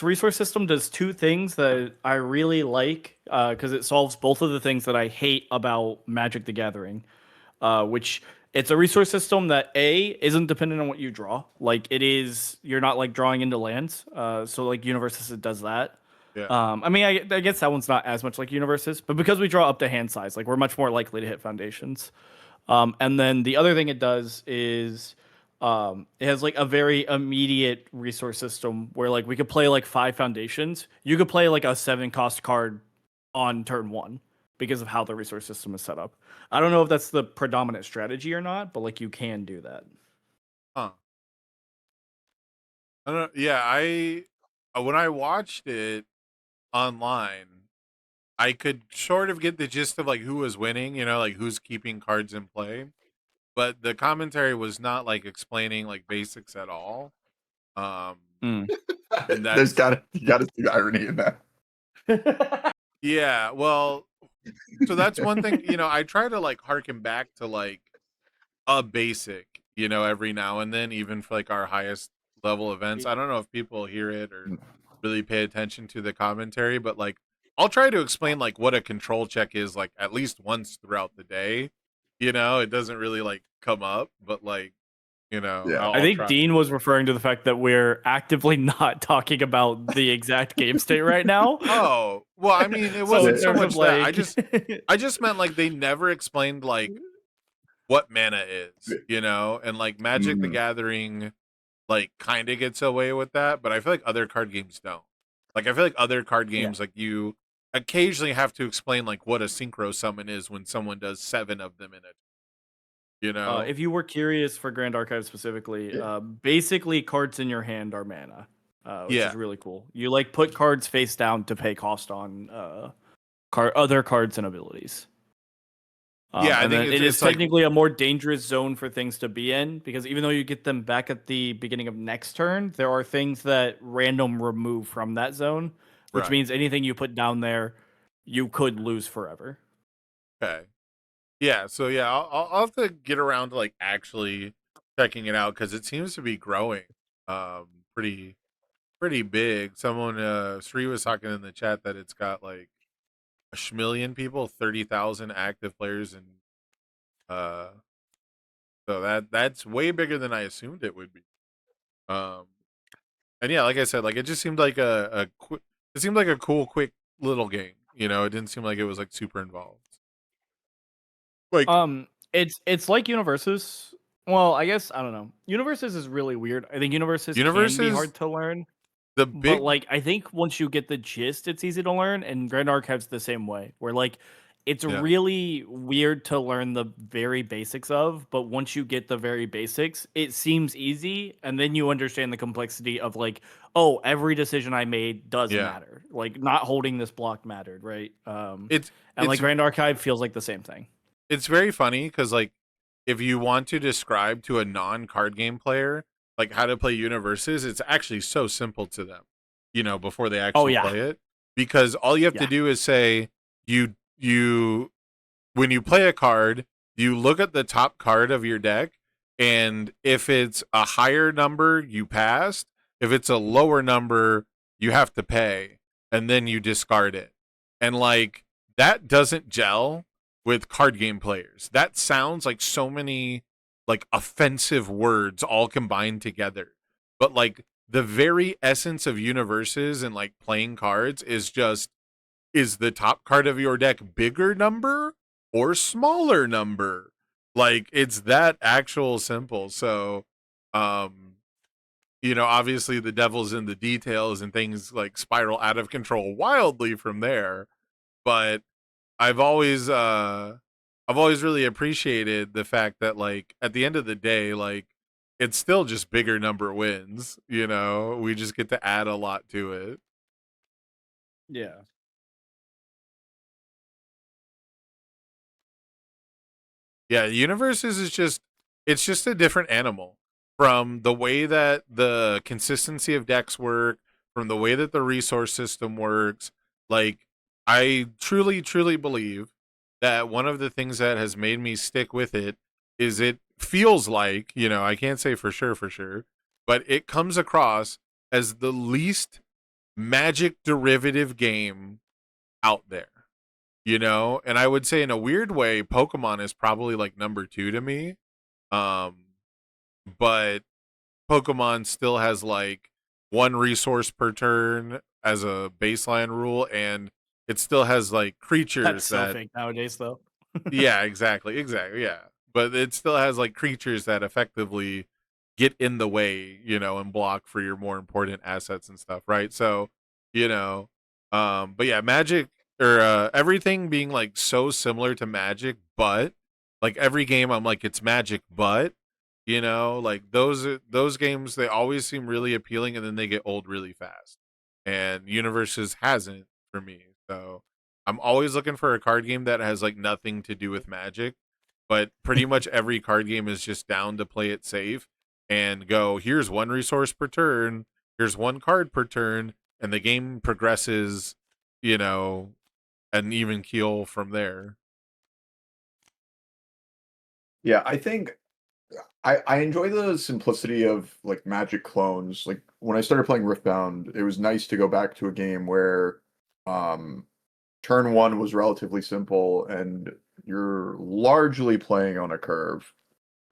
resource system does two things that I really like because it solves both of the things that I hate about Magic the Gathering, which it's a resource system that isn't dependent on what you draw. Like you're not like drawing into lands. So like Universus, it does that. Yeah. I mean, I guess that one's not as much like Universus, but because we draw up to hand size, like we're much more likely to hit foundations. And then the other thing it does is it has like a very immediate resource system where like we could play like 5 foundations. You could play like a 7-cost card on turn 1 because of how the resource system is set up. I don't know if that's the predominant strategy or not, but like you can do that. Huh. I don't know. Yeah, when I watched it online, I could sort of get the gist of like who was winning, like who's keeping cards in play. But the commentary was not like explaining like basics at all. And There's you gotta see the irony in that. Yeah, well, so that's one thing, I try to like harken back to like a basic, every now and then, even for like our highest level events. I don't know if people hear it or really pay attention to the commentary, but like I'll try to explain like what a control check is like at least once throughout the day. You know, it doesn't really like come up, but like, you know, Yeah. I I'll think try. Dean was referring to the fact that we're actively not talking about the exact game state right now. Oh, well, I mean, it So wasn't in so terms much of, that. like- I just meant like they never explained like what mana is, you know, and like Magic the Mhm. Gathering like kind of gets away with that, but I feel like other card games don't. Like I feel like other card Yeah. games like you occasionally have to explain like what a synchro summon is when someone does 7 of them in it. You know? If you were curious for Grand Archive specifically, Yeah. basically cards in your hand are mana, which Yeah. is really cool. You like put cards face down to pay cost on other cards and abilities. Yeah, I and think then it it's is like- technically a more dangerous zone for things to be in because even though you get them back at the beginning of next turn, there are things that random remove from that zone, which Right. means anything you put down there, you could lose forever. Okay. Yeah, so yeah, I'll have to get around to like actually checking it out because it seems to be growing pretty big. Someone Sri was talking in the chat that it's got like a schmillion people, 30,000 active players, and so that's way bigger than I assumed it would be. And yeah, like I said, like it just seemed like it seemed like a cool, quick little game. You know, it didn't seem like it was like super involved. Like It's like Universes. Well, I guess I don't know. Universes is really weird. I think Universes can be Universes- hard to learn. the big But like I think once you get the gist, it's easy to learn, and Grand Archive's the same way. Where like it's Yeah. really weird to learn the very basics of, but once you get the very basics, it seems easy, and then you understand the complexity of like, oh, every decision I made does Yeah. matter. Like not holding this block mattered, right? it's And like it's Grand Archive feels like the same thing. it's very funny because like if you want to describe to a non-card game player like how to play Universes, it's actually so simple to them, you know, before they actually yeah. play it, because all you have to Yeah. do is say you when you play a card, you look at the top card of your deck, and if it's a higher number you passed, if it's a lower number you have to pay, and then you discard it. And like that doesn't gel with card game players. That sounds like so many like offensive words all combined together. But like the very essence of Universes and like playing cards is just, is the top card of your deck bigger number or smaller number? Like it's that actual simple. So you know, obviously the devil's in the details and things like spiral out of control wildly from there. But I've always really appreciated the fact that like at the end of the day, like it's still just bigger number wins, you know. We just get to add a lot to it. Yeah. Yeah, Universes is just, it's just a different animal from the way that the consistency of decks work, from the way that the resource system works. Like I truly believe that one of the things that has made me stick with it is it feels like, you know, I can't say for sure, but it comes across as the least Magic derivative game out there. You know, and I would say in a weird way, Pokemon is probably like number 2 to me. But Pokemon still has like 1 resource per turn as a baseline rule, and it still has like creatures That's so that fake nowadays though. yeah, exactly, yeah. But it still has like creatures that effectively get in the way, you know, and block for your more important assets and stuff, right? So, you know, but yeah, Magic, or everything being like so similar to Magic, but like every game I'm like it's Magic, but you know, like those games, they always seem really appealing and then they get old really fast. And Universes hasn't for me. So I'm always looking for a card game that has like nothing to do with Magic, but pretty much every card game is just down to play it safe and go, here's 1 resource per turn, here's 1 card per turn, and the game progresses, you know, an even keel from there. Yeah, I think I enjoy the simplicity of like Magic clones. Like when I started playing Riftbound, it was nice to go back to a game where turn one was relatively simple and you're largely playing on a curve.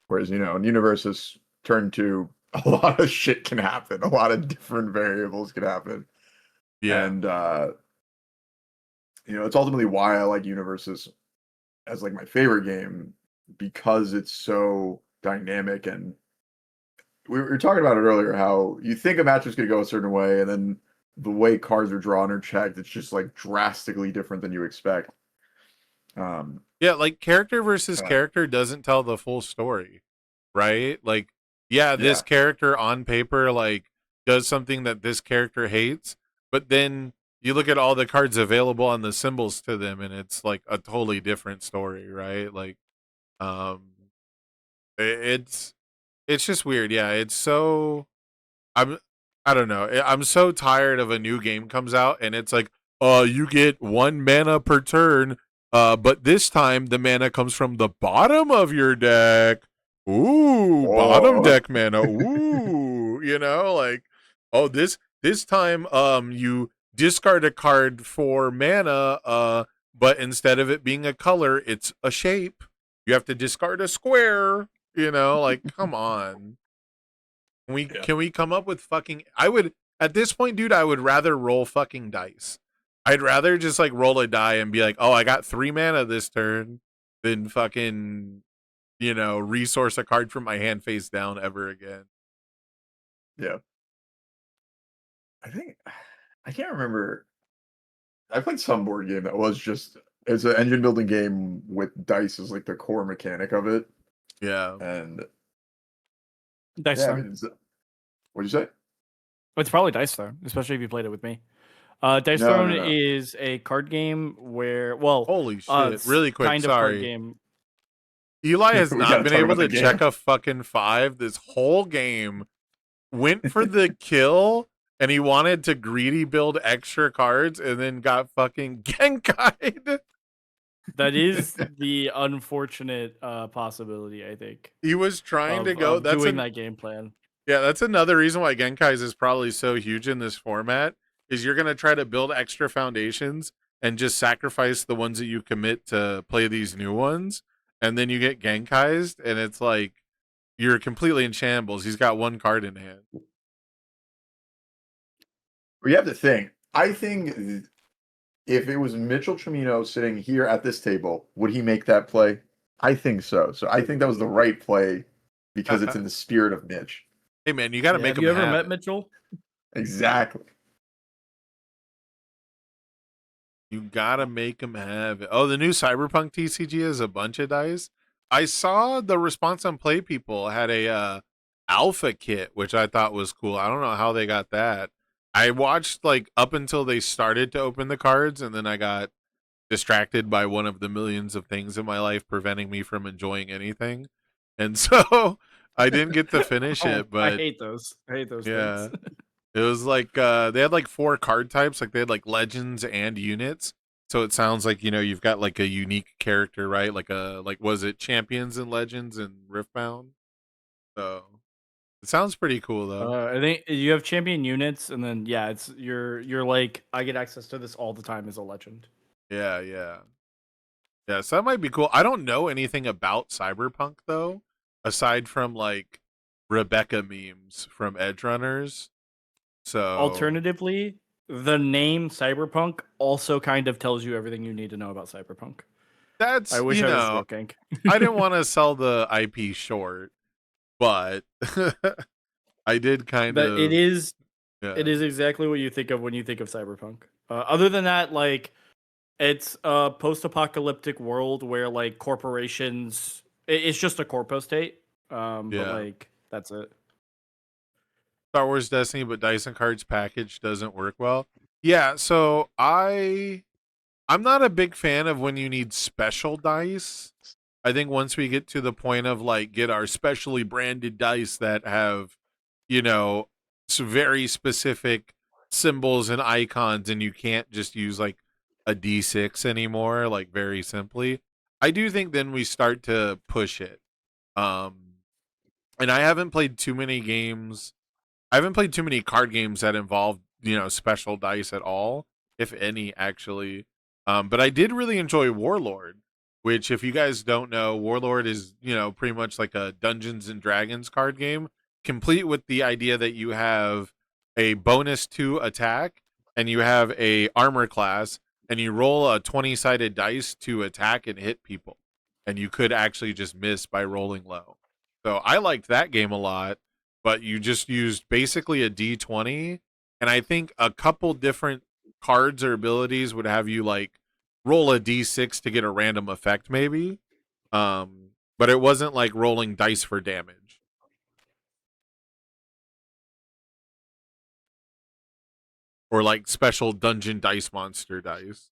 Whereas, in Universus turn two, a lot of shit can happen. A lot of different variables can happen. Yeah. And it's ultimately why I like Universus as like my favorite game, because it's so dynamic. And we were talking about it earlier, how you think a match is going to go a certain way, and then the way cards are drawn or checked, it's just like drastically different than you expect. Yeah, like character versus character doesn't tell the full story, right? Like, this character on paper like does something that this character hates, but then you look at all the cards available on the symbols to them, and it's like a totally different story, right? Like, it's just weird. Yeah, it's so I don't know. I'm so tired of a new game comes out and it's like, you get 1 mana per turn, but this time the mana comes from the bottom of your deck. Ooh, bottom deck mana. Ooh, like, oh, this time you discard a card for mana, but instead of it being a color, it's a shape. You have to discard a square, like, come on. Can we come up with fucking at this point, dude, I would rather roll fucking dice. I'd rather just like roll a die and be like, oh, I got 3 mana this turn than fucking, resource a card from my hand face down ever again. Yeah. I can't remember. I played some board game that was just, it's an engine building game with dice as like the core mechanic of it. Yeah. And Dice yeah, Throne. What'd you say? It's probably Dice Throne, especially if you played it with me. Dice Throne is a card game where, holy shit! Really quick, kind of sorry. card game. Eli has not been able to check a fucking 5 this whole game. Went for the kill, and he wanted to greedy build extra cards, and then got fucking Genkai'd. That is the unfortunate possibility, I think. He was trying to go. That's doing that game plan. Yeah, that's another reason why Genkai's is probably so huge in this format, is you're going to try to build extra foundations and just sacrifice the ones that you commit to play these new ones, and then you get Genkai'd, and it's like you're completely in shambles. He's got 1 card in hand. We have to think. I think if it was Mitchell Tremino sitting here at this table, would he make that play? I think so. So I think that was the right play because it's in the spirit of Mitch. Hey man, you got to make him. Have you ever met Mitchell? Exactly. You gotta make him have it. Oh, the new Cyberpunk TCG has a bunch of dice. I saw the response on Play People had a alpha kit, which I thought was cool. I don't know how they got that. I watched like up until they started to open the cards, and then I got distracted by one of the millions of things in my life preventing me from enjoying anything, and so I didn't get to finish it. But I hate those. Yeah. Things. It was like they had like 4 card types, like they had like legends and units. So it sounds like, you've got like a unique character, right? Like was it champions and legends and Riftbound? So it sounds pretty cool though. I think you have champion units, and then it's you're like, I get access to this all the time as a legend. Yeah. So that might be cool. I don't know anything about Cyberpunk though, aside from like Rebecca memes from Edge Runners. So Alternatively, the name Cyberpunk also kind of tells you everything you need to know about Cyberpunk. That's, I wish I was joking. I didn't want to sell the IP short, but I did kind of. It is exactly what you think of when you think of Cyberpunk. Other than that, like, it's a post-apocalyptic world where like corporations, it's just a corpo state. But like that's it. Star Wars Destiny, but dice and cards package doesn't work well. Yeah, so I'm not a big fan of when you need special dice. I think once we get to the point of like get our specially branded dice that have, some very specific symbols and icons, and you can't just use like a D6 anymore, like very simply. I do think then we start to push it. And I haven't played too many games. I haven't played too many card games that involve, special dice at all, if any, actually. But I did really enjoy Warlord, which, if you guys don't know, Warlord is, pretty much like a Dungeons and Dragons card game, complete with the idea that you have a bonus 2 attack and you have a armor class, and you roll a 20-sided dice to attack and hit people. And you could actually just miss by rolling low. So I liked that game a lot, but you just used basically a D20, and I think a couple different cards or abilities would have you like roll a D6 to get a random effect maybe. But it wasn't like rolling dice for damage. Or like special dungeon dice monster dice.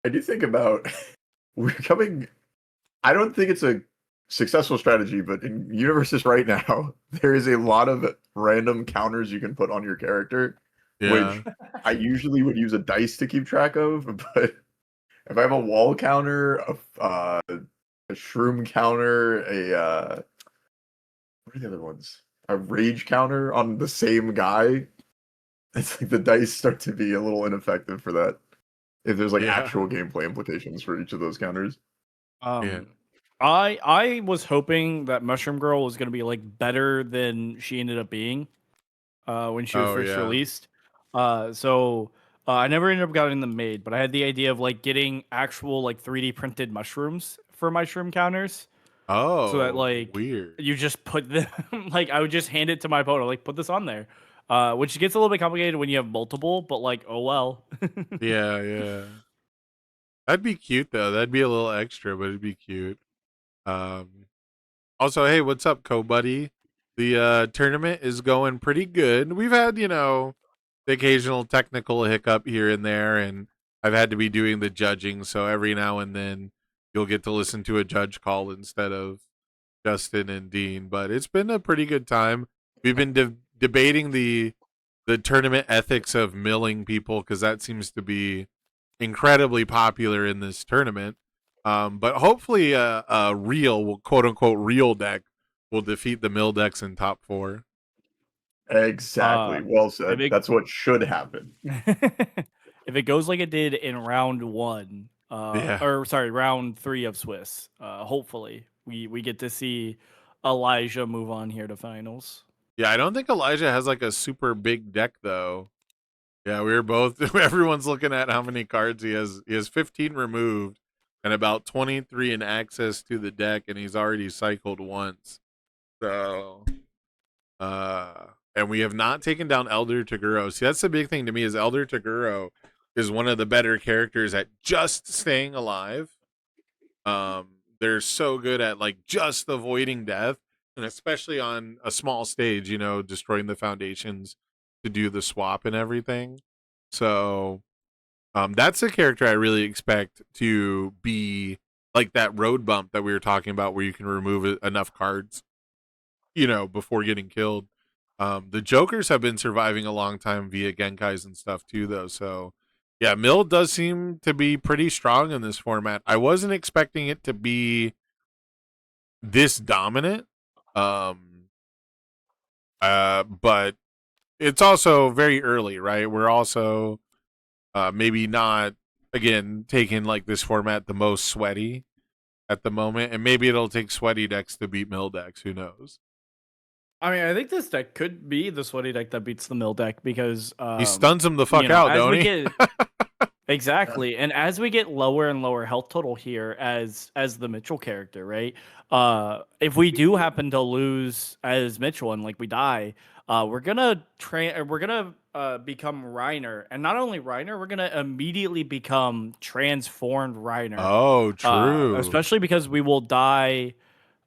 I do think about we're coming. I don't think it's a successful strategy, but in universes right now, there is a lot of random counters you can put on your character, which I usually would use a dice to keep track of. But if I have a wall counter, a shroom counter, what are the other ones? A rage counter on the same guy, it's like the dice start to be a little ineffective for that. If there's like actual gameplay implications for each of those counters. I was hoping that Mushroom Girl was going to be like better than she ended up being when she was first released. So I never ended up getting them made, but I had the idea of like getting actual like 3D printed mushrooms for my shroom counters. Oh, so that like weird. You just put them like I would just hand it to my opponent, like put this on there. Which gets a little bit complicated when you have multiple, but like, oh well. Yeah. That'd be cute though. That'd be a little extra, but it'd be cute. Also, hey, what's up, Co-Buddy? The tournament is going pretty good. We've had, the occasional technical hiccup here and there, and I've had to be doing the judging, so every now and then you'll get to listen to a judge call instead of Justin and Dean, but it's been a pretty good time. We've been debating the tournament ethics of milling people, because that seems to be incredibly popular in this tournament. But hopefully a real, quote unquote, real deck will defeat the mill decks in top 4. Exactly. Well said. That's what should happen. If it goes like it did in round 1, round 3 of Swiss, hopefully we get to see Elijah move on here to finals. Yeah, I don't think Elijah has like a super big deck though. Yeah, we were both. Everyone's looking at how many cards he has. He has 15 removed and about 23 in access to the deck, and he's already cycled once. So, and we have not taken down Elder Toguro. See, that's the big thing to me is Elder Toguro is one of the better characters at just staying alive. They're so good at like just avoiding death, and especially on a small stage, destroying the foundations to do the swap and everything. So that's a character I really expect to be like that road bump that we were talking about, where you can remove enough cards, before getting killed. The Jokers have been surviving a long time via Genkais and stuff too, though. So yeah, Mill does seem to be pretty strong in this format. I wasn't expecting it to be this dominant. But it's also very early, right? We're also maybe not, again, taking like this format the most sweaty at the moment, and maybe it'll take sweaty decks to beat mill decks. Who knows? I mean, I think this deck could be the sweaty deck that beats the mill deck, because he stuns him the fuck out, don't he? Exactly. And as we get lower and lower health total here as the Mitchell character, right? If we do happen to lose as Mitchell and like we die, we're gonna become Reiner, and not only Reiner, we're gonna immediately become transformed Reiner. Oh, true. Especially because we will die.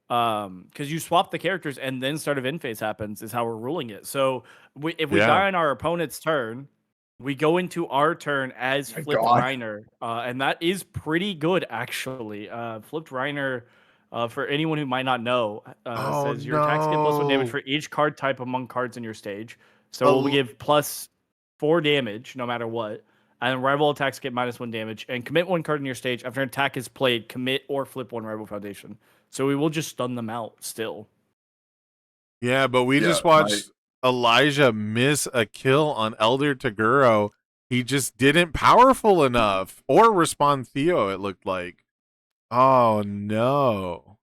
Because you swap the characters and then start of end phase happens is how we're ruling it. So if we die on our opponent's turn, we go into our turn as Flipped Reiner, and that is pretty good actually. Flipped Reiner, for anyone who might not know, says your attacks get +1 damage for each card type among cards in your stage. So we'll give +4 damage no matter what. And then rival attacks get -1 damage. And commit 1 card in your stage after an attack is played. Commit or flip 1 rival foundation. so we will just stun them out still. Yeah, but we Yeah, just watched Elijah miss a kill on Elder Taguro. He just didn't powerful enough or respond Theo, it looked like. Oh no.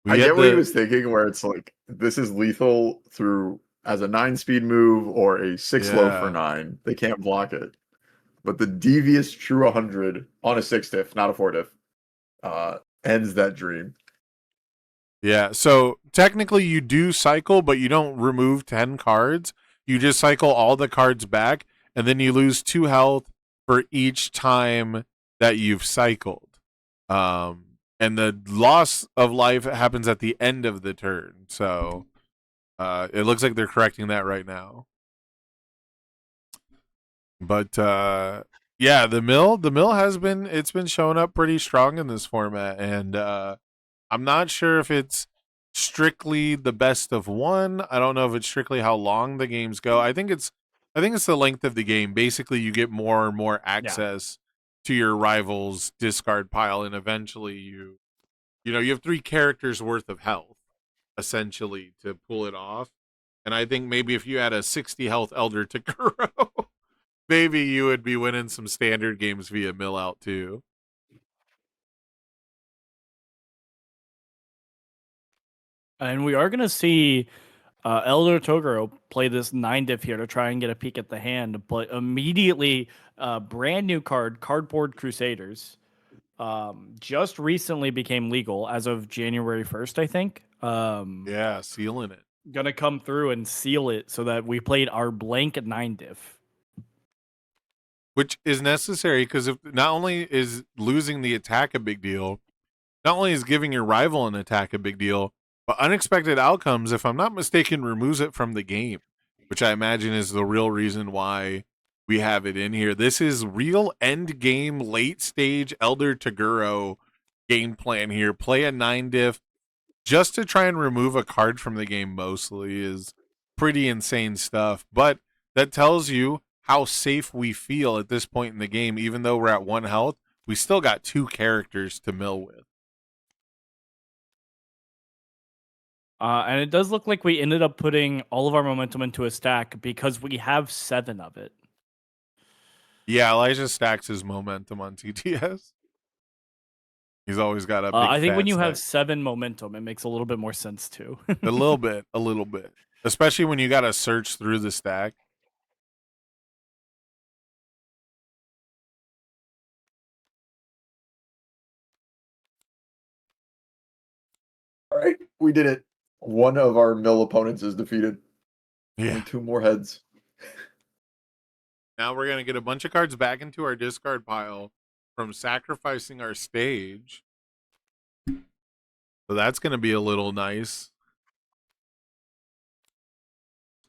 I get what he was thinking, where it's like, this is lethal through as a 9-speed move or a 6 low for Yeah. 9. They can't block it. But the devious true 100 on a 6 diff, not a 4 diff, ends that dream. Yeah, so technically you do cycle, but you don't remove 10 cards. You just cycle all the cards back, and then you lose 2 health for each time that you've cycled. And the loss of life happens at the end of the turn. So it looks like they're correcting that right now. But yeah, the mill has been showing up pretty strong in this format, and I'm not sure if it's strictly the best of one. I don't know if it's strictly how long the games go. I think it's the length of the game. Basically, you get more and more access to your rival's discard pile, and eventually you have 3 characters worth of health essentially to pull it off. And I think maybe if you had a 60 health Elder Taguro, maybe you would be winning some standard games via mill out too. And we are going to see Elder Toguro play this 9 diff here to try and get a peek at the hand, but immediately, brand new card, Cardboard Crusaders, just recently became legal as of January 1st, I think. Yeah, sealing it. Gonna come through and seal it so that we played our blank 9 diff. Which is necessary because if not only is losing the attack a big deal, not only is giving your rival an attack a big deal, but unexpected outcomes, if I'm not mistaken, removes it from the game, which I imagine is the real reason why we have it in here. This is real end game, late stage Elder Taguro game plan here. Play a 9 diff just to try and remove a card from the game mostly is pretty insane stuff. But that tells you how safe we feel at this point in the game. Even though we're at 1 health, we still got 2 characters to mill with. And it does look like we ended up putting all of our momentum into a stack because we have 7 of it. Yeah, Elijah stacks his momentum on TTS. He's always got a big I think fat when you stack. have 7 momentum, it makes a little bit more sense too. a little bit. Especially when you got to search through the stack. All right, we did it. One of our mill opponents is defeated. Yeah. Only 2 more heads. Now we're going to get a bunch of cards back into our discard pile from sacrificing our stage. So that's going to be a little nice.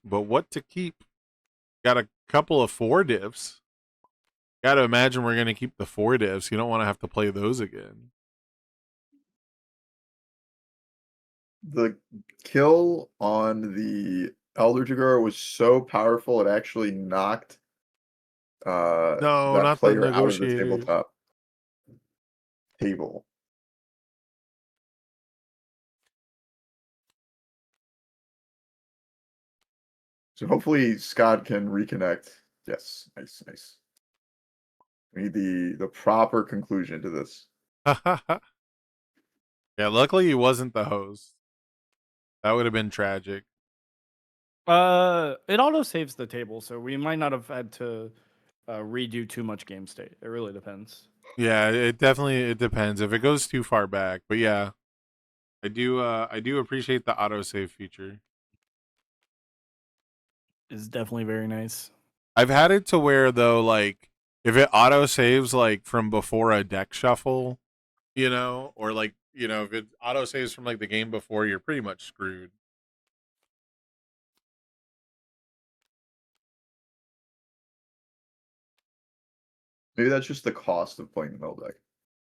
But what to keep? Got a couple of 4 diffs. Got to imagine we're going to keep the 4 diffs. You don't want to have to play those again. The kill on the Elder Taguro was so powerful, it actually knocked No, that not the player out of the negotiator. tabletop table. So hopefully Scott can reconnect. Yes, nice, nice. We need the proper conclusion to this. Yeah, luckily he wasn't the host. That would have been tragic. It auto saves the table, so we might not have had to redo too much game state. It really depends. Yeah, it depends if it goes too far back. But yeah, I do appreciate the autosave feature. It's definitely very nice. I've had it to where though, like if it autosaves like from before a deck shuffle, or like if it autosaves from like the game before, you're pretty much screwed. Maybe that's just the cost of playing the mill deck.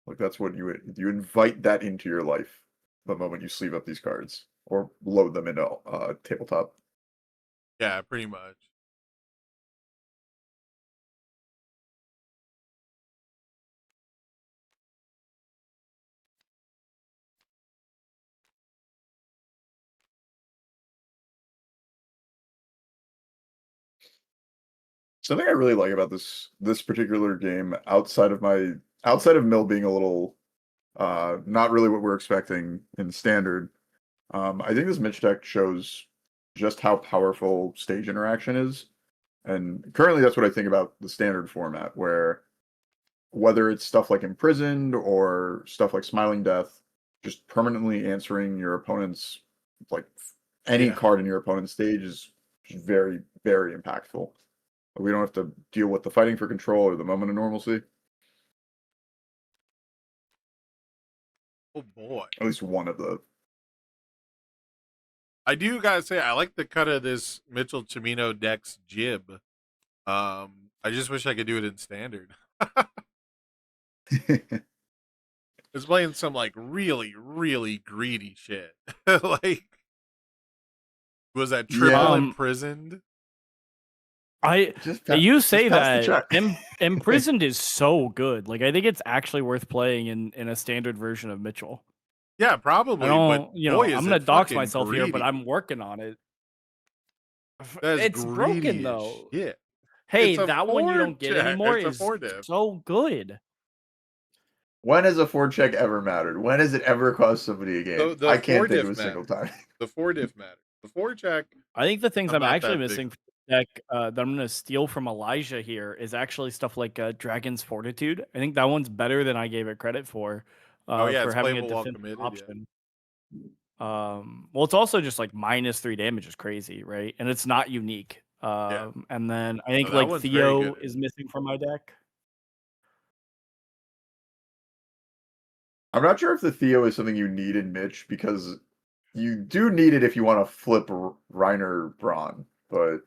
Like that's what you invite that into your life the moment you sleeve up these cards or load them into tabletop. Yeah, pretty much. Something I really like about this particular game, outside of Mill being a little not really what we're expecting in standard, I think this Mitch deck shows just how powerful stage interaction is. And currently that's what I think about the standard format, where whether it's stuff like Imprisoned or stuff like Smiling Death, just permanently answering your opponent's, like, any Yeah. card in your opponent's stage is very, very impactful. We don't have to deal with the fighting for control or the moment of normalcy. Oh boy. At least one of the. I do gotta say, I like the cut of this Mitchell Chimino deck's jib. I just wish I could do it in standard. It's playing some like really, really greedy shit. Like, was that triple Yeah. imprisoned? You say pass the that check. Imprisoned is so good. Like, I think it's actually worth playing in a standard version of Mitchell. Yeah, I probably. don't, But you know, boy, I'm is gonna it dox fucking myself here, but greedy. I'm working on it. That's It's greedy broken as though. shit. Hey, It's a that one you 4 don't get check. anymore It's a is 4 diff. so good. When has a 4 check ever mattered? When has it ever cost somebody a game? The I can't 4 think of diff a single time. The 4 diff matter. The 4 check. I think the things I'm I'm not actually that big. missing from the deck that I'm gonna steal from Elijah here is actually stuff like Dragon's Fortitude. I think that one's better than I gave it credit for. Oh yeah, for it's having a playable while defensive committed. Yeah. option. Well, it's also just like -3 damage is crazy, right? And it's not unique. And then I think that like one's very Theo good. is missing from my deck. I'm not sure if the Theo is something you need in Mitch, because you do need it if you want to flip Reiner Braun, but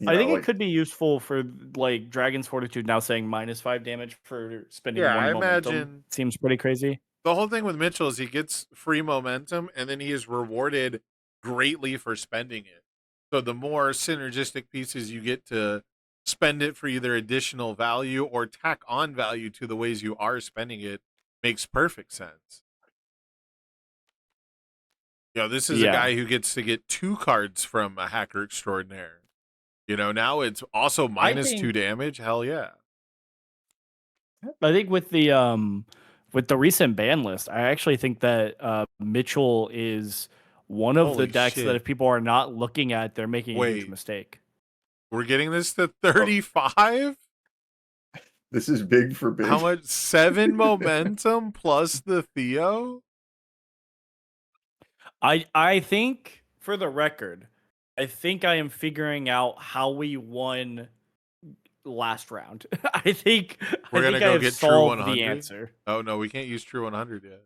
I think it could be useful for like Dragon's Fortitude now saying -5 damage for spending Yeah, one I momentum. imagine Seems pretty crazy. the whole thing with Mitchell is he gets free momentum and then he is rewarded greatly for spending it. So the more synergistic pieces you get to spend it for either additional value or tack on value to the ways you are spending it makes perfect sense. You know, this is a guy who gets to get 2 cards from a hacker extraordinaire. You know, now it's also -2 damage. Hell yeah. I think with the recent ban list, I actually think that Mitchell is one of the Holy decks that shit. if people are not looking at, they're making a huge Wait. mistake. We're getting this to 35? This is big for big. How much? 7 momentum plus the Theo? I think, for the record, I think I am figuring out how we won last round. I think We're gonna I go have get True solved 100? the answer. Oh no, we can't use True 100 yet.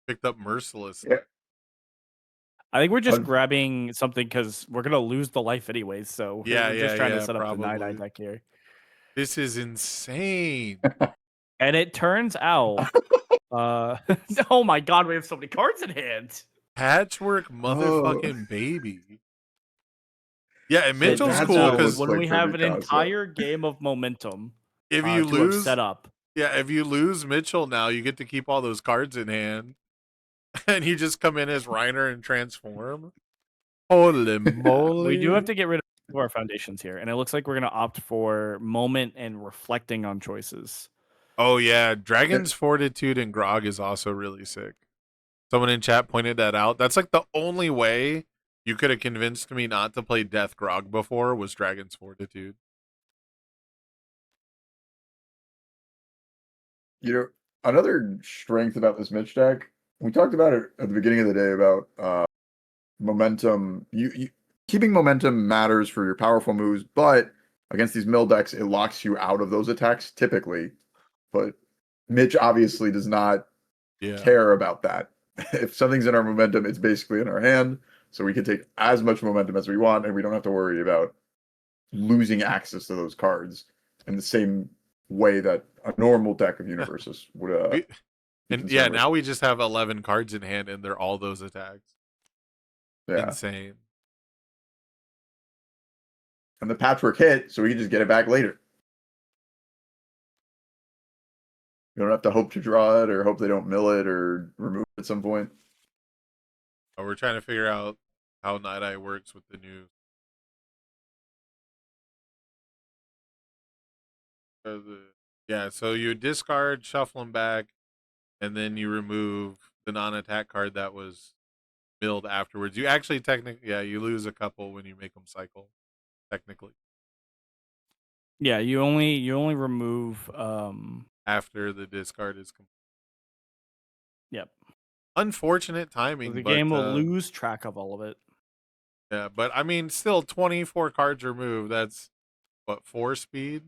Picked up Merciless. Yeah. I think we're just grabbing something because we're gonna lose the life anyways. So we're just trying to set up the 9-9 deck here. This is insane. And it turns out, oh my god, we have so many cards in hand. Patchwork motherfucking baby. Yeah, and Mitchell's that's cool how it because was when we like have for an Mikasa. entire game of momentum, if you to have lose, set up. yeah, if you lose Mitchell now, you get to keep all those cards in hand, and you just come in as Reiner and transform. Holy moly! We do have to get rid of our foundations here, and it looks like we're gonna opt for moment and reflecting on choices. Oh yeah, Dragon's Fortitude and Grog is also really sick. Someone in chat pointed that out. That's like the only way you could have convinced me not to play Death Grog before was Dragon's Fortitude. You know, another strength about this Mitch deck, we talked about it at the beginning of the day about momentum. You keeping momentum matters for your powerful moves, but against these mill decks, it locks you out of those attacks typically. But Mitch obviously does not care about that. If something's in our momentum, it's basically in our hand, so we can take as much momentum as we want, and we don't have to worry about losing access to those cards in the same way that a normal deck of universes would. And yeah, now we just have 11 cards in hand, and they're all those attacks. Yeah. Insane. And the patchwork hit, so we can just get it back later. You don't have to hope to draw it, or hope they don't mill it, or remove it at some point. Oh, we're trying to figure out how Night Eye works with the new. Yeah, so you discard, shuffle them back, and then you remove the non-attack card that was milled afterwards. You actually technically, yeah, you lose a couple when you make them cycle, technically, Yeah, you only remove after the discard is complete. Yep. Unfortunate So timing, the but game will lose track of all of it. yeah, but I mean, still 24 cards removed. That's what, 4 speed?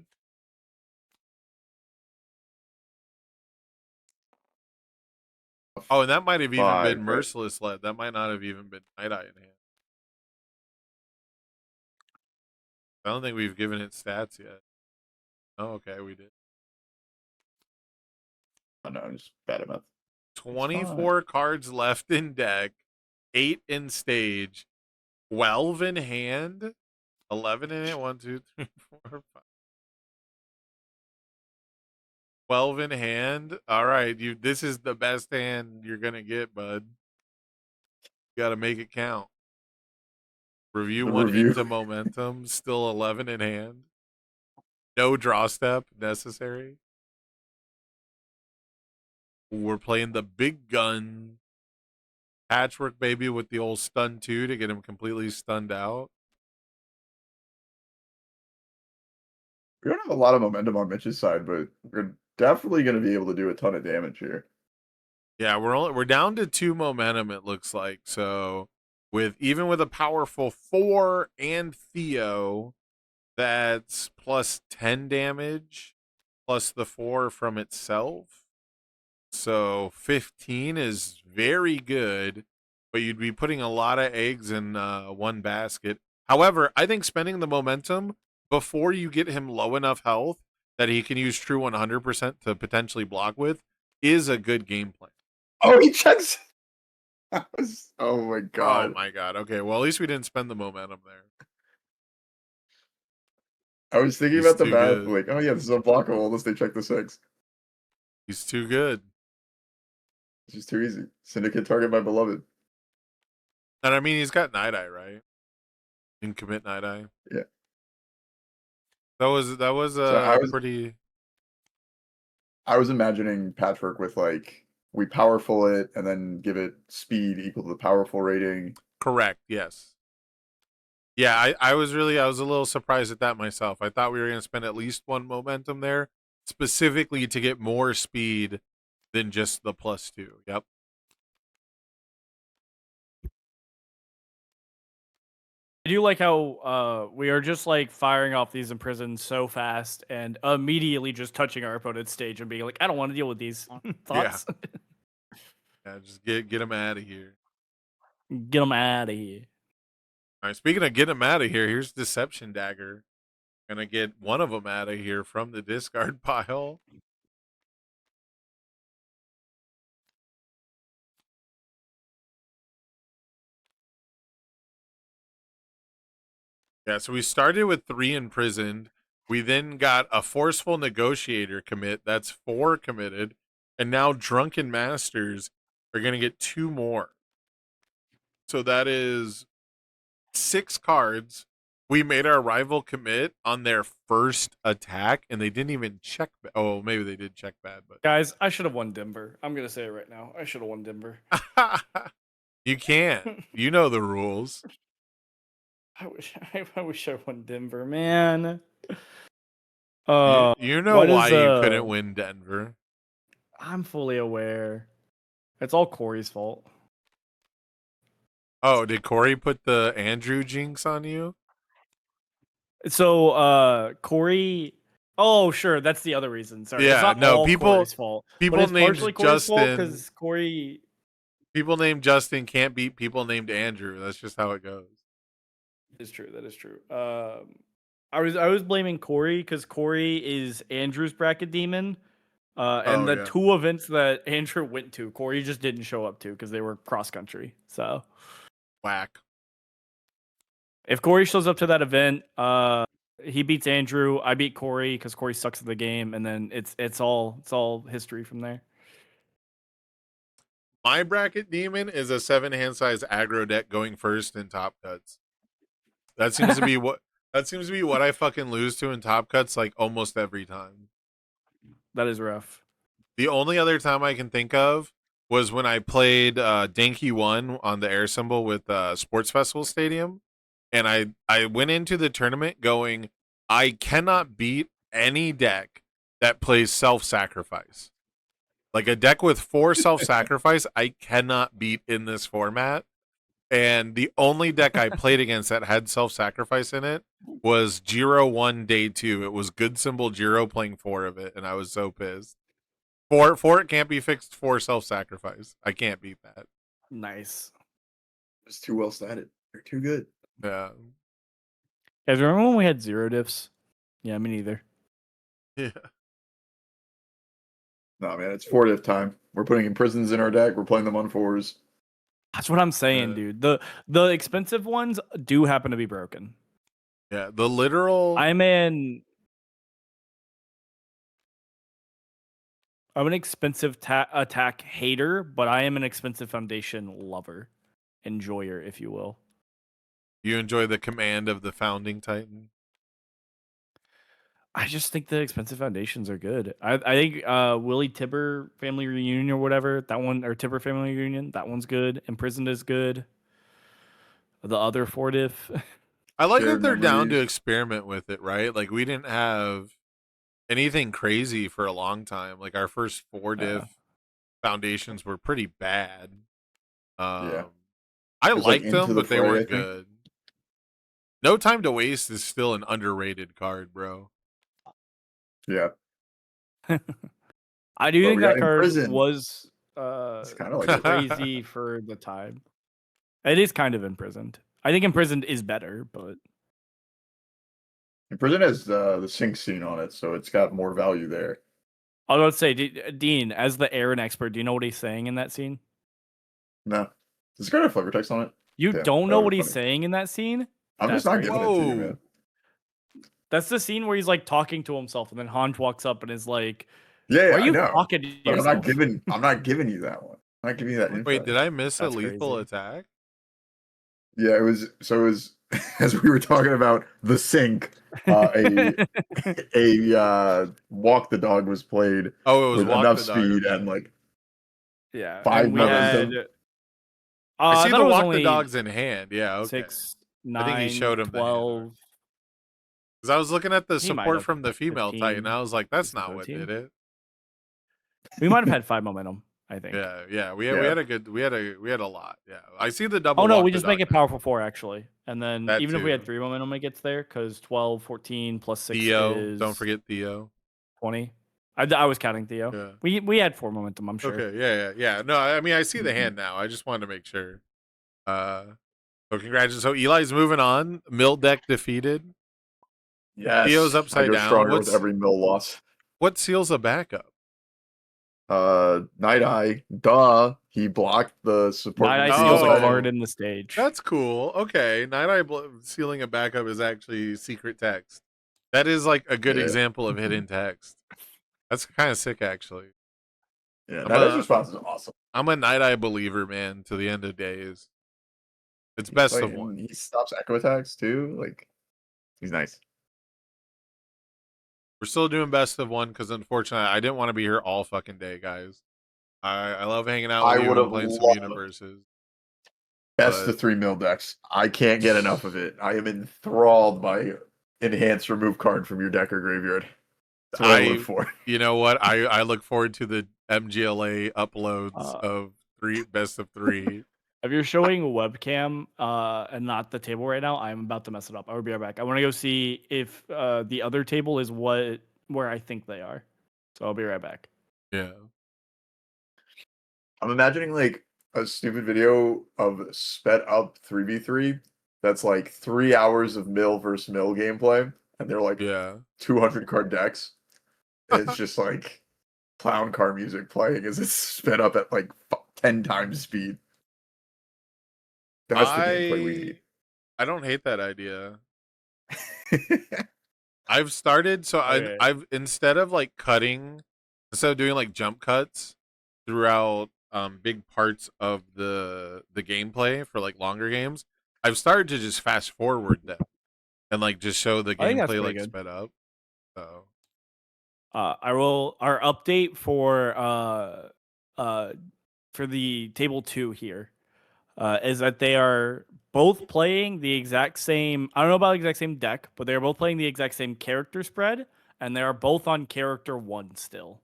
Oh, and that might have even 5, been but Merciless Lead. That might not have even been Night Eye in hand. I don't think we've given it stats yet. Oh, okay, we did. oh, no, I'm just bad at math. 24 cards left in deck, 8 in stage, 12 in hand, 11 in it. 1, 2, 3, 4, 5. 12 in hand. All right, you. This is the best hand you're gonna get, bud. You got to make it count. Review The 1 review. into momentum. Still 11 in hand. No draw step necessary. We're playing the big gun patchwork baby with the old stun 2 to get him completely stunned out. We don't have a lot of momentum on Mitch's side, but we're definitely going to be able to do a ton of damage here. Yeah, we're down to 2 momentum, it looks like. So even with a powerful 4 and Theo, that's plus 10 damage plus the 4 from itself. So 15 is very good, but you'd be putting a lot of eggs in one basket. However, I think spending the momentum before you get him low enough health that he can use true 100% to potentially block with is a good game plan. Oh, he checks. Oh my Oh god. my god. Okay, well at least we didn't spend the momentum there. I was thinking He's about the too math, good. like, oh yeah, this is unblockable unless they check the 6. He's too good. It's just too easy. Syndicate target my beloved. And I mean, he's got Night Eye, right? You can commit Night Eye. Yeah. That was So pretty. I was imagining Patchwork with like we powerful it and then give it speed equal to the powerful rating. Correct. Yes. Yeah, I was a little surprised at that myself. I thought we were going to spend at least 1 momentum there, specifically to get more speed than just the +2. Yep. I do like how we are just like firing off these imprisons so fast and immediately just touching our opponent's stage and being like, I don't want to deal with these. Thoughts? Yeah, just get him out of here. Get them out of here. All right, speaking of getting him out of here, here's Deception Dagger. Gonna get one of them out of here from the discard pile. Yeah, so we started with 3 imprisoned. We then got a Forceful Negotiator commit. That's 4 committed. And now Drunken Masters are going to get 2 more. So that is 6 cards. We made our rival commit on their first attack, and they didn't even check. Oh, maybe they did check bad, but Guys, I should have won Denver. I'm going to say it right now. I should have won Denver. you can't. You know the rules. I wish I won Denver, man. You know what why is, you couldn't win Denver. I'm fully aware. It's all Corey's fault. Oh, did Corey put the Andrew jinx on you? So, Corey. Oh, sure. That's the other reason. Sorry. Yeah, it's not no, all Corey's fault. people but it's named partially Corey's fault Justin. because Corey. People named Justin can't beat people named Andrew. That's just how it goes. That is true. That is true. I was blaming Corey because Corey is Andrew's bracket demon. And the 2 events that Andrew went to, Corey just didn't show up to because they were cross country. So whack. If Corey shows up to that event, he beats Andrew. I beat Corey because Corey sucks at the game, and then it's all history from there. My bracket demon is a 7 hand size aggro deck going first in top cuts. That seems to be what I fucking lose to in top cuts like almost every time. That is rough. The only other time I can think of was when I played Dinky 1 on the air symbol with Sports Festival Stadium. And I went into the tournament going, I cannot beat any deck that plays self-sacrifice. Like a deck with 4 self-sacrifice, I cannot beat in this format. And the only deck I played against that had self-sacrifice in it was Jiro 1 Day 2. It was good symbol Jiro playing 4 of it, and I was so pissed. 4 it can't be fixed, 4 self-sacrifice. I can't beat that. Nice. It's too well statted. They're too good. Yeah. Guys, remember when we had 0 diffs? Yeah, me neither. Yeah. No, man, it's 4-diff time. We're putting Imprisons in our deck. We're playing them on 4s. That's what I'm saying, dude. The expensive ones do happen to be broken. Yeah, the literal I'm an expensive attack hater, but I am an expensive foundation lover, enjoyer, if you will. You enjoy the command of the founding titan. I just think the expensive foundations are good. I think Willie Tibber Family Reunion or whatever, that one, or Tibber Family Reunion, that one's good. Imprisoned is good. The other 4-diff. I like that Shared they're down to memories. experiment with it, right? Like we didn't have anything crazy for a long time. Like our first 4-diff foundations were pretty bad. Yeah. I It was, liked Into them, the but they Fray, I weren't think. good. No Time to Waste is still an underrated card, bro. Yeah. I do But think we got that card Imprisoned. was It's kind of like crazy for the time. It is kind of Imprisoned. I think Imprisoned is better, but Imprison has the sync scene on it, so it's got more value there. I was about to say, Dean, as the Aaron expert, do you know what he's saying in that scene? No. Does it got a flavor text on it? You Damn, don't that know would've what been he's funny. saying in that scene? I'm just That's not crazy. giving it to you, Whoa. man. That's the scene where he's like talking to himself, and then Hanj walks up and is like, Yeah, "Why are I you know. talking to But yourself?" I'm not giving you that one. I'm not giving you that info. Wait, did I miss a That's lethal crazy. attack? Yeah, it was as we were talking about the sync, a walk the dog was played Oh, it was with Walk enough the Dog, speed okay. and like Yeah, 5 and we had. momentum. I see thought the it was Walk the only Dogs in hand. Yeah, okay. 6, I think he 9, showed him the hand. 12. Because I was looking at the He might support have from the female 15, Titan. I was like, that's 16, not what 17. did it. We might have had 5 momentum, I think. Yeah. We had a lot. Yeah, I see the double. Oh no, Walk we the just make Dog it now. powerful 4 actually, and then That even if we had too. 3 momentum, it gets there because 12, 14 plus 6 Theo, is don't forget Theo. 20. I was counting Theo. Yeah. We had 4 momentum, I'm sure. Okay, yeah. No, I mean I see the hand now. I just wanted to make sure. So congratulations. So Eli's moving on. Mill deck defeated. Yes, Theo's upside I go down. stronger with every mill loss. What seals a backup? Night Eye, duh. He blocked the support. Night Eye from seals a Seaside. card in the stage. That's cool. Okay, Night Eye sealing a backup is actually secret text. That is like a good Yeah. example of hidden text. That's kind of sick, actually. Yeah, I'm Night Eye's a- response is awesome. I'm a Night Eye believer, man, to the end of days. It's best Like, of and one. he stops echo attacks too. Like, he's nice. We're still doing best of one because unfortunately I didn't want to be here all fucking day, guys. I love hanging out with I you would've and playing some loved- universes. Best But- of 3 mill decks. I can't get enough of it. I am enthralled by enhanced remove card from your deck or graveyard. That's what I live for. You know what? I look forward to the MGLA uploads of best of 3. If you're showing webcam and not the table right now, I'm about to mess it up. I will be right back. I want to go see if the other table is where I think they are. So I'll be right back. Yeah. I'm imagining like a stupid video of sped up 3v3 that's like 3 hours of mill versus mill gameplay, and they're like 200 card decks. It's just like clown car music playing as it's sped up at like 10 times speed. That's the gameplay we need. I don't hate that idea. I've started Okay. I've instead of doing like jump cuts throughout big parts of the gameplay for like longer games, I've started to just fast forward them and like just show the I think that's gameplay pretty like good. sped up. So our update for the table 2 here is that they are both playing the exact same. I don't know about the exact same deck, but they are both playing the exact same character spread, and they are both on character 1 still.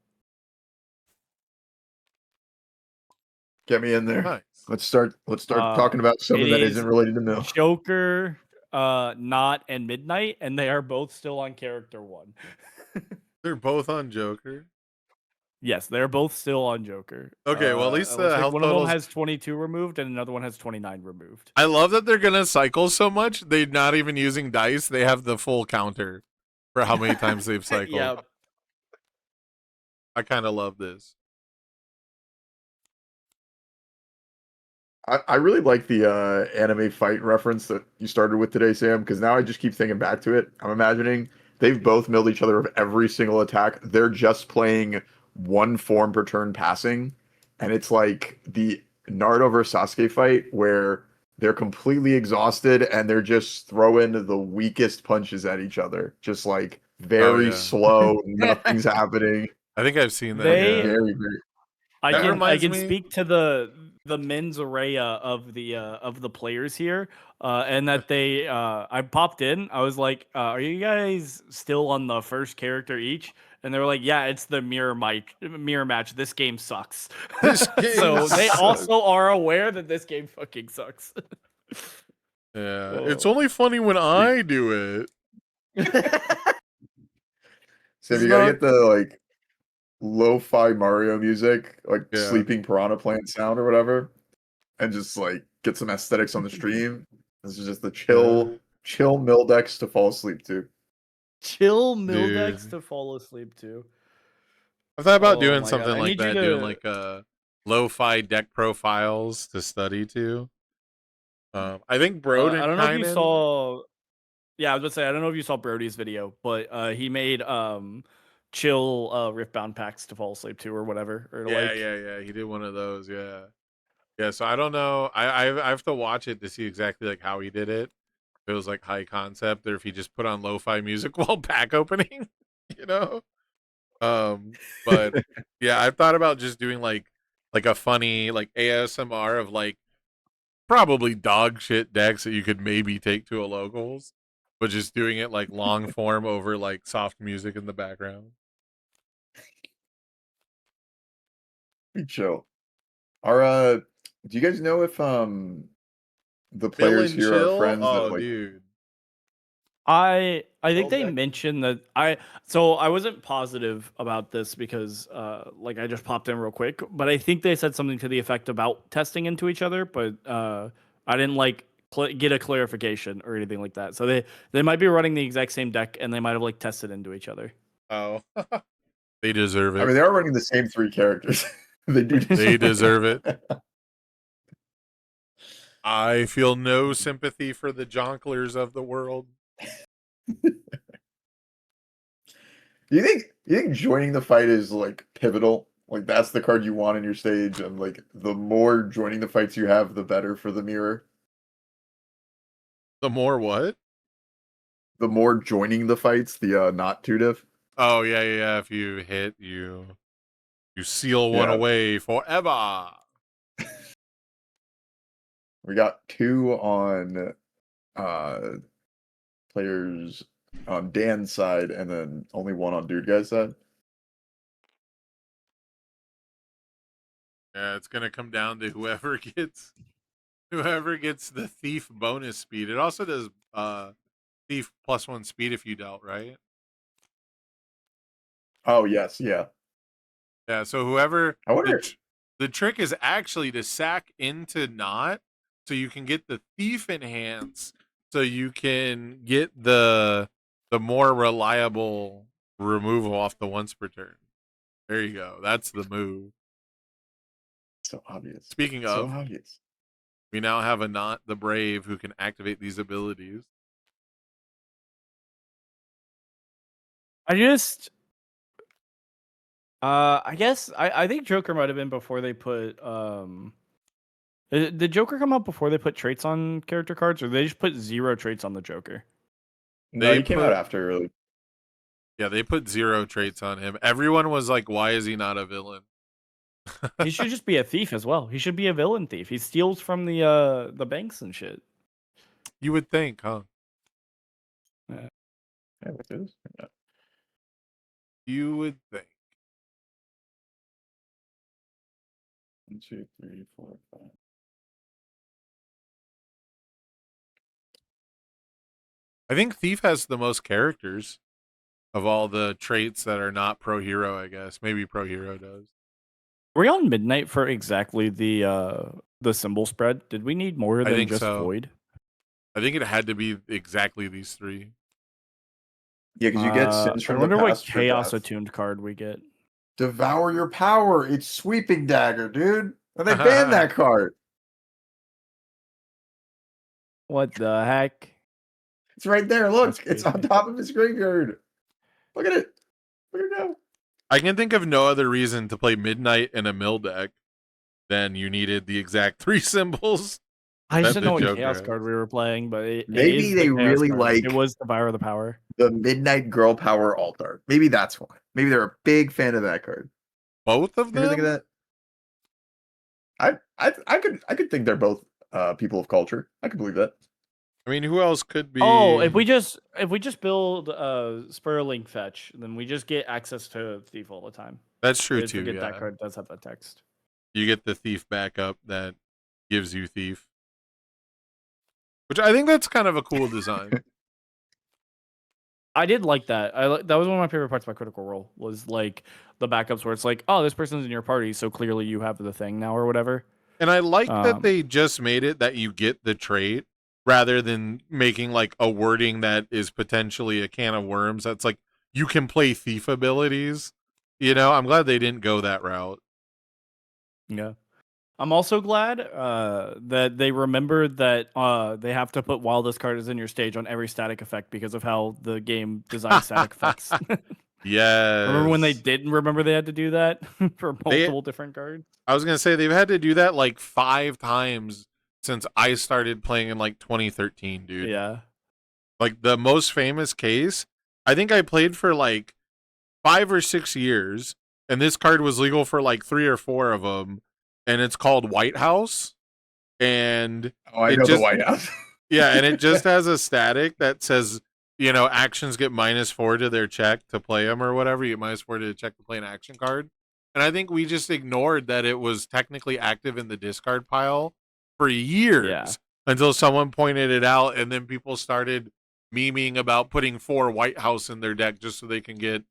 Get me in there. nice. Let's start talking about something it that is isn't related to Mill. Joker, Knot, and Midnight, and they are both still on character 1. They're both on Joker. Yes, they're both still on Joker. Okay, well, at least it the looks like health one of them totals- has 22 removed, and another one has 29 removed. I love that they're gonna cycle so much. They're not even using dice. They have the full counter for how many times they've cycled. Yeah. I kind of love this. I really like the anime fight reference that you started with today, Sam, because now I just keep thinking back to it. I'm imagining they've both milled each other of every single attack. They're just playing one form per turn passing, and it's like the Naruto versus Sasuke fight where they're completely exhausted and they're just throwing the weakest punches at each other, just like very yeah. slow, nothing's happening. I think I've seen that. They- yeah. Very, very. I That can reminds me- speak to the mens area of the players here, and that they I popped in. I was like, "Are you guys still on the first character each?" And they were like, "Yeah, it's the mirror match. This game sucks." This game so they sucks. also are aware that this game fucking sucks. Yeah, it's only funny when I do it. Sam, It's you gotta not- get the like lo-fi Mario music, like Yeah. sleeping piranha plant sound or whatever, and just like get some aesthetics on the stream. This is just the chill Mildex to fall asleep to. Chill Mildex Dude. to fall asleep to. I thought about Oh doing my something God, I like need you that, doing to- like lo-fi deck profiles to study to. I think Broden. I don't know if you Kynan- saw. Yeah, I was about to say I don't know if you saw Brody's video, but he made chill Riftbound packs to fall asleep to or whatever. Or Yeah. He did one of those. Yeah. So I don't know. I have to watch it to see exactly like how he did it. If it was like high concept, or if he just put on lo-fi music while pack opening. You know. But yeah, I've thought about just doing like a funny like ASMR of like probably dog shit decks that you could maybe take to a locals, but just doing it like long form over like soft music in the background. Pretty chill. Do you guys know if the Bill players and here Chill? are friends Oh, that like dude. I think they Well, mentioned that I wasn't positive about this because like I just popped in real quick, but I think they said something to the effect about testing into each other, but I didn't like get a clarification or anything like that. So they might be running the exact same deck and they might have like tested into each other. Oh. They deserve it. I mean they are running the same 3 characters. They do They deserve it. I feel no sympathy for the jonklers of the world. You think joining the fight is like pivotal? Like that's the card you want in your stage, and like the more joining the fights you have, the better for the mirror. The more what? The more joining the fights, the not 2 diff. Oh yeah. If you hit, you seal one Yeah. away forever. We got 2 on players on Dan's side, and then only 1 on Dude Guy's side. Yeah, it's gonna come down to whoever gets the thief bonus speed. It also does thief +1 speed if you dealt, right? Oh yes, yeah. Yeah, so whoever I wonder. the trick is actually to sack into Knot so you can get the thief enhance, so you can get the more reliable removal off the once per turn. There you go. That's the move. So obvious. Speaking So of, obvious. we now have a Knot the Brave who can activate these abilities. I I guess I think Joker might have been before they put Did Joker come out before they put traits on character cards, or they just put 0 traits on the Joker? No, They he came put- out after. Really. Yeah, they put 0 traits on him. Everyone was like, "Why is he not a villain?" He should just be a thief as well. He should be a villain thief. He steals from the banks and shit. You would think, huh? Yeah, it is. Yeah. You would think. 1, 2, 3, 4, 5. I think Thief has the most characters of all the traits that are not pro hero, I guess. Maybe pro hero does. Were we on midnight for exactly the symbol spread? Did we need more than think just so. void? I think it had to be exactly these 3. Yeah, because you get sins I from wonder the what past for chaos death. attuned card we get. Devour your power. It's sweeping dagger, dude. And they banned that card. What the heck? It's right there. Look, That's it's on crazy. top of his graveyard. Look at it. Look at it now. I can think of no other reason to play Midnight in a mill deck than you needed the exact 3 symbols. I just That didn't know the what Joker chaos has. card we were playing, but Maybe is the they chaos really card. like- It was Devour the Power. The Midnight Girl Power Altar. Maybe that's why. Maybe they're a big fan of that card. Both of You ever them? think of that? I could think they're both people of culture. I could believe that. I mean, who else could be? Oh, if we just build Spurling Fetch, then we just get access to Thief all the time. That's true I too. forget Yeah, that card does have that text. you get the Thief backup that gives you Thief, which I think that's kind of a cool design. I did like that. That was one of my favorite parts about Critical Role was like the backups where it's like, oh, this person's in your party, so clearly you have the thing now or whatever. And I like that Um, they just made it that you get the trait rather than making like a wording that is potentially a can of worms. That's like you can play Thief abilities. You know, I'm glad they didn't go that route. Yeah. I'm also glad that they remembered that they have to put while this card is in your stage on every static effect because of how the game designed static effects. Yeah. Remember when they didn't remember they had to do that for multiple different cards? I was gonna say they've had to do that like 5 times since I started playing in like 2013, dude. Yeah. Like the most famous case, I think I played for like 5 or 6 years, and this card was legal for like 3 or 4 of them, and it's called White House, and Oh, I It know the just- White House. yeah, and it just has a static that says, you know, actions get -4 to their check to play them or whatever. You get -4 to check to play an action card. And I think we just ignored that it was technically active in the discard pile for years Yeah. until someone pointed it out, and then people started memeing about putting 4 White House in their deck just so they can get,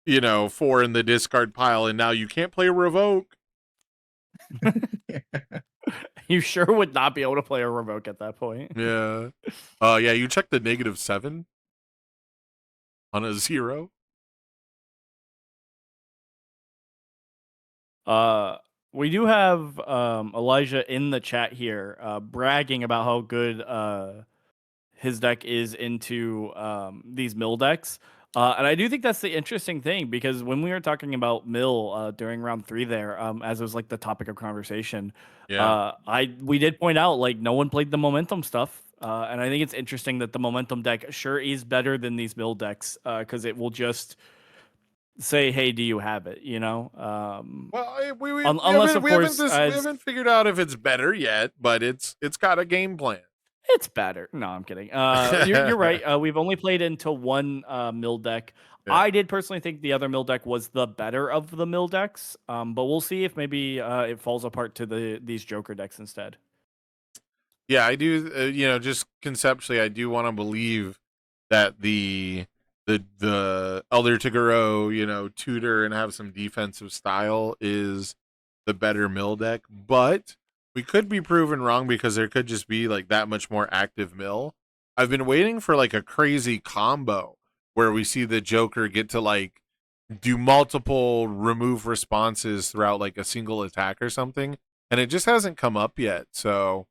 you know, 4 in the discard pile, and now you can't play Revoke. You sure would not be able to play a Revoke at that point. Yeah. Yeah, you check the -7 on a 0. We do have Elijah in the chat here bragging about how good his deck is into these mill decks. And I do think that's the interesting thing because when we were talking about mill during round 3 there, as it was like the topic of conversation, Yeah. we did point out like no one played the momentum stuff. And I think it's interesting that the momentum deck sure is better than these mill decks because it will just say, hey, do you have it? You know? Well, we unless, of course, we haven't figured out if it's better yet, but it's got a game plan. It's better. No, I'm kidding. You're right. We've only played into one mill deck. Yeah. I did personally think the other mill deck was the better of the mill decks, but we'll see if maybe it falls apart to these Joker decks instead. Yeah, I do. You know, just conceptually, I do want to believe that the Elder Toguro, you know, tutor and have some defensive style is the better mill deck, but we could be proven wrong because there could just be like that much more active mill. I've been waiting for like a crazy combo where we see the Joker get to like do multiple remove responses throughout like a single attack or something, and it just hasn't come up yet. So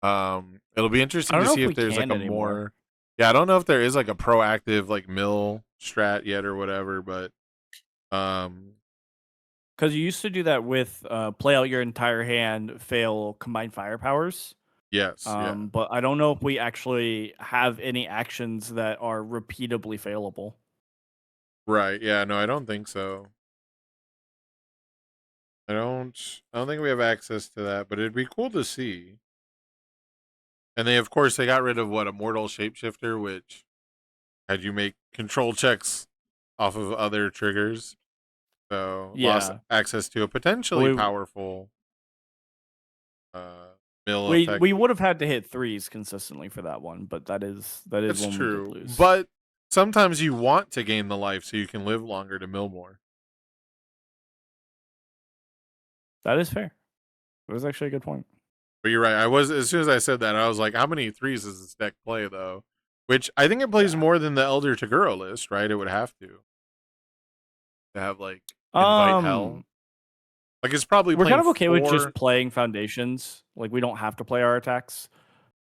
it'll be interesting I don't to know see if if we there's like can a anymore. more I don't know if there is like a proactive like mill strat yet or whatever, but Because you used to do that with play out your entire hand, fail combined fire powers. Yes. Yeah. But I don't know if we actually have any actions that are repeatably failable. Right. Yeah. No, I don't think so. I don't think we have access to that, but it'd be cool to see. And they, of course, they got rid of what, Immortal Shapeshifter, which had you make control checks off of other triggers. So lost Yeah. access to a potentially We- powerful mill We effect. would have had to hit 3s consistently for that one, but that is That's one true. we did lose. But sometimes you want to gain the life so you can live longer to mill more. that is fair. It was actually a good point. But you're right. I was, as soon as I said that, I was like, how many 3s does this deck play though? Which I think it plays more than the Elder Taguro list, right? It would have to have like invite hell. Like it's probably We're kind of playing okay with 4. just playing foundations. Like we don't have to play our attacks.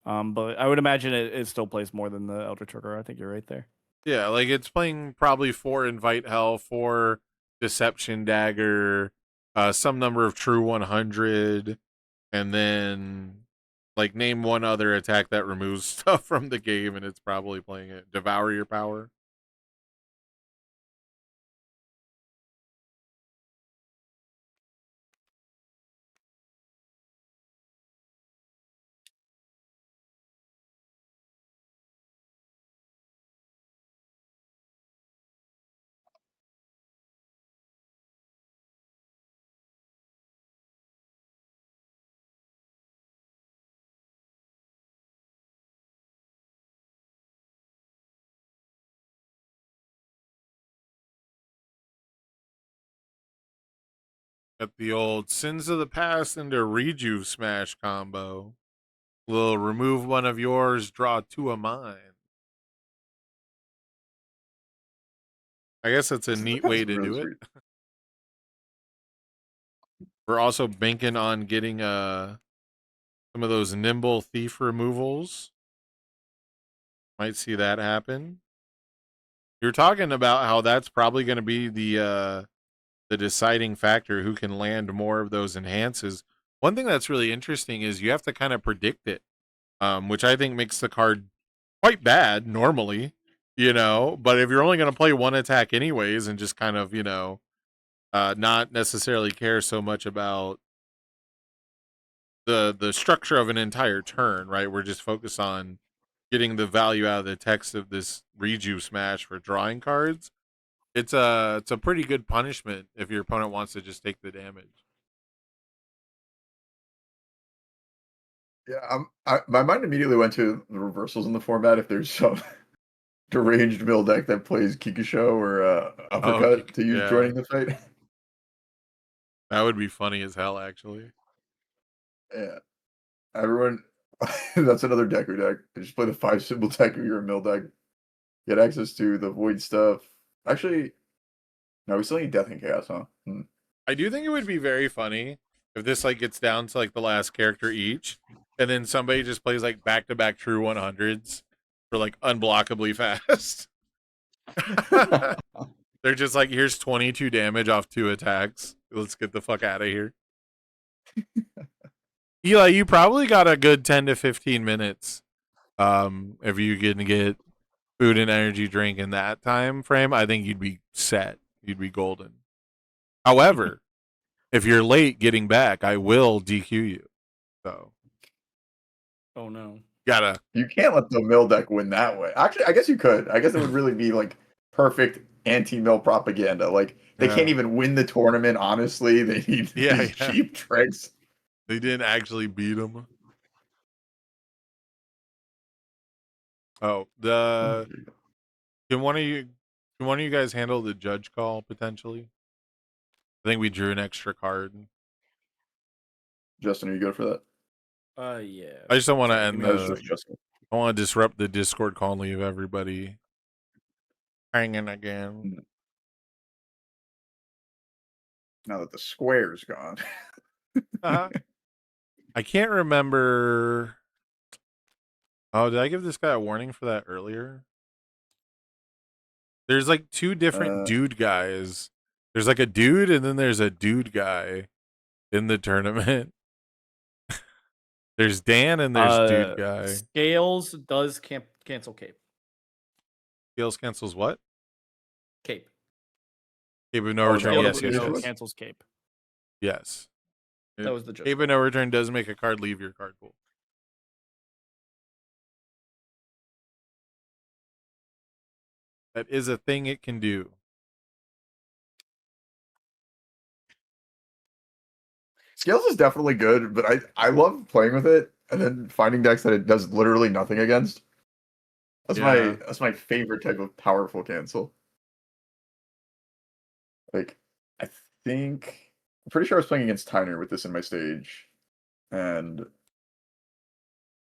But I would imagine it still plays more than the Elder Trigger. I think you're right there. Yeah, like it's playing probably 4 invite hell, 4 deception dagger, some number of true 100, and then like name one other attack that removes stuff from the game, and it's probably playing it. Devour your power. At the old Sins of the Past into Rejuve Smash combo. We'll remove one of yours, draw 2 of mine. I guess that's a neat way to do it. We're also banking on getting some of those nimble thief removals. Might see that happen. You're talking about how that's probably going to be the deciding factor, who can land more of those enhances. One thing that's really interesting is you have to kind of predict it, which I think makes the card quite bad normally, but if you're only going to play one attack anyways and just kind of, not necessarily care so much about the structure of an entire turn, right? We're just focused on getting the value out of the text of this Rejuve Smash for drawing cards. It's a pretty good punishment if your opponent wants to just take the damage. Yeah, my mind immediately went to the reversals in the format. If there's some deranged mill deck that plays Kikisho or Uppercut to use yeah. joining the fight. That would be funny as hell, actually. Yeah, everyone. That's another Deku deck. Just play the 5 symbol deck of your mill deck. Get access to the void stuff. Actually, no, we still need Death and Chaos, huh? I do think it would be very funny if this like gets down to like the last character each, and then somebody just plays like back-to-back true 100s for like unblockably fast. They're just like, here's 22 damage off 2 attacks. Let's get the fuck out of here. Eli, you probably got a good 10 to 15 minutes. If you can get food and energy drink in that time frame, I think you'd be set. You'd be golden. However, if you're late getting back, I will DQ you. So, Oh no. You can't let the mill deck win that way. Actually, I guess you could. I guess it would really be like perfect anti-mill propaganda. Like they can't even win the tournament. Honestly, they need these cheap tricks. They didn't actually beat them. Oh, can one of you guys handle the judge call potentially? I think we drew an extra card. Justin, are you good for that? Yeah. I just don't want to end That was just Justin. I want to disrupt the Discord call and leave everybody hanging again. Now that the square's gone. I can't remember. Oh, did I give this guy a warning for that earlier? There's like 2 different dude guys There's like a dude, and then there's a dude guy in the tournament. There's Dan, and there's dude guy. Scales does cancel cape. Scales cancels what? Cape. Cape of no Oh, return. no, Yes, no, yes, no, yes. Cancels cape. Yes. That was the joke. Cape of no return does make a card leave your card pool. That is a thing it can do. Scales is definitely good, but I love playing with it and then finding decks that it does literally nothing against. Yeah. That's my favorite type of powerful cancel. Like, I'm pretty sure I was playing against Tyner with this in my stage, and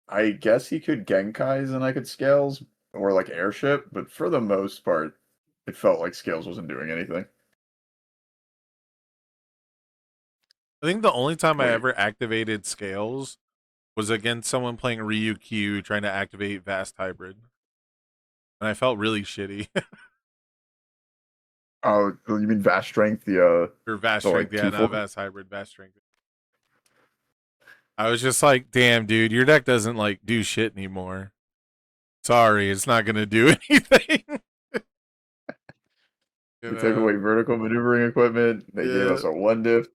I guess he could Genkai's and I could Scales or like Airship, but for the most part, it felt like Scales wasn't doing anything. I think the only time I Wait. ever activated Scales was against someone playing Ryukyu trying to activate Vast Hybrid. And I felt really shitty. Oh, you mean Vast Strength? Or Vast So, like, Strength, yeah, 2-4? not Vast Hybrid, Vast Strength. I was just like, damn, dude, your deck doesn't like do shit anymore. Sorry, it's not gonna do anything. They took away vertical maneuvering equipment. They gave Yeah. us a 1-diff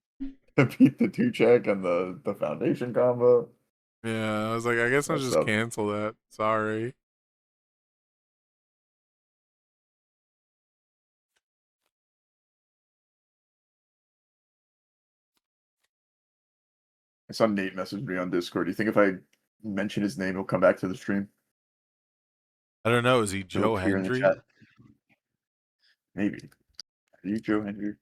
to beat the 2-check and the foundation combo. Yeah, I was like, I guess I'll Messed just up. cancel that. Sorry. I saw Nate message me on Discord. Do you think if I mention his name, he'll come back to the stream? I don't know. Is he Joe Look here in the Hendry? chat. Maybe. Are you Joe Hendry?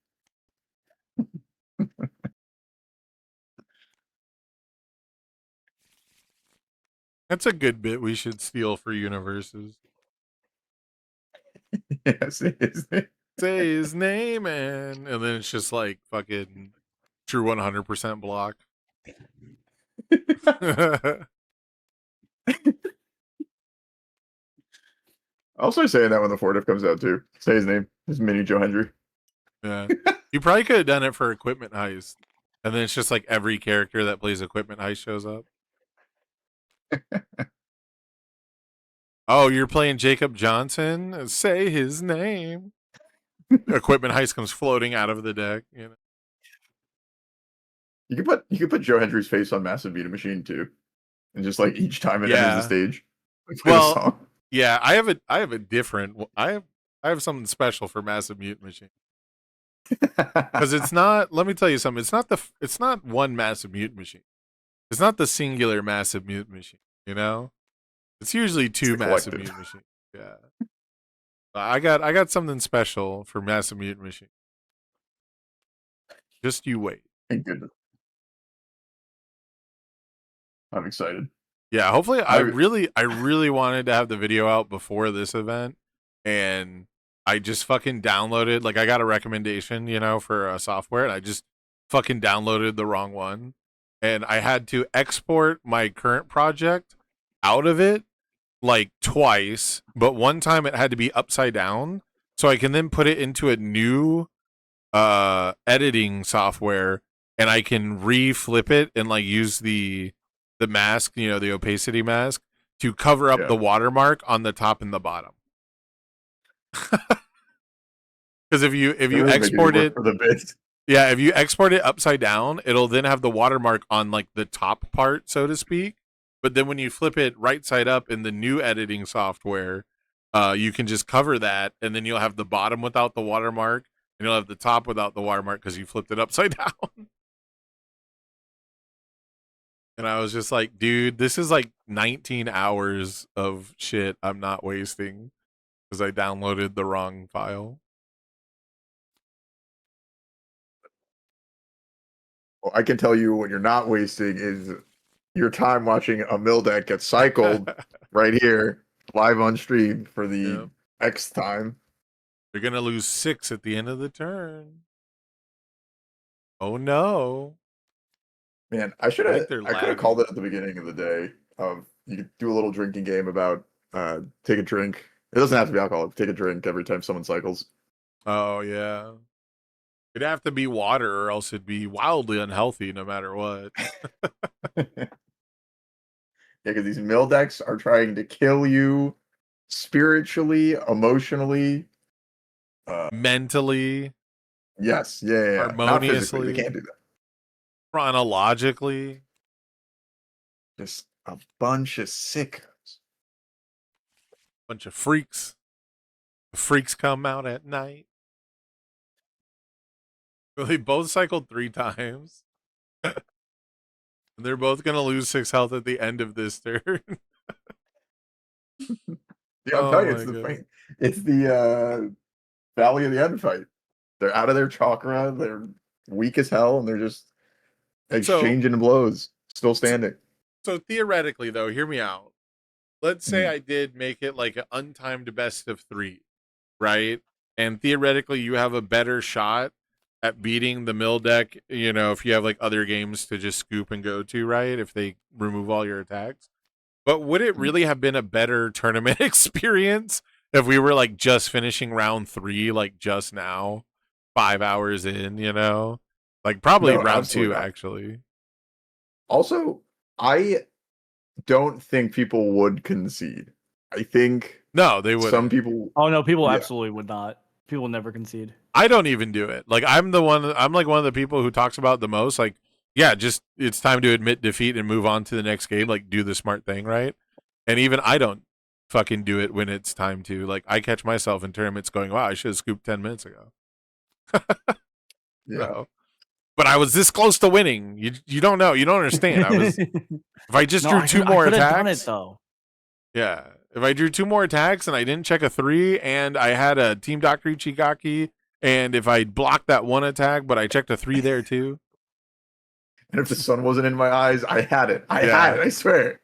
That's a good bit we should steal for universes. Yeah, say his name. Say his name, and then it's just like fucking true 100% block. I'll start saying that when the 4-diff comes out too. Say his name. His mini Joe Hendry. Yeah. You probably could have done it for Equipment Heist. And then it's just like every character that plays Equipment Heist shows up. Oh, you're playing Jacob Johnson? Say his name. Equipment Heist comes floating out of the deck. You know? You could put Joe Hendry's face on Massive Vita Machine too. And just like each time it enters the stage. Play the Well, song. yeah, I have a different. I have something special for Massive Mutant Machine. Because it's not. Let me tell you something. It's not one Massive Mutant Machine. It's not the singular Massive Mutant Machine. You know, it's usually two Massive collective. Mutant Machines. Yeah, I got something special for Massive Mutant Machine. Just you wait. Thank goodness. I'm excited. Yeah, hopefully I really wanted to have the video out before this event, and I just fucking downloaded, like, I got a recommendation, you know, for a software, and I just fucking downloaded the wrong one, and I had to export my current project out of it like twice, but one time it had to be upside down, so I can then put it into a new editing software, and I can reflip it and like use the mask, you know, the opacity mask, to cover up the watermark on the top and the bottom. Because if you export it, for the bits. yeah, if you export it upside down, it'll then have the watermark on like the top part, so to speak. But then when you flip it right side up in the new editing software, you can just cover that, and then you'll have the bottom without the watermark, and you'll have the top without the watermark because you flipped it upside down. And I was just like, dude, this is like 19 hours of shit I'm not wasting because I downloaded the wrong file. Well, I can tell you what you're not wasting is your time watching a mill deck get cycled right here, live on stream for the X time. They're going to lose 6 at the end of the turn. Oh, no. Man, I could have lagging. called it at the beginning of the day. You could do a little drinking game about take a drink. It doesn't have to be alcohol. Take a drink every time someone cycles. Oh, yeah. It'd have to be water, or else it'd be wildly unhealthy no matter what. Yeah, because these mill decks are trying to kill you spiritually, emotionally, Mentally, yes, yeah. Not physically. harmoniously, They can't do that. chronologically. Just a bunch of sickos. Bunch of freaks. The freaks come out at night. They both cycled 3 times. They're both gonna lose 6 health at the end of this turn. Yeah, I'm Oh telling you, my it's the God. fight. It's the Valley of the End fight. They're out of their chakra. They're weak as hell, and they're just exchanging blows. Still standing. So theoretically, though, hear me out. Let's say I did make it like an untimed best of 3, right? And theoretically, you have a better shot at beating the mill deck, you know, if you have like other games to just scoop and go to, right? If they remove all your attacks. But would it really have been a better tournament experience if we were like just finishing round 3, like just now, 5 hours in, you know? Like probably No, round absolutely 2, not. actually. Also, I don't think people would concede. I think No, they would. some people. Oh no, people Yeah. absolutely would not. People never concede. I don't even do it. Like I'm like one of the people who talks about the most. Like, yeah, just it's time to admit defeat and move on to the next game. Like, do the smart thing, right? And even I don't fucking do it when it's time to. Like, I catch myself in tournaments going, "Wow, I should have scooped 10 minutes ago." Yeah. No. But I was this close to winning. You don't know. You don't understand. I was. If I just drew 2 more I could've attacks, done it though. yeah. If I drew 2 more attacks and I didn't check a 3, and I had a Team Dr. Ichigaki, and if I blocked that 1 attack, but I checked a 3 there too. And if the sun wasn't in my eyes, I had it. I Yeah. had it. I swear.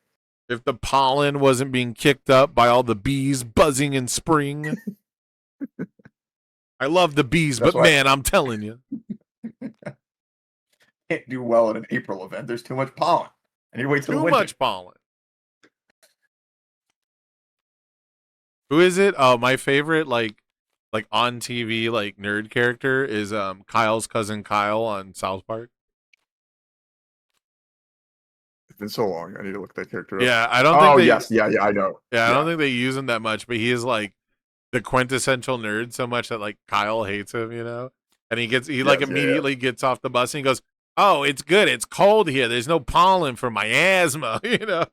If the pollen wasn't being kicked up by all the bees buzzing in spring. I love the bees, That's but why- man, I'm telling you. Can't do well at an April event. There's too much pollen. I need to wait till the Too winter. much pollen. Who is it? Oh, my favorite like on TV like nerd character is Kyle's cousin Kyle on South Park. It's been so long. I need to look that character up. Yeah, I don't Oh think they yes, yeah, I know. Yeah, I don't think they use him that much, but he is like the quintessential nerd so much that like Kyle hates him, you know? And he like Yes, yeah, immediately gets off the bus and he goes, "Oh, it's good. It's cold here. There's no pollen for my asthma," you know?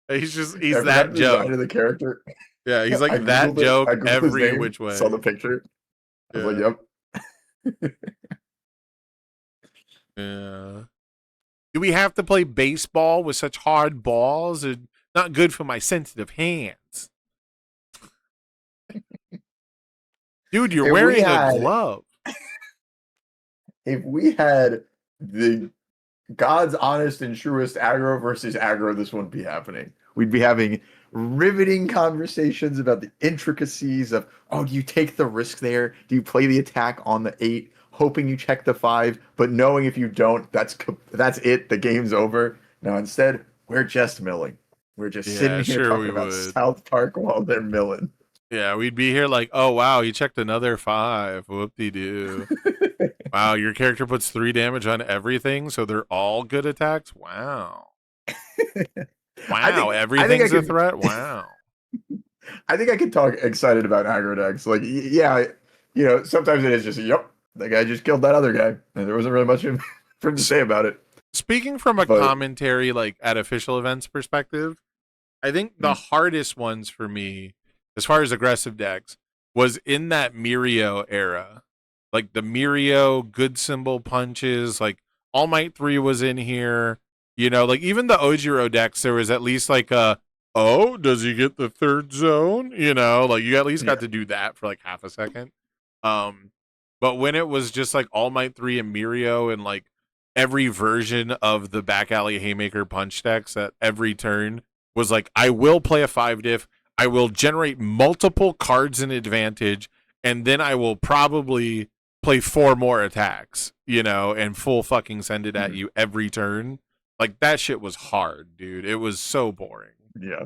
he's I forgot that the design joke. of the character. Yeah, he's I like that Googled it. joke I Googled his every name, which way. Saw the picture. I was Yeah. like, yep. Yeah. Do we have to play baseball with such hard balls? It's not good for my sensitive hands. Dude, you're If we wearing a had- glove. If we had the God's honest and truest aggro versus aggro, this wouldn't be happening. We'd be having riveting conversations about the intricacies of, oh, do you take the risk there? Do you play the attack on the 8, hoping you check the 5, but knowing if you don't, that's it. The game's over. No, instead, we're just milling. We're just Yeah, sitting here sure talking we about would. South Park while they're milling. Yeah, we'd be here like, oh wow, you checked another 5. Whoop-de-doo. Wow, your character puts 3 damage on everything, so they're all good attacks? Wow. Wow, everything's a could- threat? Wow. I think I could talk excited about aggro decks. Like, yeah, you know, sometimes it is just, yep, that guy just killed that other guy, and there wasn't really much for him to say about it. Speaking from a But- commentary, like at official events perspective, I think the hardest ones for me, as far as aggressive decks, was in that Mirio era. Like the Mirio good symbol punches, like All Might 3 was in here. You know, like even the Ojiro decks, there was at least like a, oh, does he get the 3rd zone? You know, like you at least got to do that for like half a second. But when it was just like All Might 3 and Mirio and like every version of the back alley haymaker punch decks at every turn was like, I will play a 5 diff, I will generate multiple cards in advantage, and then I will probably play 4 more attacks, you know, and full fucking send it at you every turn. Like that shit was hard, dude. It was so boring. Yeah.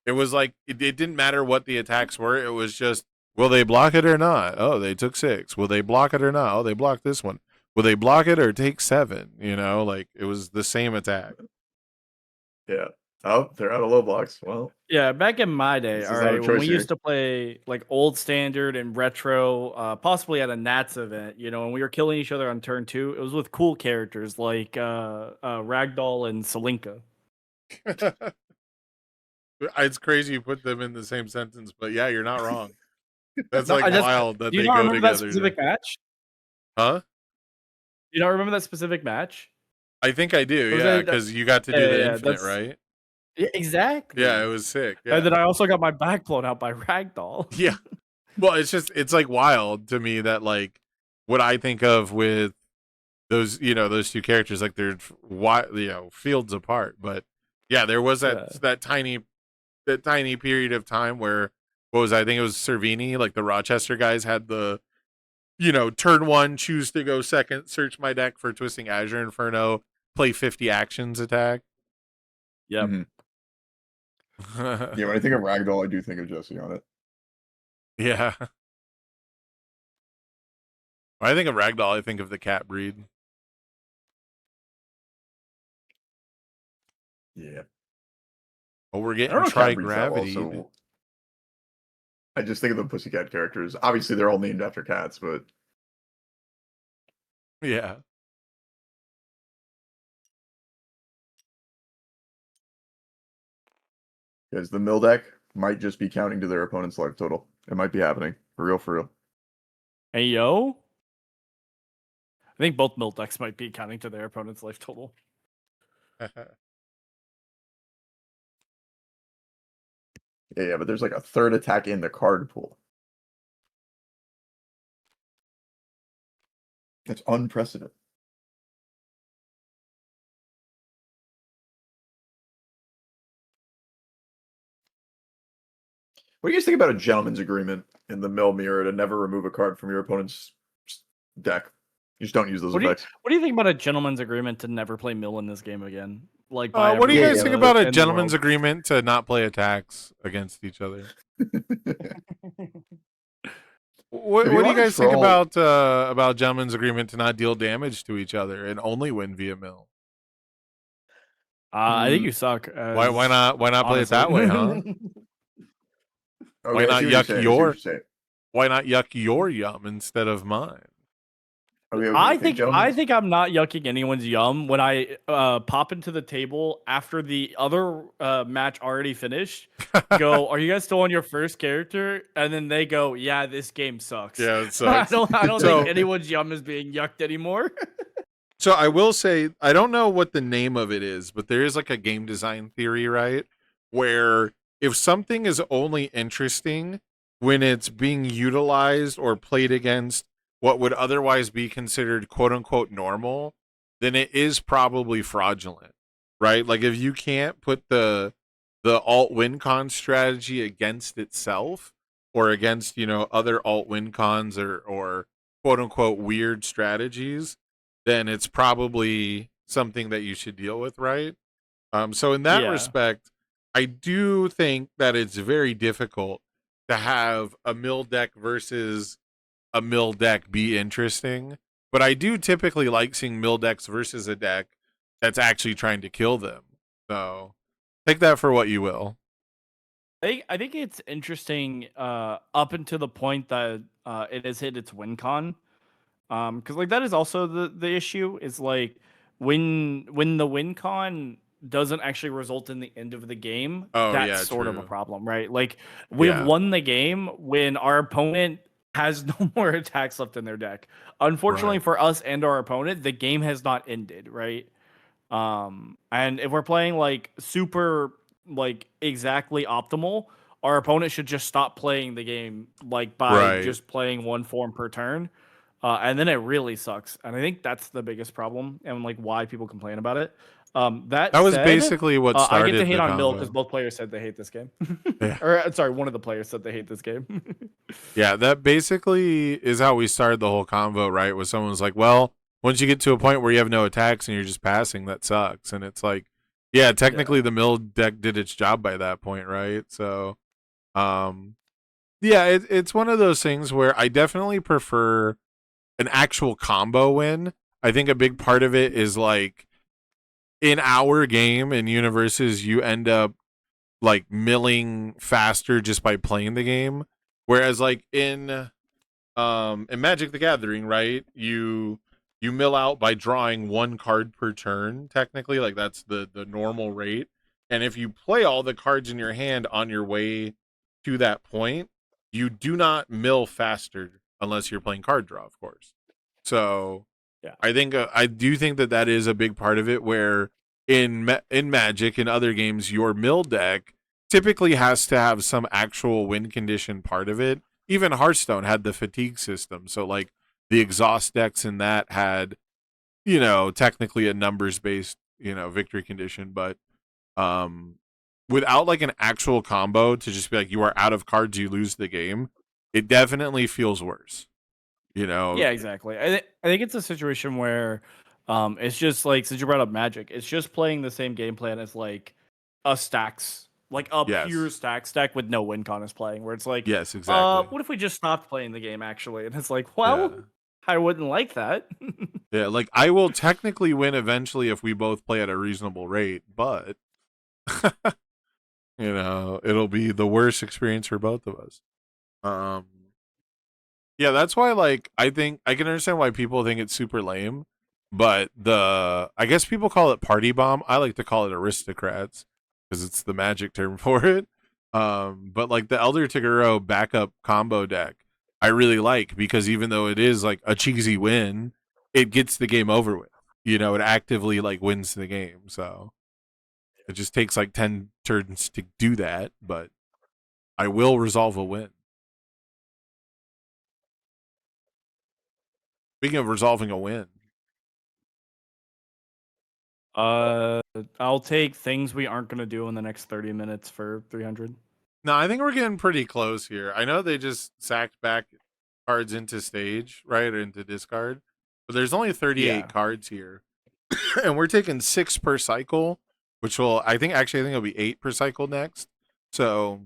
It was like it didn't matter what the attacks were. It was just Will they block it or not? Oh, they took 6. Will they block it or not? Oh, they blocked this one. Will they block it or take 7? You know, like it was the same attack. Yeah. Oh, they're out of low blocks. Well, Yeah, back in my day, This all is not a right, when choice we here. used to play like old standard and retro, possibly at a Nats event, you know, and we were killing each other on turn 2, it was with cool characters like Ragdoll and Selinka. It's crazy you put them in the same sentence, but yeah, you're not wrong. That's No, like I just- wild that Do you they not go remember that together. specific match? Huh? You don't remember that specific match? I think I do, Was yeah, it- because you got to do yeah, the yeah, infinite, that's- right? Yeah, exactly. Yeah, it was sick. Yeah. And then I also got my back blown out by Ragdoll. Yeah. Well, it's like wild to me that like what I think of with those, you know, those two characters, like they're fields apart. But yeah, there was that tiny period of time where I think it was Cervini, like the Rochester guys had the, you know, turn 1, choose to go second, search my deck for Twisting Azure Inferno, play 50 actions attack. Yep. Mhm. Yeah, when I think of Ragdoll, I do think of Jesse on it. Yeah. When I think of Ragdoll, I think of the cat breed. Yeah. Oh, we're I getting don't know if cat breeds that well, tri-gravity. so I just think of the Pussycat characters. Obviously, they're all named after cats, but Yeah. because the mill deck might just be counting to their opponent's life total. It might be happening. For real, for real. Hey, yo. I think both mill decks might be counting to their opponent's life total. Yeah, but there's like a third attack in the card pool. It's unprecedented. What do you guys think about a gentleman's agreement in the mill mirror to never remove a card from your opponent's deck? You just don't use those What do effects. you think about a gentleman's agreement to never play mill in this game again? Like, what do you guys think about a in the gentleman's world? agreement to not play attacks against each other? What If you do you wanna guys think troll- about gentleman's agreement to not deal damage to each other and only win via mill? I think you suck. Why not play it that way, huh? Why Okay, I not see what you're yuck saying, I see what your you're saying. why not yuck your yum instead of mine? Okay, I okay, think gentlemen's- I'm not yucking anyone's yum when I pop into the table after the other match already finished. Go, are you guys still on your first character? And then they go, yeah, this game sucks. Yeah, it I sucks. don't So- think anyone's yum is being yucked anymore. So I will say, I don't know what the name of it is, but there is like a game design theory, right? Where if something is only interesting when it's being utilized or played against what would otherwise be considered quote unquote normal, then it is probably fraudulent, right? Like if you can't put the alt win con strategy against itself or against, you know, other alt win cons or quote unquote weird strategies, then it's probably something that you should deal with, right? So in that Yeah. respect, I do think that it's very difficult to have a mill deck versus a mill deck be interesting. But I do typically like seeing mill decks versus a deck that's actually trying to kill them. So take that for what you will. I think it's interesting up until the point that it has hit its win con. Because like that is also the issue is like when the win con doesn't actually result in the end of the game, Oh, that's yeah, sort of a true. problem, right? Like we've Yeah. won the game when our opponent has no more attacks left in their deck. Unfortunately Right. for us and our opponent, the game has not ended, right? And if we're playing like super like exactly optimal, our opponent should just stop playing the game like by Right. just playing one form per turn. And then it really sucks. And I think that's the biggest problem and like why people complain about it. That That was said, basically what I started get to hate the on Mill because convo. both players said they hate this game. Yeah. Or sorry, one of the players said they hate this game. Yeah, that basically is how we started the whole convo, right? Was someone was like, well, once you get to a point where you have no attacks and you're just passing, that sucks. And it's like, yeah, technically the mill deck did its job by that point, right? So Yeah, it's one of those things where I definitely prefer an actual combo win. I think a big part of it is like in our game in universes, you end up like milling faster just by playing the game. Whereas like in Magic the Gathering, right? You mill out by drawing one card per turn, technically, like that's the normal rate. And if you play all the cards in your hand on your way to that point, you do not mill faster unless you're playing card draw, of course. So Yeah. I think I do think that is a big part of it. Where in Magic and other games, your mill deck typically has to have some actual win condition part of it. Even Hearthstone had the fatigue system, so like the exhaust decks in that had, technically a numbers based, victory condition, but without like an actual combo to just be like you are out of cards, you lose the game. It definitely feels worse. Yeah, exactly. I think it's a situation where it's just like, since you brought up Magic, it's just playing the same game plan as like a stacks, like a Yes. pure stacks deck with no win con is playing, where it's like, Yes, exactly. what if we just stopped playing the game actually? And it's like, well, Yeah. I wouldn't like that. Yeah, like I will technically win eventually if we both play at a reasonable rate, but it'll be the worst experience for both of us. Yeah, that's why like I think I can understand why people think it's super lame, but I guess people call it party bomb. I like to call it aristocrats because it's the Magic term for it. But like the Elder Toguro backup combo deck, I really like because even though it is like a cheesy win, it gets the game over with. It actively like wins the game. So it just takes like 10 turns to do that, but I will resolve a win. Speaking of resolving a win, I'll take things we aren't gonna do in the next 30 minutes for 300. no, I think we're getting pretty close here. I know they just sacked back cards into stage, right, or into discard, but there's only 38 cards here, and we're taking 6 per cycle, which will I think it'll be 8 per cycle next. So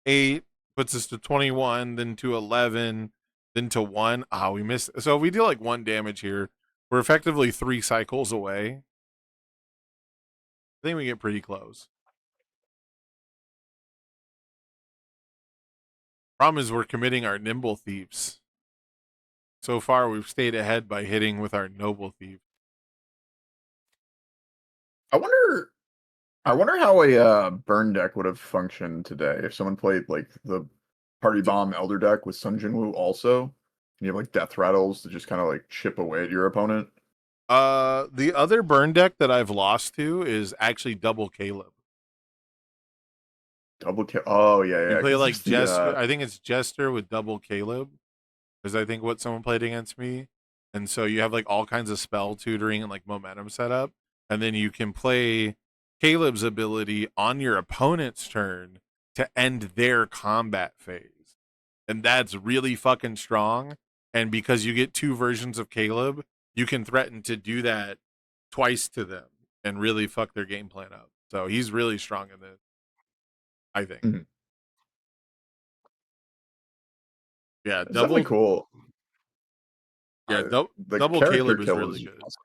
8 puts us to 21, then to 11, then to 1. We missed. So if we deal like 1 damage here, we're effectively 3 cycles away. I think we get pretty close. Problem is we're committing our nimble thieves. So far, we've stayed ahead by hitting with our noble thief. I wonder how a burn deck would have functioned today if someone played like the party bomb elder deck with Sun Jinwoo also. And you have like death rattles to just kind of like chip away at your opponent. The other burn deck that I've lost to is actually double Caleb. Oh yeah. You play like Jester. I think it's Jester with double Caleb, because I think what someone played against me, and so you have like all kinds of spell tutoring and like momentum setup, and then you can play Caleb's ability on your opponent's turn to end their combat phase, and that's really fucking strong. And because you get 2 versions of Caleb, you can threaten to do that twice to them and really fuck their game plan up. So he's really strong in this, I think. Mhm. Yeah, It's definitely cool. Yeah, The double character Caleb is kill really is good. awesome.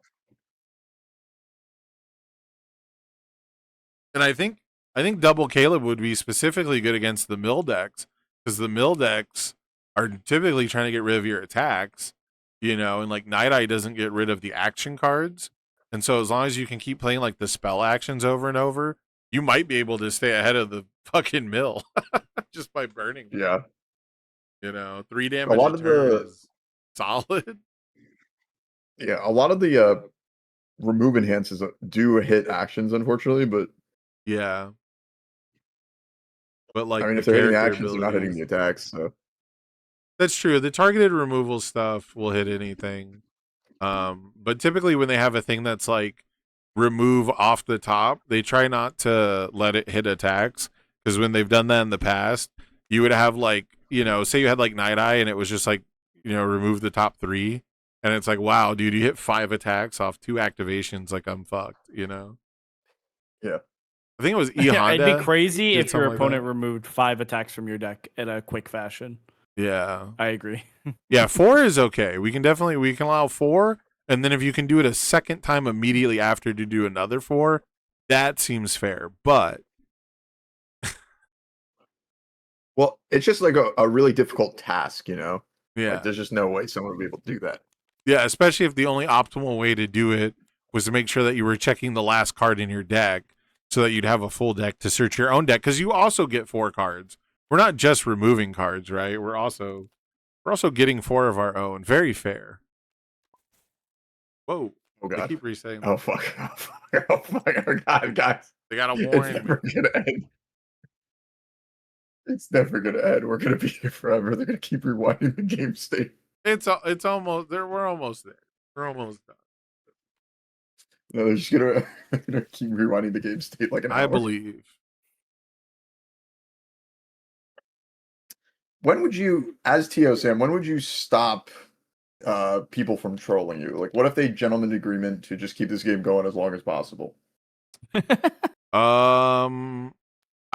And I think double Caleb would be specifically good against the mill decks, because the mill decks are typically trying to get rid of your attacks, and like Night Eye doesn't get rid of the action cards. And so as long as you can keep playing like the spell actions over and over, you might be able to stay ahead of the fucking mill just by burning them. Yeah. 3 damage lot a of turn the- is solid. Yeah, a lot of the remove enhances do hit actions, unfortunately, but Yeah. But like I mean, the if they're hitting character actions, they're not hitting the abilities- attacks. So That's true. The targeted removal stuff will hit anything. But typically when they have a thing that's like remove off the top, they try not to let it hit attacks, because when they've done that in the past, you would have like, say you had like Night Eye and it was just like, remove the top 3, and it's like, wow, dude, you hit 5 attacks off 2 activations, like I'm fucked, yeah, I think it was E Honda. It'd be crazy did if your something like opponent that. removed 5 attacks from your deck in a quick fashion. Yeah. I agree. Yeah, 4 is okay. We can allow 4, and then if you can do it a second time immediately after to do another 4, that seems fair. But Well, it's just like a really difficult task, you know? yeah. Like, there's just no way someone would be able to do that. Yeah, especially if the only optimal way to do it was to make sure that you were checking the last card in your deck so that you'd have a full deck to search your own deck, because you also get 4 cards. We're not just removing cards, right? We're also getting 4 of our own. Very fair. Whoa. Oh, They God. keep resetting. Oh, fuck. Oh, fuck. Oh, fuck. Oh, God, guys. They got a It's warning. never going to end. It's never going to end. We're going to be here forever. They're going to keep rewinding the game state. It's almost there. We're almost there. We're almost done. No, they're just going to keep rewinding the game state like an hour. I believe. When would you, as T.O. Sam, when would you stop people from trolling you? Like, what if they gentleman agreement to just keep this game going as long as possible?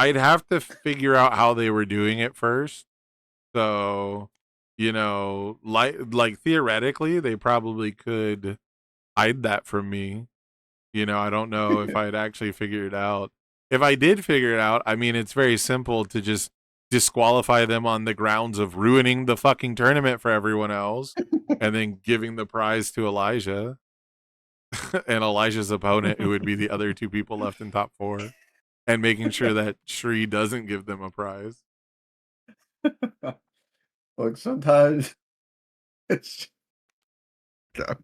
I'd have to figure out how they were doing it first. So, you know, like theoretically, they probably could hide that from me. You know, I don't know if I'd actually figure it out. If I did figure it out, I mean, it's very simple to just disqualify them on the grounds of ruining the fucking tournament for everyone else and then giving the prize to Elijah and Elijah's opponent, who would be the other 2 people left in top 4, and making sure that Shri doesn't give them a prize. Like, sometimes it's... God.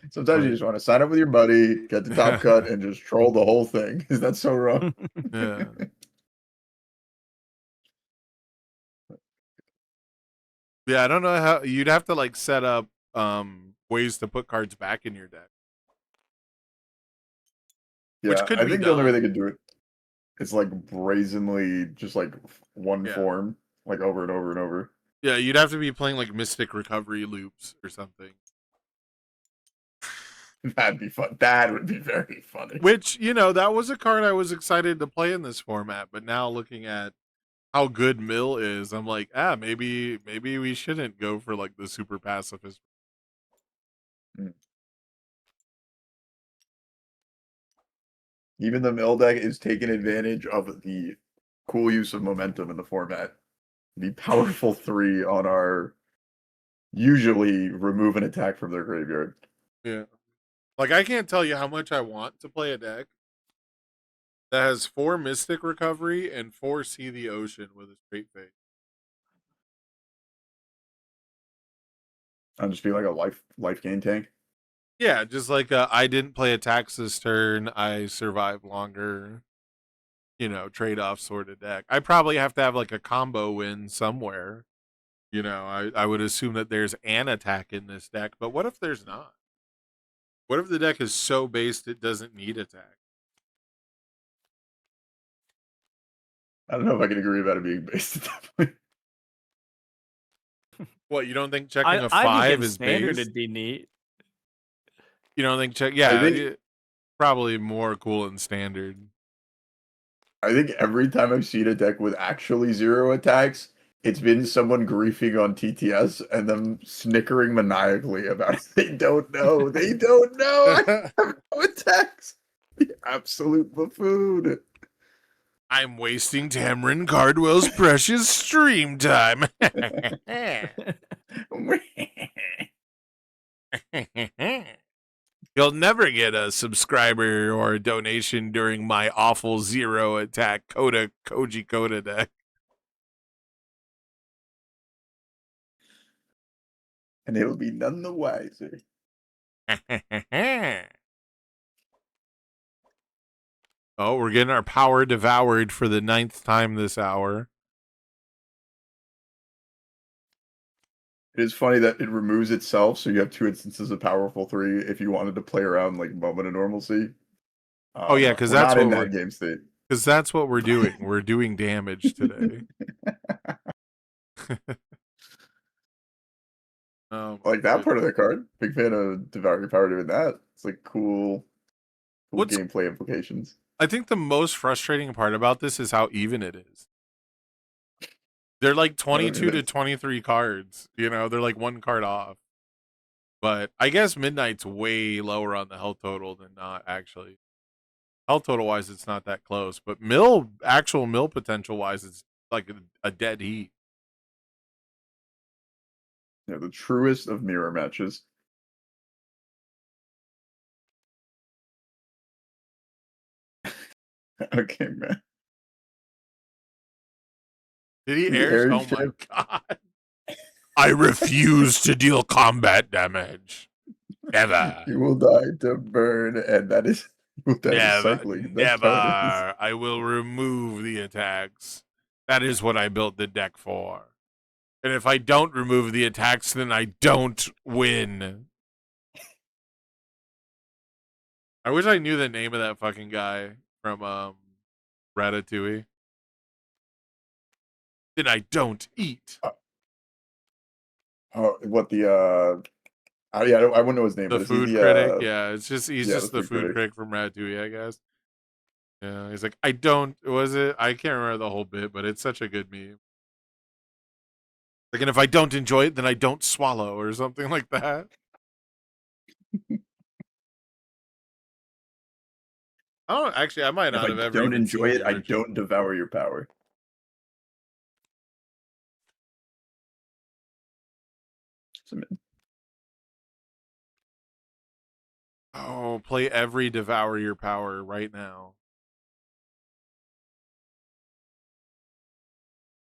Sometimes you just want to sign up with your buddy, get the top cut, and just troll the whole thing. Is that so wrong? Yeah. Yeah, I don't know how you'd have to like set up ways to put cards back in your deck. Yeah, Which could I be think the only way done. they could do it is like brazenly just like one Yeah. form, like over and over and over. Yeah, you'd have to be playing like Mystic Recovery loops or something. That'd be fun. That would be very funny. Which, you know, that was a card I was excited to play in this format, but now looking at how good Mill is, I'm like, maybe we shouldn't go for like the super pacifist. Even the mill deck is taking advantage of the cool use of momentum in the format. The powerful 3 on our usually remove an attack from their graveyard. Yeah. Like, I can't tell you how much I want to play a deck that has 4 Mystic Recovery and 4 See the Ocean with a straight face. I'll just be like a life gain tank. Yeah, just like I didn't play attacks this turn, I survived longer, you know, trade-off sort of deck. I probably have to have like a combo win somewhere. You know, I would assume that there's an attack in this deck, but what if there's not? What if the deck is so based it doesn't need attack? I don't know if I can agree about it being based at that point. What, you don't think checking a I 5 think in is standard based? it'd be neat. You don't think think- probably more cool in standard. I think every time I've seen a deck with actually 0 attacks, it's been someone griefing on TTS and them snickering maniacally about it. They don't know. They don't know. I have no attacks. The absolute buffoon. I'm wasting Tamron Cardwell's precious stream time. You'll never get a subscriber or a donation during my awful 0 attack Koji Koda deck. And it'll be none the wiser. Oh, we're getting our power devoured for the 9th time this hour. It is funny that it removes itself, so you have 2 instances of powerful 3 if you wanted to play around like moment of normalcy. Oh yeah, because we're that's not what in we're that game state. because that's what we're doing. We're doing damage today. Like that part of the card. Big fan of Devouring Power doing that. It's like cool What's- gameplay implications. I think the most frustrating part about this is how even it is. They're like 22 to 23 cards. You know, they're like one card off. But I guess Midnight's way lower on the health total than not, actually. Health total wise, it's not that close. But actual mill potential wise, it's like a dead heat. Yeah, the truest of mirror matches. Okay, man. Did he The air? Oh my airship. god. I refuse to deal combat damage. Never. You will die to burn, and that is cycling. That's how it is. Never. I will remove the attacks. That is what I built the deck for. And if I don't remove the attacks, then I don't win. I wish I knew the name of that fucking guy from Ratatouille. Then I don't eat. Oh, what the I wouldn't know his name. The but is he food the, critic, yeah. He's yeah, just the food critic from Ratatouille, I guess. Yeah, he's like, I can't remember the whole bit, but it's such a good meme. Like, and if I don't enjoy it, then I don't swallow or something like that. I might not If have I ever don't even enjoy seen it, the I original. don't devour your power. Oh, play every Devour Your Power right now.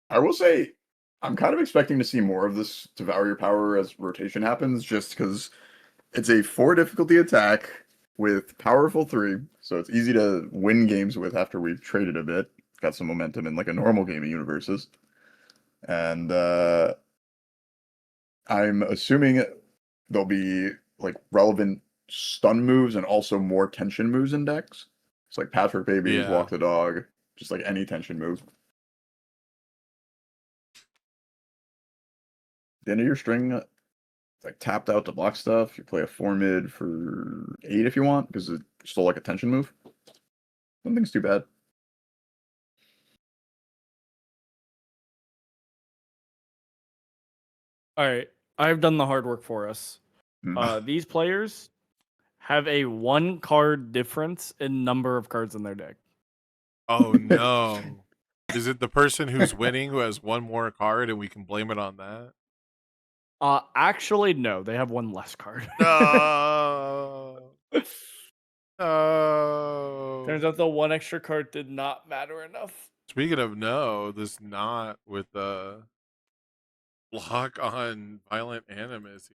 I will say, I'm kind of expecting to see more of this Devour Your Power as rotation happens, just because it's a 4 difficulty attack with powerful 3, so it's easy to win games with after we've traded a bit. Got some momentum in like a normal game of universes. And I'm assuming there'll be like relevant stun moves and also more tension moves in decks. It's like Patchwork Babies, Yeah. Walk the Dog, just like any tension move. The end of your string, it's like tapped out to block stuff. You play a 4 mid for 8 if you want, because it's still like a tension move. Nothing's too bad. All right, I've done the hard work for us. Mm. These players have a 1 card difference in number of cards in their deck. Oh no. Is it the person who's winning who has 1 more card and we can blame it on that? Actually, no, they have 1 less card. No. No. Turns out the 1 extra card did not matter enough. Speaking of no, this not with the block on Violent Animus.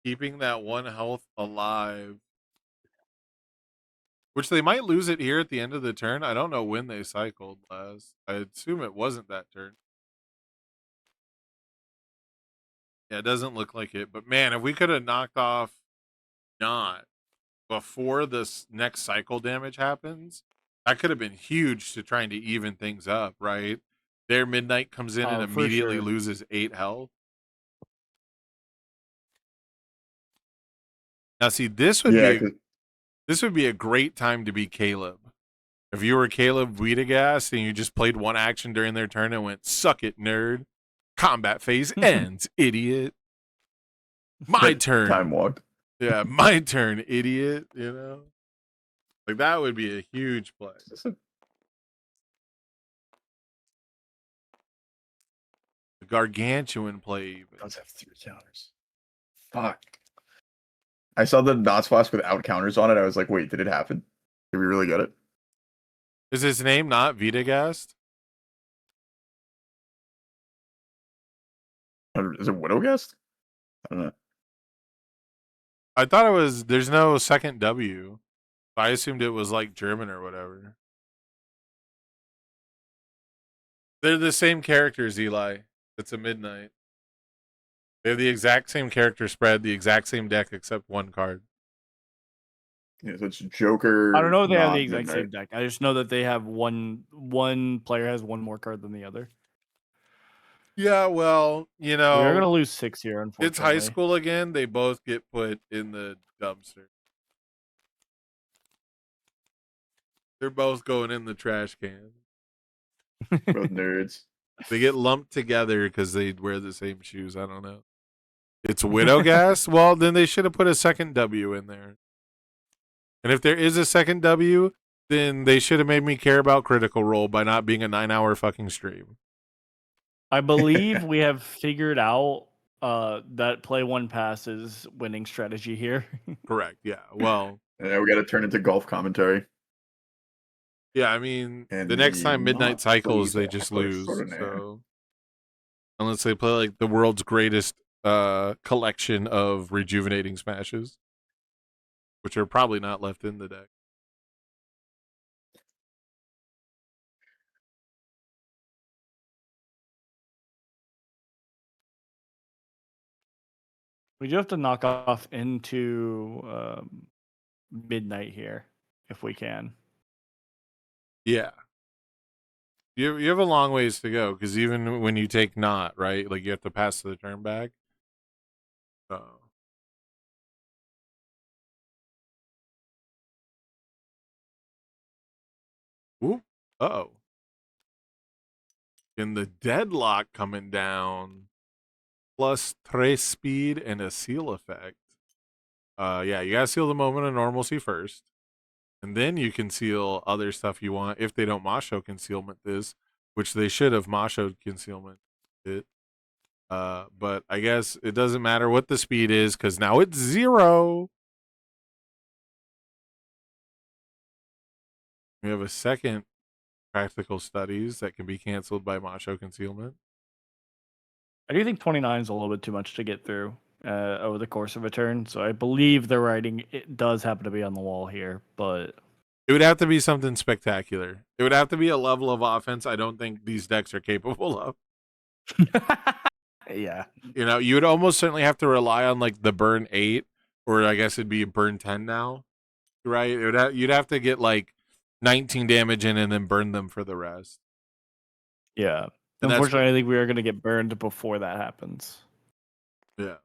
Keeping that 1 health alive. Which they might lose it here at the end of the turn. I don't know when they cycled last. I assume it wasn't that turn. Yeah, it doesn't look like it. But man, if we could have knocked off not before this next cycle damage happens, that could have been huge to trying to even things up, right? Their Midnight comes in and For immediately sure. loses 8 health. Now, see, this would be a great time to be Caleb. If you were Caleb Wiedegast and you just played 1 action during their turn and went, suck it, nerd. Combat phase ends, idiot. My turn. Time walked. Yeah, my turn, idiot. You know? Like, that would be a huge play. The Gargantuan play. Does have 3 counters. Fuck. I saw the Not Splash without counters on it. I was like, wait, did it happen? Did we really get it? Is his name not Wiedegast? Is it Widowgast? I don't know. I thought it was, there's no second W. I assumed it was like German or whatever. They're the same characters, Eli. It's a Midnight. They have the exact same character spread, the exact same deck, except 1 card. Yeah, so it's Joker. I don't know if they have not the exact same Midnight. deck. I just know that they have one player has 1 more card than the other. Yeah, well, you We're gonna know, lose 6 here, unfortunately. it's high school again. They both get put in the dumpster. They're both going in the trash can. Both nerds. They get lumped together because they wear the same shoes. I don't know. It's Widow Gas? Well, then they should have put a second W in there. And if there is a second W, then they should have made me care about Critical Role by not being a 9-hour fucking stream. I believe we have figured out that play one pass is winning strategy here. Correct. Yeah. Well, And we got to turn into golf commentary. yeah, I mean, And the next time Midnight not Cycles, they please just offer lose. extraordinaire. So, unless they play like the world's greatest collection of rejuvenating smashes, which are probably not left in the deck. We do have to knock off into midnight here if we can. Yeah. You have a long ways to go because even when you take not, right, like you have to pass the turn back. So. Ooh. Uh-oh. And the deadlock coming down. Plus 3 speed and a seal effect. Yeah, you gotta seal the Moment of Normalcy first. And then you can seal other stuff you want if they don't Masho concealment this, which they should have Masho concealment it. But I guess it doesn't matter what the speed is because now it's 0. We have a second practical studies that can be canceled by Masho concealment. I do think 29 is a little bit too much to get through over the course of a turn. So I believe the writing it does happen to be on the wall here, but it would have to be something spectacular. It would have to be a level of offense I don't think these decks are capable of. Yeah. You know, you would almost certainly have to rely on like the burn 8, or I guess it'd be burn 10 now, right? It would you'd have to get like 19 damage in and then burn them for the rest. Yeah. And unfortunately, I think we are going to get burned before that happens. Yeah.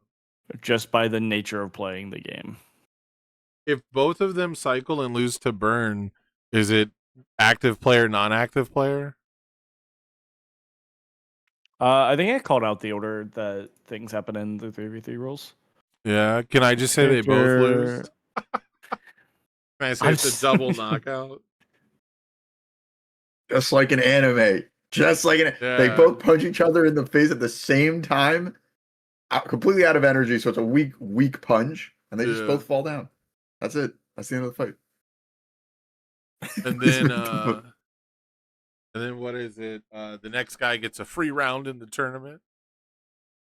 Just by the nature of playing the game. If both of them cycle and lose to burn, is it active player, non-active player? I think I called out the order that things happen in the 3v3 rules. Yeah. Can I just say they both lose? Can I say it's a just- double knockout? Just like an anime. Just like they Yeah. both punch each other in the face at the same time, completely out of energy. So it's a weak punch, and they just Yeah. both fall down. That's it. That's the end of the fight. And then what is it? The next guy gets a free round in the tournament.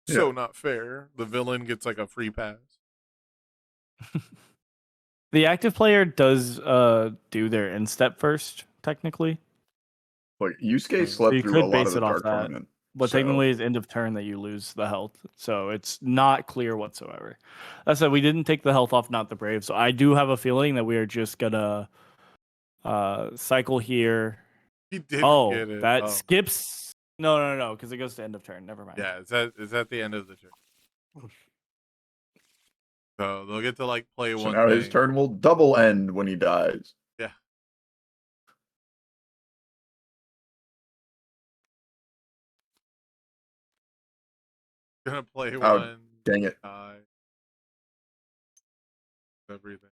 So Yeah. not fair. The villain gets like a free pass. The active player does do their instep first, technically. Like Yusuke So slept you through could a lot base of the it off dark that. tournament. But So- technically, it's end of turn that you lose the health. So it's not clear whatsoever. That said, we didn't take the health off, not the brave. So I do have a feeling that we are just gonna cycle here. He did Oh, get it. that Oh. skips. No, because it goes to end of turn. Never mind. Yeah, is that the end of the turn? So they'll get to like play So one now thing. his turn will double end when he dies. Yeah. Gonna play Oh, one. dang it. Die. Everything.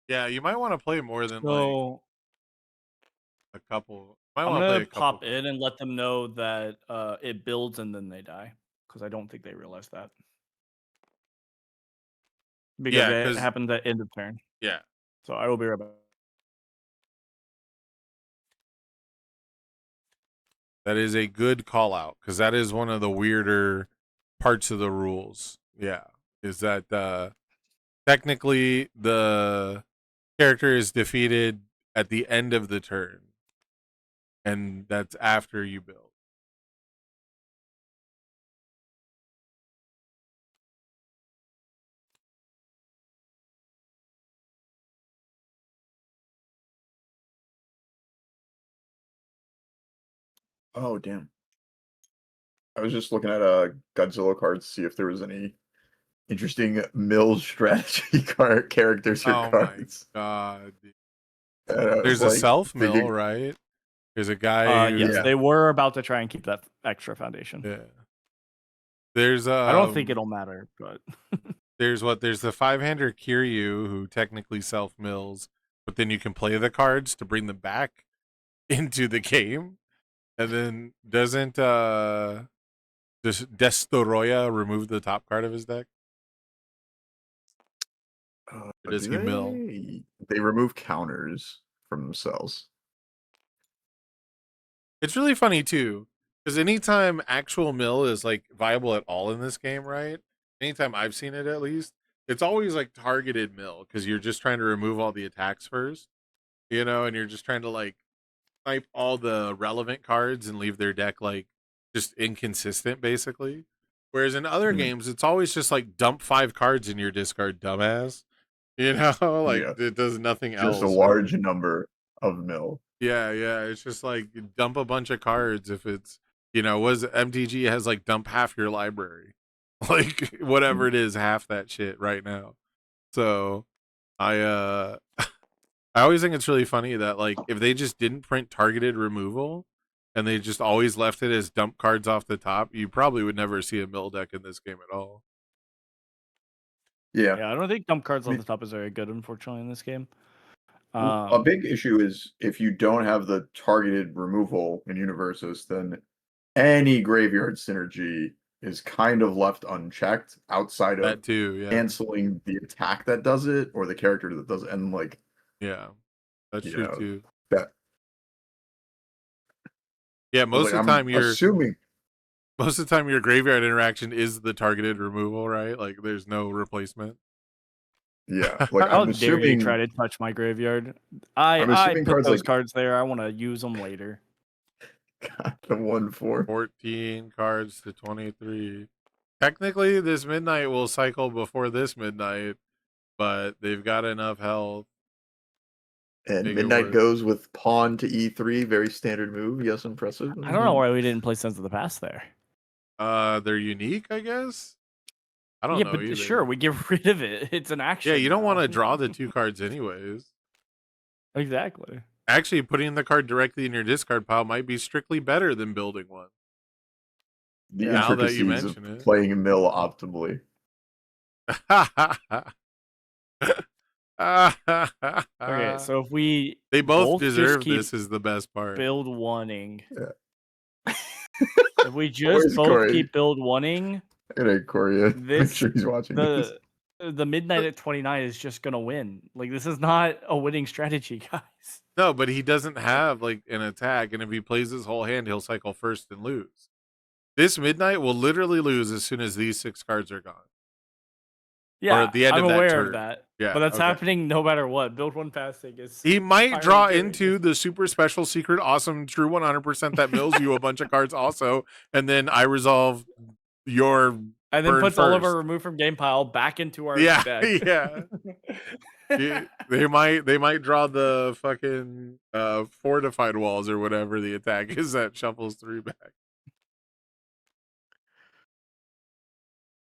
Yeah, you might want to play more than like So a couple. Might I'm want to play gonna a couple. pop in and let them know that it builds and then they die, because I don't think they realize that. Because Yeah, it 'cause- happens at end of turn. Yeah. So I will be right back. That is a good call out because that is one of the weirder parts of the rules. Yeah. Is that technically the character is defeated at the end of the turn. And that's after you build. Oh damn. I was just looking at Godzilla cards to see if there was any interesting mill strategy characters or Oh cards. my god. Dude. And I was There's a like, self mill, thinking- right? There's a guy. Yes, Yeah. they were about to try and keep that extra foundation. Yeah. There's I don't think it'll matter, but There's the 5-hander Kiryu who technically self mills, but then you can play the cards to bring them back into the game. And then doesn't Destoroya remove the top card of his deck? Or does he mill? They remove counters from themselves. It's really funny too, because anytime actual mill is like viable at all in this game, right? Anytime I've seen it, at least, it's always like targeted mill because you're just trying to remove all the attacks first, you know, and you're just trying to like snipe all the relevant cards and leave their deck like just inconsistent, basically. Whereas in other games, it's always just like dump 5 cards in your discard, dumbass. You know, like Yeah. it does nothing else. Just a large number of mill. Yeah, yeah. It's just like dump a bunch of cards if it's, you know, MTG has like dump half your library. Like whatever it is, half that shit right now. So I I always think it's really funny that like if they just didn't print targeted removal and they just always left it as dump cards off the top, you probably would never see a mill deck in this game at all. Yeah. yeah, I don't think dump cards on the top is very good, unfortunately, in this game. A big issue is if you don't have the targeted removal in Universus, then any graveyard synergy is kind of left unchecked outside of That too, yeah. canceling the attack that does it or the character that does it. And like, Yeah. That's you true know, too. that Yeah, most like, of the I'm time assuming most of the time your graveyard interaction is the targeted removal, right? Like there's no replacement. yeah, like How I'm dare you assuming try to touch my graveyard? I assuming put cards those like- cards there. I want to use them later. God, the 1/4. 14 cards to 23. Technically, this midnight will cycle before this midnight, but they've got enough health. And Make it Midnight work. goes with pawn to E3, very standard move. Yes, impressive. I don't know why we didn't play Sense of the Past there. They're unique, I guess. I don't Yeah, know but either. sure, we get rid of it. It's an action. Yeah, you don't now. want to draw the 2 cards anyways. Exactly. Actually, putting the card directly in your discard pile might be strictly better than building one. The Now that you intricacies of mention it. playing a mill optimally. Okay, so if we they both just deserve keep this is the best part. build wanting, Yeah. if we Where's just both Corey? keep build wanting, Hey, Corey, make This- sure he's watching this. the midnight at 29 is just gonna win. Like this is not a winning strategy, guys. No, but he doesn't have like an attack, and if he plays his whole hand, he'll cycle first and lose. This midnight will literally lose as soon as these 6 cards are gone. Yeah, at the end I'm of that aware turn. of that. Yeah, But that's okay. happening no matter what. Build one passing is. He might Fire draw Fury. into the super special secret awesome true 100% that mills you a bunch of cards also, and then I resolve your And then burn puts all of our first. remove from game pile back into our Yeah, deck. yeah. They might draw the fucking fortified walls or whatever the attack is that shuffles 3 back.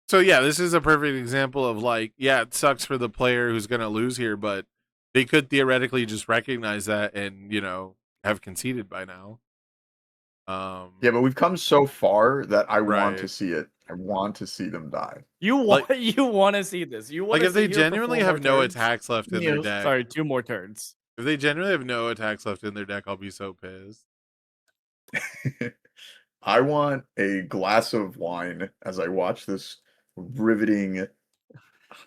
So yeah, this is a perfect example of like, yeah, it sucks for the player who's gonna lose here, but they could theoretically just recognize that and, you know, have conceded by now. Yeah, but we've come so far that I want to Right. see it. I want to see them die. You want you want to see this. You want Like if they genuinely have no attacks left in their deck. Sorry, 2 more turns. If they genuinely have no attacks left in their deck, I'll be so pissed. I want a glass of wine as I watch this riveting,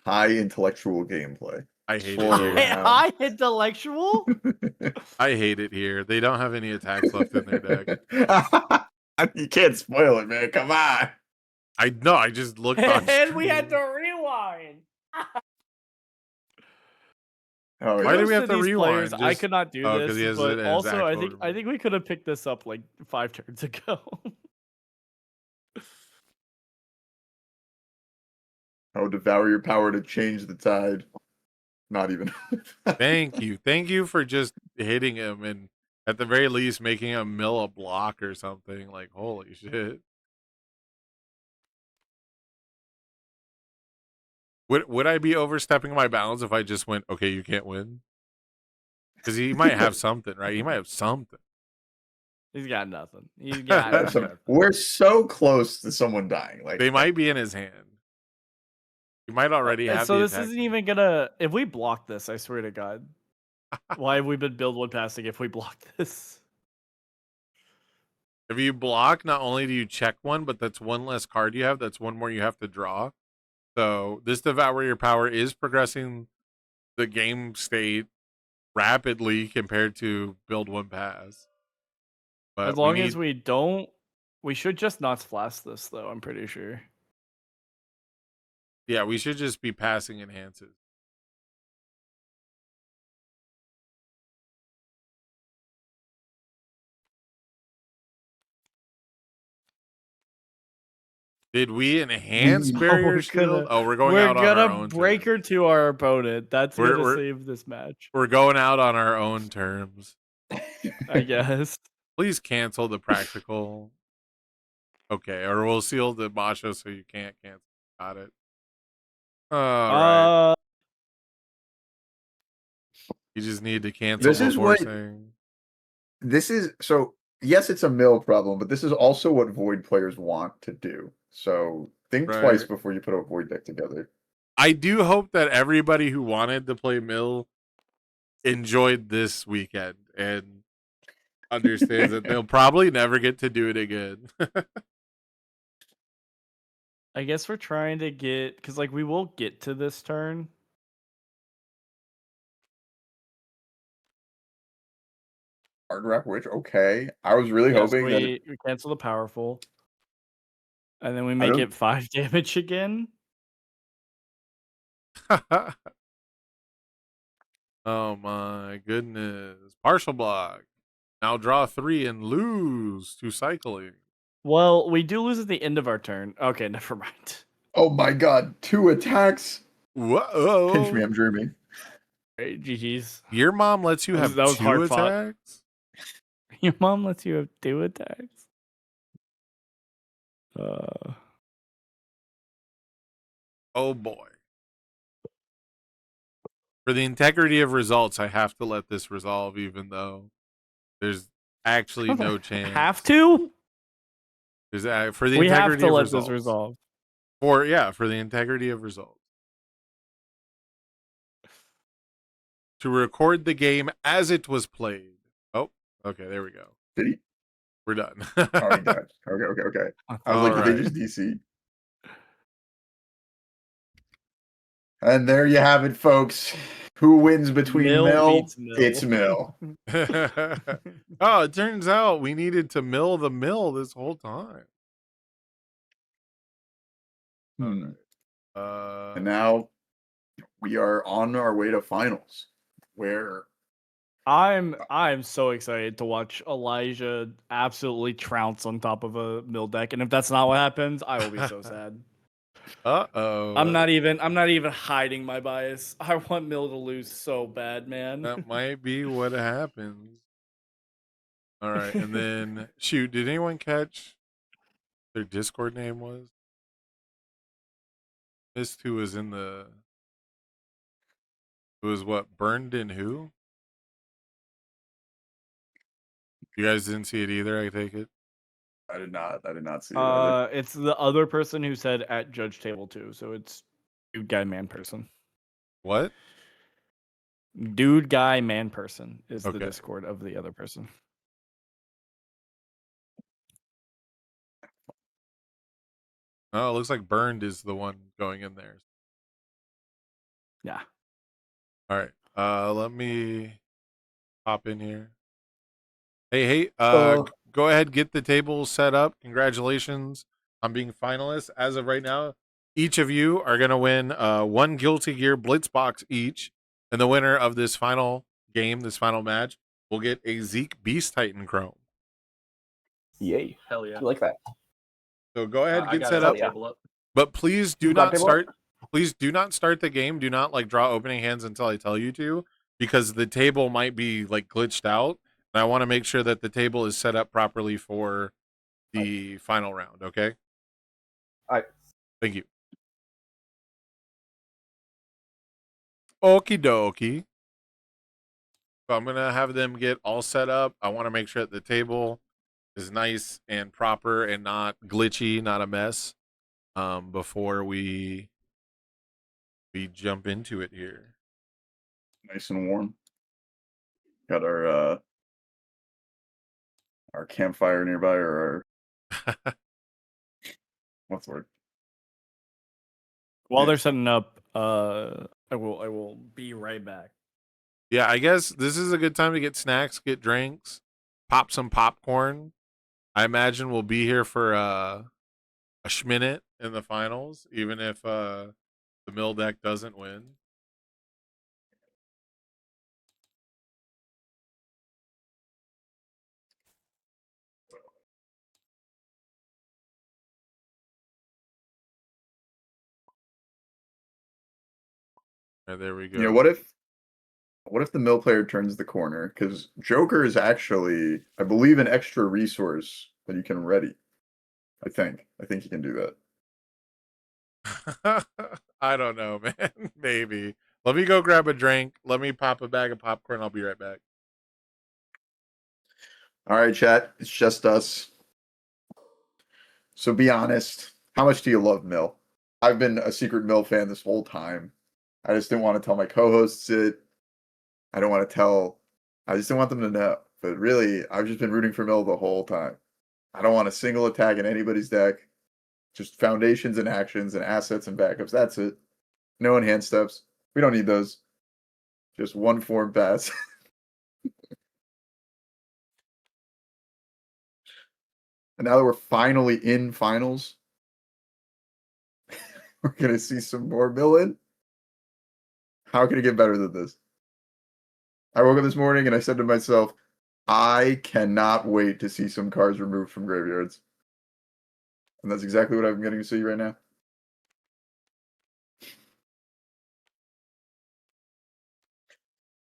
high intellectual gameplay. I hate For- it here. Yeah. High intellectual? I hate it here. They don't have any attacks left in their deck. You can't spoil it, man. Come on. I know. I just looked on. And we had stream. to rewind. Oh, Why yeah. do we have to Most of these rewind? players, I Just- could not do oh, 'cause he this, has it but as also I actual think we could have picked this up like 5 turns ago. I will devour your power to change the tide. Not even. Thank you for just hitting him and at the very least making him mill a block or something. Like holy shit. Would I be overstepping my bounds if I just went, okay, you can't win? Because he might have something, right? He might have something. He's got nothing. He's got nothing. We're so close to someone dying. Like They might be in his hand. He might already have. So the this attack. isn't even gonna. If we block this, I swear to God, why have we been build one passing if we block this? If you block, not only do you check one, but that's one less card you have. That's one more you have to draw. So this Devour Your Power is progressing the game state rapidly compared to build one pass. But As long as we don't, we should just not splash this though. I'm pretty sure. Yeah, we should just be passing enhances. Did we enhance No, barrier we're shield? gonna- We're going out on our own break terms. her to our opponent. That's gonna We're- save this match, We're going out on our own terms. I guess. Please cancel the practical. Okay, or we'll seal the Basho so you can't cancel. Got it. All right. You just need to cancel This is before what- saying. this is so. Yes, it's a mill problem, but this is also what Void players want to do. So think twice Right. before you put a Void deck together. I do hope that everybody who wanted to play Mill enjoyed this weekend and understands that they'll probably never get to do it again. I guess we're trying to get because like we will get to this turn. Hard Rock Witch, okay. I was really Yes, hoping that we cancel the powerful, and then we make don't- it 5 damage again. Oh my goodness. Partial block. Now draw 3 and lose to cycling. Well, we do lose at the end of our turn. Okay, never mind. oh my god, 2 attacks. Whoa. Pinch me, I'm dreaming. Right, GG's. Your mom lets you have That was 2 hard fought. attacks? Your mom lets you have 2 attacks. Oh boy. For the integrity of results, I have to let this resolve, even though there's actually no chance. Have to? There's for the We have integrity to of let results. this resolve. For the integrity of results. To record the game as it was played. Oh, okay, there we go. Did he? We're done. Oh, he died. Okay. I was like, All did they right. just DC? And there you have it, folks. Who wins between Mill Mill? beats Mill. It's Mill. Oh, it turns out we needed to mill the mill this whole time. And Uh, now we are on our way to finals, where I'm so excited to watch Elijah absolutely trounce on top of a mill deck, and if that's not what happens, I will be so sad. uh-oh. I'm not even hiding my bias. I want Mill to lose so bad, man. That might be what happens. All right, and then shoot, did anyone catch their Discord name was? This who was in the. It was what, burned in who? You guys didn't see it either, I take it. I did not see it. either. It's the other person who said at judge table 2, so it's dude guy man person. What? Dude guy man person is Okay. the Discord of the other person. Oh, it looks like burned is the one going in there. Yeah. All right. Let me hop in here. Hey, go ahead, get the table set up. Congratulations on being finalists. As of right now, each of you are gonna win 1 Guilty Gear Blitz box each, and the winner of this final game, this final match, will get a Zeke Beast Titan Chrome. Yay. Hell yeah. I like that. So go ahead, I get got set it. up. Table up. But please do You got not table start. up? Please do not start the game. Do not like draw opening hands until I tell you to, because the table might be like glitched out, and I want to make sure that the table is set up properly for the final round. Okay. Alright. Thank you. Okie dokie. So I'm gonna have them get all set up. I want to make sure that the table is nice and proper and not glitchy, not a mess. Before we jump into it here. Nice and warm. Got our campfire nearby, or our what's the word? While they're setting up, I will be right back. Yeah, I guess this is a good time to get snacks, get drinks, pop some popcorn. I imagine we'll be here for a schminute in the finals, even if the mill deck doesn't win. There we go. You know, what if the mill player turns the corner? Because Joker is actually, I believe, an extra resource that you can ready. I think you can do that. I don't know, man. Maybe. Let me go grab a drink. Let me pop a bag of popcorn. I'll be right back. All right, chat. It's just us. So be honest. How much do you love Mill? I've been a secret Mill fan this whole time. I just didn't want to tell my co-hosts it. I just didn't want them to know. But really, I've just been rooting for Mill the whole time. I don't want a single attack in anybody's deck. Just foundations and actions and assets and backups. That's it. No enhanced steps. We don't need those. Just one form pass. And now that we're finally in finals, we're going to see some more Mill in. How can it get better than this? I woke up this morning and I said to myself, I cannot wait to see some cards removed from graveyards. And that's exactly what I'm getting to see right now.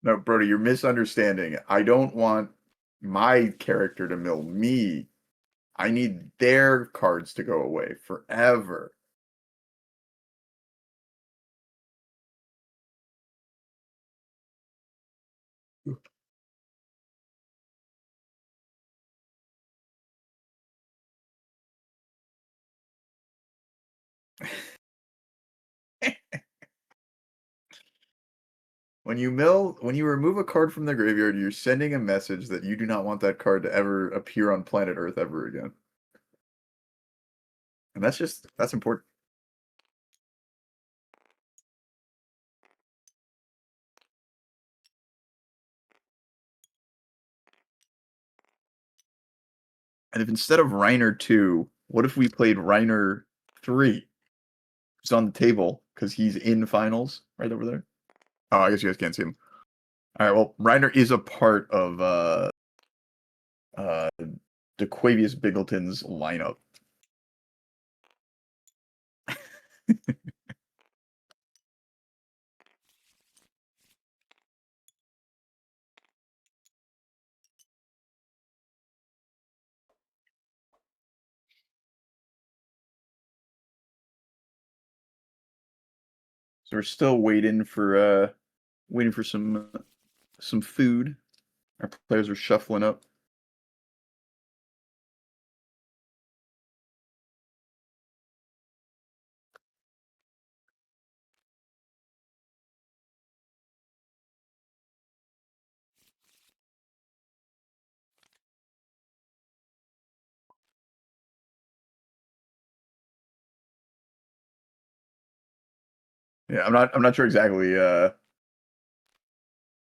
No, Brody, you're misunderstanding. I don't want my character to mill me. I need their cards to go away forever. When you remove a card from the graveyard, you're sending a message that you do not want that card to ever appear on planet Earth ever again. And that's important. And if instead of Reiner 2, what if we played Reiner 3? He's on the table because he's in finals right over there. Oh, I guess you guys can't see him. All right, well, Reiner is a part of DeQuavius Bingleton's lineup. So we're still waiting for some food. Our players are shuffling up. Yeah, I'm not sure exactly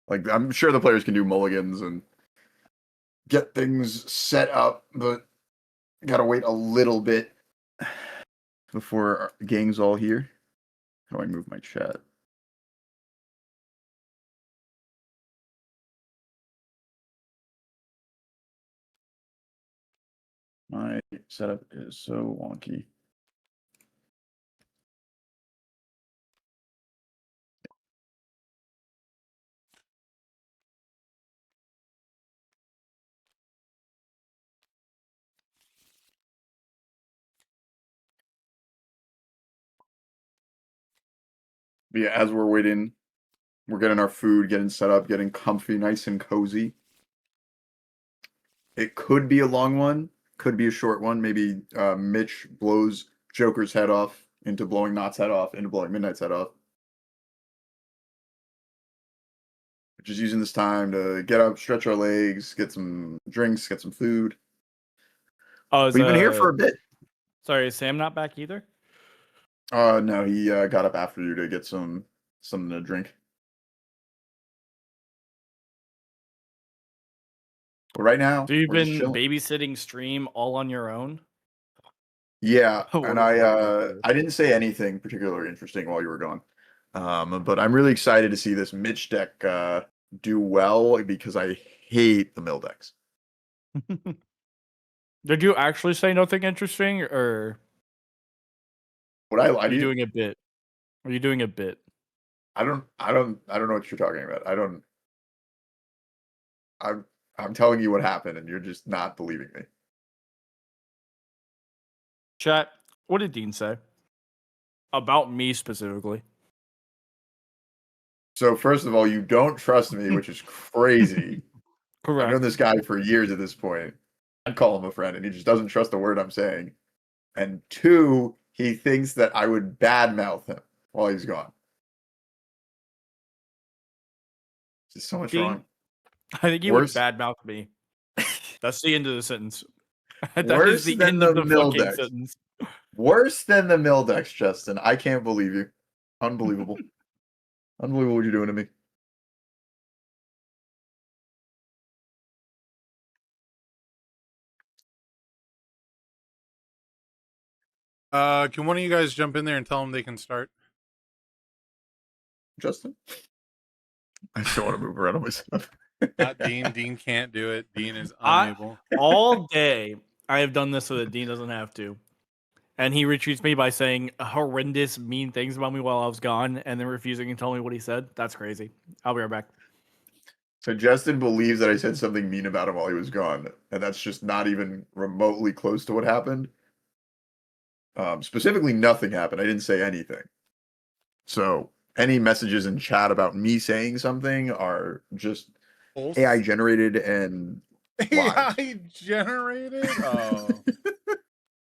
like I'm sure the players can do mulligans and get things set up, but gotta wait a little bit before our gang's all here. How do I move my chat? My setup is so wonky. But yeah, as we're waiting We're getting our food, getting set up, getting comfy, nice and cozy. It could be a long one, could be a short one. Maybe Mitch blows Joker's head off into blowing Knott's head off into blowing Midnight's head off. Just using this time to get up, stretch our legs, get some drinks, get some food. Oh, We've been here for a bit. Sorry, is Sam not back either? No, he got up after you to get something to drink. But right now, So you've we're just been chilling. babysitting stream all on your own? Yeah, Oh, and we're- I didn't say anything particularly interesting while you were gone. But I'm really excited to see this Mitch deck do well because I hate the mill decks. Did you actually say nothing interesting, or Would I are lie to you you? doing a bit? Are you doing a bit? I don't know what you're talking about. I'm telling you what happened and you're just not believing me. Chat, what did Dean say? About me specifically. So first of all, you don't trust me, which is crazy. I've known Correct. this guy for years at this point. I'd call him a friend, and he just doesn't trust a word I'm saying. And two, he thinks that I would badmouth him while he's gone. There's so much Dean, wrong. I think you Worse- would badmouth me. That's the end of the sentence. That Worse is the than end the of the mill fucking decks. sentence. Worse than the mill decks, Justin. I can't believe you. Unbelievable. Unbelievable what you're doing to me. Can one of you guys jump in there and tell them they can start? Justin? I still want to move around on myself. Not Dean. Dean can't do it. Dean is I- unable. All day, I have done this so that Dean doesn't have to. And he retreats me by saying horrendous, mean things about me while I was gone, and then refusing to tell me what he said. That's crazy. I'll be right back. So Justin believes that I said something mean about him while he was gone, and that's just not even remotely close to what happened. Specifically, nothing happened. I didn't say anything. So any messages in chat about me saying something are just AI generated and lies. AI generated? Oh.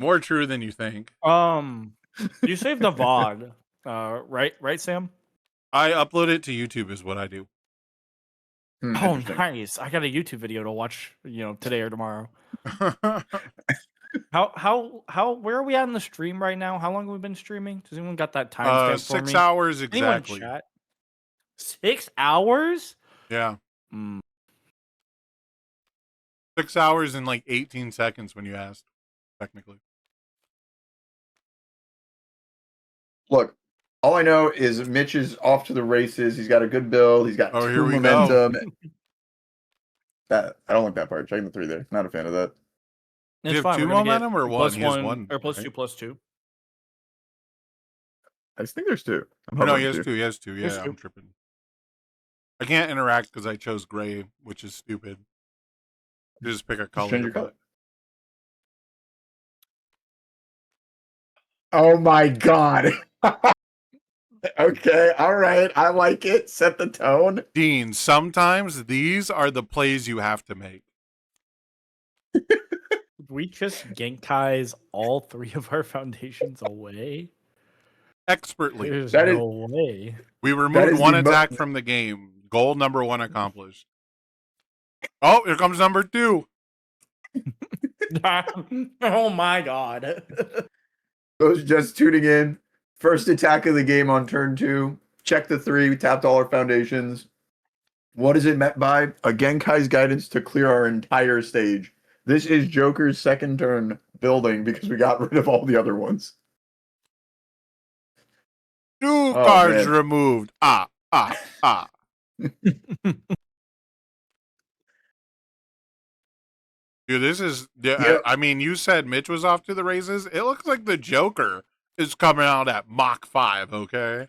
More true than you think. You saved the VOD, right, Sam? I upload it to YouTube is what I do. Oh, Interesting. nice. I got a YouTube video to watch, today or tomorrow. Where are we at in the stream right now? How long have we been streaming? Does anyone got that timestamp for 6 me? hours Anyone in exactly. chat? 6 hours? Yeah. Mm. 6 hours and like 18 seconds when you asked, technically. Look, all I know is Mitch is off to the races. He's got a good build. He's got Oh, here 2 we momentum. go. I don't like that part. Checking the 3 there. Not a fan of that. Do you It's have fine. 2 We're gonna get momentum or 1? plus He has 1 1. or plus right? 2 plus 2. I just think there's 2. I'm No, hovering he has 2. 2. He has 2. He has Yeah, 2. I'm tripping. I can't interact because I chose gray, which is stupid. Just pick a color. change your but- color. Oh my god. Okay, all right. I like it. Set the tone. Dean, sometimes these are the plays you have to make. We just Genkai's all 3 of our foundations away. Expertly. There's That is- no way. We That removed is 1 the mo- attack from the game. Goal number 1 accomplished. Oh, here comes number 2. Oh my god. Those just tuning in. First attack of the game on turn 2. Check the 3. We tapped all our foundations. What is it meant by? A Genkai's guidance to clear our entire stage. This is Joker's second turn building because we got rid of all the other ones. 2 cards man. removed. Dude, this is. Yep. I mean, you said Mitch was off to the races. It looks like the Joker is coming out at Mach 5, okay?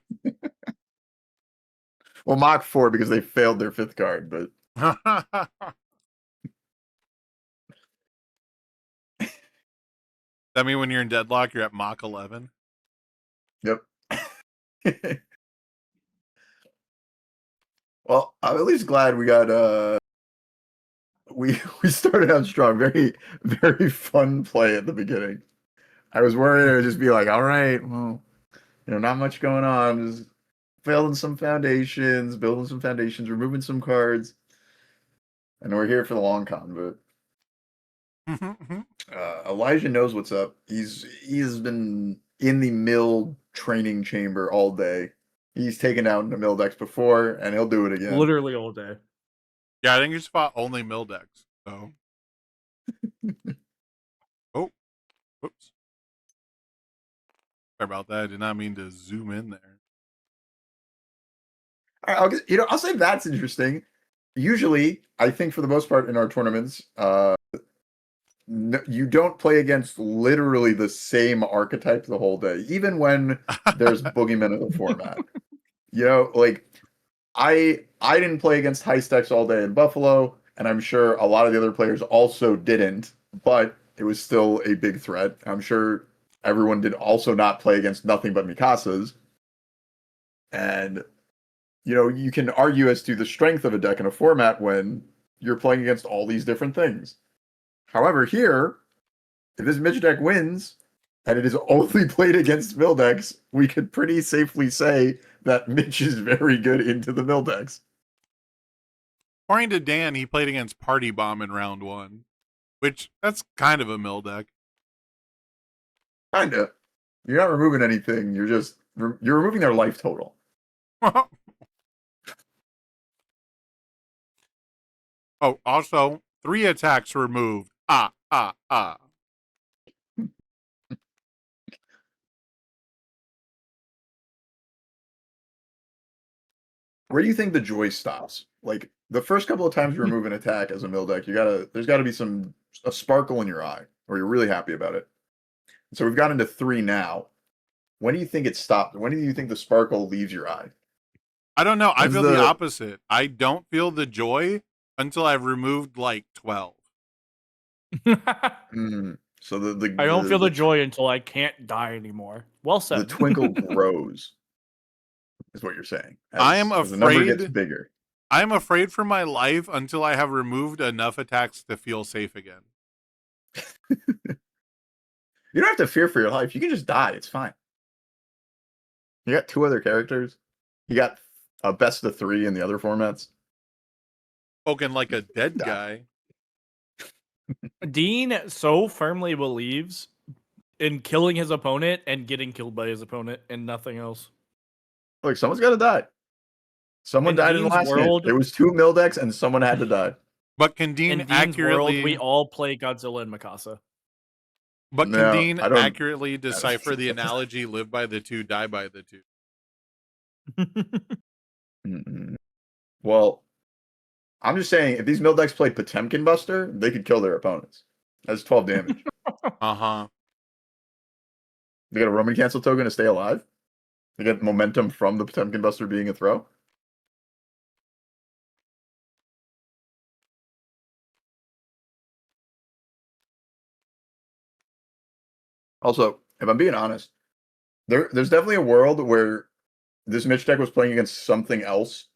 Well, Mach 4 because they failed their 5th card, but I mean, when you're in deadlock, you're at Mach 11. yep. Well, I'm at least glad we got we started out strong. Very very fun play at the beginning. I was worried it would just be like, all right, well, not much going on. Just building some foundations, removing some cards, and we're here for the long con. But Elijah knows what's up. He's been in the mill training chamber all day. He's taken out the mill decks before, and he'll do it again. Literally all day. Yeah, I think he's fought only mill decks. So. Oh, whoops. Sorry about that. I did not mean to zoom in there. I'll say that's interesting. Usually, I think for the most part in our tournaments, you don't play against literally the same archetype the whole day, even when there's boogeymen in the format. Like I didn't play against high stacks all day in Buffalo, and I'm sure a lot of the other players also didn't, but it was still a big threat. I'm sure everyone did also not play against nothing but Mikasas. And you can argue as to the strength of a deck in a format when you're playing against all these different things. However, here, if this Mitch deck wins, and it is only played against mill decks, we could pretty safely say that Mitch is very good into the mill decks. According to Dan, he played against Party Bomb in round 1, which that's kind of a mill deck. Kinda. You're not removing anything. You're removing their life total. Oh, also 3 attacks removed. Where do you think the joy stops? Like the first couple of times you remove an attack as a mill deck, there's gotta be a sparkle in your eye, or you're really happy about it. So we've gotten to 3 now. When do you think it stopped? When do you think the sparkle leaves your eye? I don't know. I feel the opposite. I don't feel the joy until I've removed like 12. So I don't feel the joy until I can't die anymore. Well said. The twinkle grows, is what you're saying. I am as the number afraid. gets bigger. I am afraid for my life until I have removed enough attacks to feel safe again. You don't have to fear for your life. You can just die. It's fine. You got 2 other characters. You got a best of 3 in the other formats. Spoken like a dead guy. Dean so firmly believes in killing his opponent and getting killed by his opponent and nothing else. Look, someone's got to die. Someone died in the last world. It was 2 mill decks, and someone had to die. But can Dean accurately? World, we all play Godzilla and Mikasa. But can Dean accurately decipher the analogy "live by the 2, die by the 2"? Well, I'm just saying, if these mill decks played Potemkin Buster, they could kill their opponents. That's 12 damage. They got a Roman Cancel token to stay alive. They get momentum from the Potemkin Buster being a throw. Also, if I'm being honest, there's definitely a world where this Mitch deck was playing against something else,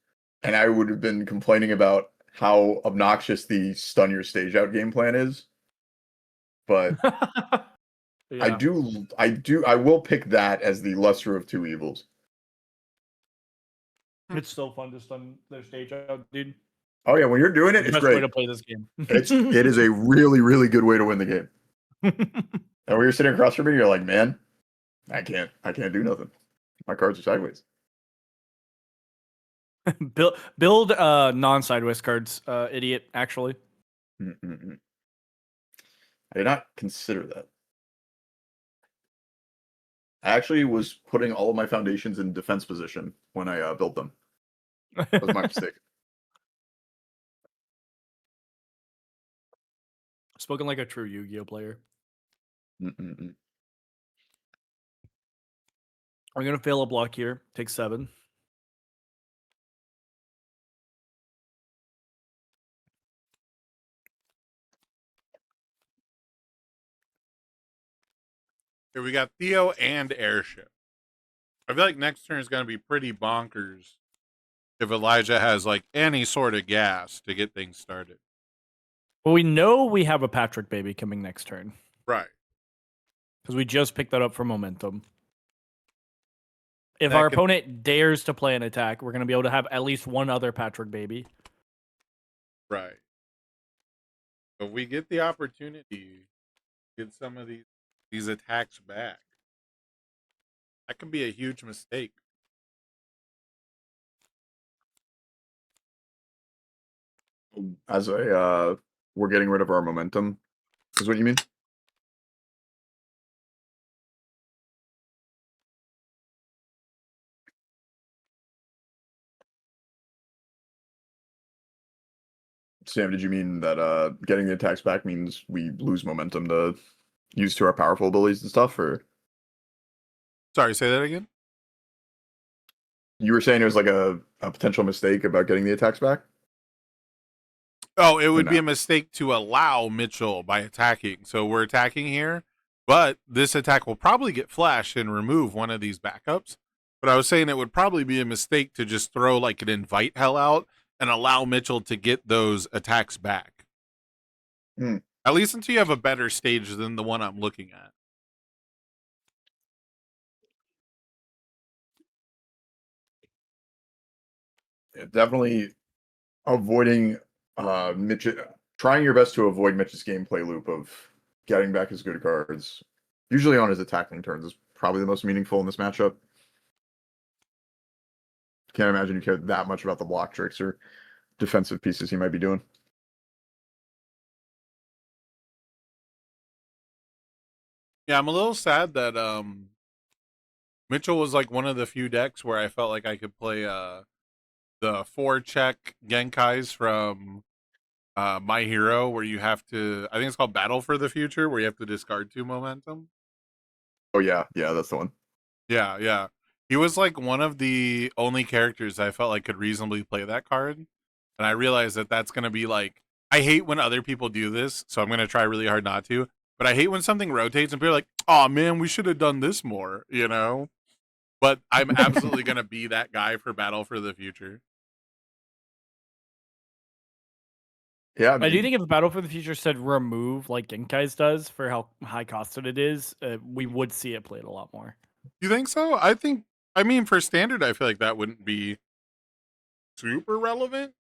and I would have been complaining about how obnoxious the stun your stage out game plan is. But yeah. I will pick that as the lesser of 2 evils. It's still fun to stun their stage out, dude. Oh yeah, when you're doing it, it's great. Way to play this game. It is a really, really good way to win the game. And when you're sitting across from me, you're like, man, I can't do nothing. My cards are sideways. build non-sideways cards, idiot. Actually, I did not consider that. I actually was putting all of my foundations in defense position when I built them. That was my mistake. Spoken like a true Yu-Gi-Oh player. I'm gonna fail a block here. Take 7. Here we got Theo and Airship. I feel like next turn is going to be pretty bonkers if Elijah has like any sort of gas to get things started. Well, we know we have a Patrick baby coming next turn Right. because we just picked that up for momentum. If That our could- opponent dares to play an attack, we're going to be able to have at least one other Patrick baby. Right. If we get the opportunity to get some of these attacks back, that could be a huge mistake. As a we're getting rid of our momentum, is what you mean? Sam, did you mean that getting the attacks back means we lose momentum to use to our powerful abilities and stuff, or Sorry, say that again? you were saying it was like a potential mistake about getting the attacks back? Oh, it would be no? a mistake to allow Mitchell by attacking. So we're attacking here, but this attack will probably get flashed and remove one of these backups. But I was saying it would probably be a mistake to just throw like an invite hell out and allow Mitchell to get those attacks back. Hmm. At least until you have a better stage than the one I'm looking at. Yeah, definitely avoiding Mitch, trying your best to avoid Mitch's gameplay loop of getting back his good cards, usually on his attacking turns, is probably the most meaningful in this matchup. Can't imagine you care that much about the block tricks or defensive pieces he might be doing. Yeah, I'm a little sad that Mitchell was like one of the few decks where I felt like I could play the 4-check Genkais from My Hero, where you have to, I think it's called Battle for the Future, where you have to discard 2 momentum. Oh yeah, that's the one. Yeah. He was like one of the only characters I felt like could reasonably play that card. And I realized that that's going to be like, I hate when other people do this, so I'm going to try really hard not to. But I hate when something rotates and people are like, oh man, we should have done this more, you know? But I'm absolutely going to be that guy for Battle for the Future. Yeah, I do think if Battle for the Future said remove like Genkai's does for how high costed it is, we would see it played a lot more. You think so? I mean, for standard, I feel like that wouldn't be super relevant.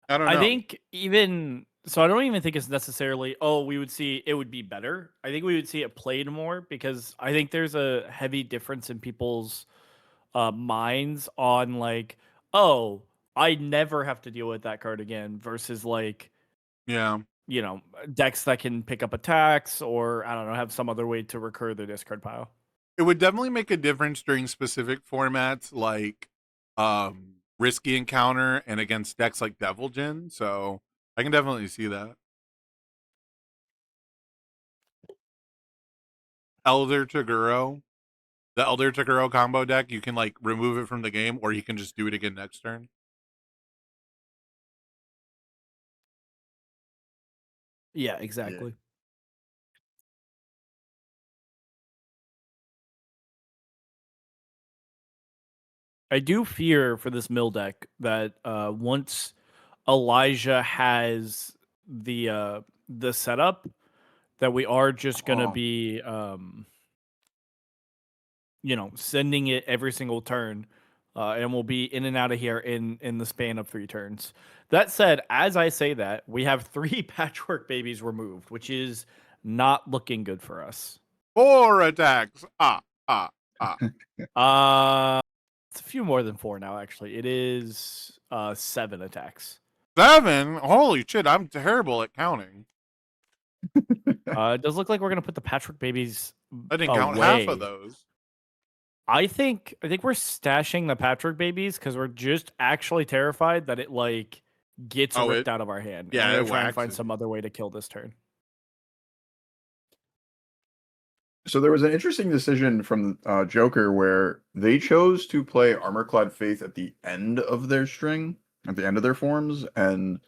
I don't know. I think even so, I don't even think it's necessarily, we would see it would be better. I think we would see it played more because I think there's a heavy difference in people's minds on like, oh, I never have to deal with that card again versus like, Yeah. you know, decks that can pick up attacks or I don't know, have some other way to recur their discard pile. It would definitely make a difference during specific formats like Risky Encounter and against decks like Devil Jin. So I can definitely see that. Elder Toguro. The Elder Toguro combo deck, you can like remove it from the game or you can just do it again next turn. Yeah, exactly. I do fear for this mill deck that once Elijah has the setup, that we are just gonna be sending it every single turn, and we'll be in and out of here in the span of 3 turns. That said, as I say that, we have 3 Patchwork Babies removed, which is not looking good for us. 4 attacks. It's a few more than 4 now, actually. It is 7 attacks. 7? Holy shit, I'm terrible at counting. It does look like we're gonna put the Patchwork Babies. I didn't count half of those. I think we're stashing the Patchwork Babies because we're just actually terrified that it like gets ripped out of our hand. Yeah, and it we're trying to find waxes. some other way to kill this turn. So there was an interesting decision from Joker where they chose to play Armorclad Faith at the end of their string, at the end of their forms, and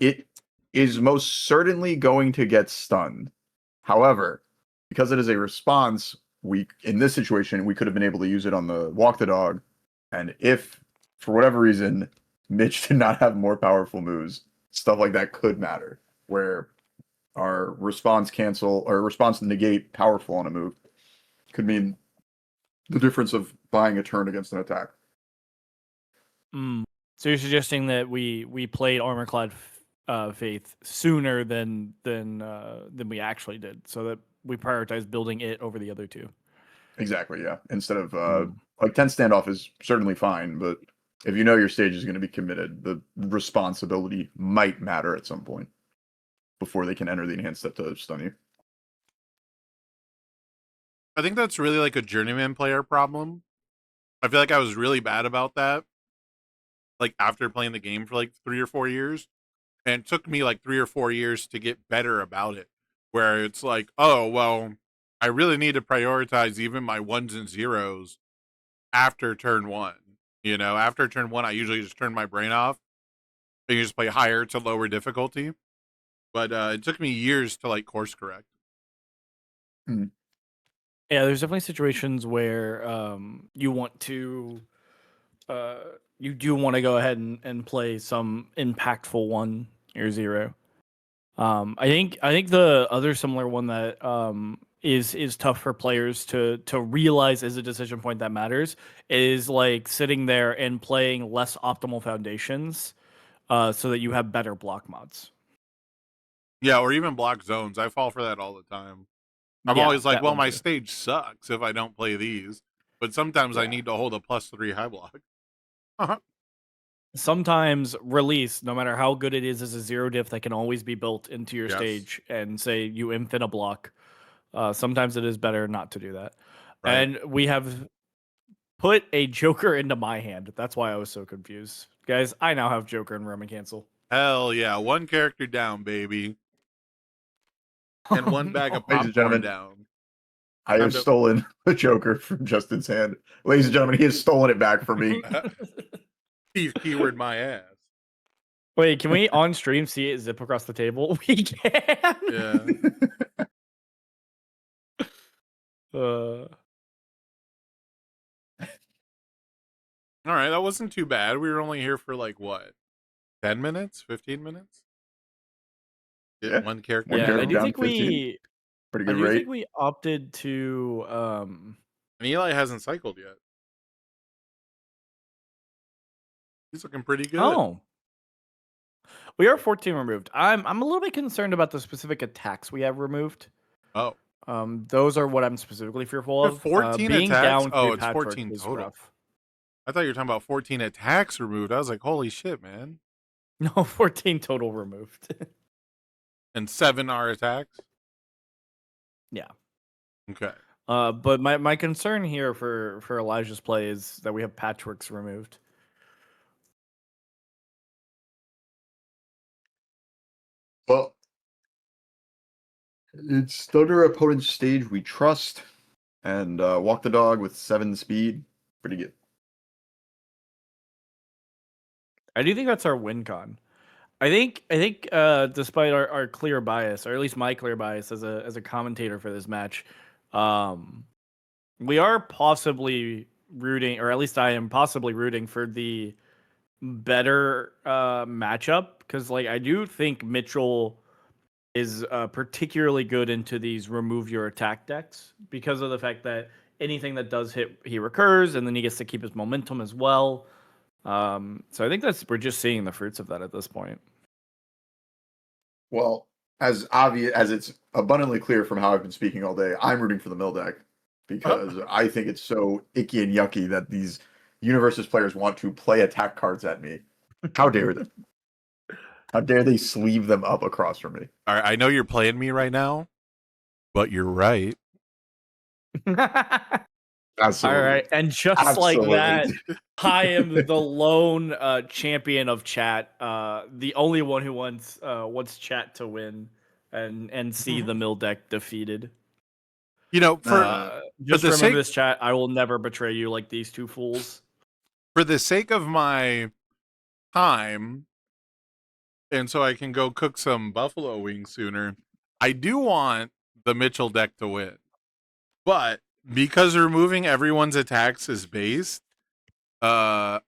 it is most certainly going to get stunned. However, because it is a response, in this situation, we could have been able to use it on the Walk the Dog And if, for whatever reason, Mitch did not have more powerful moves, stuff like that could matter. Where our response cancel or response negate powerful on a move could mean the difference of buying a turn against an attack. So you're suggesting that we played Armorclad Faith sooner than we actually did, so that we prioritized building it over the other two. Exactly, yeah. Instead of like 10 standoff is certainly fine, but if you know your stage is going to be committed, the responsibility might matter at some point before they can enter the enhanced step to stun you. I think that's really like a journeyman player problem. I feel like I was really bad about that. Like after playing the game for like 3 or 4 years, and it took me like 3 or 4 years to get better about it. Where it's like, oh well, I really need to prioritize even my 1s and 0s after turn 1. You know, after turn 1, I usually just turn my brain off and you just play higher to lower difficulty. But it took me years to like course correct. Yeah, there's definitely situations where you want to you do want to go ahead and play some impactful 1 or 0. I think the other similar one that is tough for players to realize is a decision point that matters is like sitting there and playing less optimal foundations so that you have better block mods. Yeah, or even block zones. I fall for that all the time. I'm Yeah, always like, that well, one my too. stage sucks if I don't play these. But sometimes I need to hold a +3 high block. Sometimes release, no matter how good it is as a 0 diff that can always be built into your Yes. stage and say you infin a block. Sometimes it is better not to do that. Right. And we have put a Joker into my hand. That's why I was so confused. Guys, I now have Joker and Roman Cancel. Hell yeah, 1 character down, baby. And 1 bag of Ladies and popcorn gentlemen, down. I have stolen the Joker from Justin's hand. Ladies and gentlemen, he has stolen it back from me. Keyword my ass. Wait, can we on stream see it zip across the table? We can. Yeah. All right, that wasn't too bad. We were only here for like what? 10 minutes? 15 minutes? Get Yeah. 1 character. One Yeah, character I do down think 15. Pretty I good do rate. think we opted to And Eli hasn't cycled yet. He's looking pretty good. Oh. We are 14 removed. I'm a little bit concerned about the specific attacks we have removed. Oh. Those are what I'm specifically fearful You have of. 14 being attacks? down Oh, to it's Patchwork 14 is total. rough. I thought you were talking about 14 attacks removed. I was like, holy shit, man. No, 14 total removed. And 7 are attacks? Yeah. Okay. But my concern here for Elijah's play is that we have Patchworks removed. Well, it's Thunder opponent's stage we trust. And walk the dog with 7 speed. Pretty good. I do think that's our win con. I think despite our clear bias, or at least my clear bias as a commentator for this match, we are possibly rooting, or at least I am possibly rooting for the better matchup, because like I do think Mitchell is particularly good into these remove your attack decks because of the fact that anything that does hit, he recurs, and then he gets to keep his momentum as well. So I think we're just seeing the fruits of that at this point. Well, as obvious as it's abundantly clear from how I've been speaking all day, I'm rooting for the mill deck because I think it's so icky and yucky that these Universes players want to play attack cards at me. How dare they? How dare they sleeve them up across from me? All right, I know you're playing me right now, but you're right. Absolutely. All right, and just like that, I am the lone champion of chat, the only one who wants chat to win and see the mill deck defeated. You know, for just the remember sake, this, chat. I will never betray you like these two fools. For the sake of my time, and so I can go cook some buffalo wings sooner, I do want the Mitchell deck to win. But because removing everyone's attacks is based, I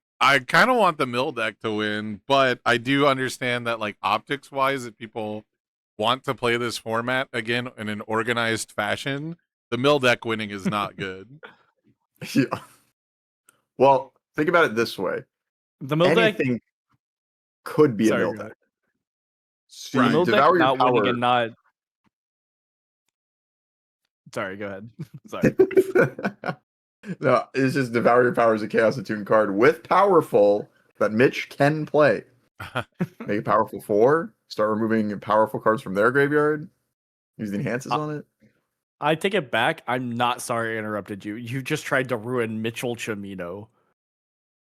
kind of want the mill deck to win, but I do understand that like optics wise, if people want to play this format again in an organized fashion, the mill deck winning is not good. Yeah. Well, think about it this way. The mill deck, Anything could be Sorry, a mill go deck. ahead. See, the mill deck Devour Your not winning Power. and not. Sorry, go ahead. Sorry. No, it's just Devour Your Power is a Chaos Attune card with Powerful that Mitch can play. Make it Powerful 4. Start removing powerful cards from their graveyard. Use the enhances on it. I take it back. I'm not sorry I interrupted you. You just tried to ruin Mitchell Chimino.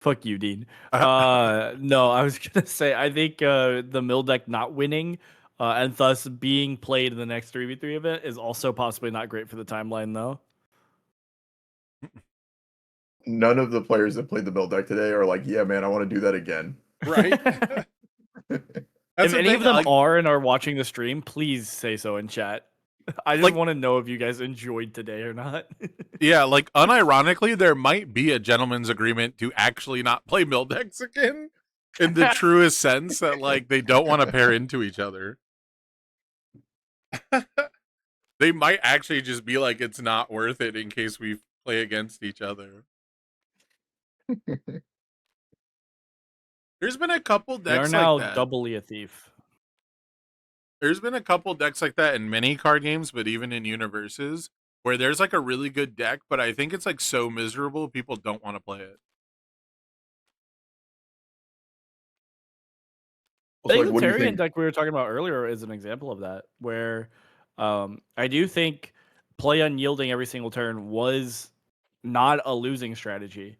Fuck you, Dean. No, I was gonna say I think the mill deck not winning and thus being played in the next 3v3 event is also possibly not great for the timeline, though. None of the players that played the build deck today are like, yeah, man, I want to do that again. Right? If any of them are and are watching the stream, please say so in chat. I just want to know if you guys enjoyed today or not. Yeah, like unironically, there might be a gentleman's agreement to actually not play mill decks again, in the truest sense that like they don't want to pair into each other. They might actually just be like, it's not worth it in case we play against each other. There's been a couple They are decks now like that. doubly a thief. There's been a couple decks like that in many card games, but even in universes, where there's like a really good deck, but I think it's like so miserable people don't want to play it. I think like, the what do you Tarian think? deck we were talking about earlier is an example of that, where I do think play unyielding every single turn was not a losing strategy.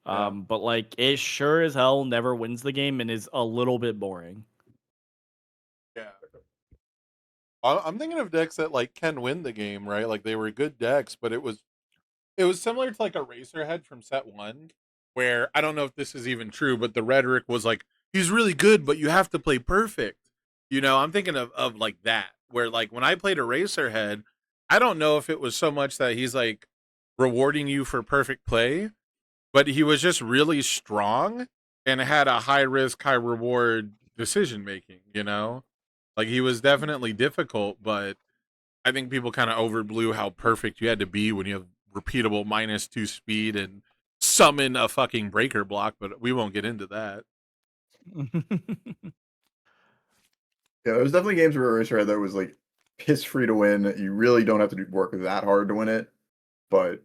But like it sure as hell never wins the game and is a little bit boring. Yeah. I'm thinking of decks that like can win the game, right? Like they were good decks, but it was similar to like a Racerhead from set 1, where I don't know if this is even true, but the rhetoric was like, he's really good, but you have to play perfect. You know, I'm thinking of like that, where like when I played a Racerhead, I don't know if it was so much that he's like rewarding you for perfect play, but he was just really strong and had a high risk, high reward decision making, you know? Like he was definitely difficult, but I think people kind of overblew how perfect you had to be when you have repeatable -2 speed and summon a fucking breaker block, but we won't get into that. Yeah, there's definitely games where Eraserhead that was like piss free to win. You really don't have to work that hard to win it. But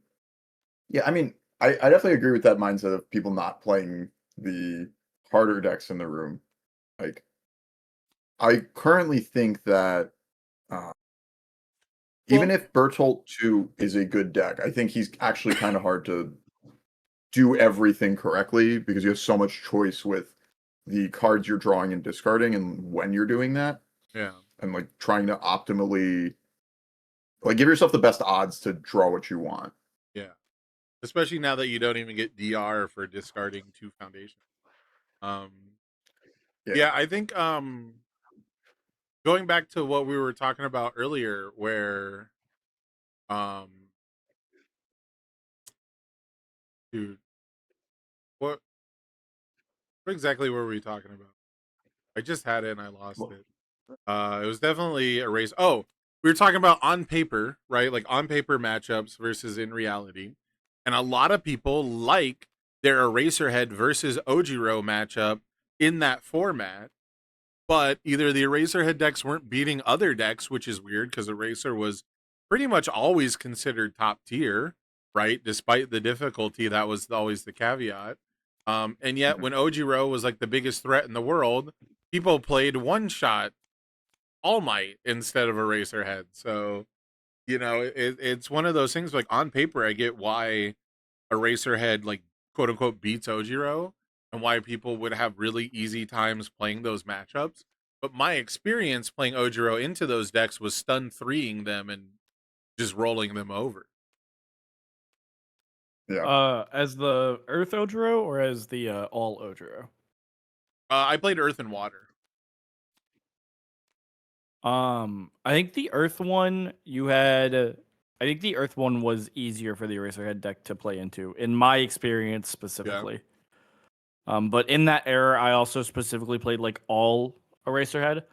yeah, I mean, I definitely agree with that mindset of people not playing the harder decks in the room. Like, I currently think that even if Bertolt 2 is a good deck, I think he's actually kind of hard to do everything correctly because you have so much choice with the cards you're drawing and discarding and when you're doing that. Yeah. And like trying to optimally like give yourself the best odds to draw what you want. Yeah. Especially now that you don't even get DR for discarding 2 foundations. Yeah, I think going back to what we were talking about earlier, where dude, what exactly were we talking about? I just had it and I lost it. It was definitely a race. Oh, we were talking about on paper, right? Like on paper matchups versus in reality. And a lot of people like their Eraserhead versus Ojiro matchup in that format. But either the Eraserhead decks weren't beating other decks, which is weird because Eraser was pretty much always considered top tier, right? Despite the difficulty, that was always the caveat. And yet when Ojiro was like the biggest threat in the world, people played one shot All Might instead of Eraserhead. So, you know, it's one of those things like on paper, I get why Eraserhead like quote unquote beats Ojiro and why people would have really easy times playing those matchups. But my experience playing Ojiro into those decks was stun 3ing them and just rolling them over. Yeah. As the Earth Ojiro or as the all Ojiro? I played Earth and Water. I think the Earth one you had. I think the Earth one was easier for the Eraserhead deck to play into, in my experience specifically. But in that era, I also specifically played like all Eraserhead,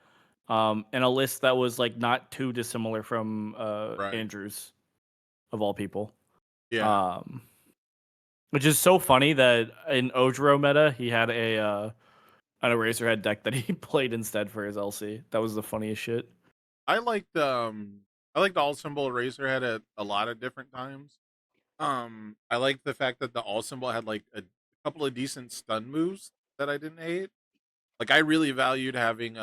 in a list that was like not too dissimilar from Right. Andrew's, of all people. Yeah. Which is so funny that in Ojiro meta he had an Eraserhead deck that he played instead for his LC. That was the funniest shit. I liked all symbol Eraserhead at a lot of different times. I liked the fact that the all symbol had like a couple of decent stun moves that I didn't hate. Like I really valued having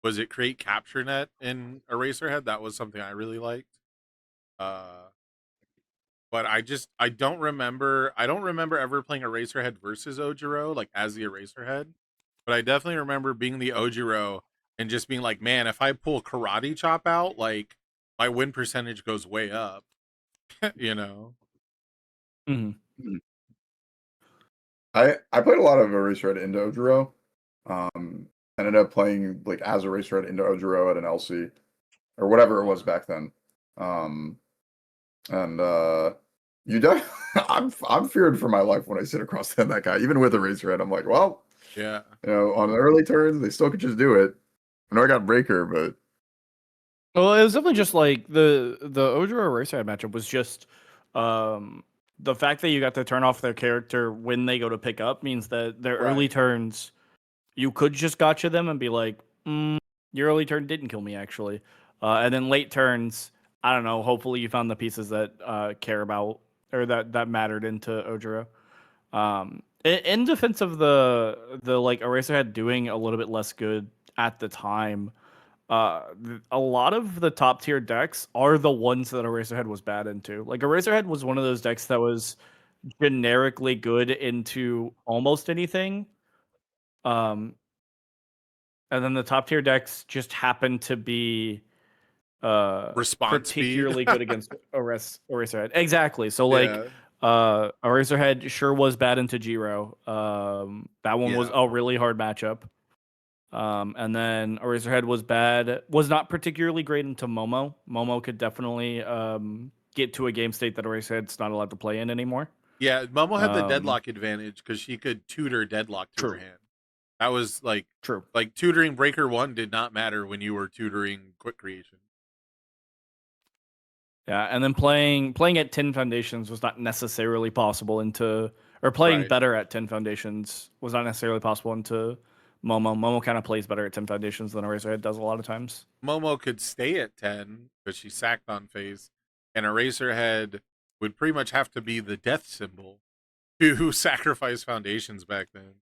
was it create capture net in Eraserhead? That was something I really liked. But I don't remember ever playing Eraserhead versus Ojiro, like as the Eraserhead. But I definitely remember being the Ojiro and just being like, man, if I pull Karate Chop out, like my win percentage goes way up. You know? Mm-hmm. I played a lot of Eraserhead into Ojiro. Ended up playing like as Eraserhead into Ojiro at an LC or whatever it was back then. You definitely, I'm feared for my life when I sit across that guy. Even with Eraserhead, I'm like, well, Yeah. on the early turns, they still could just do it. I know I got Breaker, but Well, it was definitely just like the Ojiro Eraserhead matchup was just the fact that you got to turn off their character when they go to pick up means that their early Right. turns you could just gotcha them and be like, your early turn didn't kill me actually. And then late turns, I don't know, hopefully you found the pieces that care about or that mattered into Ojiro. In defense of the like Eraserhead doing a little bit less good at the time, a lot of the top tier decks are the ones that Eraserhead was bad into. Like Eraserhead was one of those decks that was generically good into almost anything. And then the top tier decks just happen to be Response particularly speed. good against Eraserhead. Exactly. So like Yeah. Eraserhead sure was bad into Jiro. That one was Yeah. a really hard matchup. And then Eraserhead was not particularly great into Momo. Momo could definitely get to a game state that Eraserhead's not allowed to play in anymore. Yeah, Momo had the deadlock advantage because she could tutor deadlock to her hand. That was like True. Like tutoring Breaker 1 did not matter when you were tutoring Quick Creation. Yeah, and then playing at 10 Foundations was not necessarily possible playing Right. better at 10 Foundations was not necessarily possible into Momo. Momo kind of plays better at 10 Foundations than Eraserhead does a lot of times. Momo could stay at 10 because she sacked on phase, and Eraserhead would pretty much have to be the death symbol to sacrifice Foundations back then.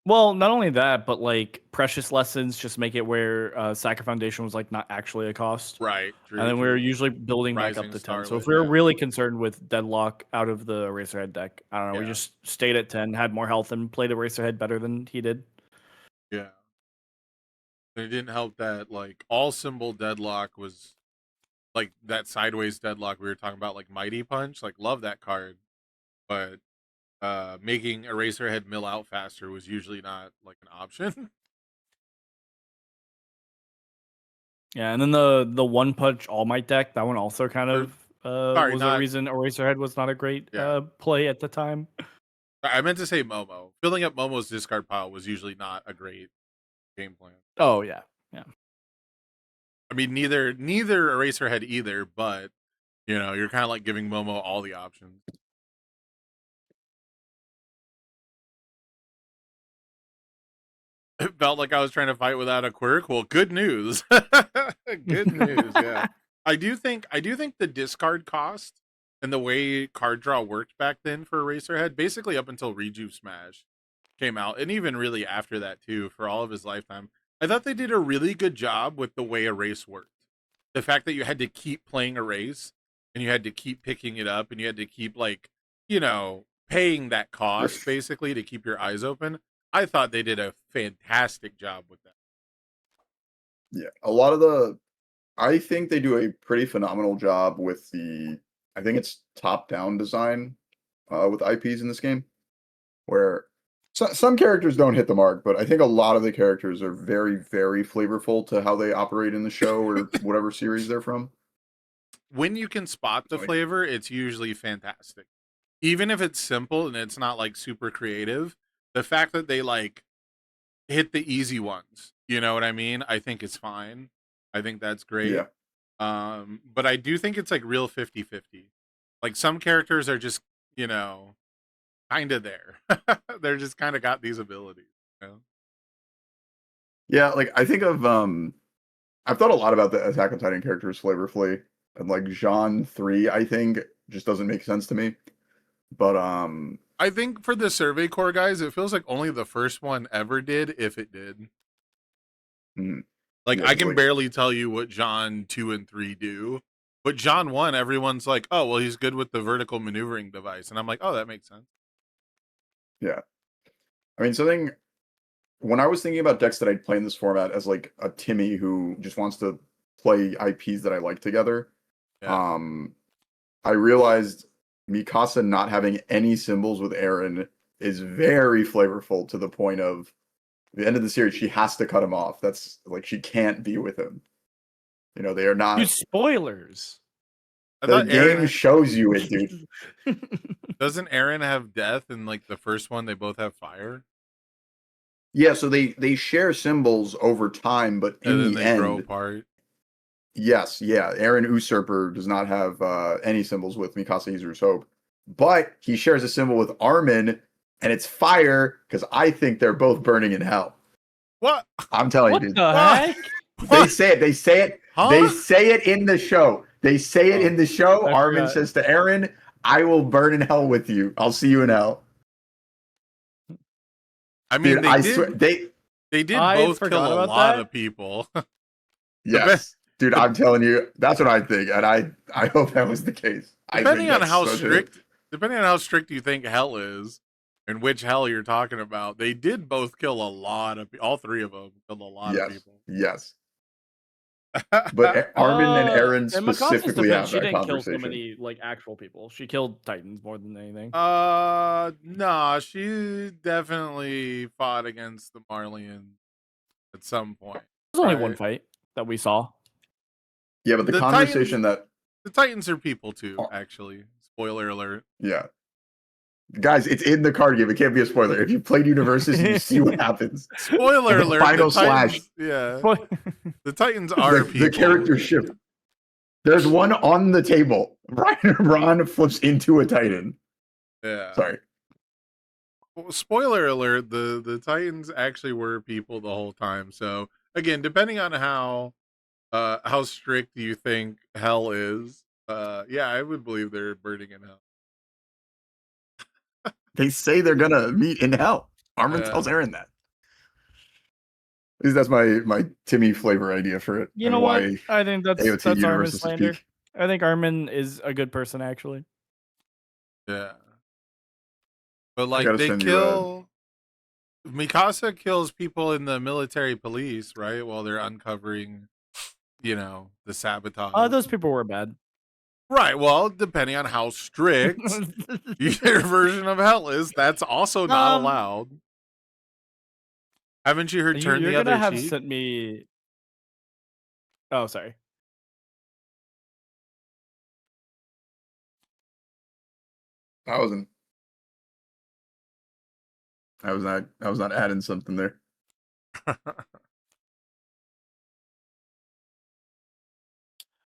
Well, not only that, but like Precious Lessons just make it where Sacker Foundation was like not actually a cost. Right. True, And then we were true. usually building back Rising up to Star 10. So if would, we were yeah. really concerned with Deadlock out of the Eraserhead deck, I don't know, we Yeah. just stayed at 10, had more health, and played Eraserhead better than he did. Yeah. And it didn't help that like all symbol deadlock was like that sideways deadlock we were talking about, like Mighty Punch. Like love that card. But making Eraserhead mill out faster was usually not like an option. Yeah, and then the One Punch All Might deck, that one also kind of was a reason Eraserhead was not a great play at the time. I meant to say Momo. Filling up Momo's discard pile was usually not a great game plan. Oh yeah. Yeah. I mean neither Eraserhead either, but you're kind of like giving Momo all the options. It felt like I was trying to fight without a quirk. Well, good news. Good news, yeah. I do think the discard cost and the way card draw worked back then for Eraserhead, basically up until Rejuve Smash came out, and even really after that too, for all of his lifetime, I thought they did a really good job with the way Erase worked. The fact that you had to keep playing Erase and you had to keep picking it up and you had to keep paying that cost basically to keep your eyes open. I thought they did a fantastic job with that. Yeah, I think they do a pretty phenomenal job with I think it's top-down design with IPs in this game, where some characters don't hit the mark, but I think a lot of the characters are very, very flavorful to how they operate in the show or whatever series they're from. When you can spot the flavor, it's usually fantastic. even if it's simple and it's not like super creative, the fact that they like hit the easy ones, you know what I mean? I think it's fine. I think that's great. Yeah. But I do think it's like real 50-50. Like some characters are just, you know, kind of there. They're just kind of got these abilities, you know? Yeah, like I think of I've thought a lot about the Attack on Titan characters flavorfully, and like Jean 3, I think, just doesn't make sense to me. But I think for the Survey Corps guys, it feels like only the first one ever did, if it did. Like Yeah, I it's can like- barely tell you what John 2 and 3 do, but John 1, everyone's like, oh well, he's good with the vertical maneuvering device, and I'm like, oh, that makes sense. yeah. I mean, something when I was thinking about decks that I'd play in this format as like a Timmy who just wants to play IPs that I like together, Yeah. I realized Mikasa not having any symbols with Eren is very flavorful to the point of the end of the series, she has to cut him off. That's like she can't be with him. You know, they are not. Dude, spoilers. I The thought game Aaron shows you it, dude. doesn't Aaron have death in like the first one? They both have fire, Yeah, so they share symbols over time, but and in then the they grow end, apart. yes, yeah, Eren Usurper does not have any symbols with Mikasa Hizuru's Hope, but he shares a symbol with Armin, and it's fire because I think they're both burning in hell. What? I'm telling What you, dude. the What? heck? They say it. They say it. Huh? They say it in the show. They say it Oh, in the show. I Armin forgot. says to Eren, "I will burn in hell with you. I'll see you in hell." I mean, Dude, they I did. swear They did I both forgot kill a about lot that. of people. Yes, dude, I'm telling you, that's what I think, and I hope that was the case. I think Depending on that's how such a- strict you think hell is, and which hell you're talking about, they did both kill a lot of all three of them killed a lot of Yes, people. yes. But Armin and Eren in Mikasa's specifically defense, have she that didn't kill so conversation. many like actual people. She killed Titans more than anything. Nah, she definitely fought against the Marlians at some point. There's only one right? fight that we saw. Yeah, but the conversation that The Titans are people too, Oh. actually. Spoiler alert. yeah. Guys, it's in the card game. It can't be a spoiler. If you played Universes, you see what happens. Spoiler The alert. final the Titans, slash. Yeah. The Titans are people. The character shift. There's one on the table. Ron flips into a Titan. Yeah. Sorry. Well, spoiler alert, the Titans actually were people the whole time. So again, depending on how strict you think hell is, yeah, I would believe they're burning in hell. They say they're gonna meet in hell. Armin Yeah. tells Eren that. At least that's my Timmy flavor idea for it. You and know what? why I think that's AOT Armin Universe is slander. peak. I think Armin is a good person, actually. Yeah. But like gotta they send you kill Mikasa kills people in the military police, right? While they're uncovering, the sabotage. Those people were bad. Right. Well, depending on how strict your version of hell is, that's also not allowed. Haven't you heard turn You're the gonna other have cheek? sent me. Oh, sorry. I was not adding something there.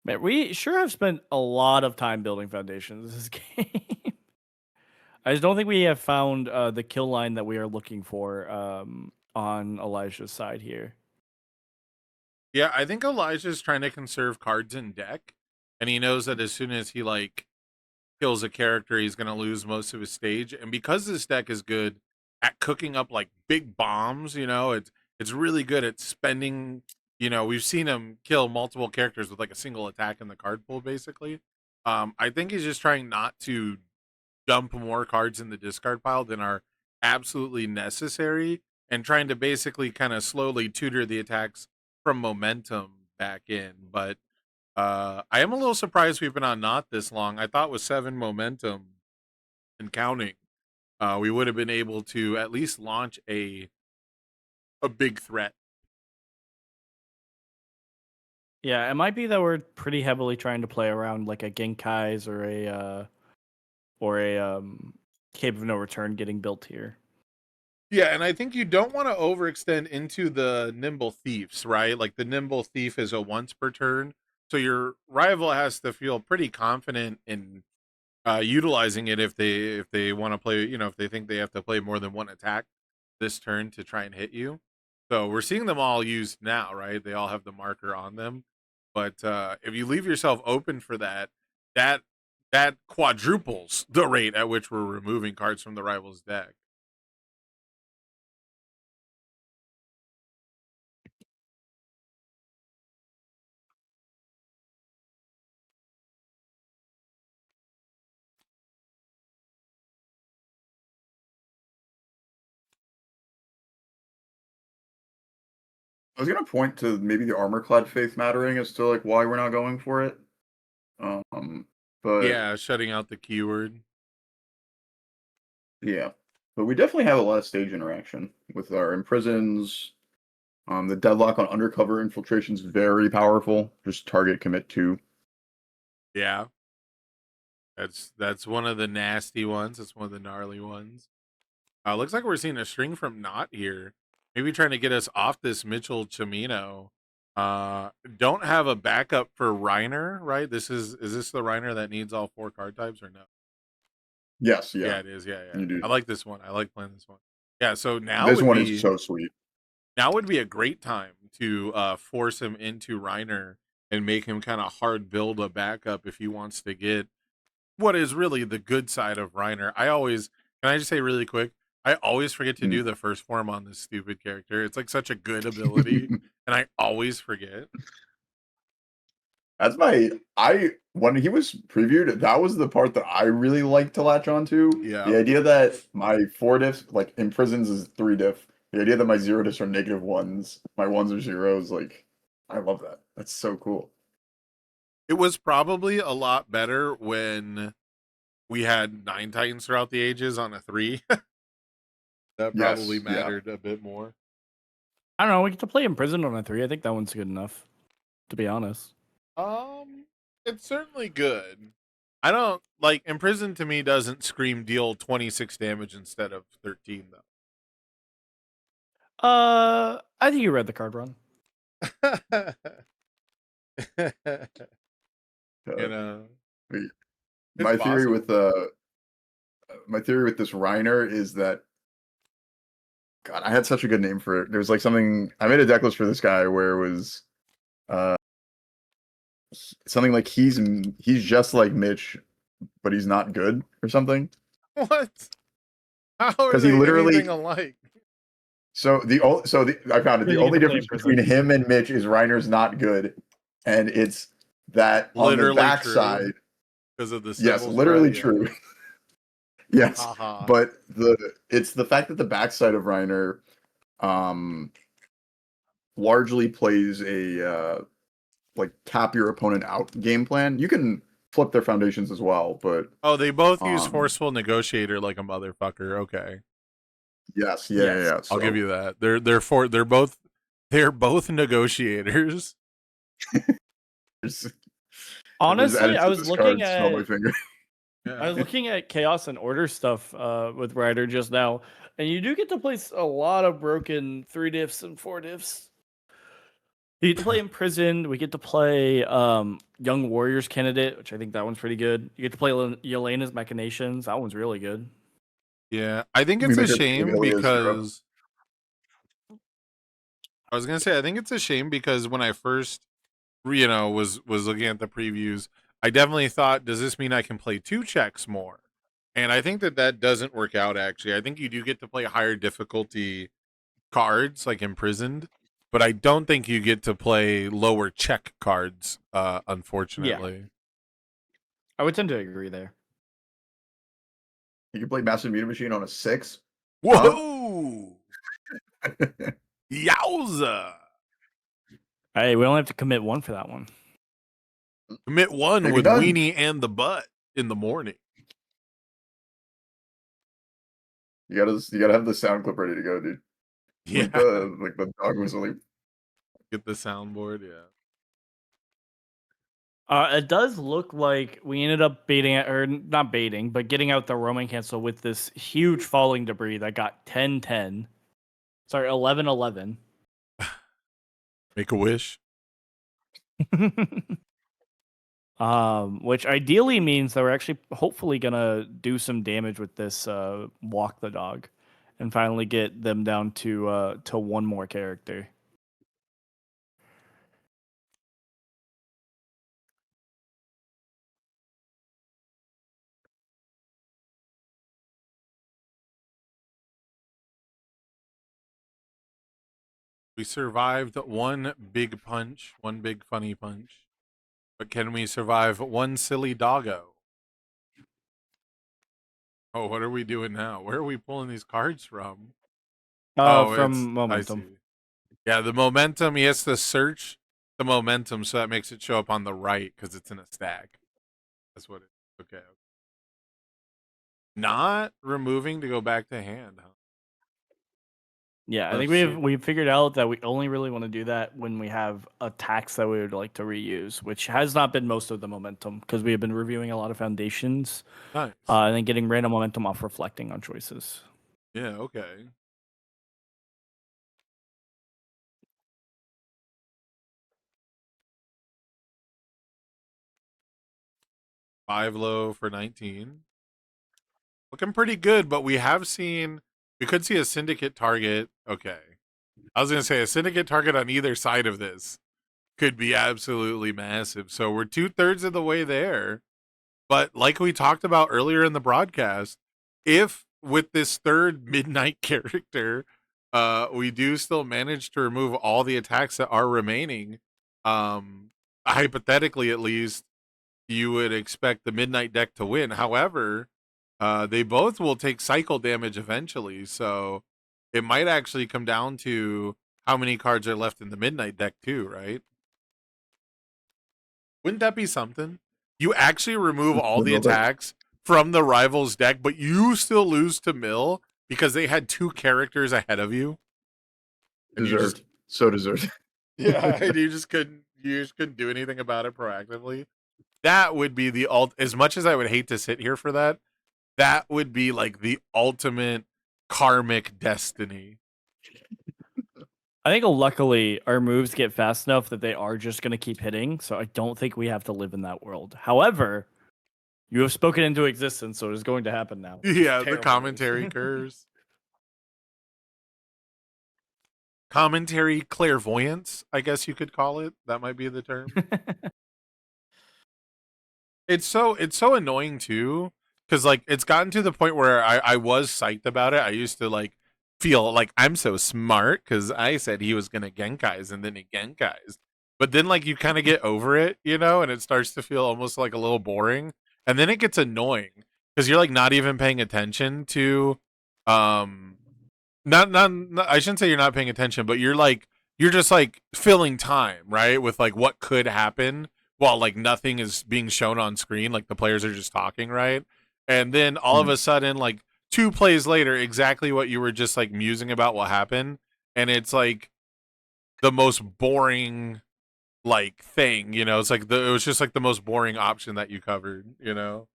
Man, we sure have spent a lot of time building foundations in this game. I just don't think we have found the kill line that we are looking for on Elijah's side here. Yeah, I think Elijah's trying to conserve cards in deck, and he knows that as soon as he kills a character, he's gonna lose most of his stage. And because this deck is good at cooking up like big bombs, it's really good at spending. We've seen him kill multiple characters with like a single attack in the card pool, basically. I think he's just trying not to dump more cards in the discard pile than are absolutely necessary, and trying to basically kind of slowly tutor the attacks from momentum back in. But I am a little surprised we've been on not this long. I thought with 7 momentum and counting, we would have been able to at least launch a big threat. Yeah, it might be that we're pretty heavily trying to play around like a Genkai's or or a Cape of No Return getting built here. Yeah, and I think you don't want to overextend into the Nimble Thieves, right? Like the Nimble Thief is a once per turn, so your rival has to feel pretty confident in utilizing it if they want to play, if they think they have to play more than one attack this turn to try and hit you. So we're seeing them all used now, right? They all have the marker on them. But if you leave yourself open for that quadruples the rate at which we're removing cards from the rival's deck. I was gonna point to maybe the Armor-Clad Faith mattering as to like why we're not going for it. But Yeah, shutting out the keyword. yeah, but we definitely have a lot of stage interaction with our imprisons. The deadlock on undercover infiltration is very powerful. Just target commit 2. Yeah. That's one of the nasty ones. It's one of the gnarly ones. Looks like we're seeing a string from Knot here. Maybe trying to get us off this Mitchell Chimino. Don't have a backup for Reiner, right? Is this the Reiner that needs all 4 card types or no? Yes, yeah. Yeah, it is. Yeah. You do. I like this one. I like playing this one. Yeah, so now This one is so sweet. Now would be a great time to force him into Reiner and make him kind of hard build a backup if he wants to get what is really the good side of Reiner. Can I just say really quick? I always forget to do the first form on this stupid character. It's like such a good ability, and I always forget. That's when he was previewed, that was the part that I really liked to latch onto. Yeah. The idea that my 4 diffs, like imprisons is 3 diff. The idea that my 0 diffs are -1s, my 1s are 0s, like I love that. That's so cool. It was probably a lot better when we had 9 Titans throughout the ages on a 3. That probably mattered a bit more. I don't know. We get to play Imprisoned on a 3. I think that one's good enough, to be honest. It's certainly good. I don't like Imprisoned to me doesn't scream deal 26 damage instead of 13 though. I think you read the card wrong. You know, my theory with this Reiner is that God, I had such a good name for it. There's like something I made a deck list for this guy where it was something like he's just like Mitch, but he's not good or something. What? How are 'Cause they he literally- anything alike? I found it. The only difference between him and Mitch is Reiner's not good, and it's that on the Literally backside. Because of the Yes, symbols, literally right? true. Yes, Haha. but it's the fact that the backside of Reiner largely plays a like tap your opponent out game plan. You can flip their foundations as well, but Oh, they both use Forceful Negotiator like a motherfucker. Okay, yes, yeah. I'll So, give you that. They're both negotiators. Honestly, I was looking Smell my at finger. I was looking at Chaos and Order stuff with Ryder just now, and you do get to place a lot of broken 3 diffs and 4 diffs. You get to play Imprisoned. We get to play Young Warriors Candidate, which I think that one's pretty good. You get to play Yelena's Machinations. That one's really good. Yeah, I think it's a shame because I was gonna say I think it's a shame because when I first, was looking at the previews, I definitely thought, does this mean I can play 2 checks more? And I think that doesn't work out. Actually, I think you do get to play higher difficulty cards like Imprisoned, but I don't think you get to play lower check cards. Unfortunately, I would tend to agree there. You can play Massive Mutant Machine on a 6. Whoa! Yowza! Hey, we only have to commit 1 for that one. Commit 1 Maybe with done. Weenie and the Butt in the morning. You gotta have the sound clip ready to go, dude. Yeah, Like the dog whistling. get the soundboard. Yeah. It does look like we ended up baiting it, or not baiting, but getting out the Roman cancel with this huge falling debris that got 10-10. Sorry, 11-11. Make a wish. Which ideally means that we're actually hopefully gonna do some damage with this walk the dog, and finally get them down to one more character. We survived one big punch, one big funny punch. But can we survive one silly doggo? Oh, what are we doing now? Where are we pulling these cards from? From Momentum. I see. Yeah, the momentum, he has to search the momentum, so that makes it show up on the right because it's in a stack. That's what it is. Okay. Not removing to go back to hand, huh? Yeah, I Oh, think shit. we've figured out that we only really want to do that when we have attacks that we would like to reuse, which has not been most of the momentum because we have been reviewing a lot of foundations, Nice. and then getting random momentum off reflecting on choices. Yeah, okay. Five low for 19. Looking pretty good, but we have seen, we could see a syndicate target. Okay. I was going to say a syndicate target on either side of this could be absolutely massive. So we're 2/3 of the way there. But like we talked about earlier in the broadcast, if with this third midnight character, we do still manage to remove all the attacks that are remaining, hypothetically at least, you would expect the midnight deck to win. However, they both will take cycle damage eventually, so it might actually come down to how many cards are left in the midnight deck too, right? Wouldn't that be something? You actually remove all the attacks from the rival's deck, but you still lose to Mill because they had two characters ahead of you. And you Deserved. So deserved. yeah, and you just couldn't do anything about it proactively. That would be the as much as I would hate to sit here for that, that would be like the ultimate karmic destiny. I think luckily our moves get fast enough that they are just going to keep hitting, so I don't think we have to live in that world. However, you have spoken into existence, so it is going to happen now. Yeah, the Terrible commentary news. curse. Commentary clairvoyance, I guess you could call it. That might be the term. It's so annoying too, because like it's gotten to the point where I was psyched about it. I used to like feel like I'm so smart because I said he was gonna Genkai's and then he Genkai's. But then like you kind of get over it, you know, and it starts to feel almost like a little boring. And then it gets annoying because you're like not even paying attention to not I shouldn't say you're not paying attention, but you're just like filling time, right? With like what could happen while like nothing is being shown on screen, like the players are just talking, right? And then all of a sudden, like 2 plays later, exactly what you were just like musing about what happened, and it's like the most boring like thing, you know? It's like it was just like the most boring option that you covered, you know?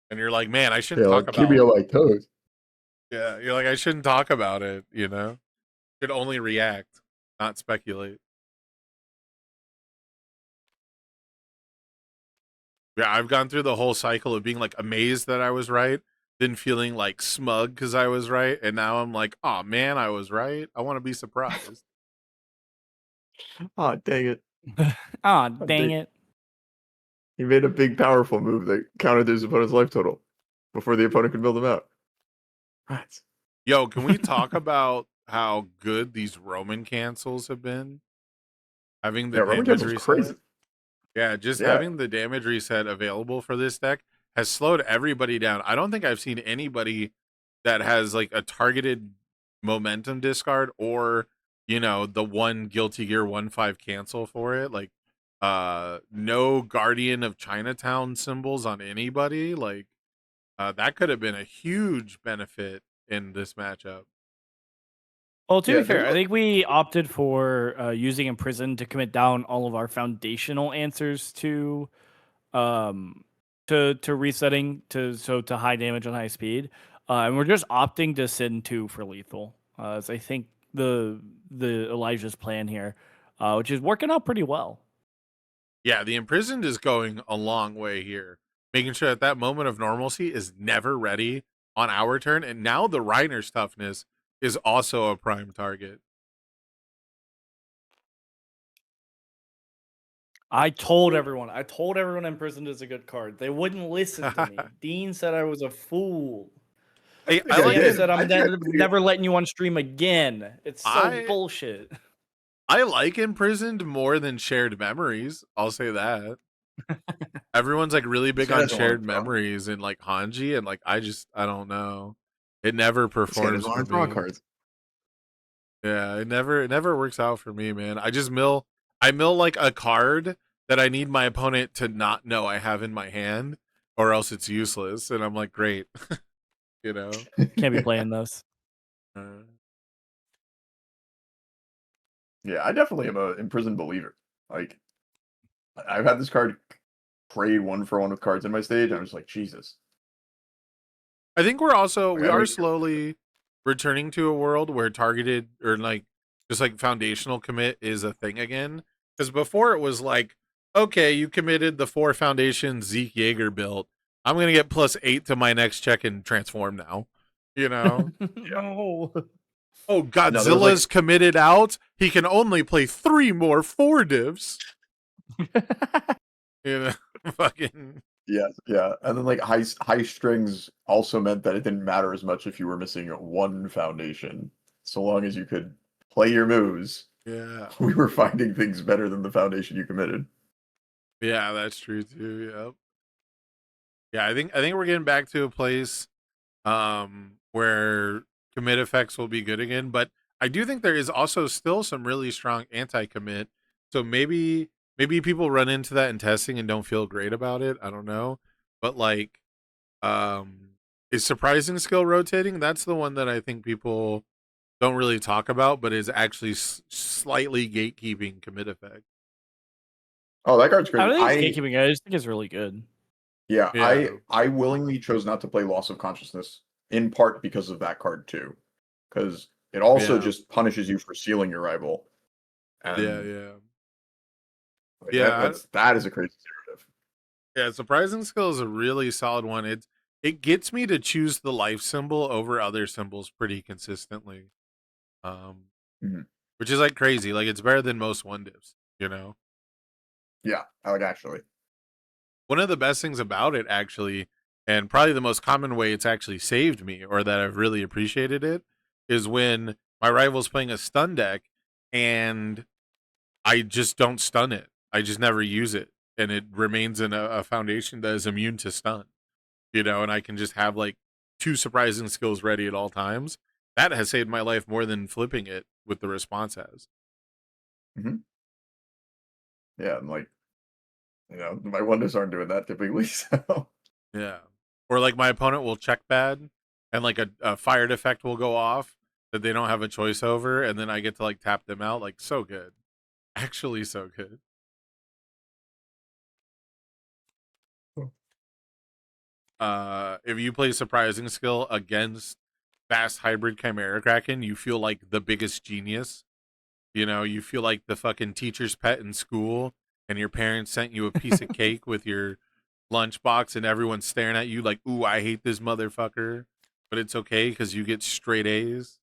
And you're like, man, I shouldn't talk about Keep me like toes. Yeah, you're like, I shouldn't talk about it, you know? Should only react, not speculate. Yeah, I've gone through the whole cycle of being like amazed that I was right, then feeling like smug because I was right, and now I'm like, oh man, I was right. I want to be surprised. Oh, dang it. Ah, dang it. He made a big, powerful move that counted his opponent's life total before the opponent could build him out. Right. Yo, can we talk about how good these Roman cancels have been? Having the Roman damage cancel's reset. crazy. Yeah, just having the damage reset available for this deck has slowed everybody down. I don't think I've seen anybody that has like a targeted momentum discard or, you know, the one Guilty Gear 1/5 cancel for it. Like no Guardian of Chinatown symbols on anybody. Like that could have been a huge benefit in this matchup. Well, to Yeah, be fair, there's I a- think we opted for using Imprison to commit down all of our foundational answers um to resetting to high damage and high speed, and we're just opting to send 2 for lethal. As I think the Elijah's plan here, which is working out pretty well. Yeah, the imprisoned is going a long way here, making sure that that moment of normalcy is never ready on our turn. And now the Reiner's toughness is also a prime target. I told everyone Imprisoned is a good card. They wouldn't listen to me. Dean said I was a fool. I I like did. Sam said I'm I think I never letting you on stream again. It's so I- bullshit. I like imprisoned more than shared memories. I'll say that. Everyone's like really big This guy on doesn't wanna shared draw. memories and like Hanji, and like I don't know. It never This guy performs doesn't for want to draw me. cards. Yeah, it never works out for me, man. I mill like a card that I need my opponent to not know I have in my hand, or else it's useless. And I'm like, great, you know. Can't be playing those. Yeah, I definitely am a imprisoned believer. Like, I've had this card trade 1-for-1 with cards in my stage. And I'm just like, Jesus. I think we I are like- slowly returning to a world where targeted or like just like foundational commit is a thing again. Because before it was like, okay, you committed the 4 foundation Zeke Jaeger built. I'm gonna get +8 to my next check and transform now. You know? No. Oh, No, there was, Godzilla's committed out. He can only play 3 more 4 divs. You know, fucking. Yeah. And then like high strings also meant that it didn't matter as much if you were missing 1 foundation. So long as you could play your moves, Yeah. we were finding things better than the foundation you committed. Yeah, that's true too. Yep. Yeah, I think we're getting back to a place where commit effects will be good again, but I do think there is also still some really strong anti-commit. So maybe people run into that in testing and don't feel great about it. I don't know. But like is surprising skill rotating? That's the one that I think people don't really talk about, but is actually slightly gatekeeping commit effect. Oh, that card's I great. don't think it's gatekeeping. I just think it's really good. Yeah, Yeah. I willingly chose not to play Loss of Consciousness, in part because of that card too. Because it also Yeah. just punishes you for sealing your rival. And Yeah. like, Yeah, that is a crazy narrative. Yeah, surprising skill is a really solid one. It gets me to choose the life symbol over other symbols pretty consistently. Mhm. Which is like crazy. Like it's better than most 1-divs, you know? Yeah, I like actually. One of the best things about it actually, and probably the most common way it's actually saved me or that I've really appreciated it, is when my rival's playing a stun deck and I just don't stun it. I just never use it. And it remains in a foundation that is immune to stun. You know, and I can just have like 2 surprising skills ready at all times. That has saved my life more than flipping it with the response has. Yeah, and like, my wonders aren't doing that typically. So Yeah. Or like my opponent will check bad and like a fired effect will go off that they don't have a choice over, and then I get to like tap them out. Like so good. Actually so good. If you play surprising skill against fast hybrid Chimera Kraken, you feel like the biggest genius. You know, you feel like the fucking teacher's pet in school, and your parents sent you a piece of cake with your lunchbox, and everyone's staring at you like, "Ooh, I hate this motherfucker," but it's okay because you get straight A's.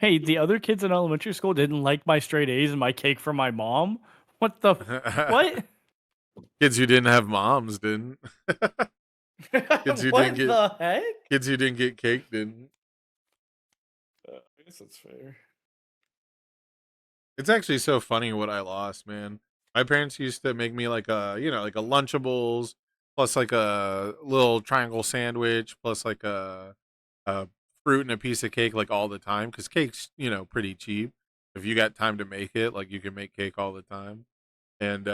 Wait, the other kids in elementary school didn't like my straight A's and my cake from my mom? What the what? Kids who didn't have moms didn't. Kids who What didn't get the heck? kids who didn't get cake didn't. I guess that's fair. It's actually so funny what I lost, man. My parents used to make me like a, like a Lunchables plus like a little triangle sandwich plus like a fruit and a piece of cake like all the time because cake's, pretty cheap. If you got time to make it, like you can make cake all the time. And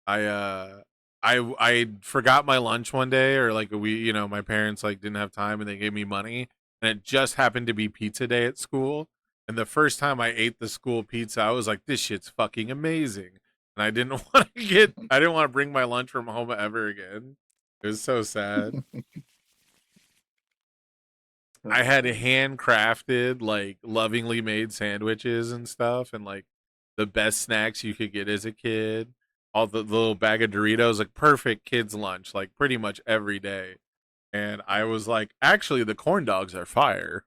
I forgot my lunch one day, or like my parents like didn't have time and they gave me money, and it just happened to be pizza day at school. And the first time I ate the school pizza, I was like, "This shit's fucking amazing." And I didn't I didn't want to bring my lunch from home ever again. It was so sad. I had handcrafted, like lovingly made sandwiches and stuff, and like the best snacks you could get as a kid. All the little bag of Doritos, like perfect kids' lunch, like pretty much every day. And I was like, actually, the corn dogs are fire.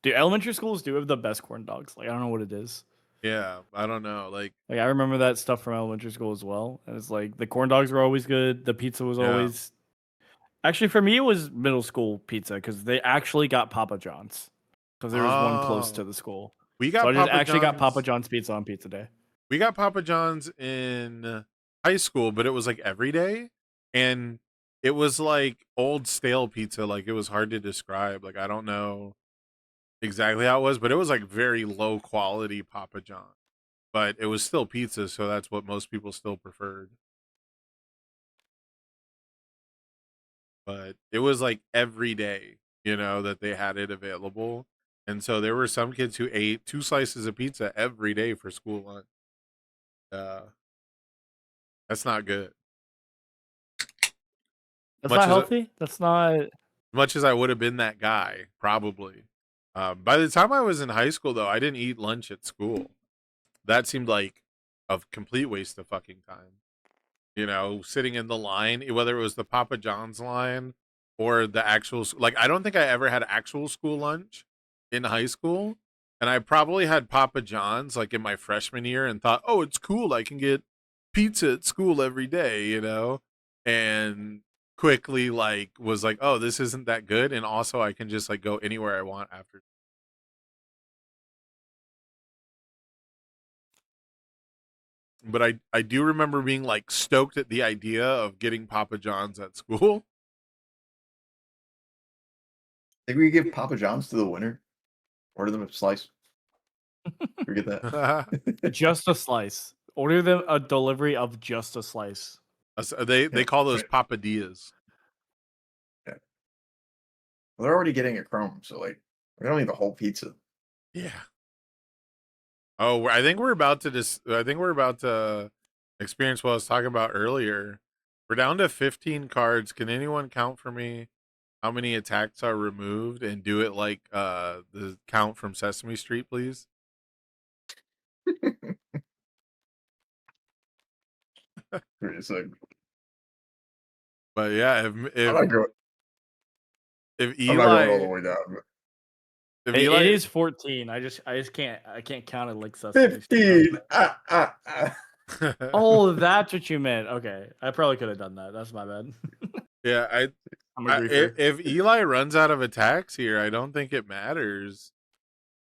Dude, elementary schools do have the best corn dogs. Like I don't know what it is. Yeah, I don't know. Like, Like I remember that stuff from elementary school as well. And it's like the corn dogs were always good. The pizza was Yeah. always. Actually, for me, it was middle school pizza because they actually got Papa John's because there was one close to Oh. the school. we got So I just Papa actually got Papa John's- John's pizza on pizza day. We got Papa John's in high school, but it was like every day, and it was like old stale pizza. Like it was hard to describe. Like I don't know exactly how it was, but it was like very low quality Papa John. But it was still pizza, so that's what most people still preferred. But it was like every day, that they had it available. And so there were some kids who ate 2 slices of pizza every day for school lunch. That's not good. That's Much not as healthy. That's not. Much as I would have been that guy, probably. By the time I was in high school, though, I didn't eat lunch at school. That seemed like a complete waste of fucking time. Sitting in the line, whether it was the Papa John's line or the actual, like, I don't think I ever had actual school lunch in high school. And I probably had Papa John's like in my freshman year and thought, oh, it's cool. I can get pizza at school every day, and quickly like was like, oh, this isn't that good. And also I can just like go anywhere I want after. But I do remember being like stoked at the idea of getting Papa John's at school. Think we give Papa John's to the winner? Order them a slice. We get that. Just a slice. Order them a delivery of just a slice. They call those papadillas. Well, they're already getting a Chrome, so like we don't need the whole pizza. Yeah. Oh, I think we're about to experience what I was talking about earlier. We're down to 15 cards. Can anyone count for me how many attacks are removed and do it like the count from Sesame Street, please? It's like, But yeah, I'm not if going all Eli the way down. But if Eli It is 14. I just can't count it like Sesame Street. 15. Oh, that's what you meant. Okay, I probably could have done that. That's my bad. Yeah, I'm a griefer. if Eli runs out of attacks here, I don't think it matters.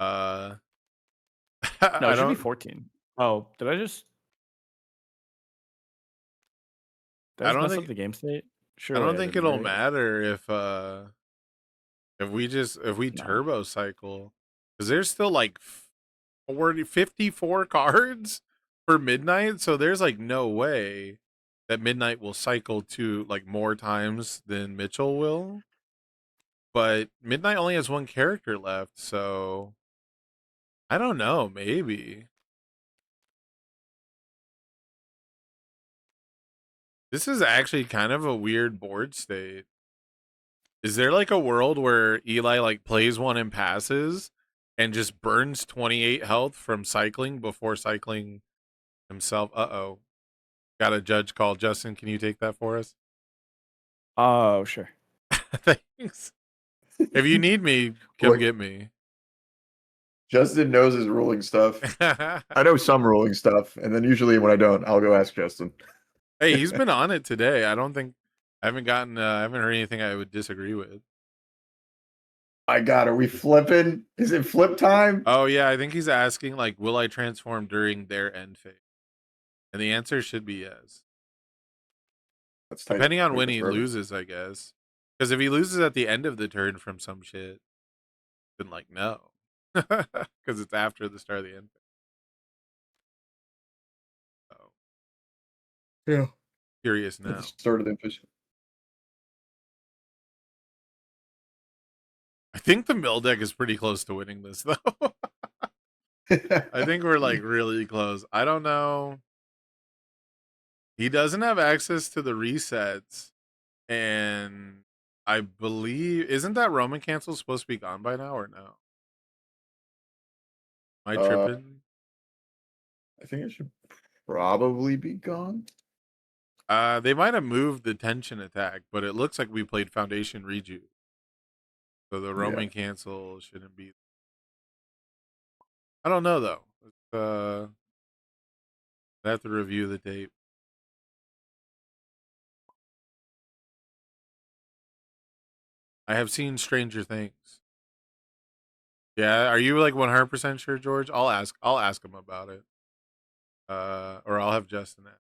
No, I it should be don't. 14. Oh, did I just? Did I I don't mess think- up the game state? Sure. I don't think it'll matter if we No. turbo cycle, because there's still like 54 cards for Midnight, so there's like no way that Midnight will cycle to like more times than Mitchell will. But Midnight only has 1 character left, so I don't know, maybe. This is actually kind of a weird board state. Is there like a world where Eli like plays one and passes and just burns 28 health from cycling before cycling himself? Uh-oh. Got a judge call. Justin, can you take that for us? Oh, sure. Thanks. If you need me, come Look. get me. Justin knows his ruling stuff. I know some ruling stuff, and then usually when I don't, I'll go ask Justin. Hey, he's been on it today. I haven't heard anything I would disagree with. My God, are we flipping? Is it flip time? Oh yeah, I think he's asking like, will I transform during their end phase? And the answer should be yes. Let's type Depending on make when this he perfect. loses, I guess. Because if he loses at the end of the turn from some shit, then like no. Because it's after the start of the end phase. So Yeah. curious At now. the start of the invasion. think the mill deck is pretty close to winning this, though. I think we're like really close. I don't know. He doesn't have access to the resets, and I believe isn't that Roman cancel supposed to be gone by now or no? Am I tripping? I think it should probably be gone. They might have moved the tension attack, but it looks like we played Foundation Reju. So the Roman cancel shouldn't be. I don't know though. I have to review the tape. I have seen Stranger Things. Yeah, are you like 100% sure, George? I'll ask him about it. Or I'll have Justin ask.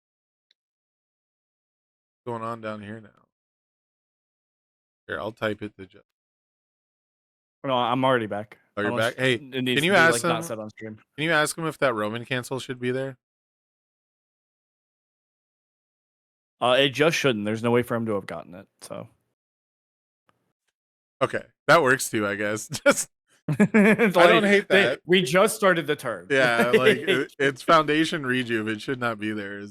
What's going on down here now? Here, I'll type it to Justin. No, I'm already back. Oh, you're Unless back? Hey, it needs can you to be, ask like, him? not said on stream. Can you ask him if that Roman cancel should be there? It just shouldn't. There's no way for him to have gotten it. So. Okay, that works too, I guess. Just It's I don't hate that. We just started the turn. yeah, like it's Foundation Rejuve. It should not be there.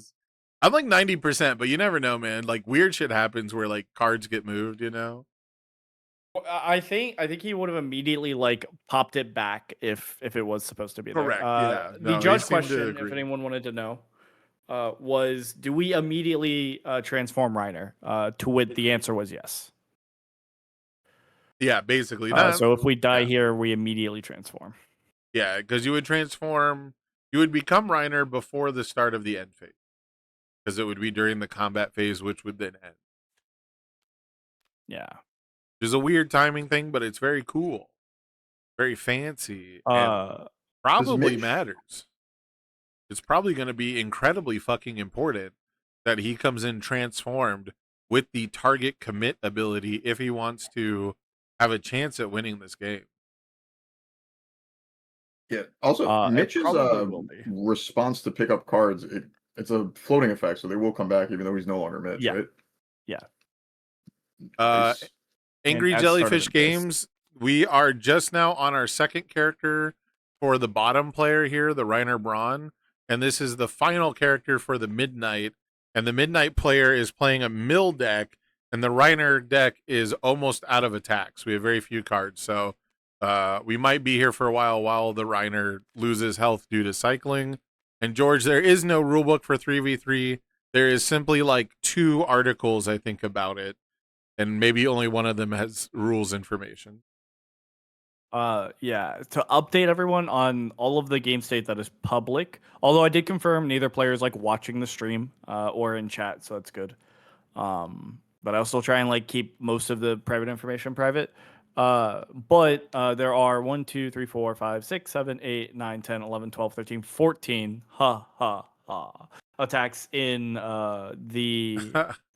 I'm like 90%, but you never know, man. Like weird shit happens where like cards get moved, you know? I think he would have immediately like popped it back if it was supposed to be there. Correct, yeah. No, The he judge seemed to question, agree. if anyone wanted to know, was do we immediately transform Reiner? To wit, the answer was yes. Yeah, basically. So if we die here, we immediately transform. Yeah, because you would transform, you would become Reiner before the start of the end phase. Because it would be during the combat phase, which would then end. Yeah. Which is a weird timing thing, but it's very cool. Very fancy. And probably matters. It's probably going to be incredibly fucking important that he comes in transformed with the target commit ability if he wants to have a chance at winning this game. Yeah. Also, It Mitch's probably will be. response to pick up cards, it's a floating effect, so they will come back even though he's no longer Mitch, Yeah. right? Yeah. Nice. Angry And at Jellyfish start of the base. Games, we are just now on our second character for the bottom player here, the Reiner Braun. And this is the final character for the Midnight. And the Midnight player is playing a mill deck, and the Reiner deck is almost out of attacks. We have very few cards. So we might be here for a while the Reiner loses health due to cycling. And George, there is no rulebook for 3v3. There is simply like 2 articles, I think, about it. And maybe only one of them has rules information. Yeah, to update everyone on all of the game state that is public. Although I did confirm neither player is like watching the stream or in chat, so that's good. But I'll still try and like keep most of the private information private. But there are 1, 2, 3, 4, 5, 6, 7, 8, 9, 10, 11, 12, 13, 14 attacks in the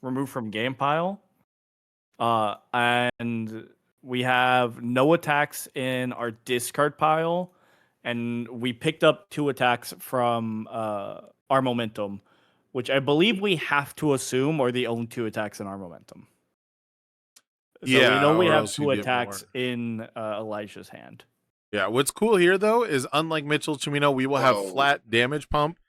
remove from game pile. And we have no attacks in our discard pile, and we picked up 2 attacks from our momentum, which I believe we have to assume are the only 2 attacks in our momentum. So Yeah, we know we or have else you 2 get attacks more. in Elijah's hand. Yeah, what's cool here though is unlike Mitchell Chimino, we will have Whoa. flat damage pump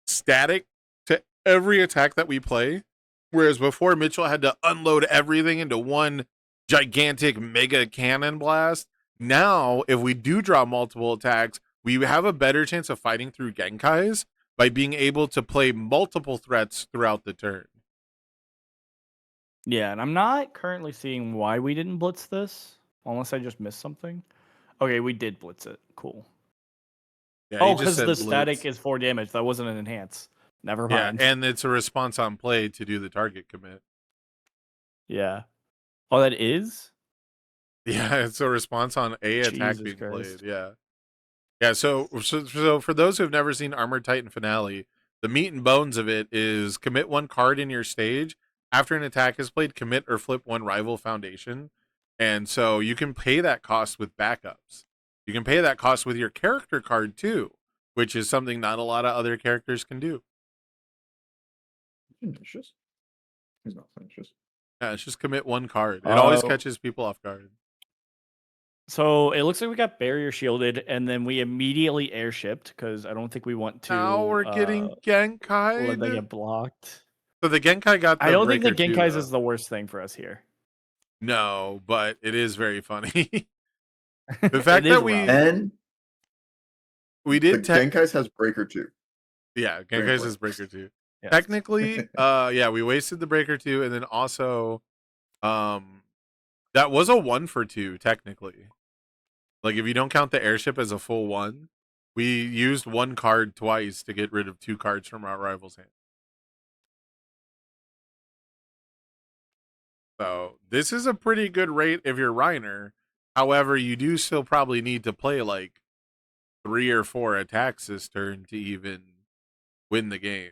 static to every attack that we play. Whereas before Mitchell had to unload everything into one gigantic mega cannon blast. Now, if we do draw multiple attacks, we have a better chance of fighting through Genkais by being able to play multiple threats throughout the turn. Yeah, and I'm not currently seeing why we didn't blitz this, unless I just missed something. Okay, we did blitz it. Cool. Yeah, Oh, he just because said the blitz. static is 4 damage. That wasn't an enhance. Never Yeah, mind. and it's a response on play to do the target commit. Yeah. Oh, that is? Yeah, it's a response on a attack Jesus being Christ. played. Yeah. Yeah, so for those who've never seen Armored Titan Finale, the meat and bones of it is commit 1 card in your stage. After an attack is played, commit or flip 1 rival foundation. And so you can pay that cost with backups. You can pay that cost with your character card too, which is something not a lot of other characters can do. Vicious? He's not vicious. Yeah, it's just commit 1 card. It always Oh. catches people off guard. So it looks like we got barrier shielded, and then we immediately airshipped because I don't think we want to. Now we're getting let Genkai. they get blocked. So the Genkai got the I don't think the Breaker 2, Genkais though. is the worst thing for us here. No, but it is very funny. The fact It is that we rough. And we the did tech. Genkais has Breaker 2. Yeah, Very Genkai's is important. Breaker 2. Yes. Technically, yeah, we wasted the Breaker 2, and then also, that was a 1 for 2 technically. Like if you don't count the airship as a full 1, we used 1 card twice to get rid of 2 cards from our rival's hand. So this is a pretty good rate if you're Reiner. However, you do still probably need to play like 3 or 4 attacks this turn to even win the game.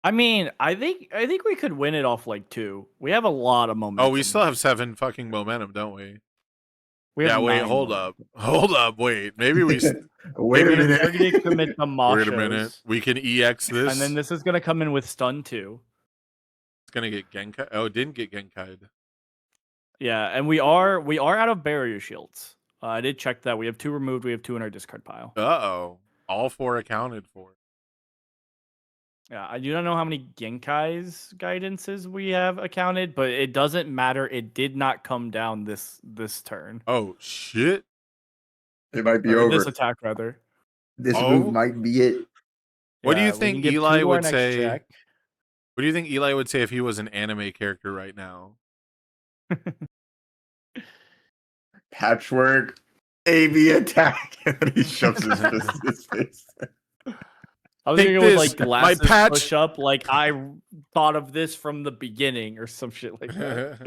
I mean, I think we could win it off like 2. We have a lot of momentum. Oh, we still have 7 fucking momentum, don't we? We have Yeah, wait, 9 hold momentum. up. Hold up, wait. Maybe we Wait a Maybe minute. Targeted commit the wait a minute. Machos, We can EX this. and then this is gonna come in with stun too. It's gonna get Genkai. Oh, it didn't get Genkai'd. Yeah, and we are out of barrier shields. I did check that. We have 2 removed. We have 2 in our discard pile. Uh-oh. All 4 accounted for. Yeah, I do not know how many Genkai's guidances we have accounted, but it doesn't matter. It did not come down this turn. Oh, shit. It might be Or over. this attack, rather. This Oh. move might be it. What do Yeah, you we think can get 2 Eli to our would next say? check. What do you think Eli would say if he was an anime character right now? Patchwork, AB attack, and he shoves his fist in his face. I was Take gonna go with this, like my glasses patch- push up, like I thought of this from the beginning or some shit like that.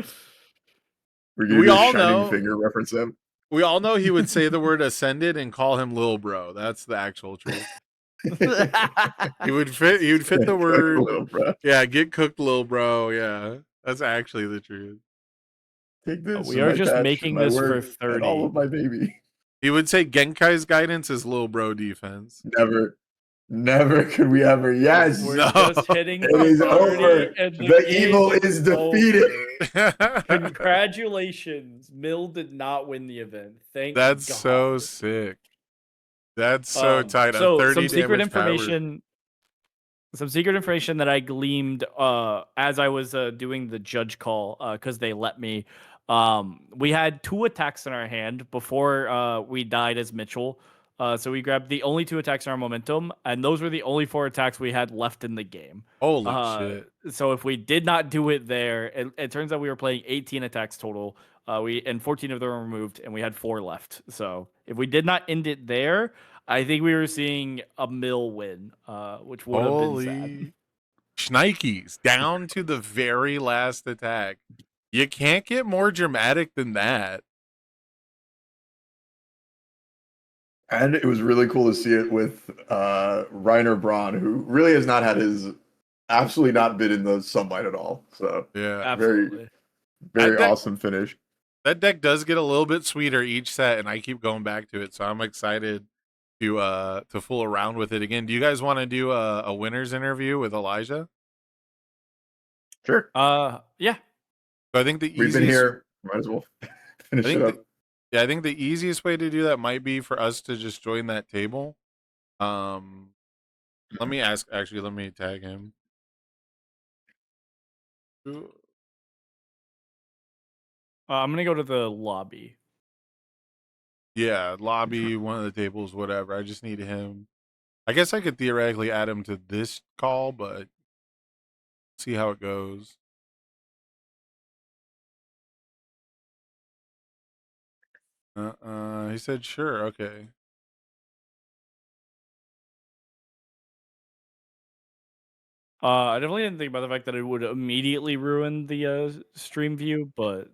We're gonna We do a all Shining know- Finger reference him. We all know he would say the word ascended and call him Lil Bro. That's the actual truth. He would fit the word. Little bro. Yeah, get cooked, Lil Bro. Yeah. That's actually the truth. Take this. We are my just patch, making my this for work, and all 30. of my baby. He would say Genkai's guidance is Lil Bro defense. Never could we ever. Yes, We're No. just hitting it the is 30 over. and The game evil is defeated. over. Congratulations. Mill did not win the event. Thank That's God. so sick. That's so tight. So a 30 some secret damage power. information. Some secret information that I gleamed as I was doing the judge call because they let me. We had 2 attacks in our hand before we died as Mitchell. So we grabbed the only 2 attacks in our momentum, and those were the only 4 attacks we had left in the game. Holy shit. So if we did not do it there, it turns out we were playing 18 attacks total. And 14 of them were removed, and we had 4 left. So if we did not end it there, I think we were seeing a Mill win, which would have been sad. Holy shnikes. Down to the very last attack. You can't get more dramatic than that. And it was really cool to see it with Reiner Braun, who really has not had his absolutely not been in the sunlight at all. So Yeah. Absolutely. very I think- awesome finish. That deck does get a little bit sweeter each set, and I keep going back to it, so I'm excited to fool around with it again. Do you guys want to do a winner's interview with Elijah? Sure. Yeah. So I think the We've easiest been here. Might as well finish think it up. I think the easiest way to do that might be for us to just join that table. Let me let me tag him. I'm going to go to the lobby. Yeah, lobby, one of the tables, whatever. I just need him. I guess I could theoretically add him to this call, but see how it goes. He said sure, okay. I definitely didn't think about the fact that it would immediately ruin the stream view, but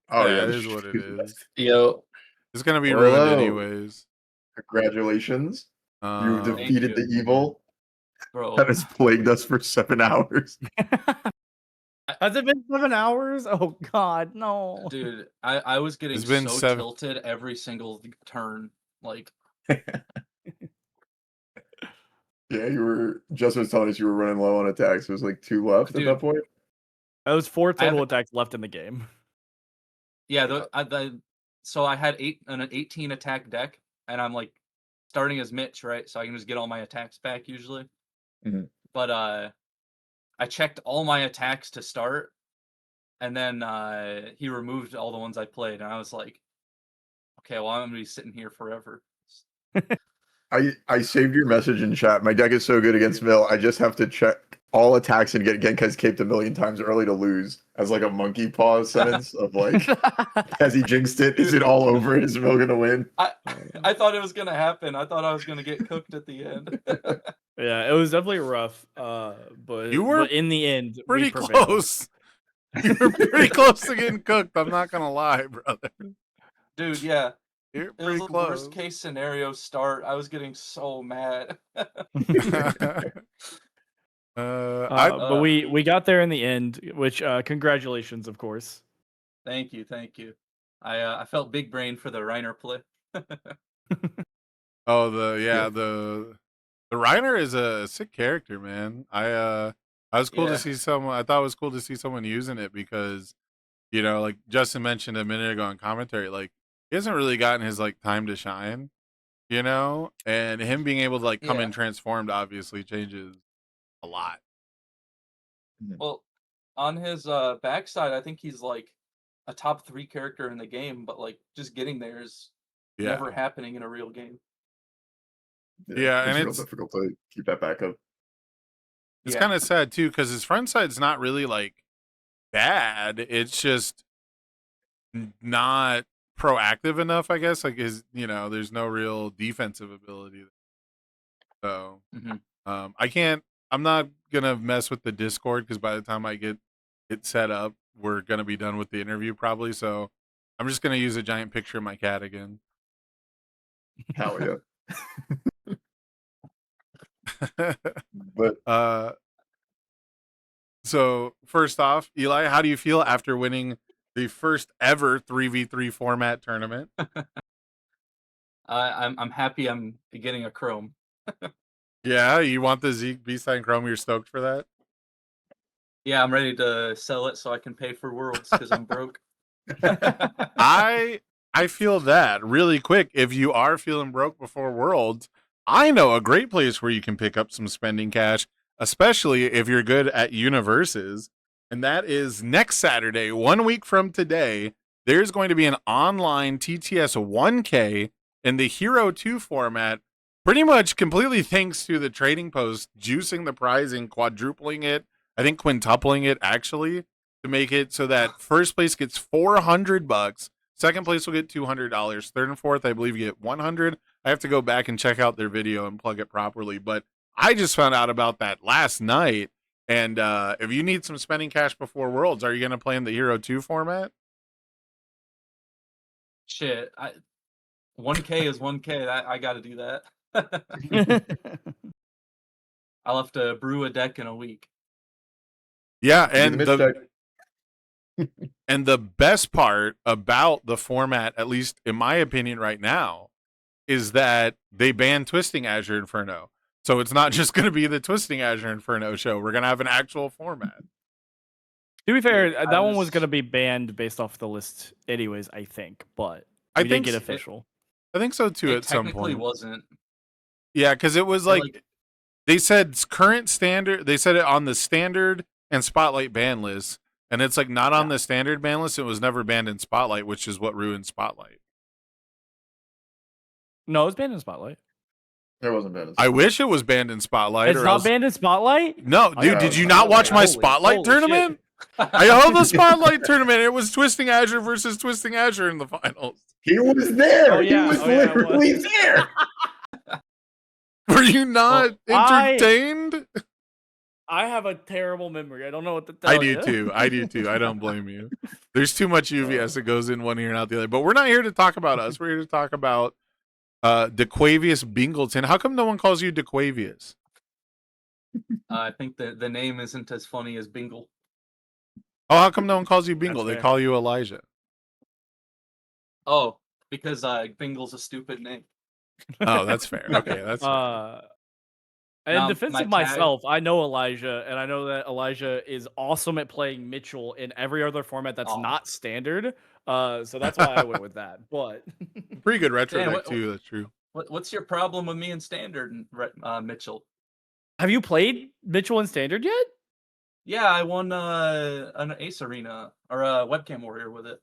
Oh yeah, yeah, it is what it is. Yo, It's gonna be Hello. ruined anyways. Congratulations. You Um, defeated the evil bro. that has plagued us for 7 hours. has it been 7 hours? Oh God, no. Dude, I was getting It's been so 7 tilted every single turn. Like, Yeah, you were just was telling us you were running low on attacks. It was like 2 left Dude. at that point. That was 4 I have- total attacks left in the game. yeah, so I had an 18 attack deck, and I'm like starting as Mitch, right? So I can just get all my attacks back usually. Mhm. But I checked all my attacks to start, and then he removed all the ones I played, and I was like, okay, well I'm gonna be sitting here forever. I saved your message in chat. My deck is so good against Mill. I just have to check all attacks and get Genkai's caped a million times early to lose as like a monkey paw sentence of like, has he jinxed it? Is it all over? Is Mill gonna win? I thought it was gonna happen. I thought I was gonna get cooked at the end. Yeah, it was definitely rough. But You were but in the end, we Pretty prevailed. close. You were pretty close to getting cooked. I'm not gonna lie, brother. Dude, yeah. You're It was pretty the close. worst case scenario start. I was getting so mad. But we got there in the end, which congratulations, of course. Thank you. I felt big brain for the Reiner play. Oh, the Reiner is a sick character, man. I was cool Yeah. to see someone. I thought it was cool to see someone using it because, you know, like Justin mentioned a minute ago in commentary, like he hasn't really gotten his like time to shine, you know, and him being able to like come in Yeah. transformed obviously changes a lot. Well, on his backside, I think he's like a top 3 character in the game, but like just getting there is Yeah, never happening in a real game. Yeah, and real it's- difficult to keep that back up. it's Yeah. kind of sad too because his front side's not really like bad. It's just not proactive enough, I guess. Like his, you know, there's no real defensive ability. So, Mhm. I'm not gonna mess with the Discord because by the time I get it set up, we're gonna be done with the interview probably. So, I'm just gonna use a giant picture of my cat again. Hell yeah. But So first off, Eli, how do you feel after winning the first ever 3v3 format tournament? I'm happy I'm getting a Chrome. Yeah, you want the Zeke B-Sign Chrome? You're stoked for that? Yeah, I'm ready to sell it so I can pay for Worlds because I'm broke. I feel that really quick. If you are feeling broke before Worlds, I know a great place where you can pick up some spending cash, especially if you're good at universes. And that is next Saturday, 1 week from today. There's going to be an online TTS 1K in the Hero 2 format, pretty much completely thanks to the trading post juicing the pricing, quadrupling it, I think quintupling it actually, to make it so that first place gets $400, second place will get $200, third and fourth I believe get $100. I have to go back and check out their video and plug it properly, but I just found out about that last night. And if you need some spending cash before Worlds, are you going to play in the Hero 2 format? Shit, 1K is 1K. I got to do that. I'll have to brew a deck in a week. Yeah, do and the Mitch deck. and the best part about the format, at least in my opinion right now, is that they banned Twisting Azure Inferno. So it's not just going to be the Twisting Azure Inferno show. We're going to have an actual format. To be fair, Yeah, that one was going to be banned based off the list anyways, I think, but we didn't get official. I think so too It at some technically point. wasn't. Yeah, because it was like they said current standard. They said it on the standard and Spotlight ban list, and it's like not on the standard ban list. It was never banned in Spotlight, which is what ruined Spotlight. No, it was banned in Spotlight. It wasn't bad. I wish it was banned in Spotlight. It's or not else... banned in Spotlight? No, I dude, know, did you it's not watch my Holy Spotlight shit. tournament? I held the Spotlight tournament. It was Twisting Azure versus Twisting Azure in the finals. He was there. Oh, yeah. He was Oh, yeah, it literally was. there. Were you not entertained? I have a terrible memory. I don't know what to tell I you. do too. I do too. I don't blame you. There's too much UVS that goes in one ear and out the other. But we're not here to talk about us. We're here to talk about DeQuavius Bingleton. How come no one calls you DeQuavius? I think the name isn't as funny as Bingle. Oh, how come no one calls you Bingle? That's They fair. call you Elijah. Oh, because Bingle's a stupid name. Oh, that's fair. Okay, that's fair. In Now, defense my of myself, I know Elijah, and I know that Elijah is awesome at playing Mitchell in every other format that's Aw. not standard. So that's why I went with that. But Pretty good retro Dan, deck too. That's true. what's your problem with me in standard, Mitchell? have you played Mitchell in Standard yet? Yeah, I won an Ace Arena or a Webcam Warrior with it.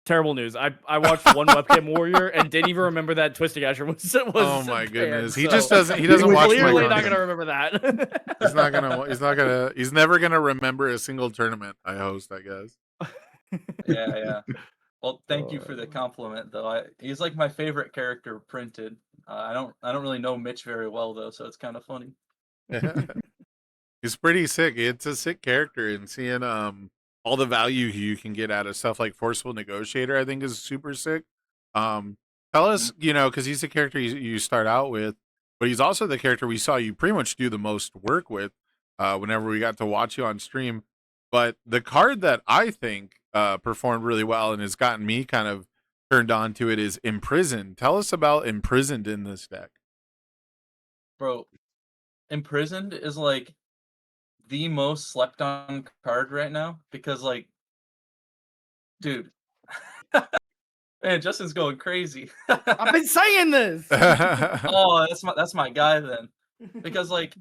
Terrible news. I watched one Webcam Warrior and didn't even remember that Twisting Asher was Oh my banned, goodness. He so just doesn't. He doesn't watch my clearly not content. gonna remember that. He's not gonna. He's not gonna. He's never gonna remember a single tournament I host. I guess. Yeah. Well, thank you for the compliment, though. He's like my favorite character printed. I don't really know Mitch very well though, so it's kind of funny. He's pretty sick. It's a sick character, and seeing all the value you can get out of stuff like Forceful Negotiator, I think is super sick. Tell us, because he's the character you start out with, but he's also the character we saw you pretty much do the most work with whenever we got to watch you on stream. But the card that I think performed really well and has gotten me kind of turned on to it is Imprisoned. Tell us about Imprisoned in this deck. Bro, Imprisoned is like the most slept on card right now because, like, dude, man, Justin's going crazy. I've been saying this. Oh, that's my guy then, because like,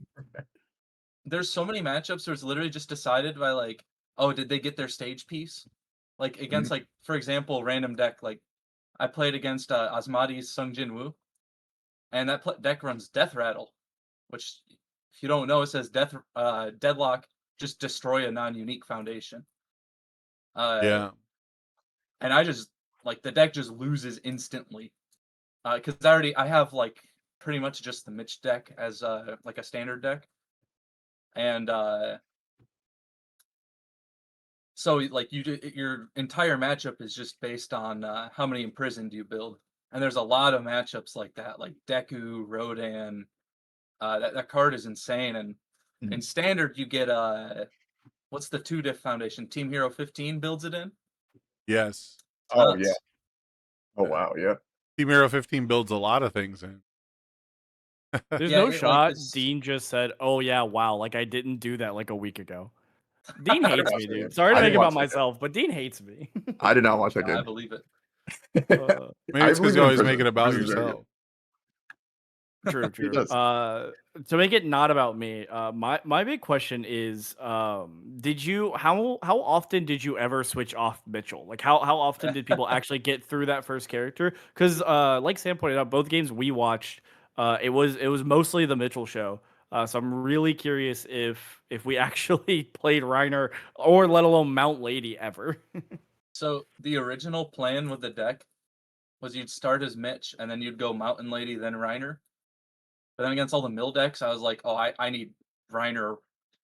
there's so many matchups where it's literally just decided by like, oh, did they get their stage piece? Like against like, for example, random deck. Like, I played against Asmadi's Sung Jin Woo, and that deck runs Death Rattle, which, if you don't know, it says Deadlock, just destroy a non-unique foundation. Yeah. And I just, like, the deck just loses instantly. Because I have, like, pretty much just the Mitch deck as, like, a standard deck. And, so, like, your entire matchup is just based on how many Imprisoned you build. And there's a lot of matchups like that, like Deku, Rodan. That card is insane. And in standard, you get what's the 2-diff foundation? Team Hero 15 builds it in. Yes. Oh yeah. Oh wow, yeah. Team Hero 15 builds a lot of things in. There's Yeah, no like shot. this- Dean just said, "Oh yeah, wow!" Like I didn't do that like a week ago. Dean hates me, watch that game. dude. Sorry to I make didn't it about watch that game. myself, but Dean hates me. I did not watch that I game. believe it. Maybe it's because believe you in always Imprisoned. make it about Imprisoned's very yourself. True. does. To make it not about me, my big question is, did you how often did you ever switch off Mitchell? Like how often did people actually get through that first character? Because like Sam pointed out, both games we watched, it was mostly the Mitchell show. So I'm really curious if we actually played Reiner or let alone Mount Lady ever. So the original plan with the deck was you'd start as Mitch, and then you'd go Mountain Lady, then Reiner. But then against all the mill decks, I was like, oh, I need Reiner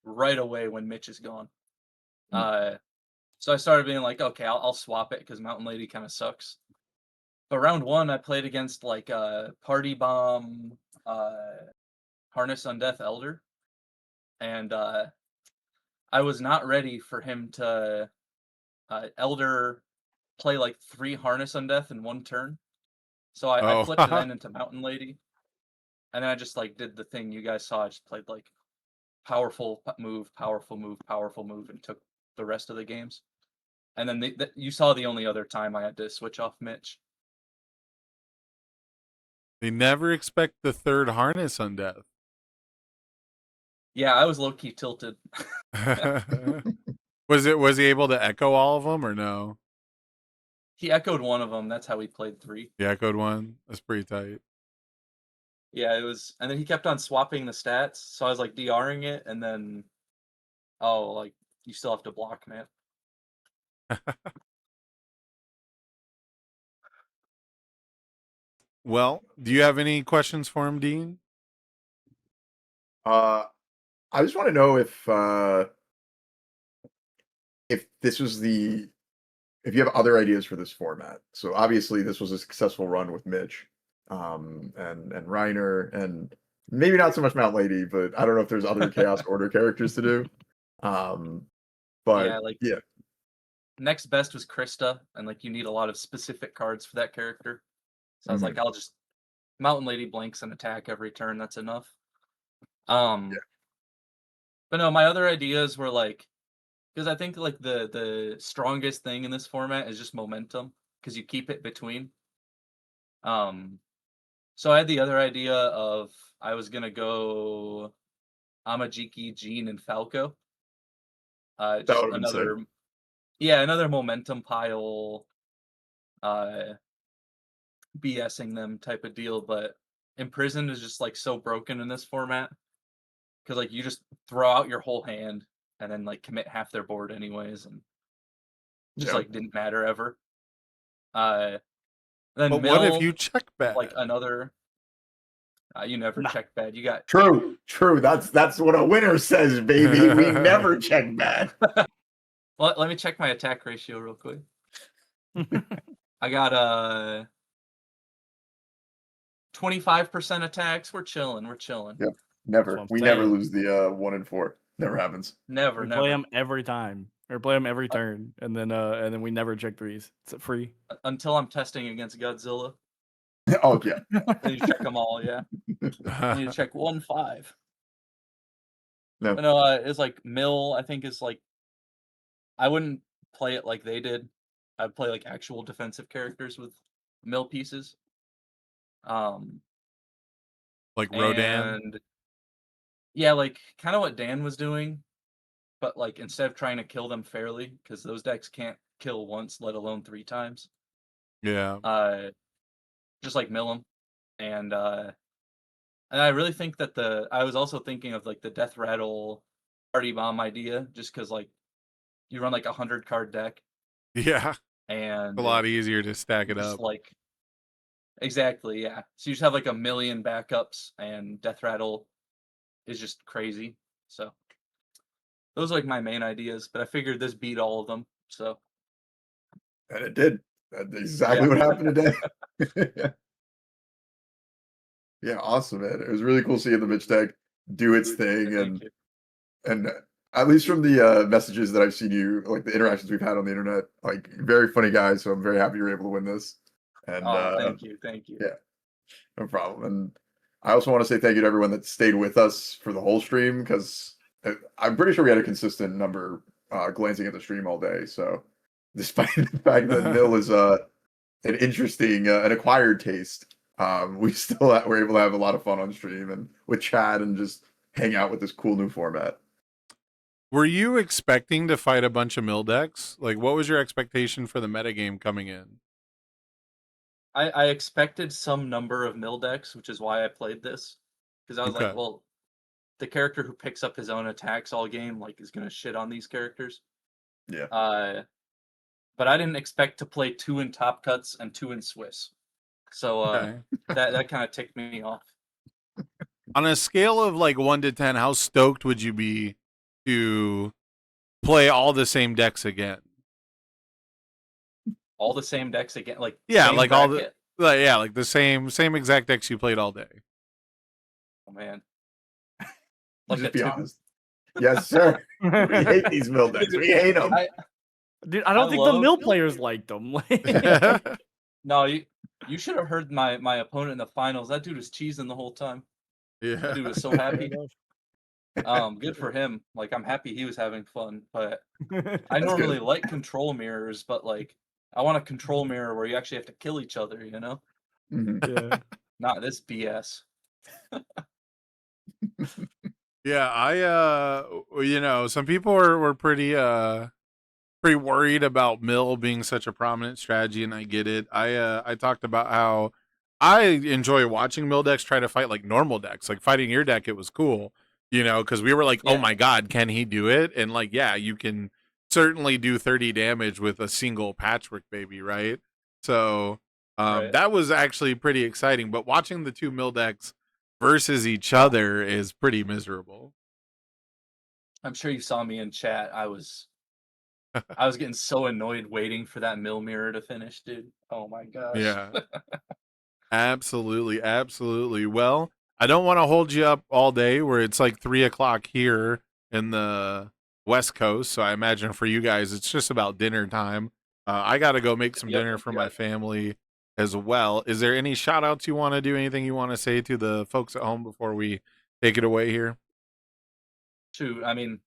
right away when Mitch is gone. So I started being like, okay, I'll swap it because Mountain Lady kind of sucks. But round one, I played against like Party Bomb, Harness Undeath Elder, and I was not ready for him to Elder play like 3 Harness Undeath in one turn. So I flipped it then into Mountain Lady. And then I just like did the thing you guys saw. I just played like powerful move, and took the rest of the games. And then you saw the only other time I had to switch off Mitch. They never expect the third Harness Undeath. Yeah, I was low key tilted. Was he able to echo all of them or no? He echoed one of them. That's how he played 3. He echoed one. That's pretty tight. Yeah, it was, and then he kept on swapping the stats. So I was like DRing it, and then, oh, like you still have to block, man. Well, do you have any questions for him, Dean? I just want to know if this was if you have other ideas for this format. So obviously this was a successful run with Mitch, and Reiner, and maybe not so much Mount Lady, but I don't know if there's other Chaos Order characters to do. But Yeah, like next best was Krista, and like you need a lot of specific cards for that character. So I was like, I'll just Mountain Lady blanks and attack every turn. That's enough. But no, my other ideas were like, because I think like the strongest thing in this format is just momentum. because you keep it between. So I had the other idea of I was gonna go Amajiki, Jean, and Falco. That Just would've been sick. another momentum pile, BSing them type of deal. But Imprisoned is just like so broken in this format because like you just throw out your whole hand and then like commit half their board anyways, and just Yeah. like didn't matter ever. Then But Mill, what if you check bad? like another? You never check bad. You got True. That's what a winner says, baby. We never check bad. Well, let me check my attack ratio real quick. I got 25% attacks. We're chilling. We're chilling. Yep. That's Never. what I'm We never saying. lose the 1 and 4. Never happens. Never, We never. play them every time, or play them every turn, and then we never check threes. It's free. Until I'm testing against Godzilla. Oh yeah. Then you check them all. Yeah. I need to check 1-5. No. But no, it's like Mill. I think is like I wouldn't play it like they did. I'd play like actual defensive characters with Mill pieces. Like Rodan. And yeah, like kind of what Dan was doing, but like instead of trying to kill them fairly, because those decks can't kill once, let alone 3 times. Yeah. Just like mill them, and I really think that I was also thinking of like the Death Rattle Party Bomb idea, just because like you run like 100 card deck, Yeah. and A lot easier to stack it just up. like exactly, yeah. So you just have like a million backups, and Death Rattle is just crazy. So those are like my main ideas, but I figured this beat all of them. So And it did. That's exactly what happened today. Yeah, awesome, man. It was really cool seeing the Mitch deck do its thing, thank you. and at least from the messages that I've seen you, like the interactions we've had on the internet, like very funny guy. So I'm very happy you're able to win this. And Thank you. yeah, no problem. And I also want to say thank you to everyone that stayed with us for the whole stream, because I'm pretty sure we had a consistent number glancing at the stream all day. So despite the fact that Mill is an interesting, an acquired taste, we still were able to have a lot of fun on stream and with chat and just hang out with this cool new format. Were you expecting to fight a bunch of Mill decks? Like, what was your expectation for the metagame coming in? I expected some number of mill decks, which is why I played this. Because I was Okay. like, well, the character who picks up his own attacks all game like is gonna shit on these characters. Yeah. But I didn't expect to play 2 in Top Cuts and 2 in Swiss. So Okay. that kind of ticked me off. On a scale of like 1 to 10, how stoked would you be to play all the same decks again? All the same decks again, like Yeah, same like all the bracket? like the same exact decks you played all day. Oh man. Like Just a be 2? honest. Yes, sir. We hate these Mill decks. We hate them. Dude, I don't think the love- mill players liked them. No, you should have heard my opponent in the finals. That dude was cheesing the whole time. That dude Yeah. was so happy. Good for him. Like I'm happy he was having fun, but I That's normally good. like control mirrors, but like I want a control mirror where you actually have to kill each other, you know? Mhm. Yeah. Not this BS. Yeah, I some people were pretty worried about Mill being such a prominent strategy, and I get it. I talked about how I enjoy watching Mill decks try to fight like normal decks. Like fighting your deck, it was cool, because we were like, oh Yeah. my god, can he do it? And like, yeah, you can certainly do 30 damage with a single Patchwork Baby, right? So Right. that was actually pretty exciting. But watching the two Mill decks versus each other is pretty miserable. I'm sure you saw me in chat. I was getting so annoyed waiting for that mill mirror to finish, dude. Oh my gosh. Yeah. Absolutely, absolutely. Well, I don't want to hold you up all day where it's like 3:00 here in the West Coast. So I imagine for you guys, it's just about dinner time. I got to go make some Yep, dinner for you my got it. family as well. Is there any shout outs you want to do? Anything you want to say to the folks at home before we take it away here? Shoot, I mean,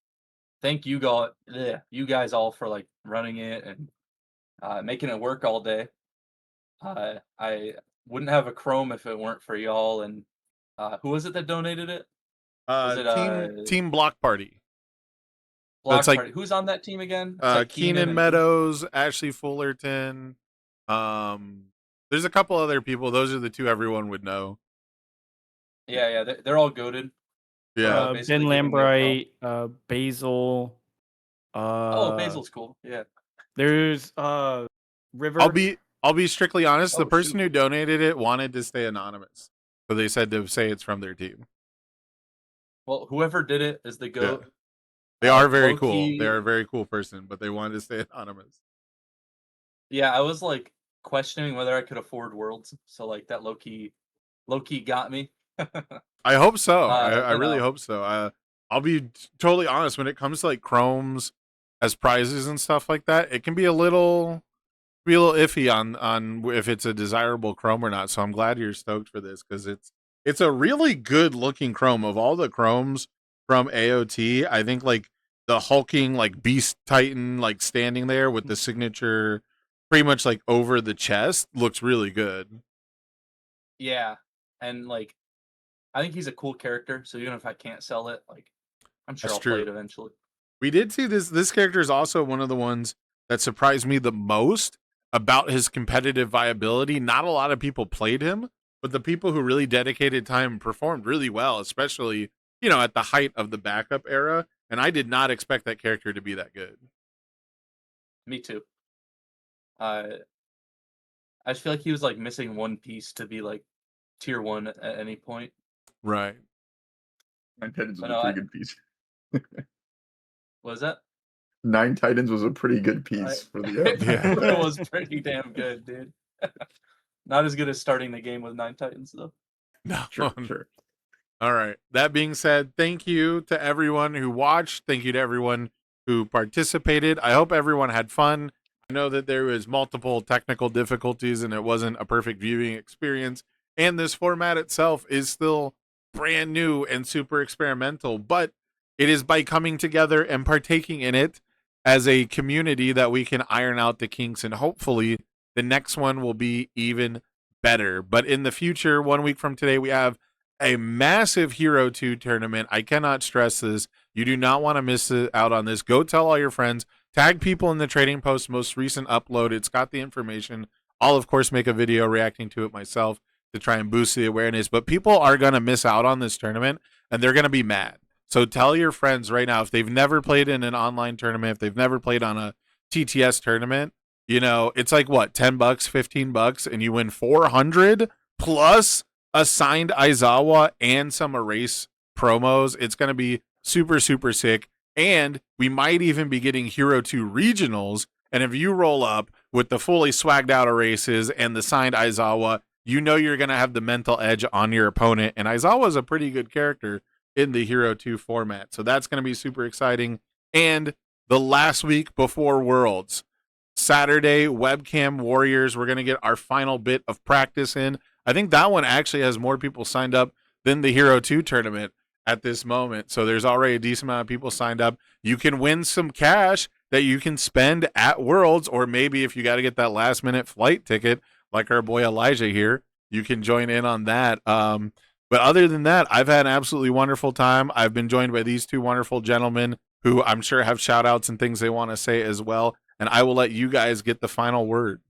thank you guys all for like running it and making it work all day. I wouldn't have a Chrome if it weren't for y'all. And who was it that donated it? Was it Team Block Party. Block it's like- Party? Who's on that team again? It's like Keenan and- Meadows, Ashley Fullerton. There's a couple other people. Those are the two everyone would know. Yeah, they're all goated. Yeah. basically Ben giving me a Lambright, Basil. Oh, Basil's cool. Yeah. There's River. I'll be strictly honest. The Oh, person shoot. who donated it wanted to stay anonymous, so they said to say it's from their team. Well, whoever did it is the goat. They are very low cool. key- They're a very cool person, but they wanted to stay anonymous. Yeah, I was like questioning whether I could afford Worlds, so like that low key got me. I hope so. I you really know. hope so. I'll be totally honest when it comes to like chromes as prizes and stuff like that. It can be a little iffy on if it's a desirable chrome or not. So I'm glad you're stoked for this because it's a really good looking chrome. Of all the chromes from AOT, I think like the hulking like beast titan like standing there with the signature pretty much like over the chest looks really good. Yeah, and like I think he's a cool character. So even if I can't sell it, like I'm sure That's I'll play true. it eventually. We did see this character is also one of the ones that surprised me the most about his competitive viability. Not a lot of people played him, but the people who really dedicated time performed really well, especially, at the height of the backup era. And I did not expect that character to be that good. Me too. I just feel like he was like missing one piece to be like tier 1 at any point. Right. Nine Titans But was no, a pretty good piece. What was that? Nine Titans was a pretty good piece for the It was pretty damn good, dude. Not as good as starting the game with 9 Titans though. No. Sure. All right. That being said, thank you to everyone who watched. Thank you to everyone who participated. I hope everyone had fun. I know that there was multiple technical difficulties and it wasn't a perfect viewing experience. And this format itself is still brand new and super experimental, but it is by coming together and partaking in it as a community that we can iron out the kinks, and hopefully the next one will be even better. But in the future, 1 week from today, we have a massive Hero 2 tournament. I cannot stress this. You do not want to miss out on this. Go tell all your friends. Tag people in the Trading Post most recent upload. It's got the information. I'll, of course, make a video reacting to it myself to try and boost the awareness. But people are going to miss out on this tournament, and they're going to be mad. So tell your friends right now, if they've never played in an online tournament, if they've never played on a TTS tournament, it's like what, $10, $15, and you win 400 plus a signed Aizawa and some erase promos. It's going to be super, super sick. And we might even be getting Hero 2 regionals. And if you roll up with the fully swagged out erases and the signed Aizawa, you're going to have the mental edge on your opponent. And Aizawa is a pretty good character in the Hero 2 format. So that's going to be super exciting. And the last week before Worlds, Saturday, Webcam Warriors, we're going to get our final bit of practice in. I think that one actually has more people signed up than the Hero 2 tournament at this moment. So there's already a decent amount of people signed up. You can win some cash that you can spend at Worlds, or maybe if you got to get that last minute flight ticket, like our boy Elijah here, you can join in on that. But other than that, I've had an absolutely wonderful time. I've been joined by these two wonderful gentlemen who I'm sure have shout outs and things they want to say as well. And I will let you guys get the final word.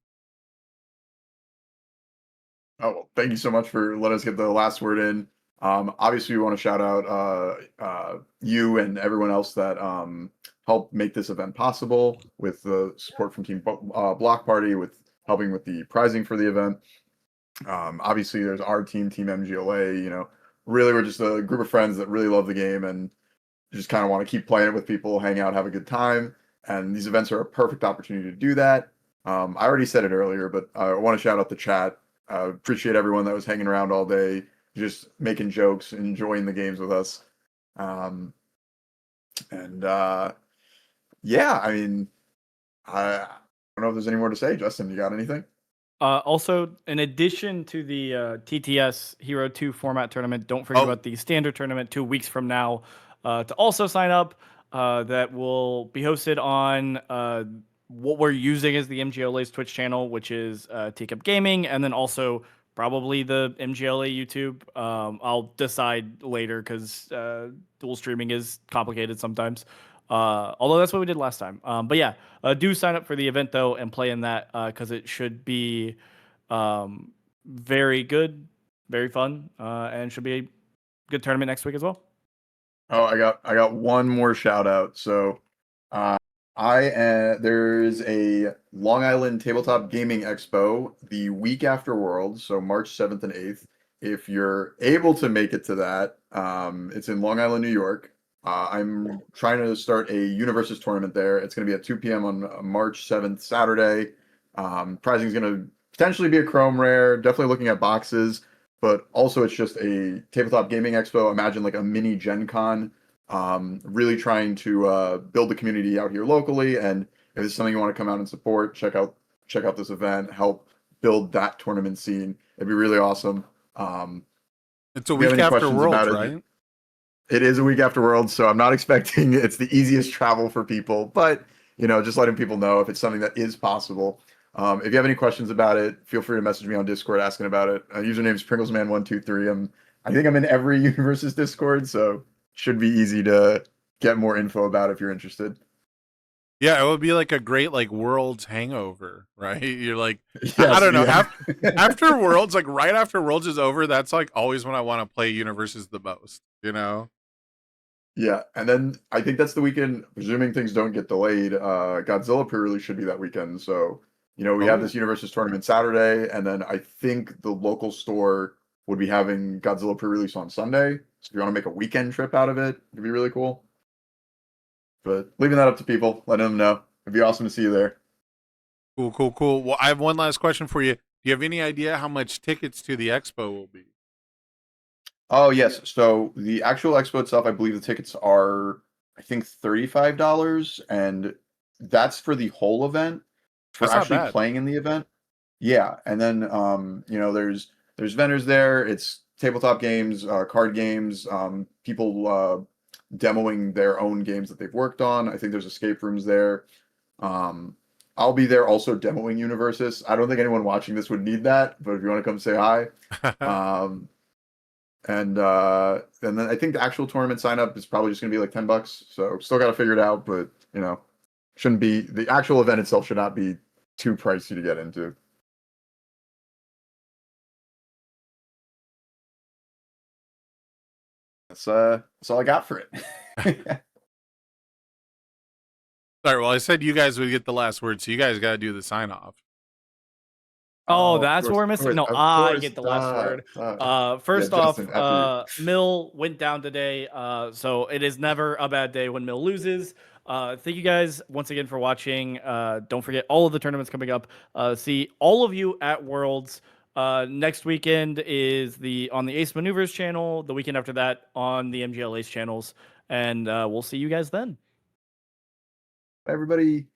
Oh, well, thank you so much for letting us get the last word in. Obviously, we want to shout out you and everyone else that helped make this event possible with the support from Team Block Party, with helping with the prizing for the event. Obviously, there's our team, Team MGLA. Really, we're just a group of friends that really love the game and just kind of want to keep playing it with people, hang out, have a good time. And these events are a perfect opportunity to do that. I already said it earlier, but I want to shout out the chat. Appreciate everyone that was hanging around all day, just making jokes, enjoying the games with us. Yeah, I mean, I don't know if there's any more to say. Justin, you got anything? Also, in addition to the TTS Hero 2 format tournament, don't forget about the standard tournament 2 weeks from now to also sign up. That will be hosted on what we're using is the MGLA's Twitch channel, which is Teacup Gaming, and then also probably the MGLA YouTube. I'll decide later because dual streaming is complicated sometimes. Although that's what we did last time. But yeah, do sign up for the event though and play in that because it should be very good, very fun, and should be a good tournament next week as well. Oh, I got one more shout out. So, there's a Long Island Tabletop Gaming Expo the week after Worlds, so March 7th and 8th. If you're able to make it to that, it's in Long Island, New York. I'm trying to start a Universes tournament there. It's going to be at 2 p.m. on March 7th, Saturday. Pricing is going to potentially be a Chrome Rare. Definitely looking at boxes, but also it's just a tabletop gaming expo. Imagine like a mini Gen Con. Really trying to build the community out here locally. And if it's something you want to come out and support, check out this event. Help build that tournament scene. It'd be really awesome. It's a week after Worlds, right? It is a week after Worlds, so I'm not expecting it's the easiest travel for people, but just letting people know if it's something that is possible. If you have any questions about it, feel free to message me on Discord asking about it. Username is PringlesMan123. I think I'm in every Universes Discord, so should be easy to get more info about if you're interested. Yeah, it would be like a great like Worlds hangover, right? You're like, Yes, I don't know. yeah. After Worlds, like right after Worlds is over, that's like always when I want to play Universes the most, Yeah, and then I think that's the weekend, presuming things don't get delayed. Godzilla pre-release should be that weekend. So, we have this Universes tournament Saturday, and then I think the local store would be having Godzilla pre-release on Sunday. So if you want to make a weekend trip out of it, it'd be really cool. But leaving that up to people, letting them know. It'd be awesome to see you there. Cool. Well, I have one last question for you. Do you have any idea how much tickets to the expo will be? Oh, yes. So the actual expo itself, I believe the tickets are, I think, $35, and that's for the whole event. For That's not actually bad. playing in the event. Yeah, and then there's vendors there. It's tabletop games, card games, people demoing their own games that they've worked on. I think there's escape rooms there. I'll be there also demoing Universes. I don't think anyone watching this would need that, but if you want to come say hi. And then I think the actual tournament sign up is probably just gonna be like $10. So still gotta figure it out, but shouldn't be, the actual event itself should not be too pricey to get into. That's all I got for it. Sorry, well, I said you guys would get the last word, so you guys got to do the sign off. Oh, of that's what we're course, missing. No, of I course. get the last word. Yeah, First off, Justin, after Mill went down today, so it is never a bad day when Mill loses. Thank you guys once again for watching. Don't forget all of the tournaments coming up. See all of you at Worlds. Next weekend is on the Ace Maneuvers channel. The weekend after that on the MGLA's channels, and we'll see you guys then. everybody.